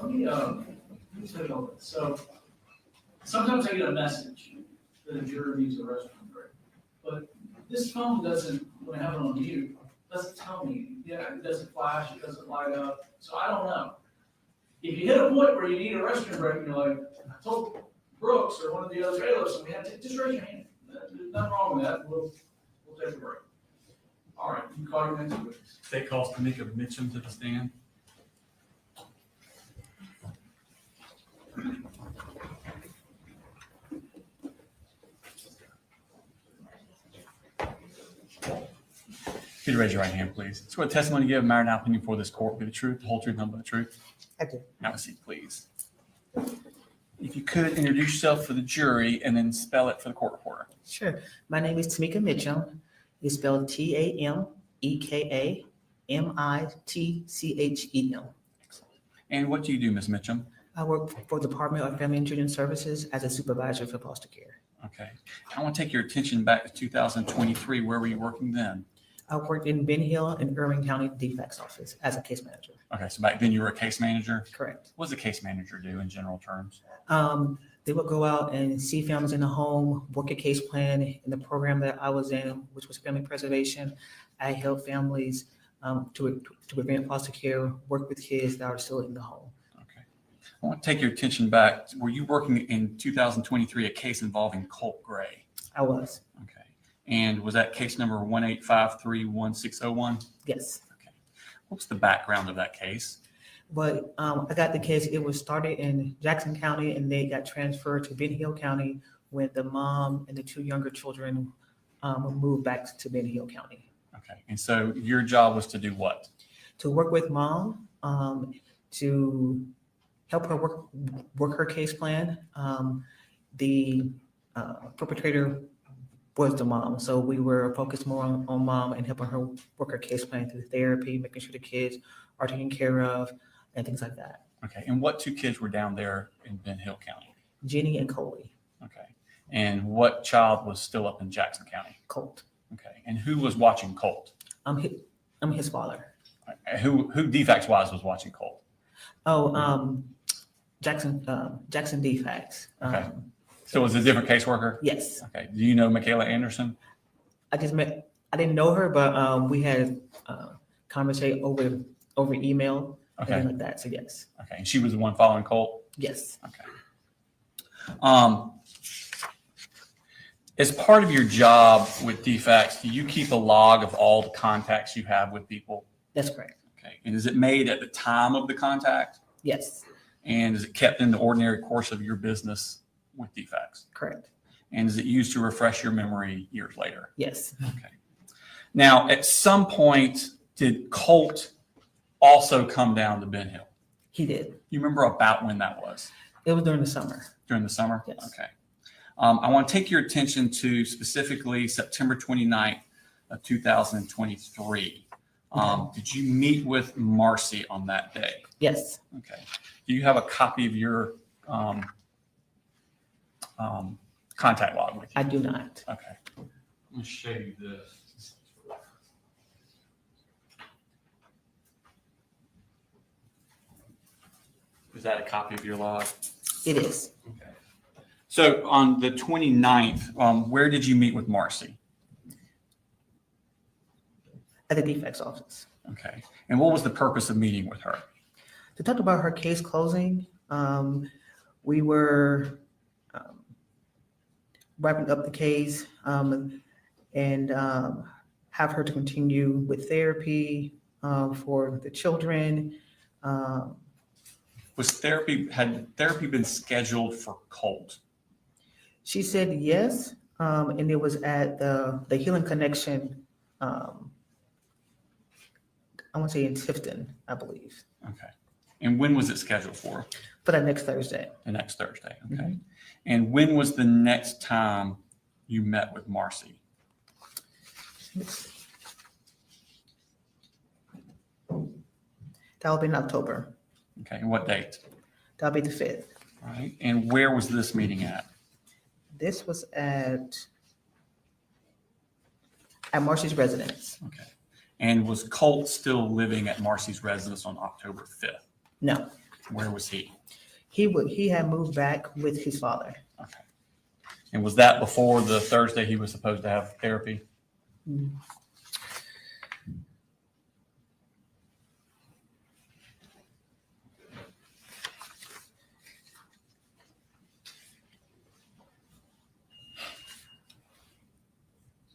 S17: Let me tell you all this. So sometimes I get a message that a juror needs a restroom break, but this phone doesn't, when I have it on mute, doesn't tell me. Yeah, it doesn't flash, it doesn't light up, so I don't know. If you hit a point where you need a restroom break, and you're like, I told Brooks or one of the other bailiffs, and we had to, just raise your hand. There's nothing wrong with that. We'll take a break. All right, you call your next witness.
S16: State calls Tamika Mitchum to the stand. Could you raise your right hand, please? Swear the testimony you give, matter now opinion before this court, be the truth, the whole truth, nothing but the truth.
S18: I do.
S16: Have a seat, please. If you could introduce yourself for the jury and then spell it for the court reporter.
S18: Sure. My name is Tamika Mitchum. It's spelled TAMEKAMITCHEM.
S16: And what do you do, Ms. Mitchum?
S18: I work for the Department of Family and Children Services as a supervisor for foster care.
S16: Okay. I want to take your attention back to 2023. Where were you working then?
S18: I worked in Ben Hill and Irving County defects office as a case manager.
S16: Okay, so back then you were a case manager?
S18: Correct.
S16: What does a case manager do in general terms?
S18: They would go out and see families in the home, work a case plan. In the program that I was in, which was family preservation, I helped families to prevent foster care, work with kids that are still in the home.
S16: Okay. I want to take your attention back. Were you working in 2023 a case involving Colt Gray?
S18: I was.
S16: Okay. And was that case number 185316101?
S18: Yes.
S16: Okay. What's the background of that case?
S18: But I got the case, it was started in Jackson County and they got transferred to Ben Hill County when the mom and the two younger children moved back to Ben Hill County.
S16: Okay. And so your job was to do what?
S18: To work with mom, to help her work her case plan. The perpetrator was the mom. So we were focused more on mom and helping her work her case plan through therapy, making sure the kids are taken care of and things like that.
S16: Okay. And what two kids were down there in Ben Hill County?
S18: Jenny and Coley.
S16: Okay. And what child was still up in Jackson County?
S18: Colt.
S16: Okay. And who was watching Colt?
S18: I'm his father.
S16: Who defects wise was watching Colt?
S18: Jackson defects.
S16: Okay. So it was a different caseworker?
S18: Yes.
S16: Okay. Do you know Michaela Anderson?
S18: I didn't know her, but we had conversation over email and
S16: Okay.
S18: things like that. So yes,
S16: Okay. And she was the one following Colt?
S18: yes,
S16: As part of your job with DFACS, do you keep a log of all the contacts you have with people?
S18: that's correct.
S16: Okay. And is it made at the time of the contact?
S18: Yes,
S16: And is it kept in the ordinary course of your business with DFACS?
S18: correct.
S16: And is it used to refresh your memory years later?
S18: Yes.
S16: Okay. Now, at some point, did Colt also come down to Ben Hill?
S18: He did.
S16: You remember about when that was?
S18: It was during the summer.
S16: During the summer?
S18: Yes.
S16: Okay. I want to take your attention to specifically September 29th of 2023. Did you meet with Marcy on that day?
S18: Yes.
S16: Okay. Do you have a copy of your contact log with you?
S18: I do not.
S16: Okay. I'm going to show you this. Is that a copy of your log?
S18: It is.
S16: Okay. So on the 29th, where did you meet with Marcy?
S18: At the defects office.
S16: Okay. And what was the purpose of meeting with her?
S18: To talk about her case closing. We were wrapping up the case and have her to continue with therapy for the children.
S16: Had therapy been scheduled for Colt?
S18: She said yes, and it was at the Healing Connection. I want to say in Tifton, I believe.
S16: Okay. And when was it scheduled for?
S18: For that next Thursday.
S16: The next Thursday. Okay. And when was the next time you met with Marcy?
S18: That will be in October.
S16: Okay. And what date?
S18: That'll be the 5th.
S16: All right. And where was this meeting at?
S18: This was at Marcy's residence.
S16: Okay. And was Colt still living at Marcy's residence on October 5th?
S18: No,
S16: Where was he?
S18: he had moved back with his father.
S16: Okay. And was that before the Thursday he was supposed to have therapy?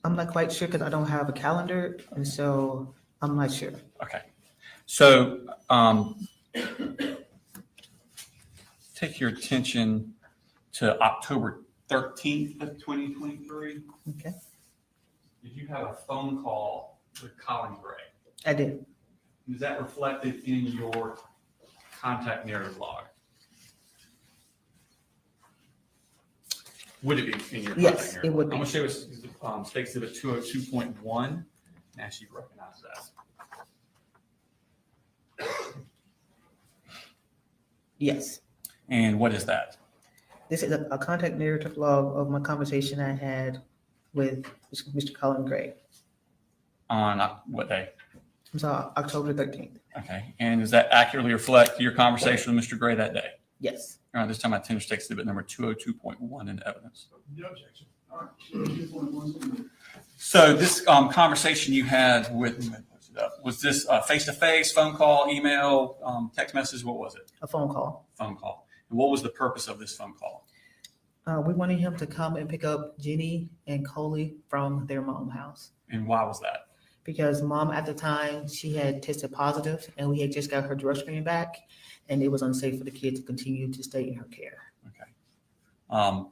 S18: I'm not quite sure because I don't have a calendar, and so I'm not sure.
S16: Okay. So take your attention to October 13th of 2023.
S18: Okay,
S16: Did you have a phone call with Colin Gray?
S18: I did.
S16: Is that reflected in your contact narrative log? Would it be in your
S18: Yes,
S16: contact narrative?
S18: it would
S16: I'm
S18: be.
S16: going to show you State Exhibit 202.1, and ask you to recognize that.
S18: Yes.
S16: And what is that?
S18: This is a contact narrative log of my conversation I had with Mr. Colin Gray.
S16: On what day?
S18: I'm sorry, October 13th.
S16: Okay. And does that accurately reflect your conversation with Mr. Gray that day?
S18: Yes.
S16: All right, this time I attend State Exhibit number 202.1 in evidence.
S17: No objection. All right. 2.1.
S16: So this conversation you had with, was this face-to-face, phone call, email, text message? What was it?
S18: A phone call.
S16: Phone call. And what was the purpose of this phone call?
S18: We wanted him to come and pick up Jeannie and Coley from their mom's house.
S16: And why was that?
S18: Because mom at the time, she had tested positive and we had just got her drug screen back and it was unsafe for the kid to continue to stay in her care.
S16: Okay.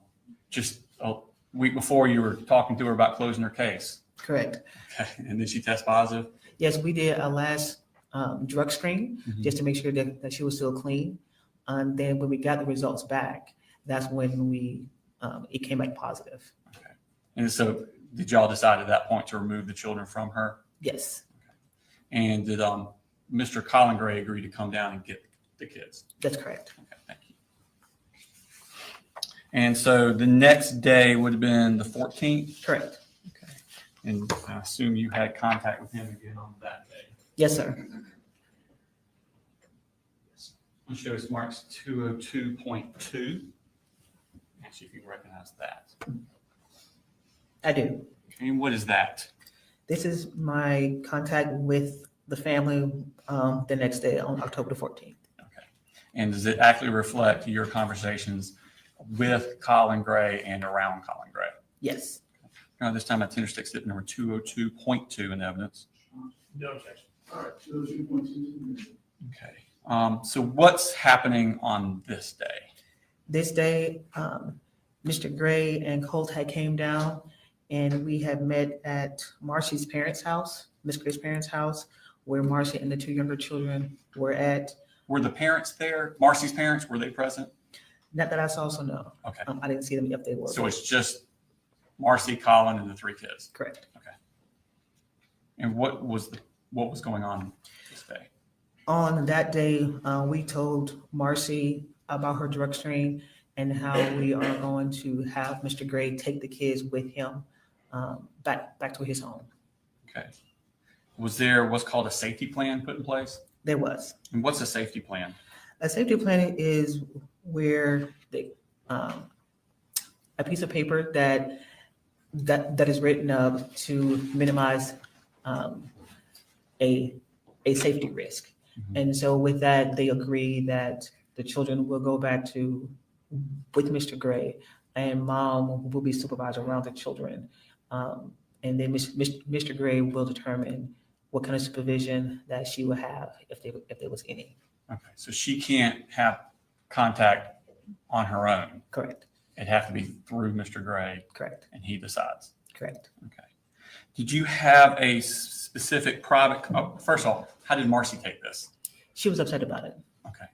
S16: Just a week before you were talking to her about closing her case.
S18: Correct.
S16: Okay. And did she test positive?
S18: Yes, we did a last drug screen just to make sure that she was still clean. And then when we got the results back, that's when it came back positive.
S16: Okay. And so did y'all decide at that point to remove the children from her?
S18: Yes.
S16: Okay. And did Mr. Colin Gray agree to come down and get the kids?
S18: That's correct.
S16: Okay, thank you. And so the next day would have been the 14th?
S18: Correct.
S16: Okay. And I assume you had contact with him again on that day?
S18: Yes, sir.
S16: I'll show us marks 202.2. Actually, if you recognize that.
S18: I do.
S16: And what is that?
S18: This is my contact with the family the next day on October the 14th.
S16: And does it actually reflect your conversations with Colin Gray and around Colin Gray?
S18: Yes.
S16: This time that's interstate stip number 202.2 in the evidence.
S17: No objection. All right, 202.2.
S16: Okay. So what's happening on this day?
S18: This day, Mr. Gray and Colt had came down and we had met at Marcy's parents' house, Miss Gray's parents' house, where Marcy and the two younger children were at.
S16: Were the parents there? Marcy's parents, were they present?
S18: Not that I saw, so no.
S16: Okay.
S18: I didn't see them if they were.
S16: So it's just Marcy, Colin, and the three kids?
S18: Correct.
S16: Okay. And what was going on this day?
S18: On that day, we told Marcy about her drug screen and how we are going to have Mr. Gray take the kids with him back to his home.
S16: Okay. Was there what's called a safety plan put in place?
S18: There was.
S16: And what's a safety plan?
S18: A safety plan is where a piece of paper that is written up to minimize a safety risk.
S16: Mm-hmm.
S18: And so with that, they agree that the children will go back with Mr. Gray and mom will be supervised around the children. And then Mr. Gray will determine what kind of supervision that she will have if there was any.
S16: Okay, so she can't have contact on her own.
S18: Correct.
S16: It'd have to be through Mr. Gray.
S18: Correct.
S16: And he decides.
S18: Correct.
S16: Okay. Did you have a specific private, first of all, how did Marcy take this?
S18: She was upset about it.
S16: Okay.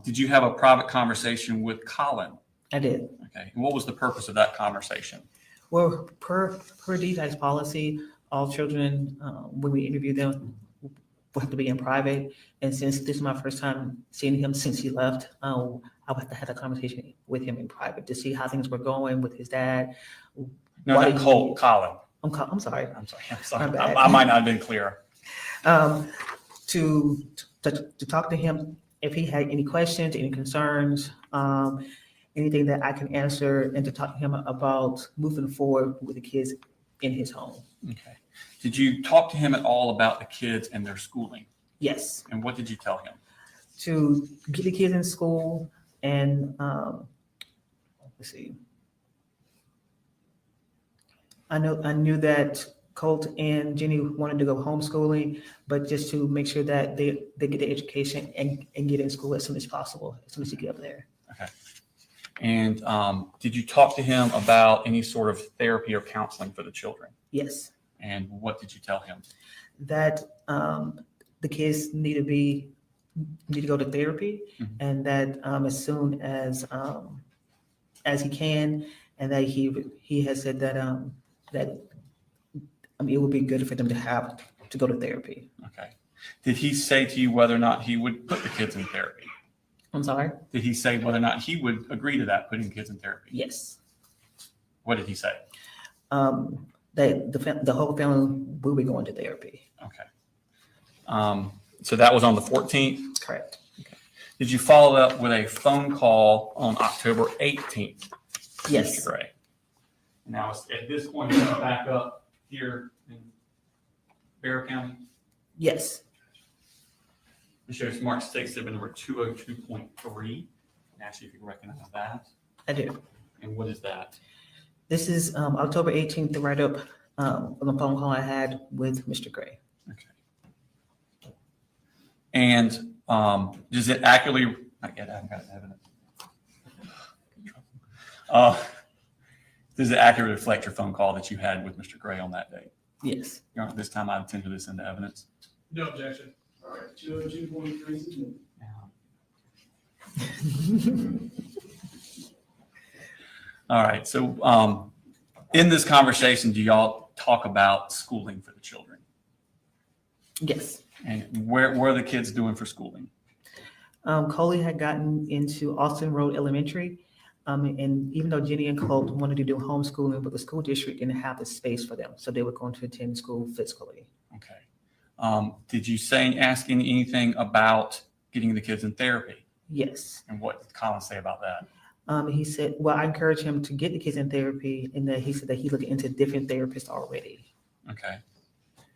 S16: Did you have a private conversation with Colin?
S18: I did.
S16: Okay. And what was the purpose of that conversation?
S18: Well, per DFAC's policy, all children, when we interview them, will have to be in private. And since this is my first time seeing him since he left, I would have to have a conversation with him in private to see how things were going with his dad.
S16: No, not Colt, Colin.
S18: I'm sorry.
S16: I'm sorry.
S18: My bad.
S16: I might not have been clear.
S18: To talk to him if he had any questions, any concerns, anything that I can answer, and to talk to him about moving forward with the kids in his home.
S16: Okay. Did you talk to him at all about the kids and their schooling?
S18: Yes.
S16: And what did you tell him?
S18: To get the kids in school and let's see. I knew that Colt and Jenny wanted to go homeschooling, but just to make sure that they get the education and get in school as soon as possible, as soon as you get up there.
S16: Okay. And did you talk to him about any sort of therapy or counseling for the children?
S18: Yes.
S16: And what did you tell him?
S18: That the kids need to go to therapy, and that as soon as he can, and that he has said that it would be good for them to go to therapy.
S16: Okay. Did he say to you whether or not he would put the kids in therapy?
S18: I'm sorry?
S16: Did he say whether or not he would agree to that, putting kids in therapy?
S18: Yes.
S16: What did he say?
S18: That the whole family will be going to therapy.
S16: Okay. So that was on the 14th?
S18: Correct.
S16: Okay. Did you follow up with a phone call on October 18th?
S18: Yes.
S16: Mr. Gray. Now, at this point, you're back up here in Barrow County?
S18: Yes.
S16: It shows March 6th, number 202.3. Actually, if you can recognize that.
S18: I do.
S16: And what is that?
S18: This is October 18th, the write-up on the phone call I had with Mr. Gray.
S16: Okay. And does it accurately, not yet, I haven't got evidence. Does it accurately reflect your phone call that you had with Mr. Gray on that day?
S18: Yes.
S16: This time I intend to this into evidence.
S17: No objection. All right, 202.3.
S16: All right. So in this conversation, do y'all talk about schooling for the children?
S18: Yes.
S16: And where are the kids doing for schooling?
S18: Coley had gotten into Austin Road Elementary. And even though Jenny and Colt wanted to do homeschooling, but the school district didn't have the space for them. So they were going to attend school physically.
S16: Okay. Did you ask anything about getting the kids in therapy?
S18: Yes.
S16: And what did Colin say about that?
S18: He said, well, I encouraged him to get the kids in therapy, and that he said that he looked into different therapists already.
S16: Okay.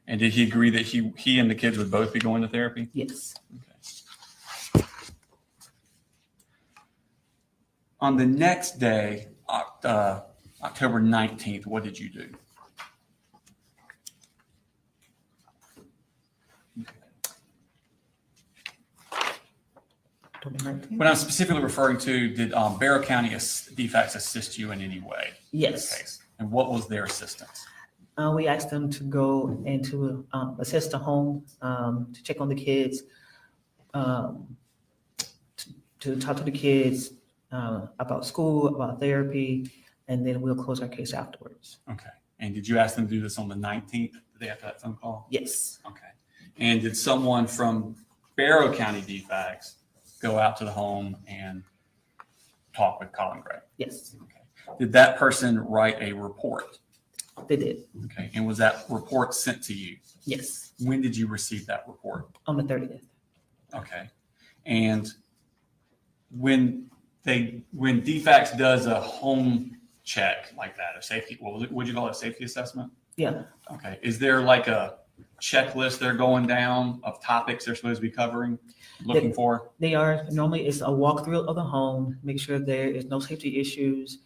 S16: And did he agree that he and the kids would both be going to therapy?
S18: Yes.
S16: Okay. On the next day, October 19th, what did you do? What I'm specifically referring to, did Barrow County DFACS assist you in any way?
S18: Yes.
S16: In the case? And what was their assistance?
S18: We asked them to go and to assess the home, to check on the kids, to talk to the kids about school, about therapy, and then we'll close our case afterwards.
S16: Okay. And did you ask them to do this on the 19th, the day after that phone call?
S18: Yes.
S16: Okay. And did someone from Barrow County DFACS go out to the home and talk with Colin Gray?
S18: Yes.
S16: Okay. Did that person write a report?
S18: They did.
S16: Okay. And was that report sent to you?
S18: Yes.
S16: When did you receive that report?
S18: On the 30th.
S16: Okay. And when DFACS does a home check like that, a safety, what would you call it, a safety assessment?
S18: Yeah.
S16: Okay. Is there like a checklist they're going down of topics they're supposed to be covering, looking for?
S18: They are. Normally it's a walkthrough of the home, make sure there is no safety issues.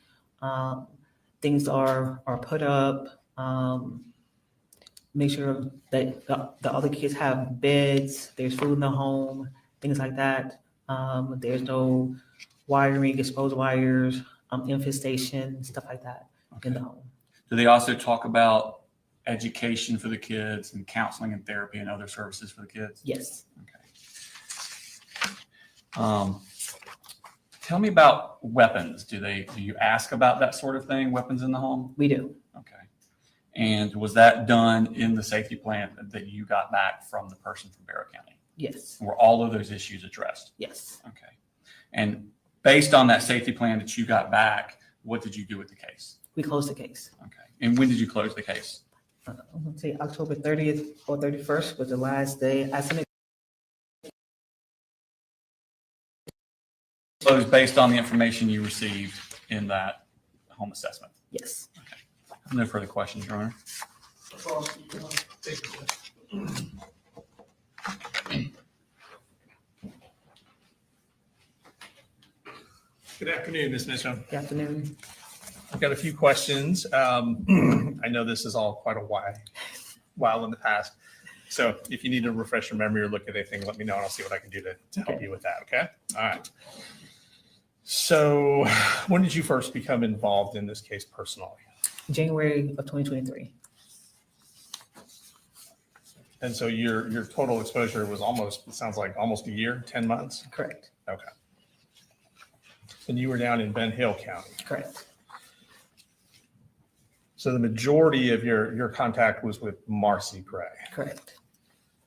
S18: Things are put up. Make sure that the other kids have beds, there's food in the home, things like that. There's no wiring, exposed wires, infestation, stuff like that in the home.
S16: Do they also talk about education for the kids and counseling and therapy and other services for the kids?
S18: Yes.
S16: Tell me about weapons. Do you ask about that sort of thing, weapons in the home?
S18: We do.
S16: Okay. And was that done in the safety plan that you got back from the person from Barrow County?
S18: Yes.
S16: Were all of those issues addressed?
S18: Yes.
S16: Okay. And based on that safety plan that you got back, what did you do with the case?
S18: We closed the case.
S16: Okay. And when did you close the case?
S18: I'm gonna say October 30th or 31st was the last day. I sent it.
S16: Closed based on the information you received in that home assessment?
S18: Yes.
S16: Okay. No further questions, Your Honor.
S9: Good afternoon, Ms. Mitchell.
S18: Good afternoon.
S9: I've got a few questions. I know this is all quite a while in the past. So if you need to refresh your memory or look at anything, let me know and I'll see what I can do to help you with that. Okay. All right. So when did you first become involved in this case personally?
S18: January of 2023.
S9: And so your total exposure was it sounds like almost a year, 10 months?
S18: Correct.
S9: Okay. And you were down in Ben Hill County?
S18: Correct.
S9: So the majority of your contact was with Marcy Gray?
S18: Correct.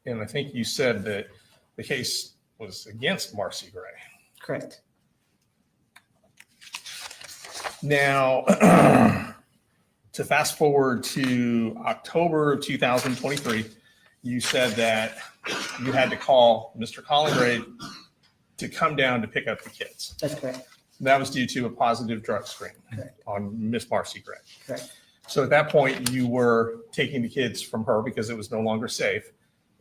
S9: And I think you said that the case was against Marcy Gray?
S18: Correct.
S9: Now, to fast forward to October of 2023, you said that you had to call Mr. Colin Gray to come down to pick up the kids.
S18: That's correct.
S9: That was due to a positive drug screen on Miss Marcy Gray.
S18: Correct.
S9: So at that point, you were taking the kids from her because it was no longer safe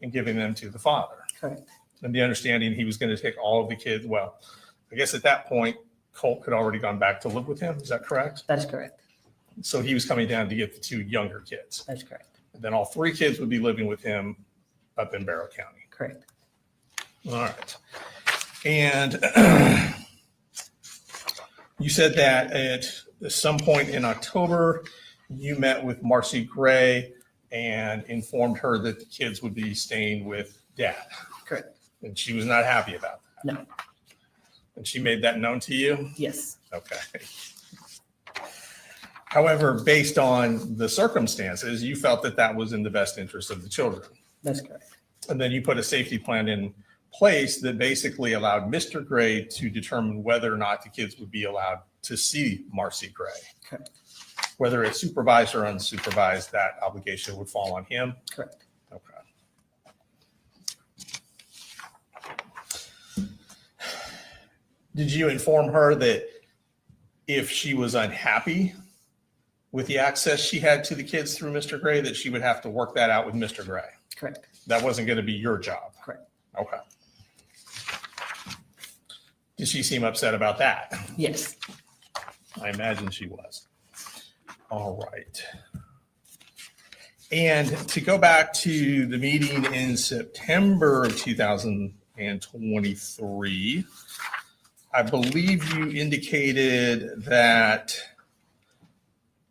S9: and giving them to the father.
S18: Correct.
S9: And the understanding he was going to take all of the kids. Well, I guess at that point, Colt had already gone back to live with him. Is that correct?
S18: That is correct.
S9: So he was coming down to get the two younger kids.
S18: That's correct.
S9: And then all three kids would be living with him up in Barrow County.
S18: Correct.
S9: All right. And you said that at some point in October, you met with Marcy Gray and informed her that the kids would be staying with Dad.
S18: Correct.
S9: And she was not happy about that.
S18: No.
S9: And she made that known to you?
S18: Yes.
S9: Okay. However, based on the circumstances, you felt that that was in the best interest of the children.
S18: That's correct.
S9: And then you put a safety plan in place that basically allowed Mr. Gray to determine whether or not the kids would be allowed to see Marcy Gray.
S18: Correct.
S9: Whether it's supervised or unsupervised, that obligation would fall on him.
S18: Correct.
S9: Okay. Did you inform her that if she was unhappy with the access she had to the kids through Mr. Gray, that she would have to work that out with Mr. Gray.
S18: Correct.
S9: That wasn't going to be your job.
S18: Correct.
S9: Okay. Did she seem upset about that?
S18: Yes.
S9: I imagine she was. All right. And to go back to the meeting in September of 2023, I believe you indicated that,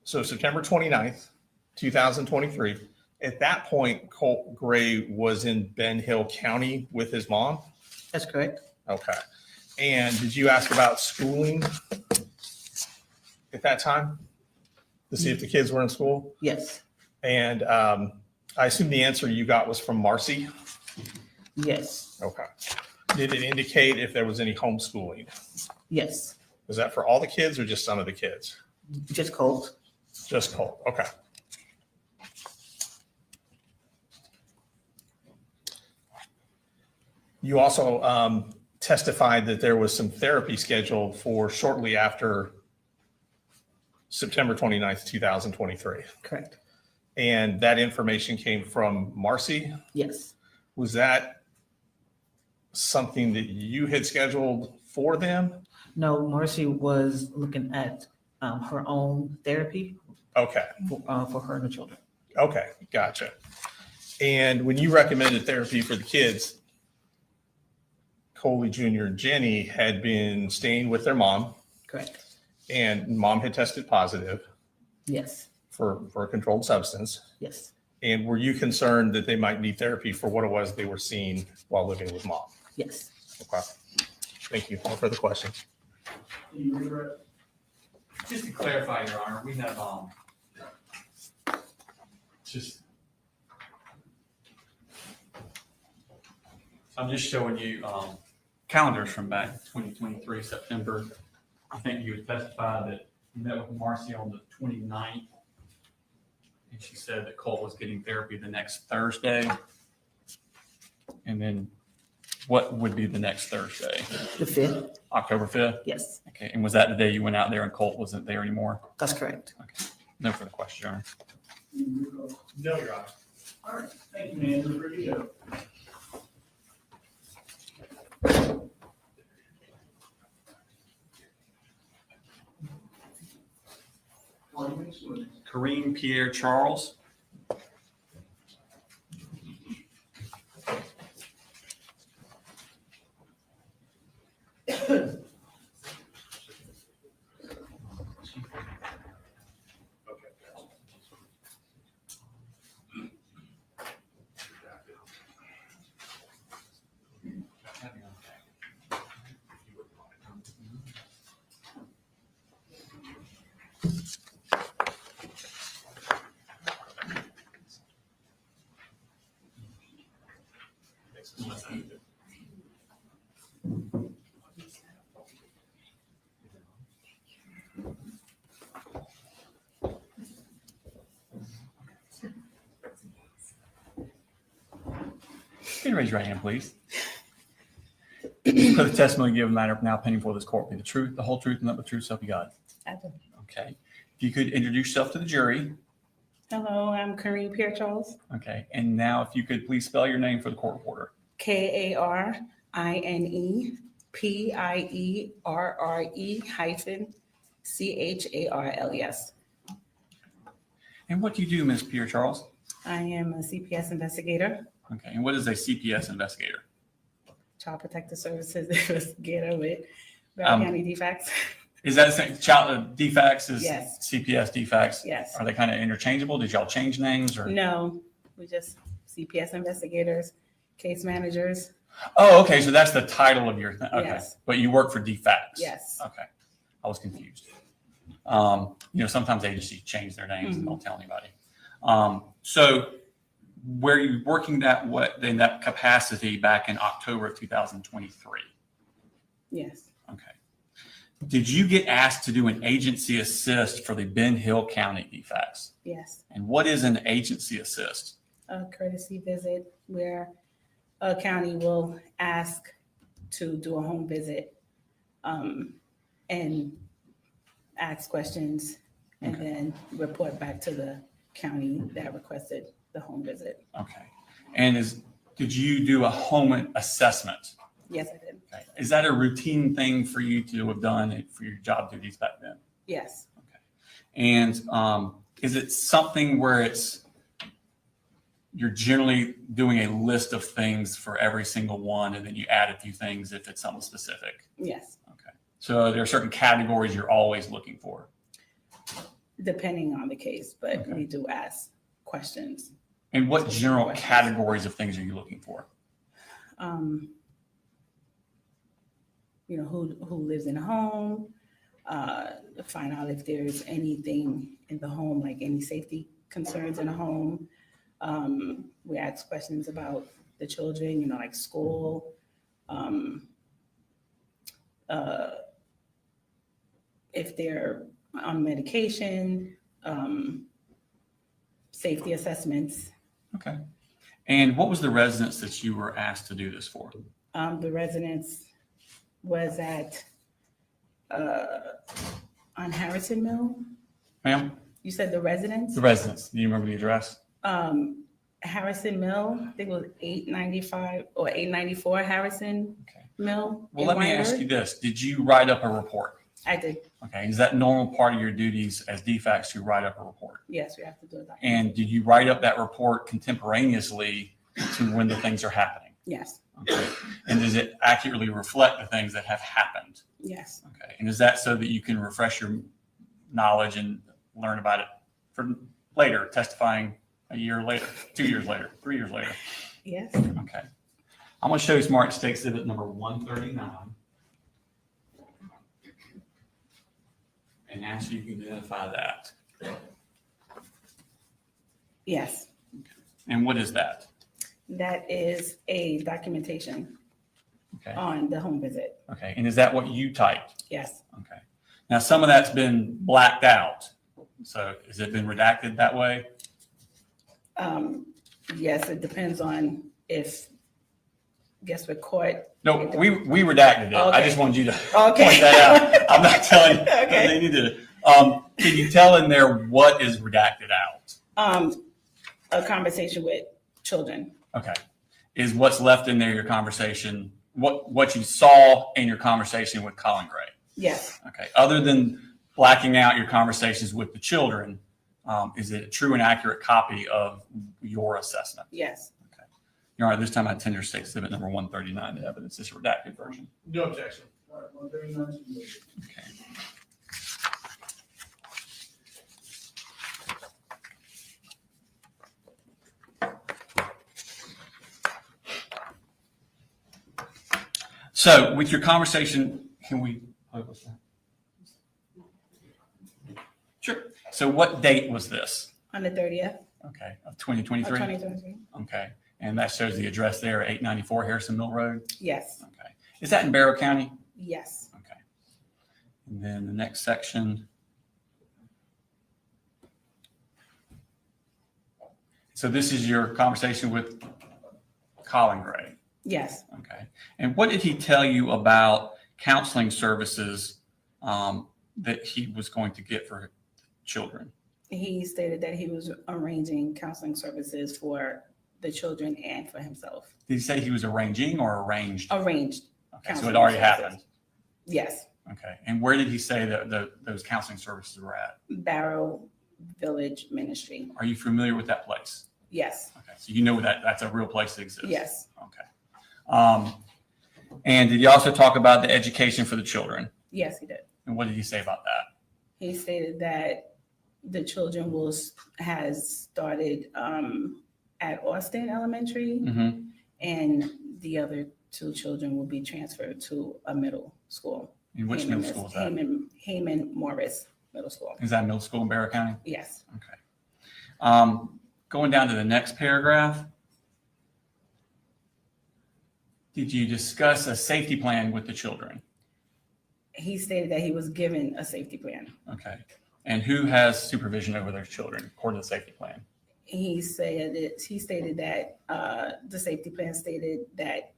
S9: so September 29th, 2023, at that point, Colt Gray was in Ben Hill County with his mom?
S18: That's correct.
S9: Okay. And did you ask about schooling at that time to see if the kids were in school?
S18: Yes.
S9: And I assume the answer you got was from Marcy?
S18: Yes.
S9: Okay. Did it indicate if there was any homeschooling?
S18: Yes.
S9: Was that for all the kids or just some of the kids?
S18: Just Colt.
S9: Just Colt. Okay. You also testified that there was some therapy scheduled for shortly after September 29th, 2023.
S18: Correct.
S9: And that information came from Marcy?
S18: Yes.
S9: Was that something that you had scheduled for them?
S18: No, Marcy was looking at her own therapy.
S9: Okay.
S18: For her and the children.
S9: Okay, gotcha. And when you recommended therapy for the kids, Coley Jr. and Jenny had been staying with their mom.
S18: Correct.
S9: And mom had tested positive.
S18: Yes.
S9: For a controlled substance.
S18: Yes.
S9: And were you concerned that they might need therapy for what it was they were seeing while living with mom?
S18: Yes.
S9: Okay. Thank you. No further questions.
S16: Just to clarify, Your Honor, we have I'm just showing you calendars from back 2023 September. I think you had testified that you met with Marcy on the 29th, and she said that Colt was getting therapy the next Thursday. And then what would be the next Thursday?
S18: The 5th.
S16: October 5th?
S18: Yes.
S16: Okay. And was that the day you went out there and Colt wasn't there anymore?
S18: That's correct.
S16: Okay. No further questions, Your Honor.
S9: No, Your Honor.
S17: All right, thank you, man. You're ready to go.
S16: Kareem Pierre Charles. Can you raise your right hand, please? For the testimony given matter now pending before this court be the truth, the whole truth, and nothing but the truth, so help you God.
S15: I do.
S16: Okay. If you could introduce yourself to the jury.
S15: Hello, I'm Kareem Pierre Charles.
S16: Okay. And now if you could please spell your name for the court reporter.
S15: KARINEPIERRE-CHARLES.
S16: And what do you do, Ms. Pierre Charles?
S15: I am a CPS investigator,
S16: Okay. And what is a CPS investigator?
S15: Child Protective Services investigator with Barrow County defects.
S16: Is that the same? Child defects is
S15: Yes.
S16: CPS defects?
S15: Yes.
S16: Are they kind of interchangeable? Did y'all change names or?
S15: No, we just CPS investigators, case managers.
S16: Oh, okay. So that's the title of your thing. Okay.
S15: Yes.
S16: But you work for defects?
S15: Yes.
S16: Okay. I was confused. Sometimes agencies change their names and don't tell anybody. So were you working in that capacity back in October of 2023?
S15: Yes.
S16: Okay. Did you get asked to do an agency assist for the Ben Hill County defects?
S15: Yes.
S16: And what is an agency assist?
S15: A courtesy visit where a county will ask to do a home visit and ask questions, and then report back to the county that requested the home visit.
S16: Okay. And did you do a home assessment?
S15: Yes, I did.
S16: Okay. Is that a routine thing for you to have done for your job duties back then?
S15: Yes.
S16: And is it something where you're generally doing a list of things for every single one, and then you add a few things if it's something specific?
S15: Yes.
S16: Okay. So there are certain categories you're always looking for.
S15: Depending on the case, but we do ask questions.
S16: And what general categories of things are you looking for?
S15: You know, who lives in a home, find out if there's anything in the home, like any safety concerns in the home. We ask questions about the children, you know, like school, if they're on medication, safety assessments.
S16: Okay. And what was the residence that you were asked to do this for?
S15: The residence was at on Harrison Mill.
S16: Ma'am?
S15: You said the residence?
S16: The residence. Do you remember the address?
S15: Harrison Mill, I think it was 895 or 894 Harrison Mill.
S16: Well, let me ask you this. Did you write up a report?
S15: I did.
S16: Okay. Is that normal part of your duties as DFACS to write up a report?
S15: Yes, we have to do that.
S16: And did you write up that report contemporaneously to when the things are happening?
S15: Yes.
S16: Okay. And does it accurately reflect the things that have happened?
S15: Yes.
S16: Okay. And is that so that you can refresh your knowledge and learn about it for later, testifying a year later, 2 years later, 3 years later?
S15: Yes.
S16: Okay. I'm going to show you Smart State Exhibit number 139. And ask you can identify that.
S15: Yes.
S16: And what is that?
S15: That is a documentation on the home visit.
S16: Okay. And is that what you typed?
S15: Yes.
S16: Okay. Now, some of that's been blacked out. So has it been redacted that way?
S15: Yes, it depends on if, guess what court.
S16: No, we redacted it. I
S15: Okay.
S16: just wanted you to
S15: Okay.
S16: point that out. I'm not telling you.
S15: Okay.
S16: They need to. Can you tell in there what is redacted out?
S15: A conversation with children.
S16: Okay. Is what's left in there your conversation, what you saw in your conversation with Colin Gray?
S15: Yes.
S16: Okay. Other than blacking out your conversations with the children, is it a true and accurate copy of your assessment?
S15: Yes.
S16: Your Honor, this time I tender State Exhibit number 139, the evidence is a redacted version.
S17: No objection. All right, 139.
S16: Okay. So with your conversation, can we, what's that? Sure. So what date was this?
S15: On the 30th.
S16: Okay, of 2023?
S15: Of 2023.
S16: Okay, and that shows the address there, 894 Harrison Mill Road?
S15: Yes.
S16: Okay. Is that in Barrow County?
S15: Yes.
S16: Okay. And then the next section. So this is your conversation with Colin Gray?
S15: Yes.
S16: Okay. And what did he tell you about counseling services that he was going to get for children?
S15: He stated that he was arranging counseling services for the children and for himself.
S16: Did he say he was arranging or arranged?
S15: Arranged.
S16: Okay, so it already happened.
S15: Yes.
S16: Okay. And where did he say that those counseling services were at?
S15: Barrow Village Ministry.
S16: Are you familiar with that place?
S15: Yes.
S16: Okay. So you know that's a real place that exists?
S15: Yes.
S16: Okay. And did you also talk about the education for the children?
S15: Yes, he did.
S16: And what did he say about that?
S15: He stated that the children has started at Austin Elementary, and the other two children will be transferred to a middle school.
S16: In which middle school is that?
S15: Heyman Morris Middle School.
S16: Is that middle school in Barrow County?
S15: Yes.
S16: Okay. Going down to the next paragraph. Did you discuss a safety plan with the children?
S15: He stated that he was given a safety plan.
S16: Okay. And who has supervision over their children according to the safety plan?
S15: He stated that the safety plan stated that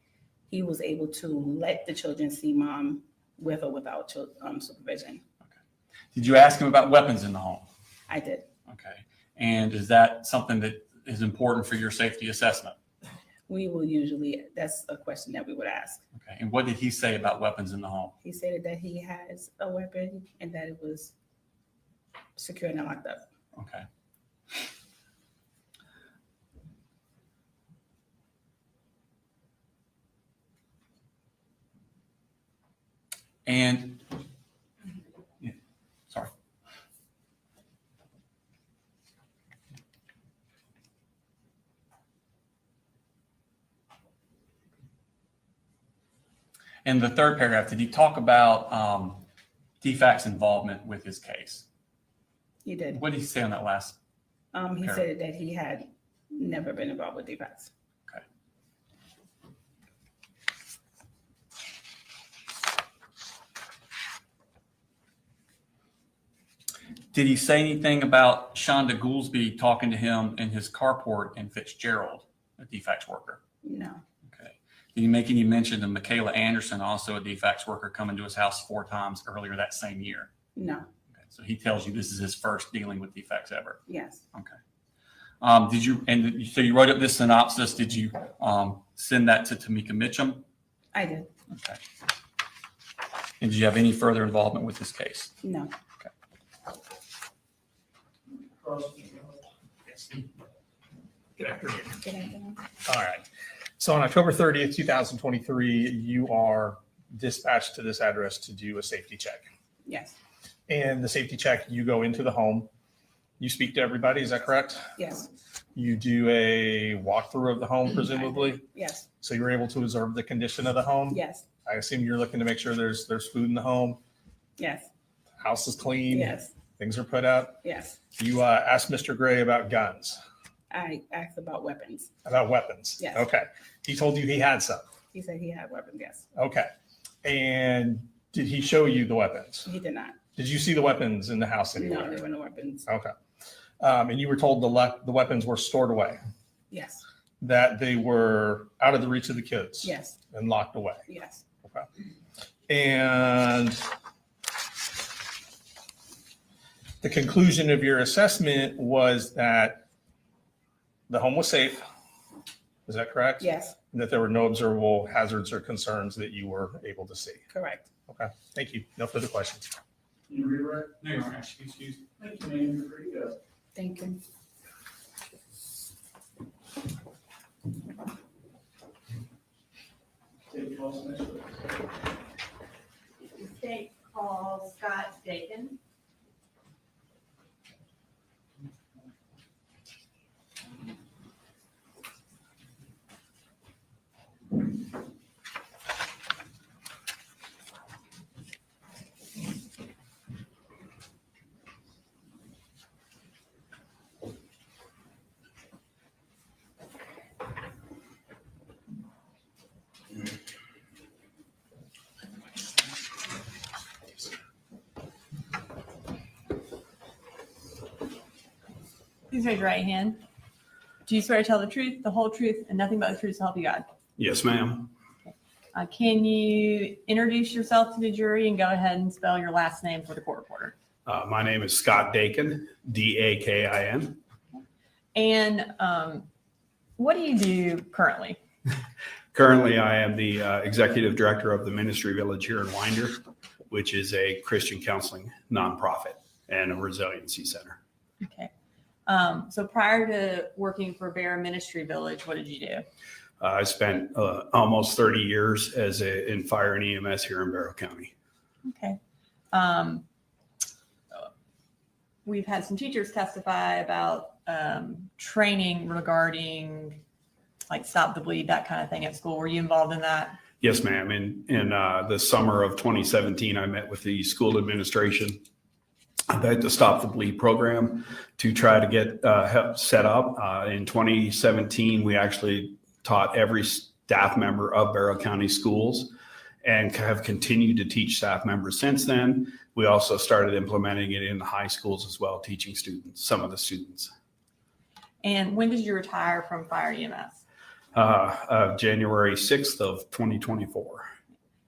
S15: he was able to let the children see mom with or without supervision.
S16: Did you ask him about weapons in the home?
S15: I did.
S16: Okay. And is that something that is important for your safety assessment?
S15: We will usually, that's a question that we would ask.
S16: Okay. And what did he say about weapons in the home?
S15: He stated that he has a weapon and that it was secure and locked up.
S16: Okay. And yeah, sorry. In the third paragraph, did he talk about DFAC's involvement with his case?
S15: He did.
S16: What did he say on that last?
S15: He said that he had never been involved with DFACs.
S16: Okay. Did he say anything about Shonda Goolsby talking to him in his carport in Fitzgerald, a DFAC's worker?
S15: No.
S16: Okay. Did he make any mention of Michaela Anderson, also a DFAC's worker, coming to his house 4 times earlier that same year?
S15: No.
S16: Okay. So he tells you this is his first dealing with DFACs ever?
S15: Yes.
S16: Okay. Did you, and so you wrote up this synopsis, did you send that to Tamika Mitchum?
S15: I did.
S16: Okay. And did you have any further involvement with this case?
S15: No.
S9: Good afternoon.
S15: Good afternoon.
S9: All right. So on October 30th, 2023, you are dispatched to this address to do a safety check.
S15: Yes.
S9: And the safety check, you go into the home, you speak to everybody, is that correct?
S15: Yes.
S9: You do a walkthrough of the home, presumably?
S15: Yes.
S9: So you're able to observe the condition of the home?
S15: Yes.
S9: I assume you're looking to make sure there's food in the home,
S15: Yes.
S9: house is clean?
S15: Yes.
S9: Things are put out?
S15: Yes.
S9: You asked Mr. Gray about guns,
S15: I asked about weapons.
S9: about weapons?
S15: Yes.
S9: Okay. He told you he had some?
S15: He said he had weapons. Yes.
S9: Okay. And did he show you the weapons?
S15: He did not.
S9: Did you see the weapons in the house anywhere?
S15: No, there were no weapons.
S9: Okay. And you were told the weapons were stored away,
S15: Yes.
S9: that they were out of the reach of the kids?
S15: Yes.
S9: And locked away?
S15: Yes.
S9: Okay. And the conclusion of your assessment was that the home was safe. Is that correct?
S15: Yes.
S9: And that there were no observable hazards or concerns that you were able to see?
S15: Correct.
S9: Okay. Thank you. No further questions.
S17: Can you redirect?
S16: No, you're right. Excuse me.
S17: Thank you, ma'am. You're free to go.
S15: Thank you.
S17: Take calls next week.
S14: The state calls Scott Dakin. Please raise your right hand. Do you swear to tell the truth, the whole truth, and nothing but the truth to help you God?
S19: Yes, ma'am.
S14: Can you introduce yourself to the jury and go ahead and spell your last name for the court reporter?
S19: My name is Scott Dakin, Dakin.
S14: And what do you do currently?
S19: Currently, I am the executive director of the Ministry Village here in Winder, which is a Christian counseling nonprofit and a resiliency center.
S14: Okay. So prior to working for Barrow Ministry Village, what did you do?
S19: I spent almost 30 years in fire and EMS here in Barrow County.
S14: Okay. We've had some teachers testify about training regarding like Stop the Bleed, that kind of thing at school. Were you involved in that?
S19: Yes, ma'am. In the summer of 2017, I met with the school administration about the Stop the Bleed program to try to get help set up. In 2017, we actually taught every staff member of Barrow County schools and have continued to teach staff members since then. We also started implementing it in the high schools as well, teaching students, some of the students.
S14: And when did you retire from fire EMS?
S19: January 6th of 2024.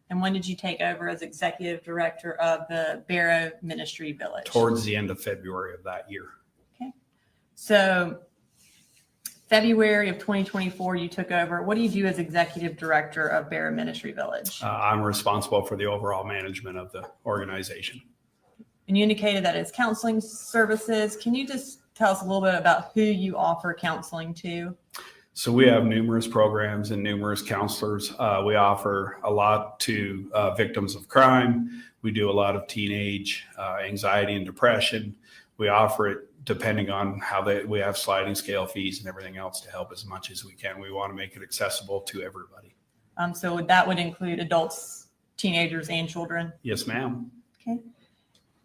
S14: And when did you take over as executive director of the Barrow Ministry Village?
S19: Towards the end of February of that year.
S14: Okay. So February of 2024, you took over. What do you do as executive director of Barrow Ministry Village?
S19: I'm responsible for the overall management of the organization.
S14: And you indicated that it's counseling services. Can you just tell us a little bit about who you offer counseling to?
S19: So we have numerous programs and numerous counselors. We offer a lot to victims of crime. We do a lot of teenage anxiety and depression. We offer it depending on how we have sliding scale fees and everything else to help as much as we can. We want to make it accessible to everybody.
S14: So that would include adults, teenagers, and children?
S19: Yes, ma'am.
S14: Okay.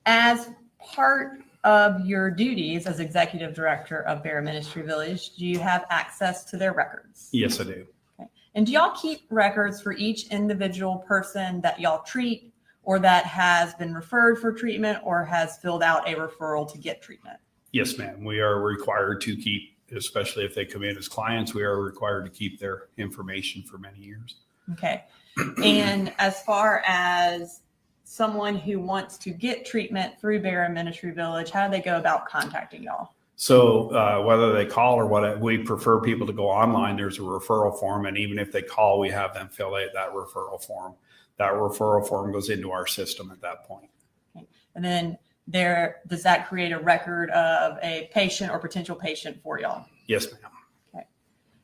S14: As part of your duties as executive director of Barrow Ministry Village, do you have access to their records?
S19: Yes, I do.
S14: Okay. And do y'all keep records for each individual person that y'all treat or that has been referred for treatment or has filled out a referral to get treatment?
S19: Yes, ma'am. We are required to keep, especially if they come in as clients, we are required to keep their information for many years.
S14: Okay. And as far as someone who wants to get treatment through Barrow Ministry Village, how do they go about contacting y'all?
S19: So whether they call or what, we prefer people to go online. There's a referral form, and even if they call, we have them fill out that referral form. That referral form goes into our system at that point.
S14: Okay. And then does that create a record of a patient or potential patient for y'all?
S19: Yes, ma'am.
S14: Okay.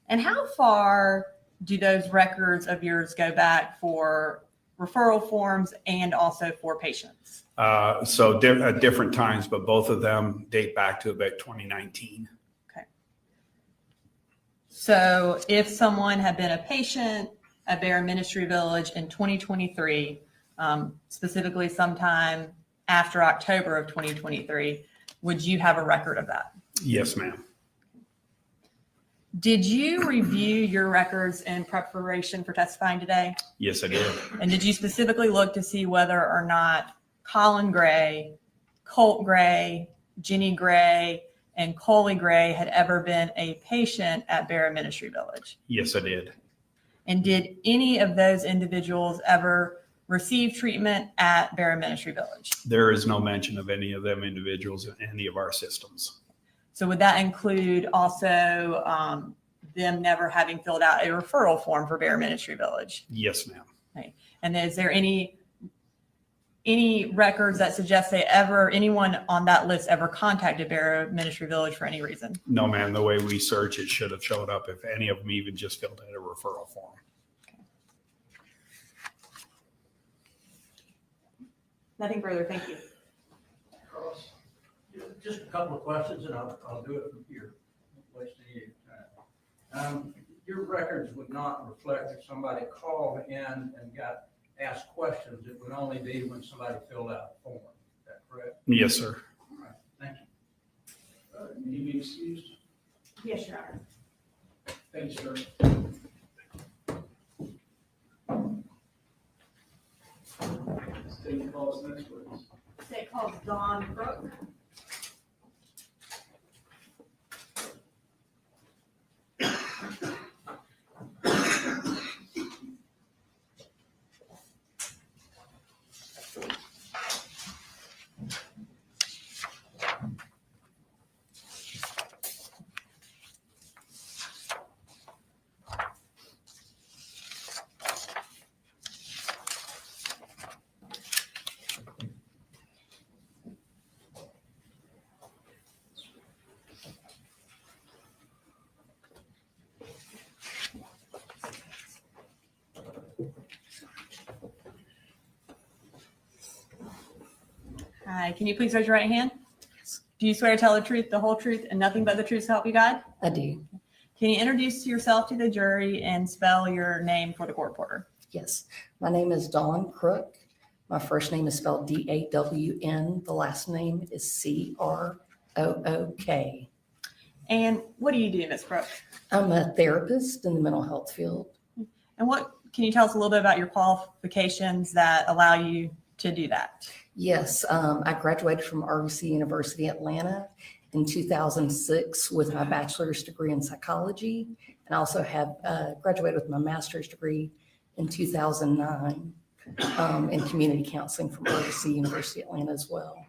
S14: And how far do those records of yours go back for referral forms and also for patients?
S19: So at different times, but both of them date back to about 2019.
S14: Okay. So if someone had been a patient at Barrow Ministry Village in 2023, specifically sometime after October of 2023, would you have a record of that?
S19: Yes, ma'am.
S14: Did you review your records in preparation for testifying today?
S19: Yes, I did.
S14: And did you specifically look to see whether or not Colin Gray, Colt Gray, Jenny Gray, and Colin Gray had ever been a patient at Barrow Ministry Village?
S19: Yes, I did.
S14: And did any of those individuals ever receive treatment at Barrow Ministry Village?
S19: There is no mention of any of them individuals in any of our systems.
S14: So would that include also them never having filled out a referral form for Barrow Ministry Village?
S19: Yes, ma'am.
S14: Okay. And is there any records that suggest anyone on that list ever contacted Barrow Ministry Village for any reason?
S19: No, ma'am. The way we search, it should have showed up if any of them even just filled out a referral form.
S14: Nothing further. Thank you.
S21: Carlos, just a couple of questions, and I'll do it from here. Wasting your time. Your records would not reflect if somebody called in and got asked questions. It would only be when somebody filled out a form. Is that correct?
S19: Yes, sir.
S21: All right. Thank you. Need to be excused?
S14: Yes, Your Honor.
S21: Thank you, sir. State calls next, please.
S14: State calls Dawn Crook. Hi, can you please raise your right hand? Do you swear to tell the truth, the whole truth, and nothing but the truth to help you God?
S22: I do.
S14: Can you introduce yourself to the jury and spell your name for the court reporter?
S22: Yes. My name is Dawn Crook. My first name is spelled D-A-W-N. The last name is C-R-O-O-K.
S14: And what do you do, Ms. Crook?
S22: I'm a therapist in the mental health field.
S14: And what can you tell us a little bit about your qualifications that allow you to do that?
S22: Yes, I graduated from RUC University Atlanta in 2006 with my bachelor's degree in psychology, and I also have graduated with my master's degree in 2009. and community counseling from RC University Atlanta as well.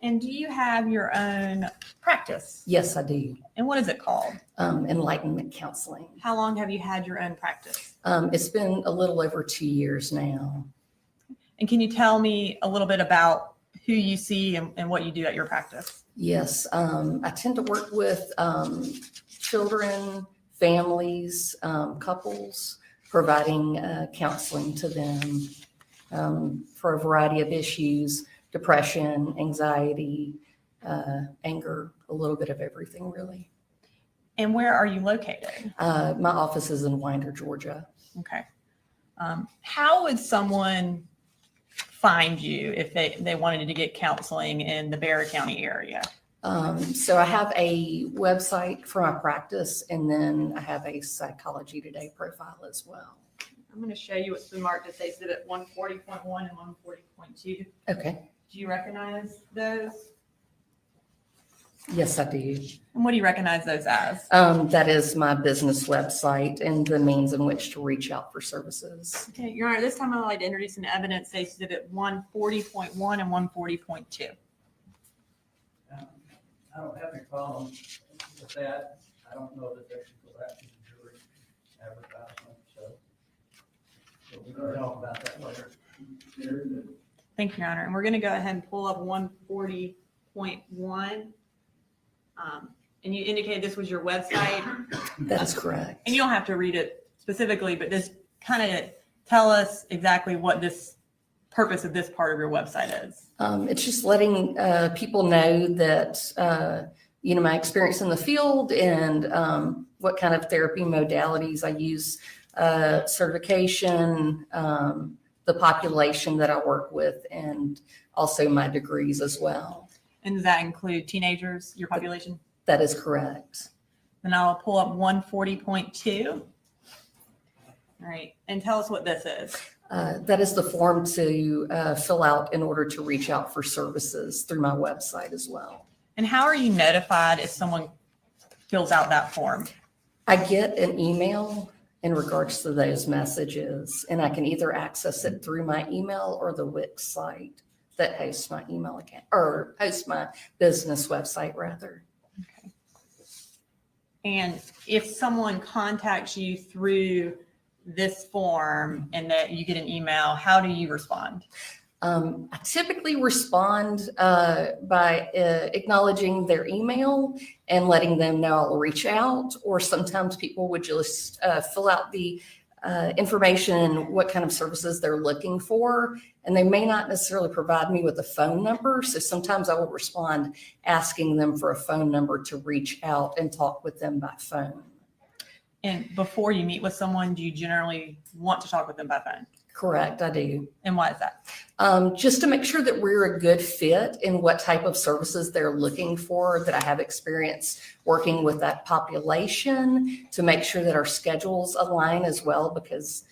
S7: And do you have your own practice?
S22: Yes, I do.
S7: And what is it called?
S22: Enlightenment Counseling.
S7: How long have you had your own practice?
S22: It's been a little over 2 years now.
S7: And can you tell me a little bit about who you see and what you do at your practice?
S22: Yes, I tend to work with children, families, couples, providing counseling to them for a variety of issues, depression, anxiety, anger, a little bit of everything, really.
S7: And where are you located?
S22: My office is in Winder, Georgia.
S7: Okay. How would someone find you if they wanted to get counseling in the Barrow County area?
S22: So I have a website for my practice, and then I have a Psychology Today profile as well.
S7: I'm going to show you what's been marked as Exhibit 140.1 and 140.2.
S22: Okay.
S7: Do you recognize those?
S22: Yes, I do.
S7: And what do you recognize those as?
S22: That is my business website and the means in which to reach out for services.
S7: Okay, Your Honor, this time I'd like to introduce into evidence Exhibit 140.1 and 140.2.
S17: I don't have any problem with that. I don't know that they should go back to the jury advertisement, so we can talk about that later.
S7: Thank you, Your Honor. And we're going to go ahead and pull up 140.1. And you indicated this was your website.
S22: That is correct.
S7: And you don't have to read it specifically, but just kind of tell us exactly what this purpose of this part of your website is.
S22: It's just letting people know that, my experience in the field and what kind of therapy modalities I use, certification, the population that I work with, and also my degrees as well.
S7: And does that include teenagers, your population?
S22: That is correct.
S7: Then I'll pull up 140.2. All right, and tell us what this is.
S22: That is the form to fill out in order to reach out for services through my website as well.
S7: And how are you notified if someone fills out that form?
S22: I get an email in regards to those messages, and I can either access it through my email or the Wix site that hosts my email account, or hosts my business website rather.
S7: Okay. And if someone contacts you through this form and that you get an email, how do you respond?
S22: I typically respond by acknowledging their email and letting them know I'll reach out, or sometimes people would just fill out the information, what kind of services they're looking for, and they may not necessarily provide me with a phone number. So sometimes I will respond asking them for a phone number to reach out and talk with them by phone.
S7: And before you meet with someone, do you generally want to talk with them by phone?
S22: Correct, I do.
S7: And why is that?
S22: Just to make sure that we're a good fit in what type of services they're looking for, that I have experience working with that population, to make sure that our schedules align as well, because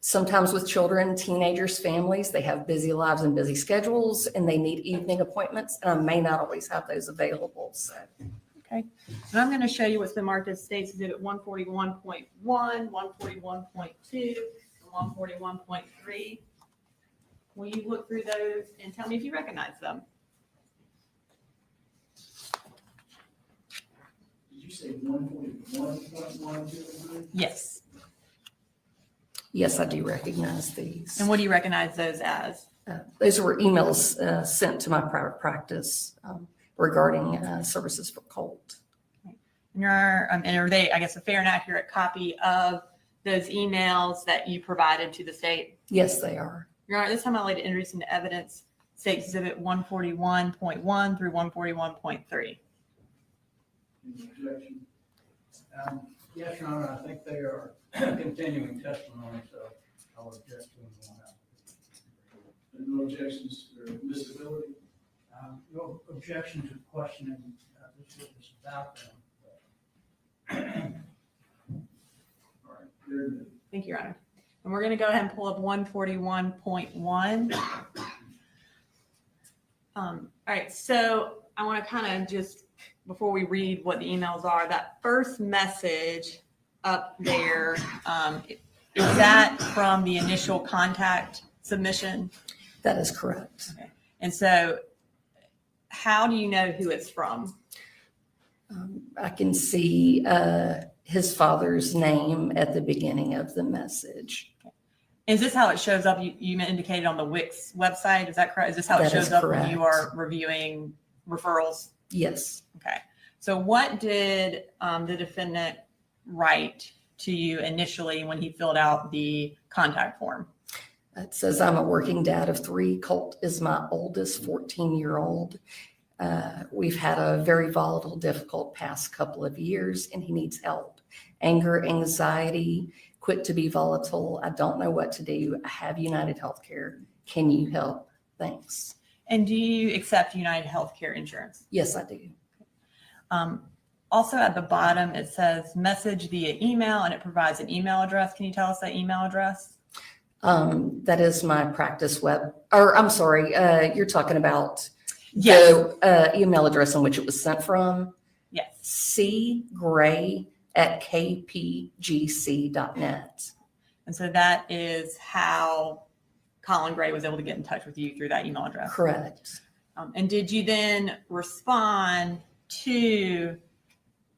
S22: sometimes with children, teenagers, families, they have busy lives and busy schedules, and they need evening appointments, and I may not always have those available. So.
S7: Okay. And I'm going to show you what's been marked as States Exhibit 141.1, 141.2, 141.3. Will you look through those and tell me if you recognize them?
S17: Did you say 141.1?
S7: Yes.
S22: Yes, I do recognize these.
S7: And what do you recognize those as?
S22: Those were emails sent to my private practice regarding services for Colt.
S7: And are they, I guess, a fair and accurate copy of those emails that you provided to the state?
S22: Yes, they are.
S7: Your Honor, this time I'd like to introduce into evidence State Exhibit 141.1 through 141.3.
S17: Any objection? Yes, Your Honor, I think they are continuing testimony, so I'll object to them on that. No objections for admissibility? No objection to questioning this witness about them.
S7: Thank you, Your Honor. And we're going to go ahead and pull up 141.1. All right, so I want to kind of just, before we read what the emails are, that first message up there,
S14: Is that from the initial contact submission?
S22: That is correct.
S14: Okay. And so how do you know who it's from?
S22: I can see his father's name at the beginning of the message.
S14: Is this how it shows up? You indicated on the Wix website. Is that correct? Is this how it
S22: That
S14: shows
S22: is
S14: up when
S22: correct.
S14: you are reviewing referrals?
S22: Yes.
S14: Okay. So what did the defendant write to you initially when he filled out the contact form?
S22: It says, I'm a working dad of 3. Colt is my oldest 14-year-old. We've had a very volatile, difficult past couple of years, and he needs help. Anger, anxiety, quick to be volatile. I don't know what to do. I have United Healthcare. Can you help? Thanks.
S14: And do you accept United Healthcare insurance?
S22: Yes, I do.
S14: Also at the bottom, it says message via email, and it provides an email address. Can you tell us that email address?
S22: That is my practice web, or I'm sorry, you're talking about
S14: Yes.
S22: the email address on which it was sent from?
S14: Yes.
S22: cgray@kpgc.net.
S14: And so that is how Colin Gray was able to get in touch with you through that email address.
S22: Correct.
S14: And did you then respond to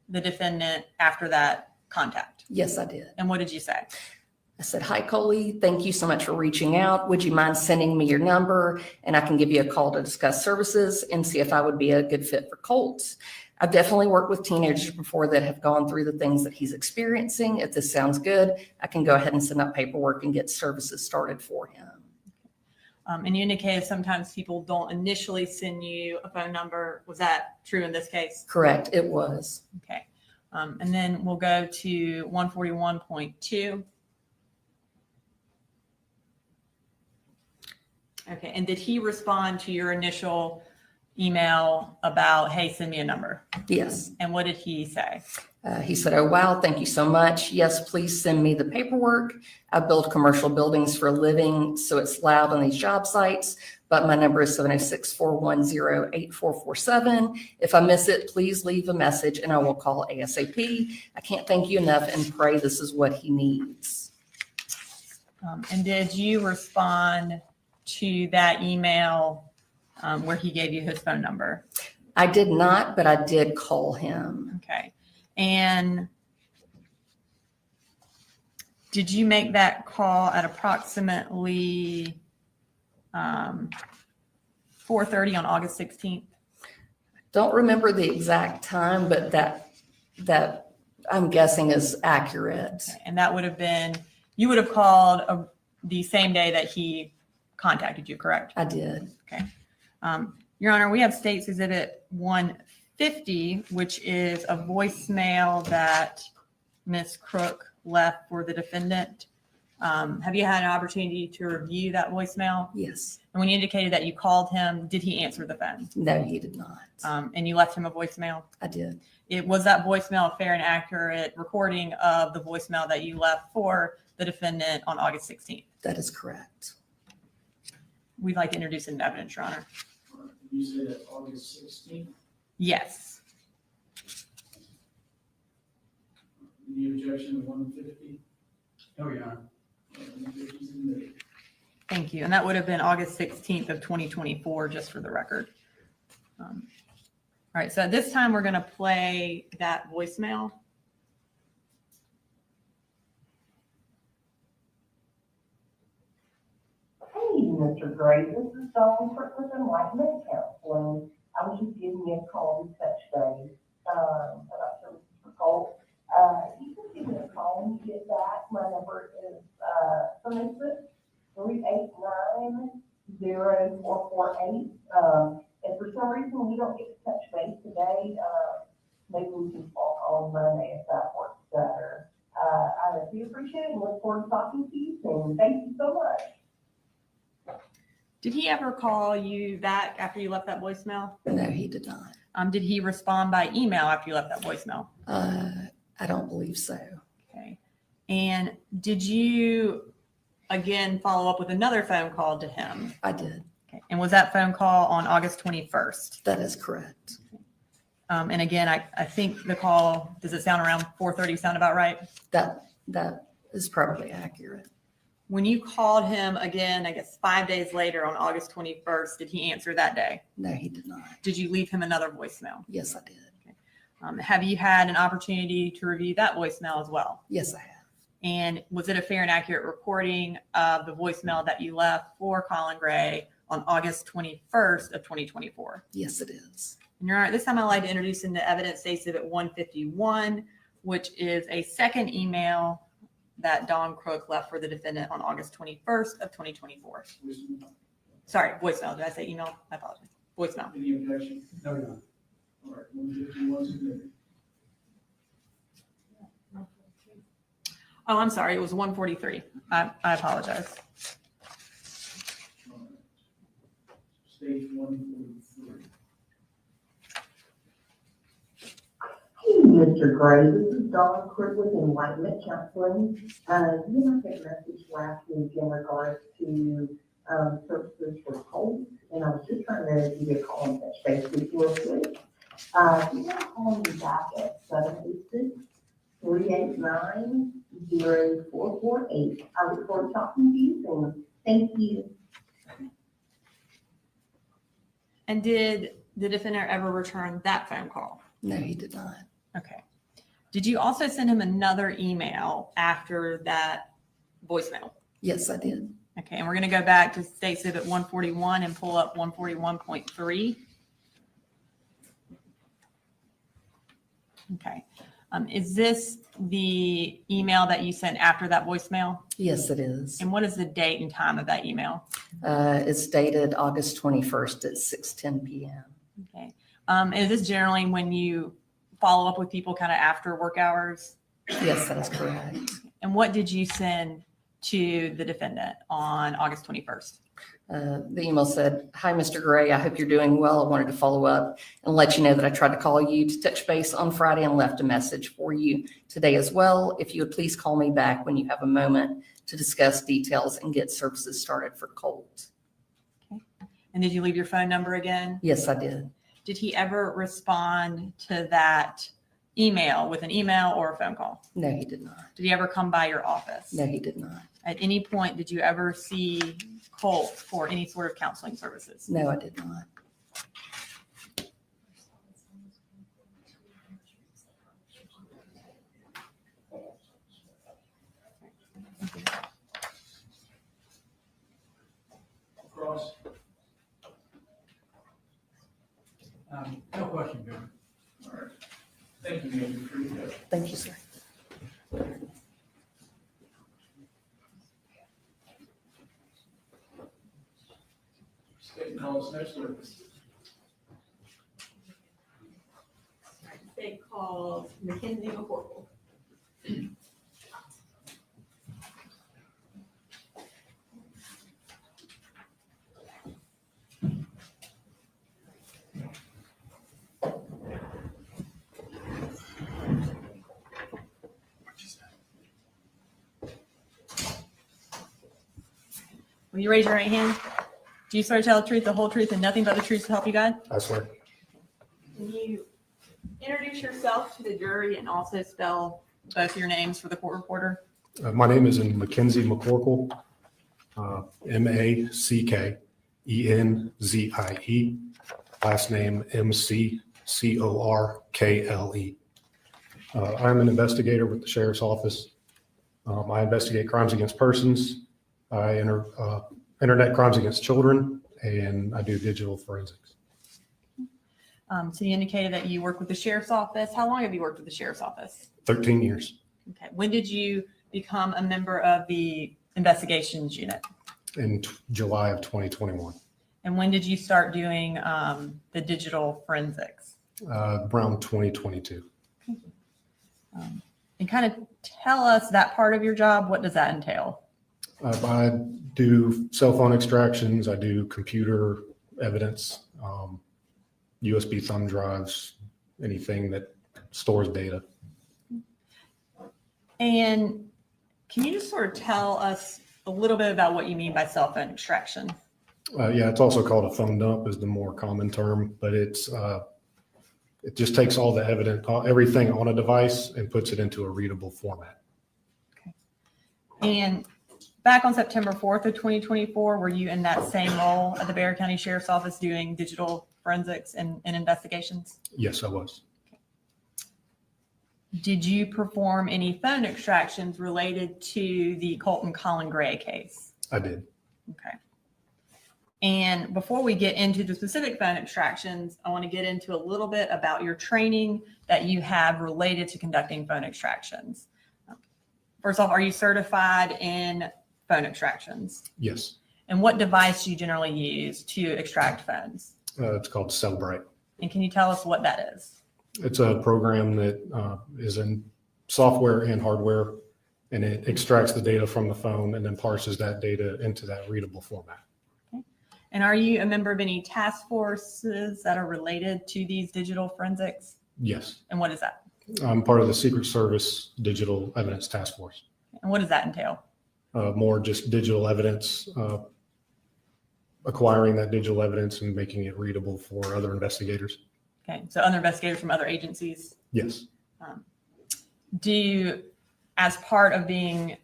S14: the defendant after that contact?
S22: Yes, I did.
S14: And what did you say?
S22: I said, hi, Coley. Thank you so much for reaching out. Would you mind sending me your number and I can give you a call to discuss services and see if I would be a good fit for Colt? I've definitely worked with teenagers before that have gone through the things that he's experiencing. If this sounds good, I can go ahead and send up paperwork and get services started for him.
S14: And you indicated sometimes people don't initially send you a phone number. Was that true in this case?
S22: Correct, it was.
S14: Okay. And then we'll go to 141.2. Okay. And did he respond to your initial email about, hey, send me a number?
S22: Yes.
S14: And what did he say?
S22: He said, oh, wow, thank you so much. Yes, please send me the paperwork. I build commercial buildings for a living, so it's loud on these job sites, but my number is 706-410-8447. If I miss it, please leave a message and I will call ASAP. I can't thank you enough and pray this is what he needs.
S14: And did you respond to that email where he gave you his phone number?
S22: I did not, but I did call him.
S14: Okay. And did you make that call at approximately 4:30 on August 16th?
S22: Don't remember the exact time, but that I'm guessing is accurate.
S14: Okay. And that would have been, you would have called the same day that he contacted you, correct?
S22: I did.
S14: Okay. Your Honor, we have State's Exhibit 150, which is a voicemail that Ms. Crook left for the defendant. Have you had an opportunity to review that voicemail?
S22: Yes.
S14: And when you indicated that you called him, did he answer the phone?
S22: No, he did not.
S14: And you left him a voicemail?
S22: I did.
S14: Was that voicemail a fair and accurate recording of the voicemail that you left for the defendant on August 16th?
S22: That is correct.
S14: We'd like to introduce an evidence, Your Honor.
S17: You say that's August 16th?
S14: Yes.
S17: Any objection to 150?
S3: Oh, Your Honor.
S17: 150 is admitted.
S14: Thank you. And that would have been August 16th of 2024, just for the record. All right. So at this time, we're going to play that voicemail.
S5: Hey, Mr. Gray, this is Dawn Christmas Enlightenment Counseling. I was just giving you a call to touch base about services for Colt. You can give me a call when you get back. My number is 389-0448. If for some reason we don't get to touch base today, maybe we can talk on Monday if that works better. I do appreciate it and look forward to talking to you soon. Thank you so much.
S14: Did he ever call you back after you left that voicemail?
S22: No, he did not.
S14: Did he respond by email after you left that voicemail?
S22: I don't believe so.
S14: Okay. And did you, again, follow up with another phone call to him?
S22: I did.
S14: Okay. And was that phone call on August 21st?
S22: That is correct.
S14: And again, I think the call, does it sound around 4:30 sound about right?
S22: That is probably accurate.
S14: When you called him again, I guess 5 days later on August 21st, did he answer that day?
S22: No, he did not.
S14: Did you leave him another voicemail?
S22: Yes, I did.
S14: Have you had an opportunity to review that voicemail as well?
S22: Yes, I have.
S14: And was it a fair and accurate recording of the voicemail that you left for Colin Gray on August 21st of 2024?
S22: Yes, it is.
S14: And Your Honor, this time I'd like to introduce into evidence Exhibit 151, which is a second email that Don Crook left for the defendant on August 21st of 2024. Sorry, voicemail. Did I say email? I apologize. Voicemail.
S17: Any objection? No, you're not. All right, 151 submitted.
S14: Oh, I'm sorry. It was 143. I apologize.
S17: All right. Stage 143.
S5: Hey, Mr. Gray, this is Dawn Crook with Enlightenment Counseling. You and I got a message last week in regards to services for Colt, and I was just trying to give you a call and touch base with you real quick. You want to call me back at 786-389-0448. I look forward to talking to you soon. Thank you.
S14: And did the defendant ever return that phone call?
S22: No, he did not.
S14: Okay. Did you also send him another email after that voicemail?
S22: Yes, I did.
S14: Okay, and we're going to go back to State Exhibit 141 and pull up 141.3. Okay. Is this the email that you sent after that voicemail?
S22: Yes, it is.
S14: And what is the date and time of that email?
S22: It's dated August 21st at 6:10 p.m.
S14: Okay. Is this generally when you follow up with people kind of after work hours?
S22: Yes, that is correct.
S14: And what did you send to the defendant on August 21st?
S22: The email said, "Hi, Mr. Gray. I hope you're doing well. I wanted to follow up and let you know that I tried to call you to touch base on Friday and left a message for you today as well. If you would please call me back when you have a moment to discuss details and get services started for Colt."
S14: Okay. And did you leave your phone number again?
S22: Yes, I did.
S14: Did he ever respond to that email with an email or a phone call?
S22: No, he did not.
S14: Did he ever come by your office?
S22: No, he did not.
S14: At any point, did you ever see Colt for any sort of counseling services?
S22: No, I did not.
S17: Cross. No question, Jim. All right. Thank you, Major. Appreciate it.
S22: Thank you, sir.
S17: State calls next witness.
S14: State calls Mackenzie McCorkle. Will you raise your right hand? Do you swear to tell the truth, the whole truth, and nothing but the truth to help you God?
S19: I swear.
S14: Can you introduce yourself to the jury and also spell both your names for the court reporter?
S19: My name is Mackenzie McCorkle, Mackenzie. Last name McCorkle. I'm an investigator with the Sheriff's Office. I investigate crimes against persons. I internet crimes against children, and I do digital forensics.
S14: So you indicated that you work with the Sheriff's Office. How long have you worked with the Sheriff's Office?
S19: 13 years.
S14: Okay. When did you become a member of the investigations unit?
S19: In July of 2021.
S14: And when did you start doing the digital forensics?
S19: Around 2022.
S14: And kind of tell us that part of your job. What does that entail?
S19: I do cell phone extractions. I do computer evidence, USB thumb drives, anything that stores data.
S14: And can you just sort of tell us a little bit about what you mean by cell phone extraction?
S19: Yeah, it's also called a phone dump is the more common term, but it just takes all the evidence, everything on a device and puts it into a readable format.
S14: And back on September 4th of 2024, were you in that same role at the Barrow County Sheriff's Office doing digital forensics and investigations?
S19: Yes, I was.
S14: Did you perform any phone extractions related to the Colt and Colin Gray case?
S19: I did.
S14: Okay. And before we get into the specific phone extractions, I want to get into a little bit about your training that you have related to conducting phone extractions. First off, are you certified in phone extractions?
S19: Yes.
S14: And what device do you generally use to extract phones?
S19: It's called Cellbrite.
S14: And can you tell us what that is?
S19: It's a program that is in software and hardware, and it extracts the data from the phone and then parses that data into that readable format.
S14: Okay. And are you a member of any task forces that are related to these digital forensics?
S19: Yes.
S14: And what is that?
S19: I'm part of the Secret Service Digital Evidence Task Force.
S14: And what does that entail?
S19: More just digital evidence, acquiring that digital evidence and making it readable for other investigators.
S14: Okay, so other investigators from other agencies?
S19: Yes.
S14: Do you, as part of being,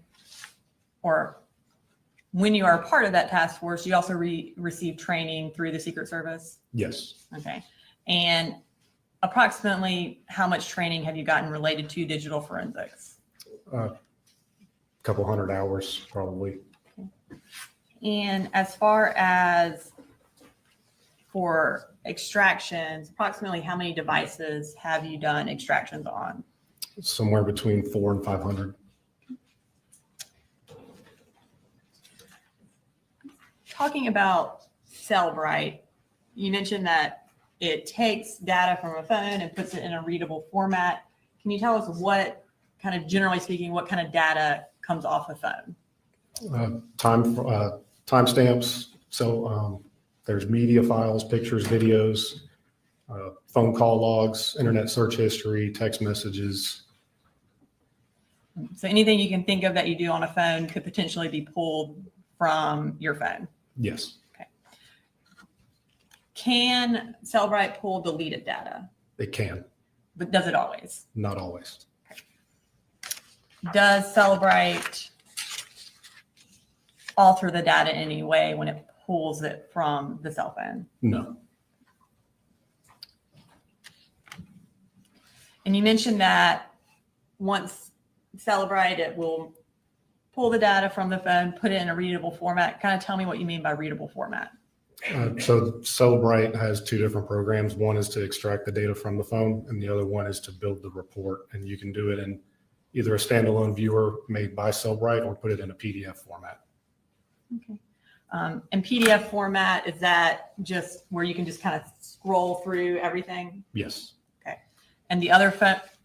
S14: or when you are a part of that task force, you also receive training through the Secret Service?
S19: Yes.
S14: Okay. And approximately how much training have you gotten related to digital forensics?
S19: Couple hundred hours, probably.
S14: And as far as for extractions, approximately how many devices have you done extractions on?
S19: Somewhere between 400 and 500.
S14: Talking about Cellbrite, you mentioned that it takes data from a phone and puts it in a readable format. Can you tell us what kind of, generally speaking, what kind of data comes off a phone?
S19: Timestamps. So there's media files, pictures, videos, phone call logs, internet search history, text messages.
S14: So anything you can think of that you do on a phone could potentially be pulled from your phone.
S19: Yes.
S14: Okay. Can Cellbrite pull deleted data?
S19: It can.
S14: But does it always?
S19: Not always.
S14: Does Cellbrite alter the data in any way when it pulls it from the cell phone?
S19: No.
S14: And you mentioned that once Cellbrite, it will pull the data from the phone, put it in a readable format. Kind of tell me what you mean by readable format.
S19: So Cellbrite has two different programs. One is to extract the data from the phone, and the other one is to build the report. And you can do it in either a standalone viewer made by Cellbrite or put it in a PDF format.
S14: Okay. And PDF format, is that just where you can just kind of scroll through everything?
S19: Yes.
S14: Okay. And the other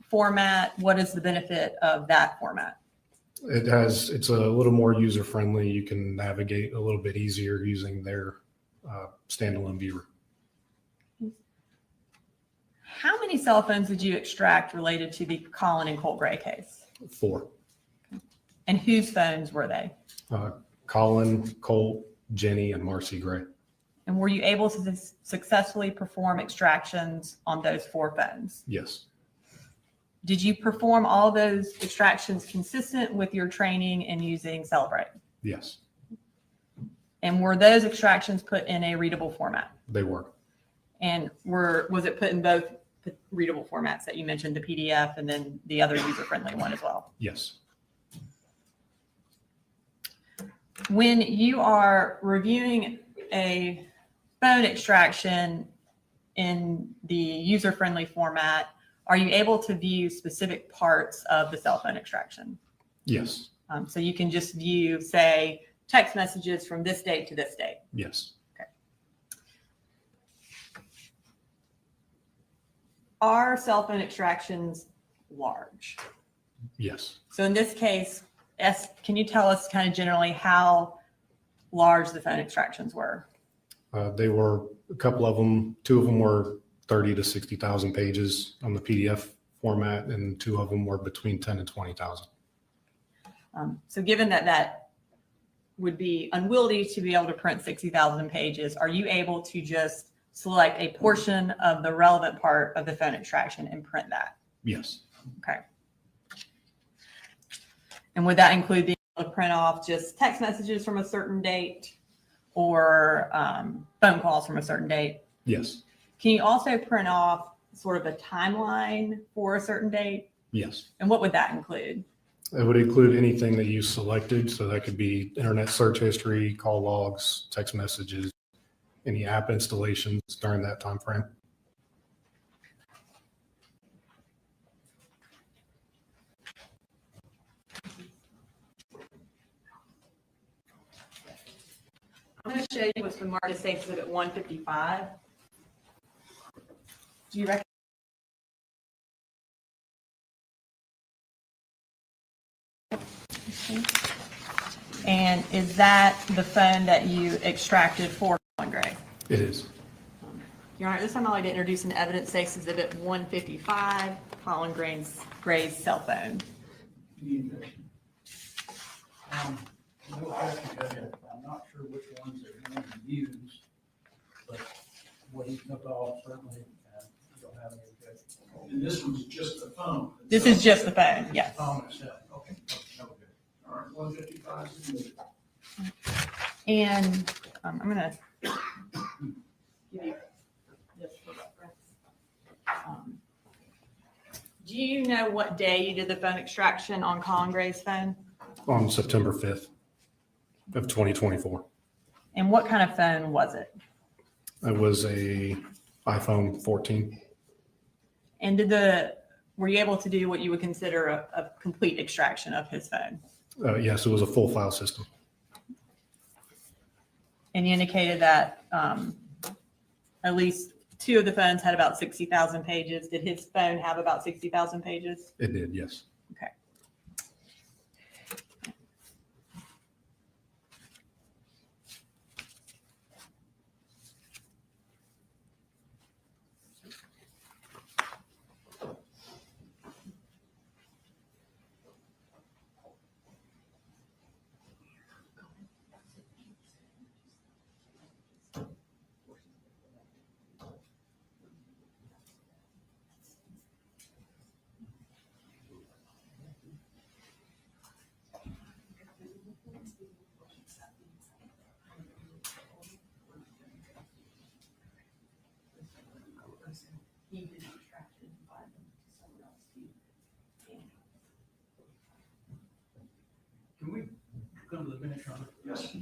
S14: format, what is the benefit of that format?
S19: It's a little more user friendly. You can navigate a little bit easier using their standalone viewer.
S14: How many cell phones did you extract related to the Colin and Colt Gray case?
S19: 4.
S14: And whose phones were they?
S19: Colin, Colt, Jenny, and Marcy Gray.
S14: And were you able to successfully perform extractions on those 4 phones?
S19: Yes.
S14: Did you perform all those extractions consistent with your training and using Cellbrite?
S19: Yes.
S14: And were those extractions put in a readable format?
S19: They were.
S14: And was it put in both readable formats that you mentioned, the PDF and then the other user-friendly one as well?
S19: Yes.
S14: When you are reviewing a phone extraction in the user-friendly format, are you able to view specific parts of the cell phone extraction?
S19: Yes.
S14: So you can just view, say, text messages from this date to this date.
S19: Yes.
S14: Okay. Are cell phone extractions large?
S19: Yes.
S14: So in this case, can you tell us kind of generally how large the phone extractions were?
S19: They were a couple of them. 2 of them were 30 to 60,000 pages on the PDF format, and 2 of them were between 10 and 20,000.
S14: So given that would be unwieldy to be able to print 60,000 pages, are you able to just select a portion of the relevant part of the phone extraction and print that?
S19: Yes.
S14: Okay. And would that include being print off just text messages from a certain date or phone calls from a certain date.
S10: Yes.
S14: Can you also print off sort of a timeline for a certain date?
S10: Yes.
S14: And what would that include?
S10: It would include anything that you selected. So that could be internet search history, call logs, text messages, any app installations during that time frame.
S14: I'm going to show you what's been marked as safe exhibit 155. Do you reckon? And is that the phone that you extracted for Colin Gray?
S10: It is.
S14: Your Honor, this time I'd like to introduce an evidence safe exhibit 155, Colin Gray's cell phone.
S17: No question, Judge, I'm not sure which ones they're going to use, but what he took off certainly, you don't have any objection. And this one's just the phone.
S14: This is just the phone, yes.
S17: Phone itself, okay. Okay. All right, 155 is admitted.
S14: And I'm going to give you this for reference. Do you know what day you did the phone extraction on Colin Gray's phone?
S10: On September 5th of 2024.
S14: And what kind of phone was it?
S10: It was a iPhone 14.
S14: And were you able to do what you would consider a complete extraction of his phone?
S10: Yes, it was a full file system.
S14: And you indicated that at least two of the phones had about 60,000 pages. Did his phone have about 60,000 pages?
S10: It did, yes.
S14: Okay.
S17: Can we come to the bench, Your Honor? Yes.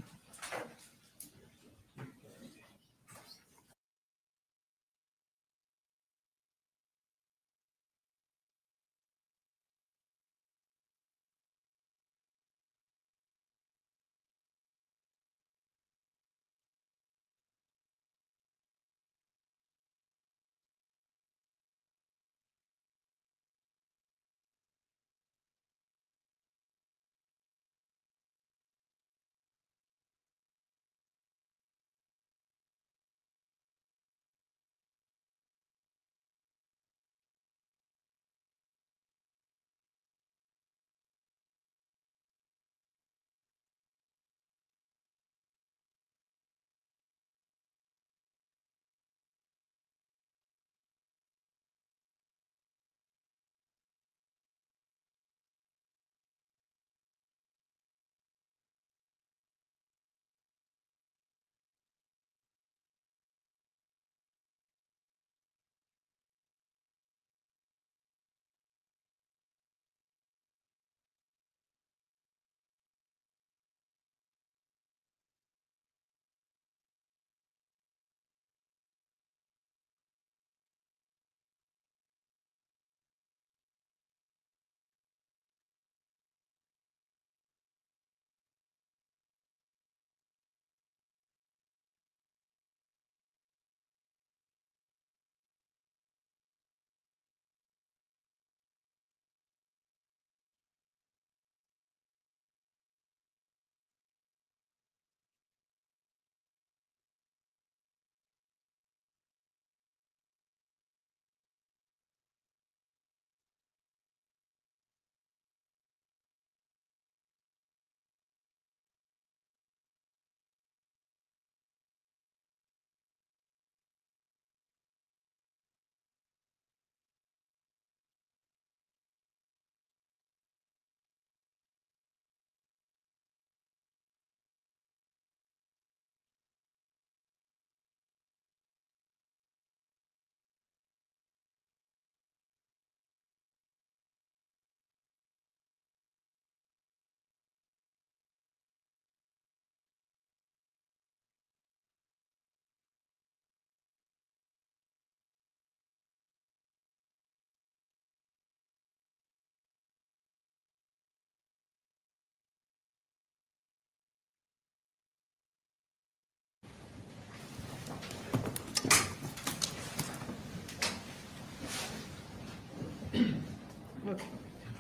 S14: Okay.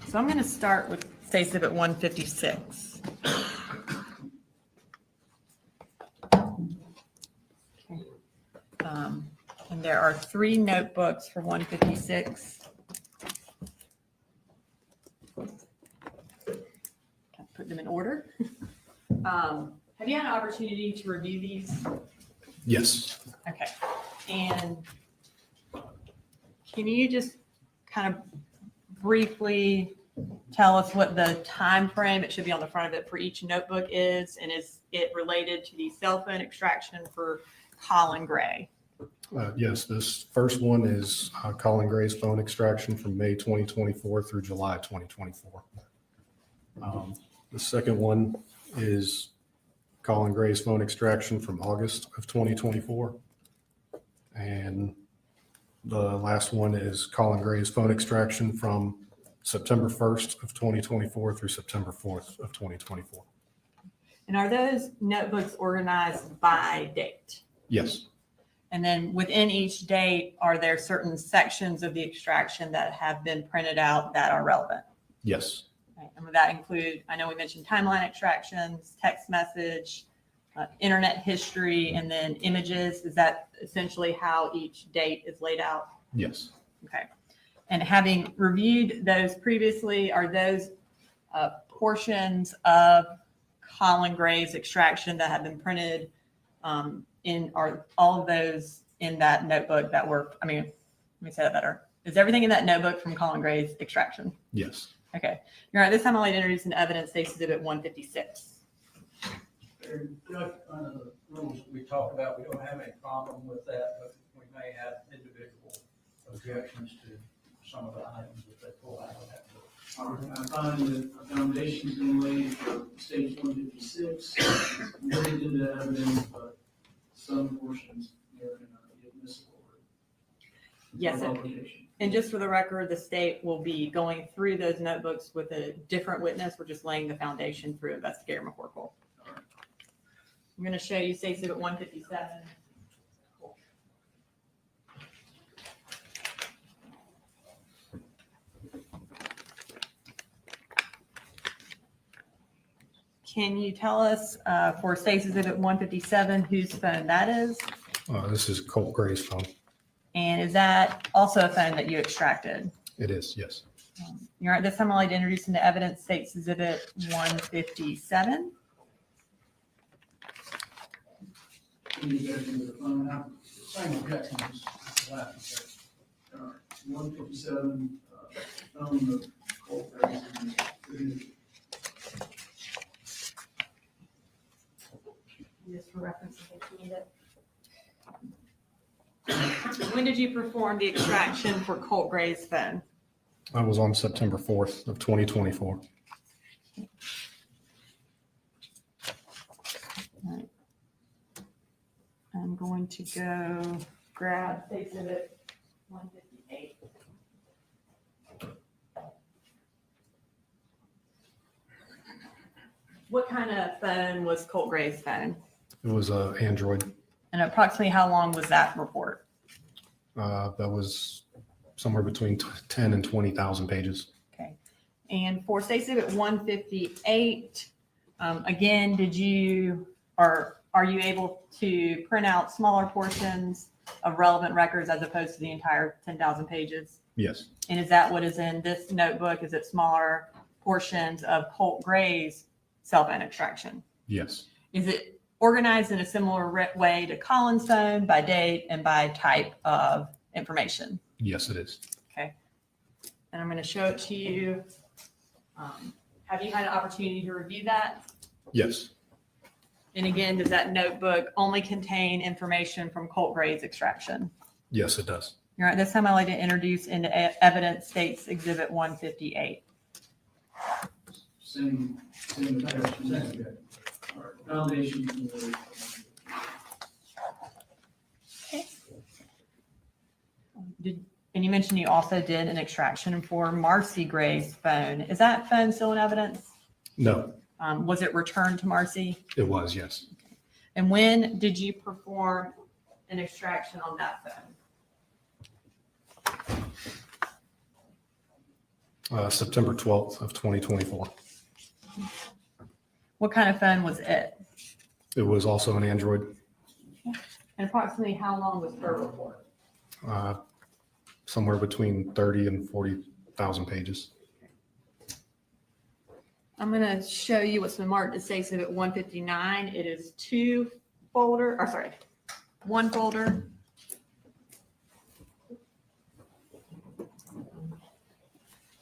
S14: So I'm going to start with State Exhibit 156. Okay. And there are 3 notebooks for 156. Put them in order. Have you had an opportunity to review these?
S10: Yes.
S14: Okay. And can you just kind of briefly tell us what the time frame, it should be on the front of it, for each notebook is, and is it related to the cell phone extraction for Colin Gray?
S10: Yes, this first one is Colin Gray's phone extraction from May 2024 through July 2024. The second one is Colin Gray's phone extraction from August of 2024. And the last one is Colin Gray's phone extraction from September 1st of 2024 through September 4th of 2024.
S14: And are those notebooks organized by date?
S10: Yes.
S14: And then within each date, are there certain sections of the extraction that have been printed out that are relevant?
S10: Yes.
S14: Right. And would that include, I know we mentioned timeline extractions, text message, internet history, and then images. Is that essentially how each date is laid out?
S10: Yes.
S14: Okay. And having reviewed those previously, are those portions of Colin Gray's extraction that have been printed are all of those in that notebook that were, let me say that better. Is everything in that notebook from Colin Gray's extraction?
S10: Yes.
S14: Okay. You're right. This time I'll introduce an evidence State Exhibit 156.
S17: The rules we talked about, we don't have any problem with that, but we may have individual objections to some of the items that they pull out of that book.
S13: I find that a foundation's been laid for stage 156, related to the evidence, but some portions are admissible.
S14: Yes. And just for the record, the state will be going through those notebooks with a different witness. We're just laying the foundation through Investigator McCorkle. I'm going to show you State Exhibit 157. Can you tell us for State Exhibit 157 whose phone that is?
S10: This is Colt Gray's phone.
S14: And is that also a phone that you extracted?
S10: It is, yes.
S14: You're right. This time I'd like to introduce into evidence State Exhibit 157.
S13: Same objections. 157 phone of Colt Gray.
S14: Just for reference, if you need it. When did you perform the extraction for Colt Gray's phone?
S10: I was on September 4th of 2024.
S14: Right. I'm going to go grab State Exhibit 158. What kind of phone was Colt Gray's phone?
S10: It was an Android.
S14: And approximately how long was that report?
S10: That was somewhere between 10 and 20,000 pages.
S14: Okay. And for State Exhibit 158, again, are you able to print out smaller portions of relevant records as opposed to the entire 10,000 pages?
S10: Yes.
S14: And is that what is in this notebook? Is it smaller portions of Colt Gray's cell phone extraction?
S10: Yes.
S14: Is it organized in a similar way to Colin's phone by date and by type of information?
S10: Yes, it is.
S14: Okay. And I'm going to show it to you. Have you had an opportunity to review that?
S10: Yes.
S14: And again, does that notebook only contain information from Colt Gray's extraction?
S10: Yes, it does.
S14: All right. This time I'd like to introduce into evidence States Exhibit 158.
S13: Same objections. Foundation.
S14: And you mentioned you also did an extraction for Marcy Gray's phone. Is that phone still in evidence?
S10: No,
S14: Was it returned to Marcy?
S10: it was, yes.
S14: And when did you perform an extraction on that phone?
S10: September 12th of 2024.
S14: What kind of phone was it?
S10: It was also an Android,
S14: And approximately how long was her report?
S10: somewhere between 30 and 40,000 pages.
S14: I'm gonna show you what's been marked as Exhibit 159. It is one folder.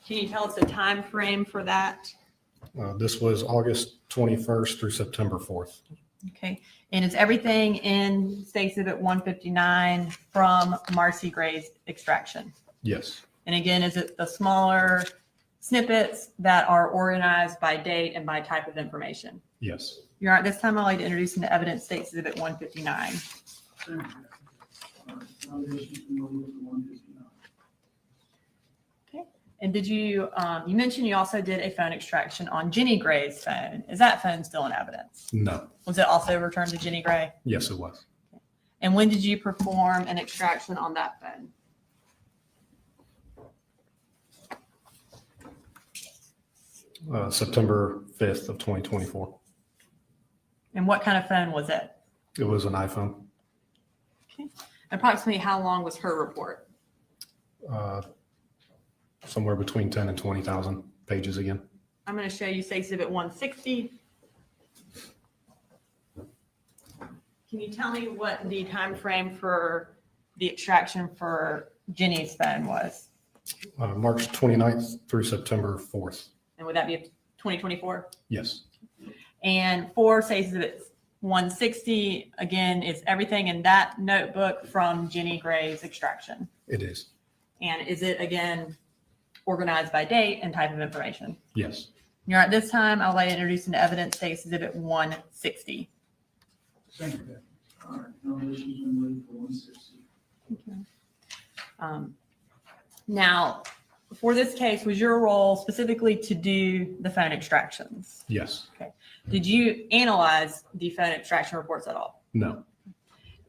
S14: Can you tell us the time frame for that?
S10: This was August 21st through September 4th.
S14: Okay, and is everything in State Exhibit 159 from Marcy Gray's extraction?
S10: Yes.
S14: And again, is it the smaller snippets that are organized by date and by type of information?
S10: Yes.
S14: You're at this time, I'd like to introduce into evidence State Exhibit 159.
S13: Foundation's been laid for 159.
S14: Okay, and did you, you mentioned you also did a phone extraction on Jenny Gray's phone. Is that phone still in evidence?
S10: No.
S14: Was it also returned to Jenny Gray?
S10: Yes, it was.
S14: And when did you perform an extraction on that phone?
S10: September 5th of 2024.
S14: And what kind of phone was it?
S10: It was an iPhone.
S14: Okay. Approximately how long was her report?
S10: Somewhere between 10 and 20,000 pages again.
S14: I'm going to show you State Exhibit 160. Can you tell me what the time frame for the extraction for Jenny's phone was?
S10: March 29th through September 4th.
S14: And would that be 2024?
S10: Yes.
S14: And for State Exhibit 160, again, is everything in that notebook from Jenny Gray's extraction?
S10: It is.
S14: And is it, again, organized by date and type of information?
S10: Yes.
S14: You're at this time, I'll like to introduce into evidence State Exhibit 160.
S13: Thank you. All right, foundation's been laid for 160.
S14: Now, for this case, was your role specifically to do the phone extractions?
S10: Yes.
S14: Okay. Did you analyze the phone extraction reports at all?
S10: No.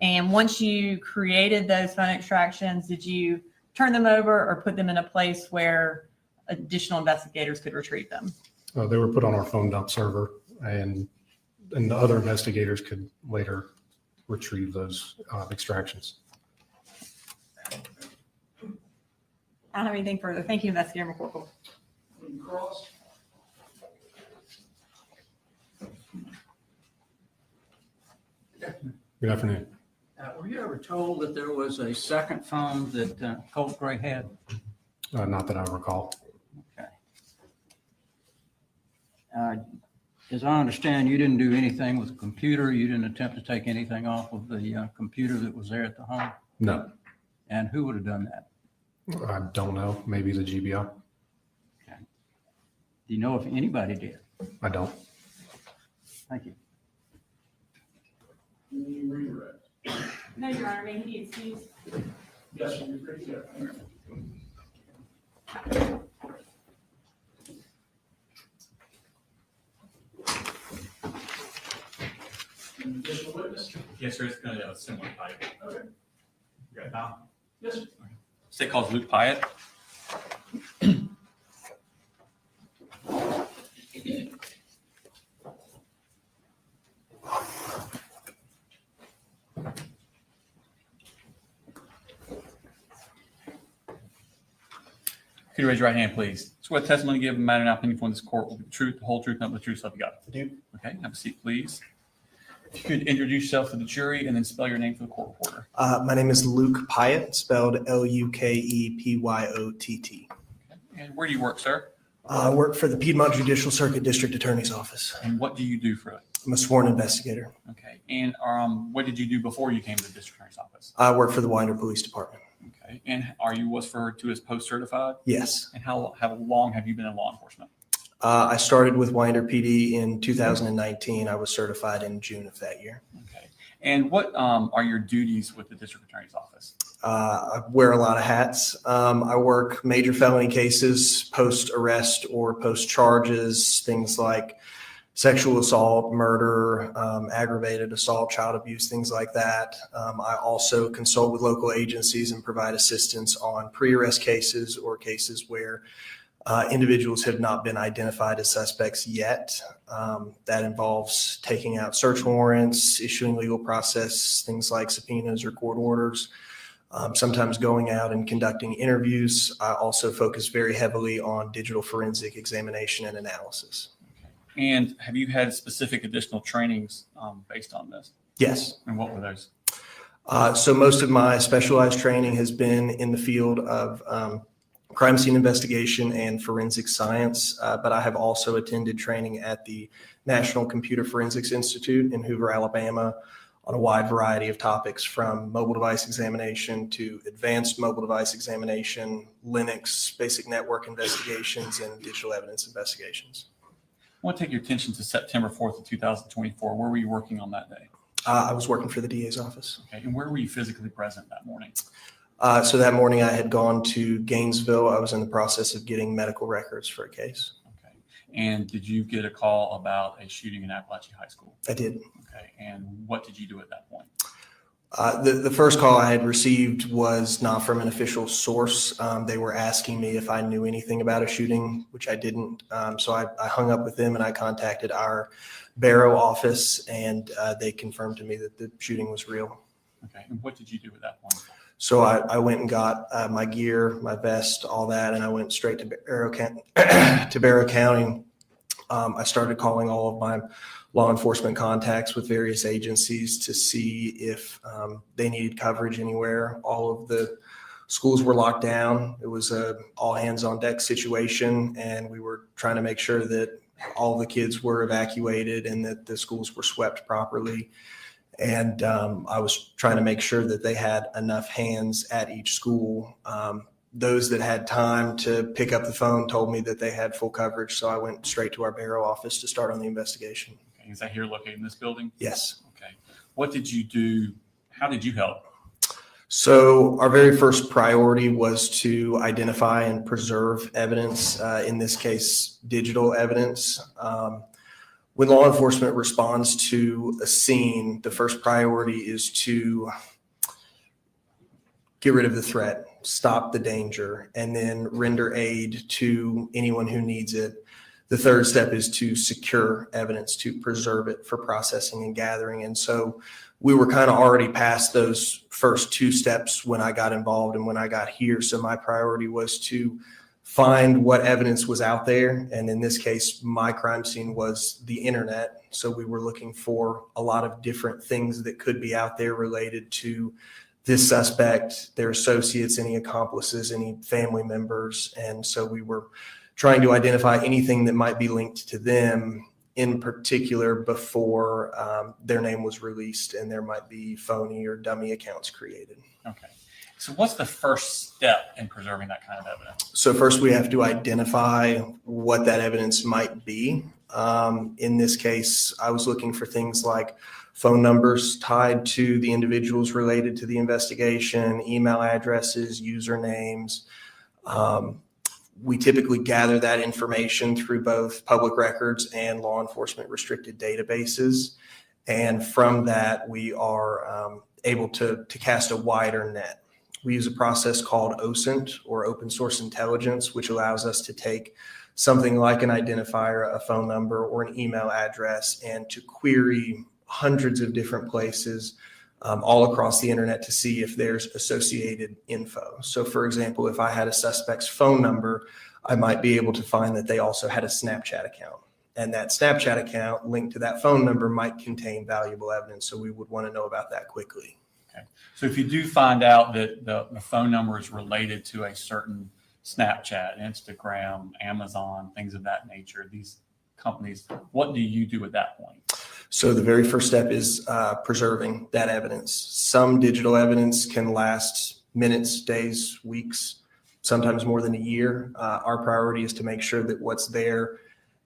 S14: And once you created those phone extractions, did you turn them over or put them in a place where additional investigators could retrieve them?
S10: They were put on our phone dump server, and the other investigators could later retrieve those extractions.
S14: I don't have anything further. Thank you, Investigator McCorkle.
S13: Cross.
S10: Good afternoon.
S2: Were you ever told that there was a second phone that Colt Gray had?
S10: Not that I recall.
S2: Okay. As I understand, you didn't do anything with the computer. You didn't attempt to take anything off of the computer that was there at the home?
S10: No.
S2: And who would have done that?
S10: I don't know. Maybe the GBI.
S2: Okay. Do you know if anybody did?
S10: I don't.
S2: Thank you.
S13: Any redirect?
S14: No, Your Honor, may he be excused?
S13: Yes, you're free to go. An additional witness?
S16: Yes, sir. It's going to have a similar type.
S13: Okay.
S16: You got Tom?
S13: Yes, sir.
S16: State calls Luke Pyatt. Could you raise your right hand, please? Swear the testimony given in the matter now pending before this court will be the truth, the whole truth, nothing but the truth, so help you God.
S4: I do.
S16: Okay, have a seat, please. If you could introduce yourself to the jury and then spell your name for the court reporter.
S4: My name is Luke Pyatt, spelled Lukepyott.
S16: And where do you work, sir?
S4: I work for the Piedmont Judicial Circuit District Attorney's Office.
S16: And what do you do for it?
S4: I'm a sworn investigator.
S16: Okay, and what did you do before you came to the district attorney's office?
S4: I work for the Winder Police Department.
S16: Okay, and are you what's referred to as post-certified?
S4: Yes.
S16: And how long have you been in law enforcement?
S4: I started with Winder PD in 2019. I was certified in June of that year.
S16: Okay, and what are your duties with the district attorney's office?
S4: I wear a lot of hats. I work major felony cases, post-arrest or post-charges, things like sexual assault, murder, aggravated assault, child abuse, things like that. I also consult with local agencies and provide assistance on pre-arrest cases or cases where Individuals have not been identified as suspects yet. That involves taking out search warrants, issuing legal process, things like subpoenas or court orders, sometimes going out and conducting interviews. I also focus very heavily on digital forensic examination and analysis.
S16: And have you had specific additional trainings based on this?
S4: Yes.
S16: And what were those?
S4: So most of my specialized training has been in the field of crime scene investigation and forensic science, but I have also attended training at the National Computer Forensics Institute in Hoover, Alabama, on a wide variety of topics, from mobile device examination to advanced mobile device examination, Linux, basic network investigations, and digital evidence investigations.
S16: I want to take your attention to September 4th of 2024. Where were you working on that day?
S4: I was working for the DA's office.
S16: Okay, and where were you physically present that morning?
S4: So that morning I had gone to Gainesville. I was in the process of getting medical records for a case.
S16: Okay, and did you get a call about a shooting in Apalachee High School?
S4: I did.
S16: Okay, and what did you do at that point?
S4: The first call I had received was not from an official source. They were asking me if I knew anything about a shooting, which I didn't. So I hung up with them and I contacted our Barrow office, and they confirmed to me that the shooting was real.
S16: Okay, and what did you do at that point?
S4: So I went and got my gear, my vest, all that, and I went straight to Barrow County. I started calling all of my law enforcement contacts with various agencies to see if they needed coverage anywhere. All of the schools were locked down. It was a all hands on deck situation, and we were trying to make sure that all the kids were evacuated and that the schools were swept properly. And I was trying to make sure that they had enough hands at each school. Those that had time to pick up the phone told me that they had full coverage, so I went straight to our Barrow office to start on the investigation.
S16: Okay, is that here located in this building?
S4: Yes.
S16: Okay. What did you do? How did you help?
S4: So our very first priority was to identify and preserve evidence, in this case, digital evidence. When law enforcement responds to a scene, the first priority is to get rid of the threat, stop the danger, and then render aid to anyone who needs it. The third step is to secure evidence, to preserve it for processing and gathering. And so we were kind of already past those first two steps when I got involved and when I got here. So my priority was to find what evidence was out there. And in this case, my crime scene was the internet. So we were looking for a lot of different things that could be out there related to this suspect, their associates, any accomplices, any family members. And so we were trying to identify anything that might be linked to them in particular before their name was released and there might be phony or dummy accounts created.
S16: Okay. So what's the first step in preserving that kind of evidence?
S4: So first we have to identify what that evidence might be. In this case, I was looking for things like phone numbers tied to the individuals related to the investigation, email addresses, usernames. We typically gather that information through both public records and law enforcement restricted databases. And from that, we are able to cast a wider net. We use a process called OSINT, or open source intelligence, which allows us to take something like an identifier, a phone number, or an email address, and to query hundreds of different places all across the internet to see if there's associated info. So for example, if I had a suspect's phone number, I might be able to find that they also had a Snapchat account. And that Snapchat account linked to that phone number might contain valuable evidence. So we would want to know about that quickly.
S16: Okay. So if you do find out that the phone number is related to a certain Snapchat, Instagram, Amazon, things of that nature, these companies, what do you do at that point?
S4: So the very first step is preserving that evidence. Some digital evidence can last minutes, days, weeks, sometimes more than a year. Our priority is to make sure that what's there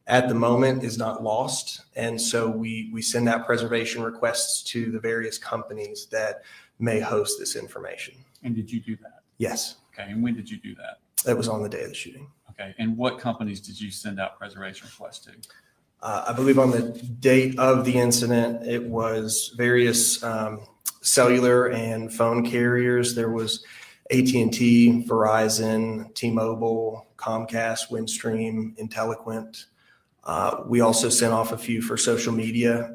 S4: at the moment is not lost. And so we send out preservation requests to the various companies that may host this information.
S16: And did you do that?
S4: Yes.
S16: Okay. And when did you do that?
S4: That was on the day of the shooting.
S16: Okay. And what companies did you send out preservation requests to?
S4: I believe on the date of the incident, it was various cellular and phone carriers. There was AT&T, Verizon, T-Mobile, Comcast, Windstream, Intelliquent. We also sent off a few for social media.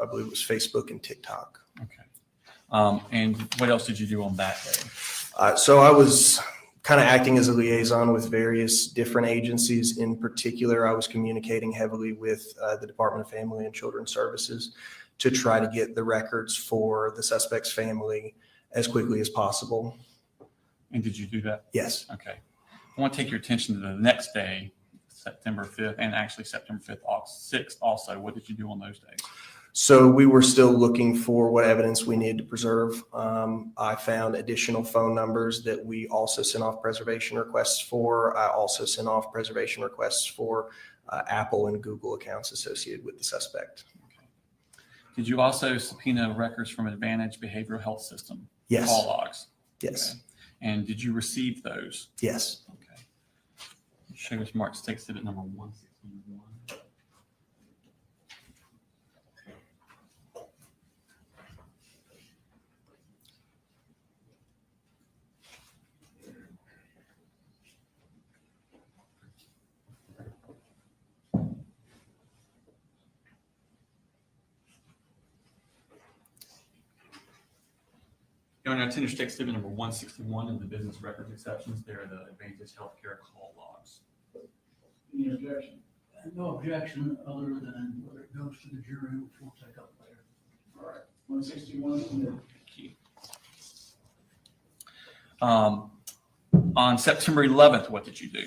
S4: I believe it was Facebook and TikTok.
S16: And what else did you do on that day?
S4: So I was kind of acting as a liaison with various different agencies. In particular, I was communicating heavily with the Department of Family and Children's Services to try to get the records for the suspect's family as quickly as possible.
S16: And did you do that?
S4: Yes.
S16: Okay. I want to take your attention to the next day, September 5th, and actually September 5th, 6th also. What did you do on those days?
S4: So we were still looking for what evidence we needed to preserve. I found additional phone numbers that we also sent off preservation requests for. I also sent off preservation requests for Apple and Google accounts associated with the suspect.
S16: Okay. Did you also subpoena records from Advantage Behavioral Health System?
S4: Yes.
S16: Call logs?
S4: Yes.
S16: Okay. And did you receive those?
S4: Yes.
S16: Okay. Show us Mark State Exhibit number 161. Your Honor, Attendance State Exhibit number 161 in the business records exceptions. They're the Advantage Healthcare call logs.
S17: Any objection? No objection, other than whether it goes to the jury, which we'll take up later. All right, 161 submitted.
S16: On September 11th, what did you do?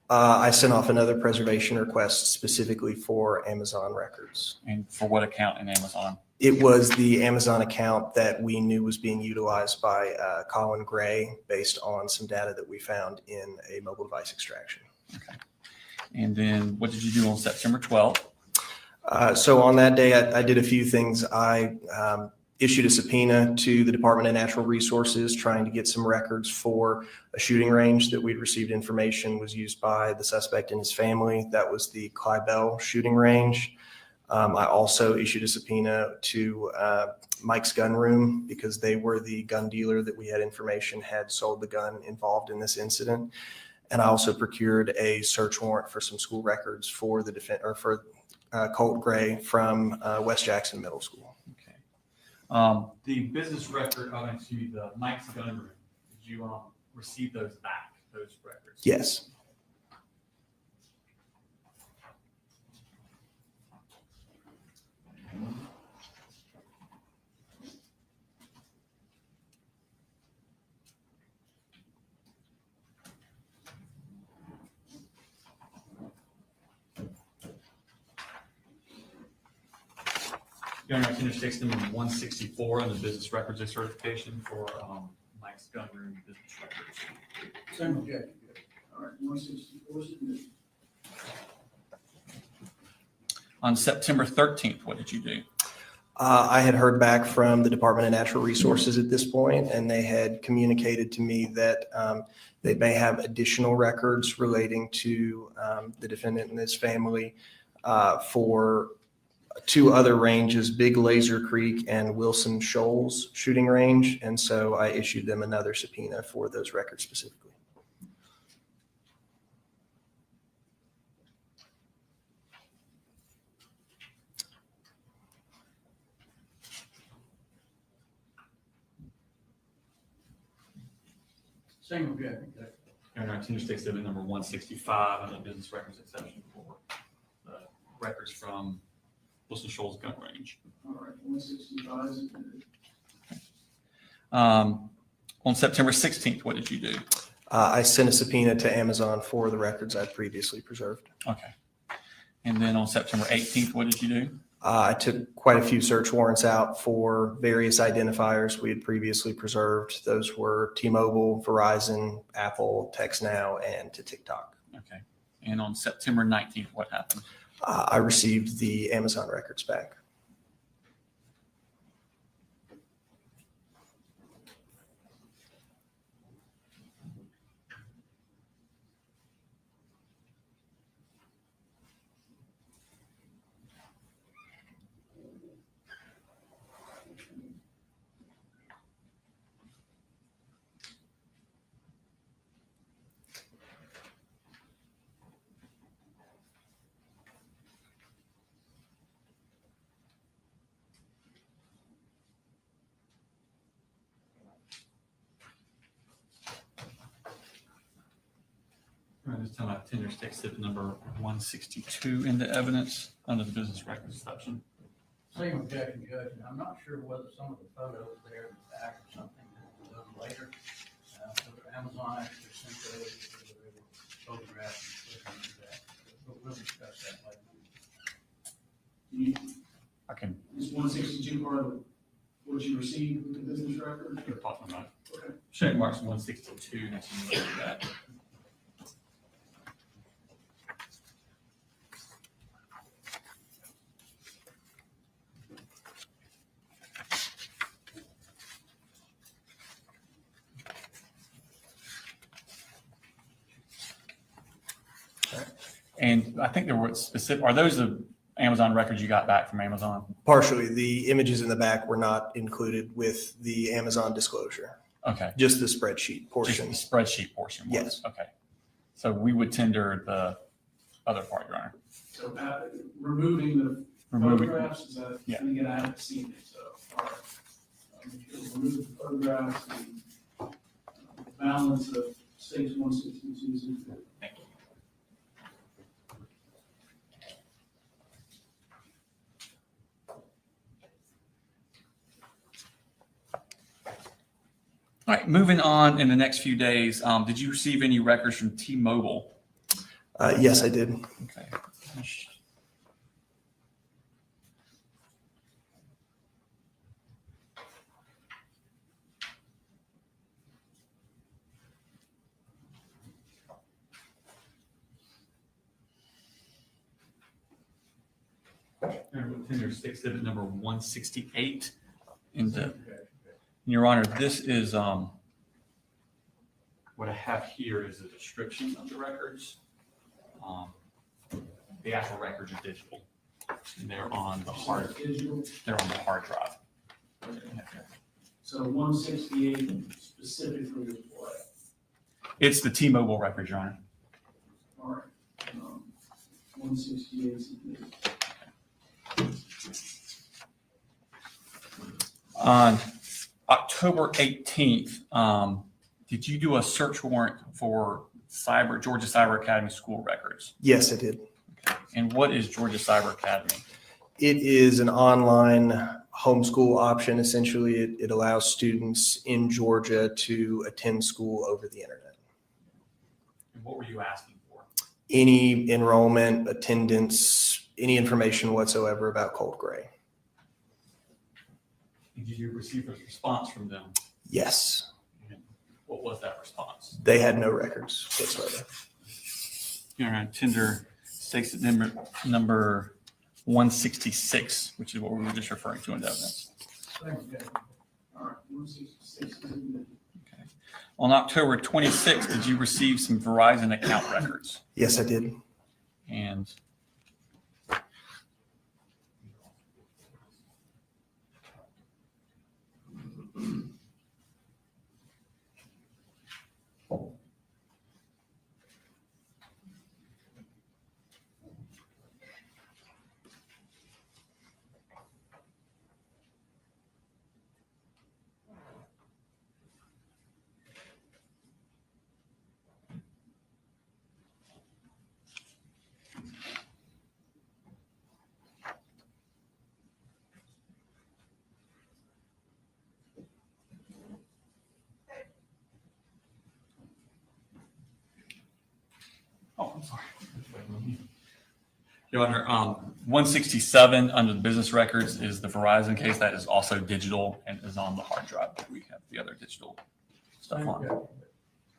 S4: I sent off another preservation request specifically for Amazon records.
S16: And for what account in Amazon?
S4: It was the Amazon account that we knew was being utilized by Colin Gray based on some data that we found in a mobile device extraction.
S16: Okay. And then what did you do on September 12th?
S4: So on that day, I did a few things. I issued a subpoena to the Department of Natural Resources trying to get some records for a shooting range that we'd received information was used by the suspect and his family. That was the Clybell shooting range. I also issued a subpoena to Mike's Gun Room because they were the gun dealer that we had information had sold the gun involved in this incident. And I also procured a search warrant for some school records for the Colt Gray from West Jackson Middle School.
S16: Okay. The business record, the Mike's Gun Room, did you receive those back, those records?
S4: Yes.
S16: Your Honor, I finished text number 164 on the business records certification for Mike's Gun Room business records.
S17: Same objection. All right, 164 submitted.
S16: On September 13th, what did you do?
S4: I had heard back from the Department of Natural Resources at this point, and they had communicated to me that they may have additional records relating to the defendant and his family for two other ranges, Big Laser Creek and Wilson Shoals shooting range. And so I issued them another subpoena for those records specifically.
S17: Same objection.
S16: Your Honor, I finished text number 165 on the business records exception for the records from Wilson Shoals Gun Range.
S17: All right, 165 submitted.
S16: On September 16th, what did you do?
S4: I sent a subpoena to Amazon for the records I'd previously preserved.
S16: Okay. And then on September 18th, what did you do?
S4: I took quite a few search warrants out for various identifiers we had previously preserved. Those were T-Mobile, Verizon, Apple, TextNow, and to TikTok.
S16: Okay. And on September 19th, what happened?
S4: I received the Amazon records back.
S16: this time I tender stick exhibit number 162 into evidence under the business records section.
S21: Same objection, Judge, and I'm not sure whether some of the photos there in the back or something that were done later. Whether Amazon actually sent those, whether they were photographs and put into that. But we'll discuss that later.
S16: I can.
S13: Is 162 part of what you received with the business record?
S16: You're talking about.
S13: Okay.
S16: Check marks 162. Next to you look at that. And I think there were specific, are those the Amazon records you got back from Amazon?
S4: Partially, the images in the back were not included with the Amazon disclosure.
S16: Okay.
S4: Just the spreadsheet portion.
S16: Just the spreadsheet portion was?
S4: Yes.
S16: Okay. So we would tender the other part, Your Honor.
S13: So removing the photographs, is that,
S16: Yeah.
S13: and again, I haven't seen it, so, all right. Remove the photographs, the balance of stage 162 is included.
S16: Thank you. All right, moving on in the next few days, did you receive any records from T-Mobile?
S4: Yes, I did.
S16: Okay. Tender exhibit number 168 into. Your Honor, this is, what I have here is a description of the records. The actual records are digital. And they're on the hard, they're on the hard drive.
S13: So 168 specifically is what?
S16: It's the T-Mobile records, Your Honor.
S13: All right. 168 is
S16: On October 18th, did you do a search warrant for Georgia Cyber Academy school records?
S4: Yes, I did.
S16: Okay. And what is Georgia Cyber Academy?
S4: It is an online homeschool option. Essentially, it allows students in Georgia to attend school over the internet.
S16: And what were you asking for?
S4: Any enrollment, attendance, any information whatsoever about Colt Gray.
S16: And did you receive a response from them?
S4: Yes.
S16: And what was that response?
S4: They had no records whatsoever.
S16: Your Honor, tender stakes at number 166, which is what we were just referring to in the evidence.
S13: okay. All right. 166 is included.
S16: Okay. On October 26th, did you receive some Verizon account records?
S4: Yes, I did.
S16: And oh, I'm sorry. Your Honor, 167 under the business records is the Verizon case. That is also digital and is on the hard drive. We have the other digital stuff on.
S13: All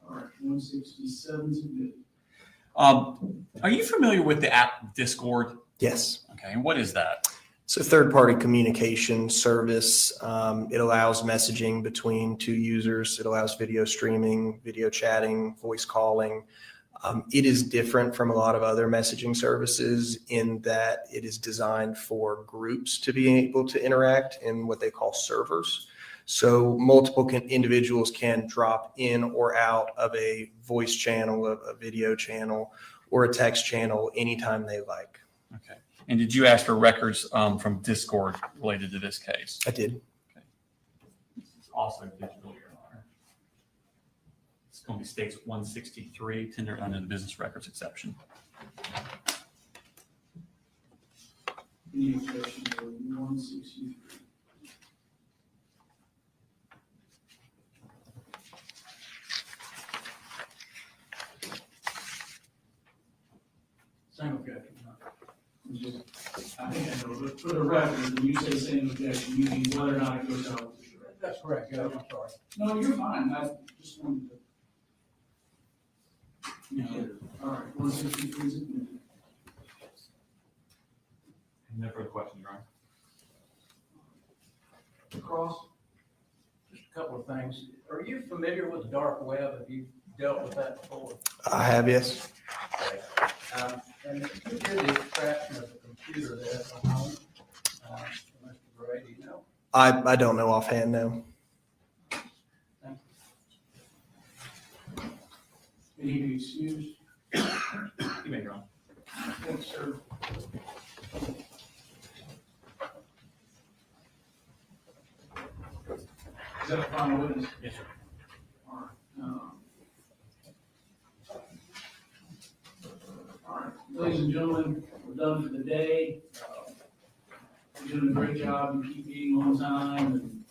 S13: right. 167 is good.
S16: Are you familiar with the app Discord?
S4: Yes.
S16: Okay, and what is that?
S4: It's a third-party communication service. It allows messaging between two users. It allows video streaming, video chatting, voice calling. It is different from a lot of other messaging services in that it is designed for groups to be able to interact in what they call servers. So multiple individuals can drop in or out of a voice channel, a video channel, or a text channel anytime they like.
S16: Okay. And did you ask for records from Discord related to this case?
S4: I did.
S16: Okay. This is also digital, Your Honor. It's going to be states 163, tender under the business records exception.
S13: Any objection to 163? Same objection. I think I know, but for the record, when you say same objection, you mean whether or not it goes out with the charade. That's correct, Judge, I'm sorry. No, you're fine, I just wanted to. Yeah, all right, 163 is admitted.
S16: No further questions, Your Honor.
S21: Cross, just a couple of things. Are you familiar with the dark web? Have you dealt with that before?
S4: I have, yes.
S21: Okay. And who did the extraction of the computer there at the home? Mr. Gray, do you know?
S4: I don't know offhand, no.
S21: Thank you.
S13: Any be excused?
S16: You may, Your Honor.
S21: Thanks, sir.
S13: Is that a final witness?
S16: Yes, sir.
S13: All right. All right, ladies and gentlemen, we're done for the day. You're doing a great job. You keep being on time, and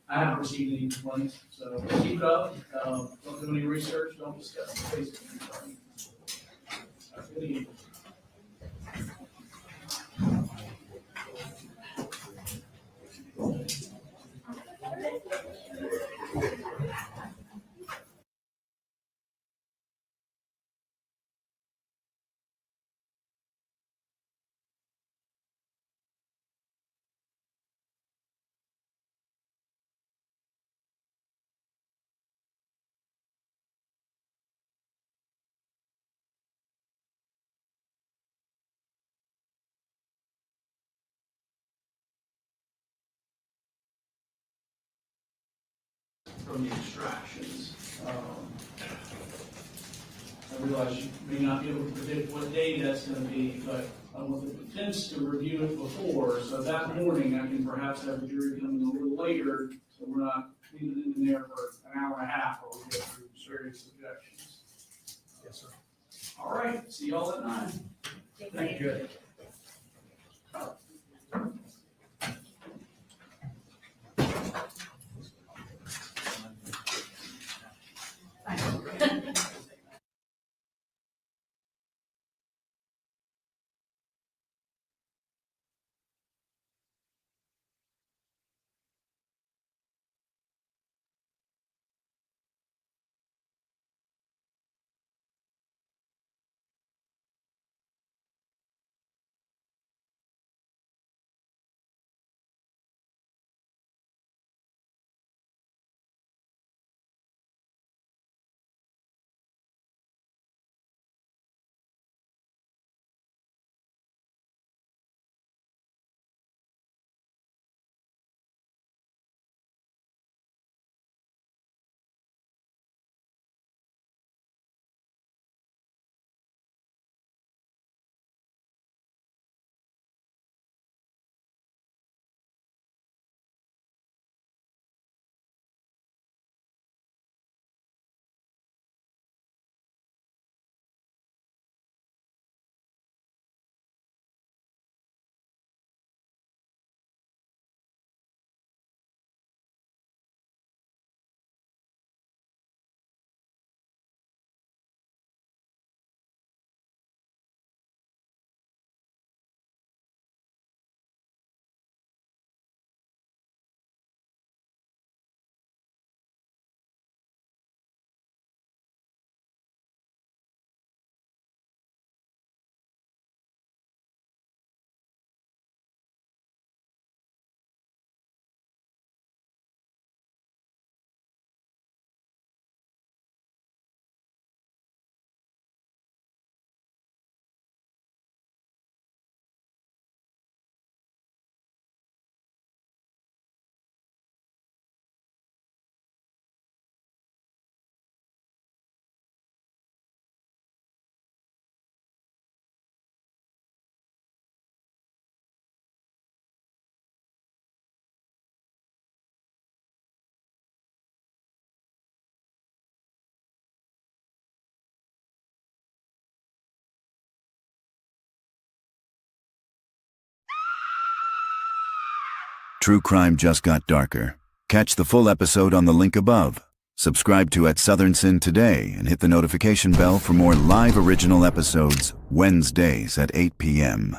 S13: I haven't received any complaints, so keep it up. Don't do any research. Don't discuss the case with anybody. Good evening. From the extractions. I realize you may not be able to predict what day that's going to be, but I want the defense to review it before, so that morning I can perhaps have the jury come in a little later, so we're not leaving it in there for an hour and a half while we get through serious objections. Yes, sir. All right, see y'all at 9. Thank you.
S11: True crime just got darker. Catch the full episode on the link above. Subscribe to At Southern Sin today and hit the notification bell for more live original episodes Wednesdays at 8 p.m.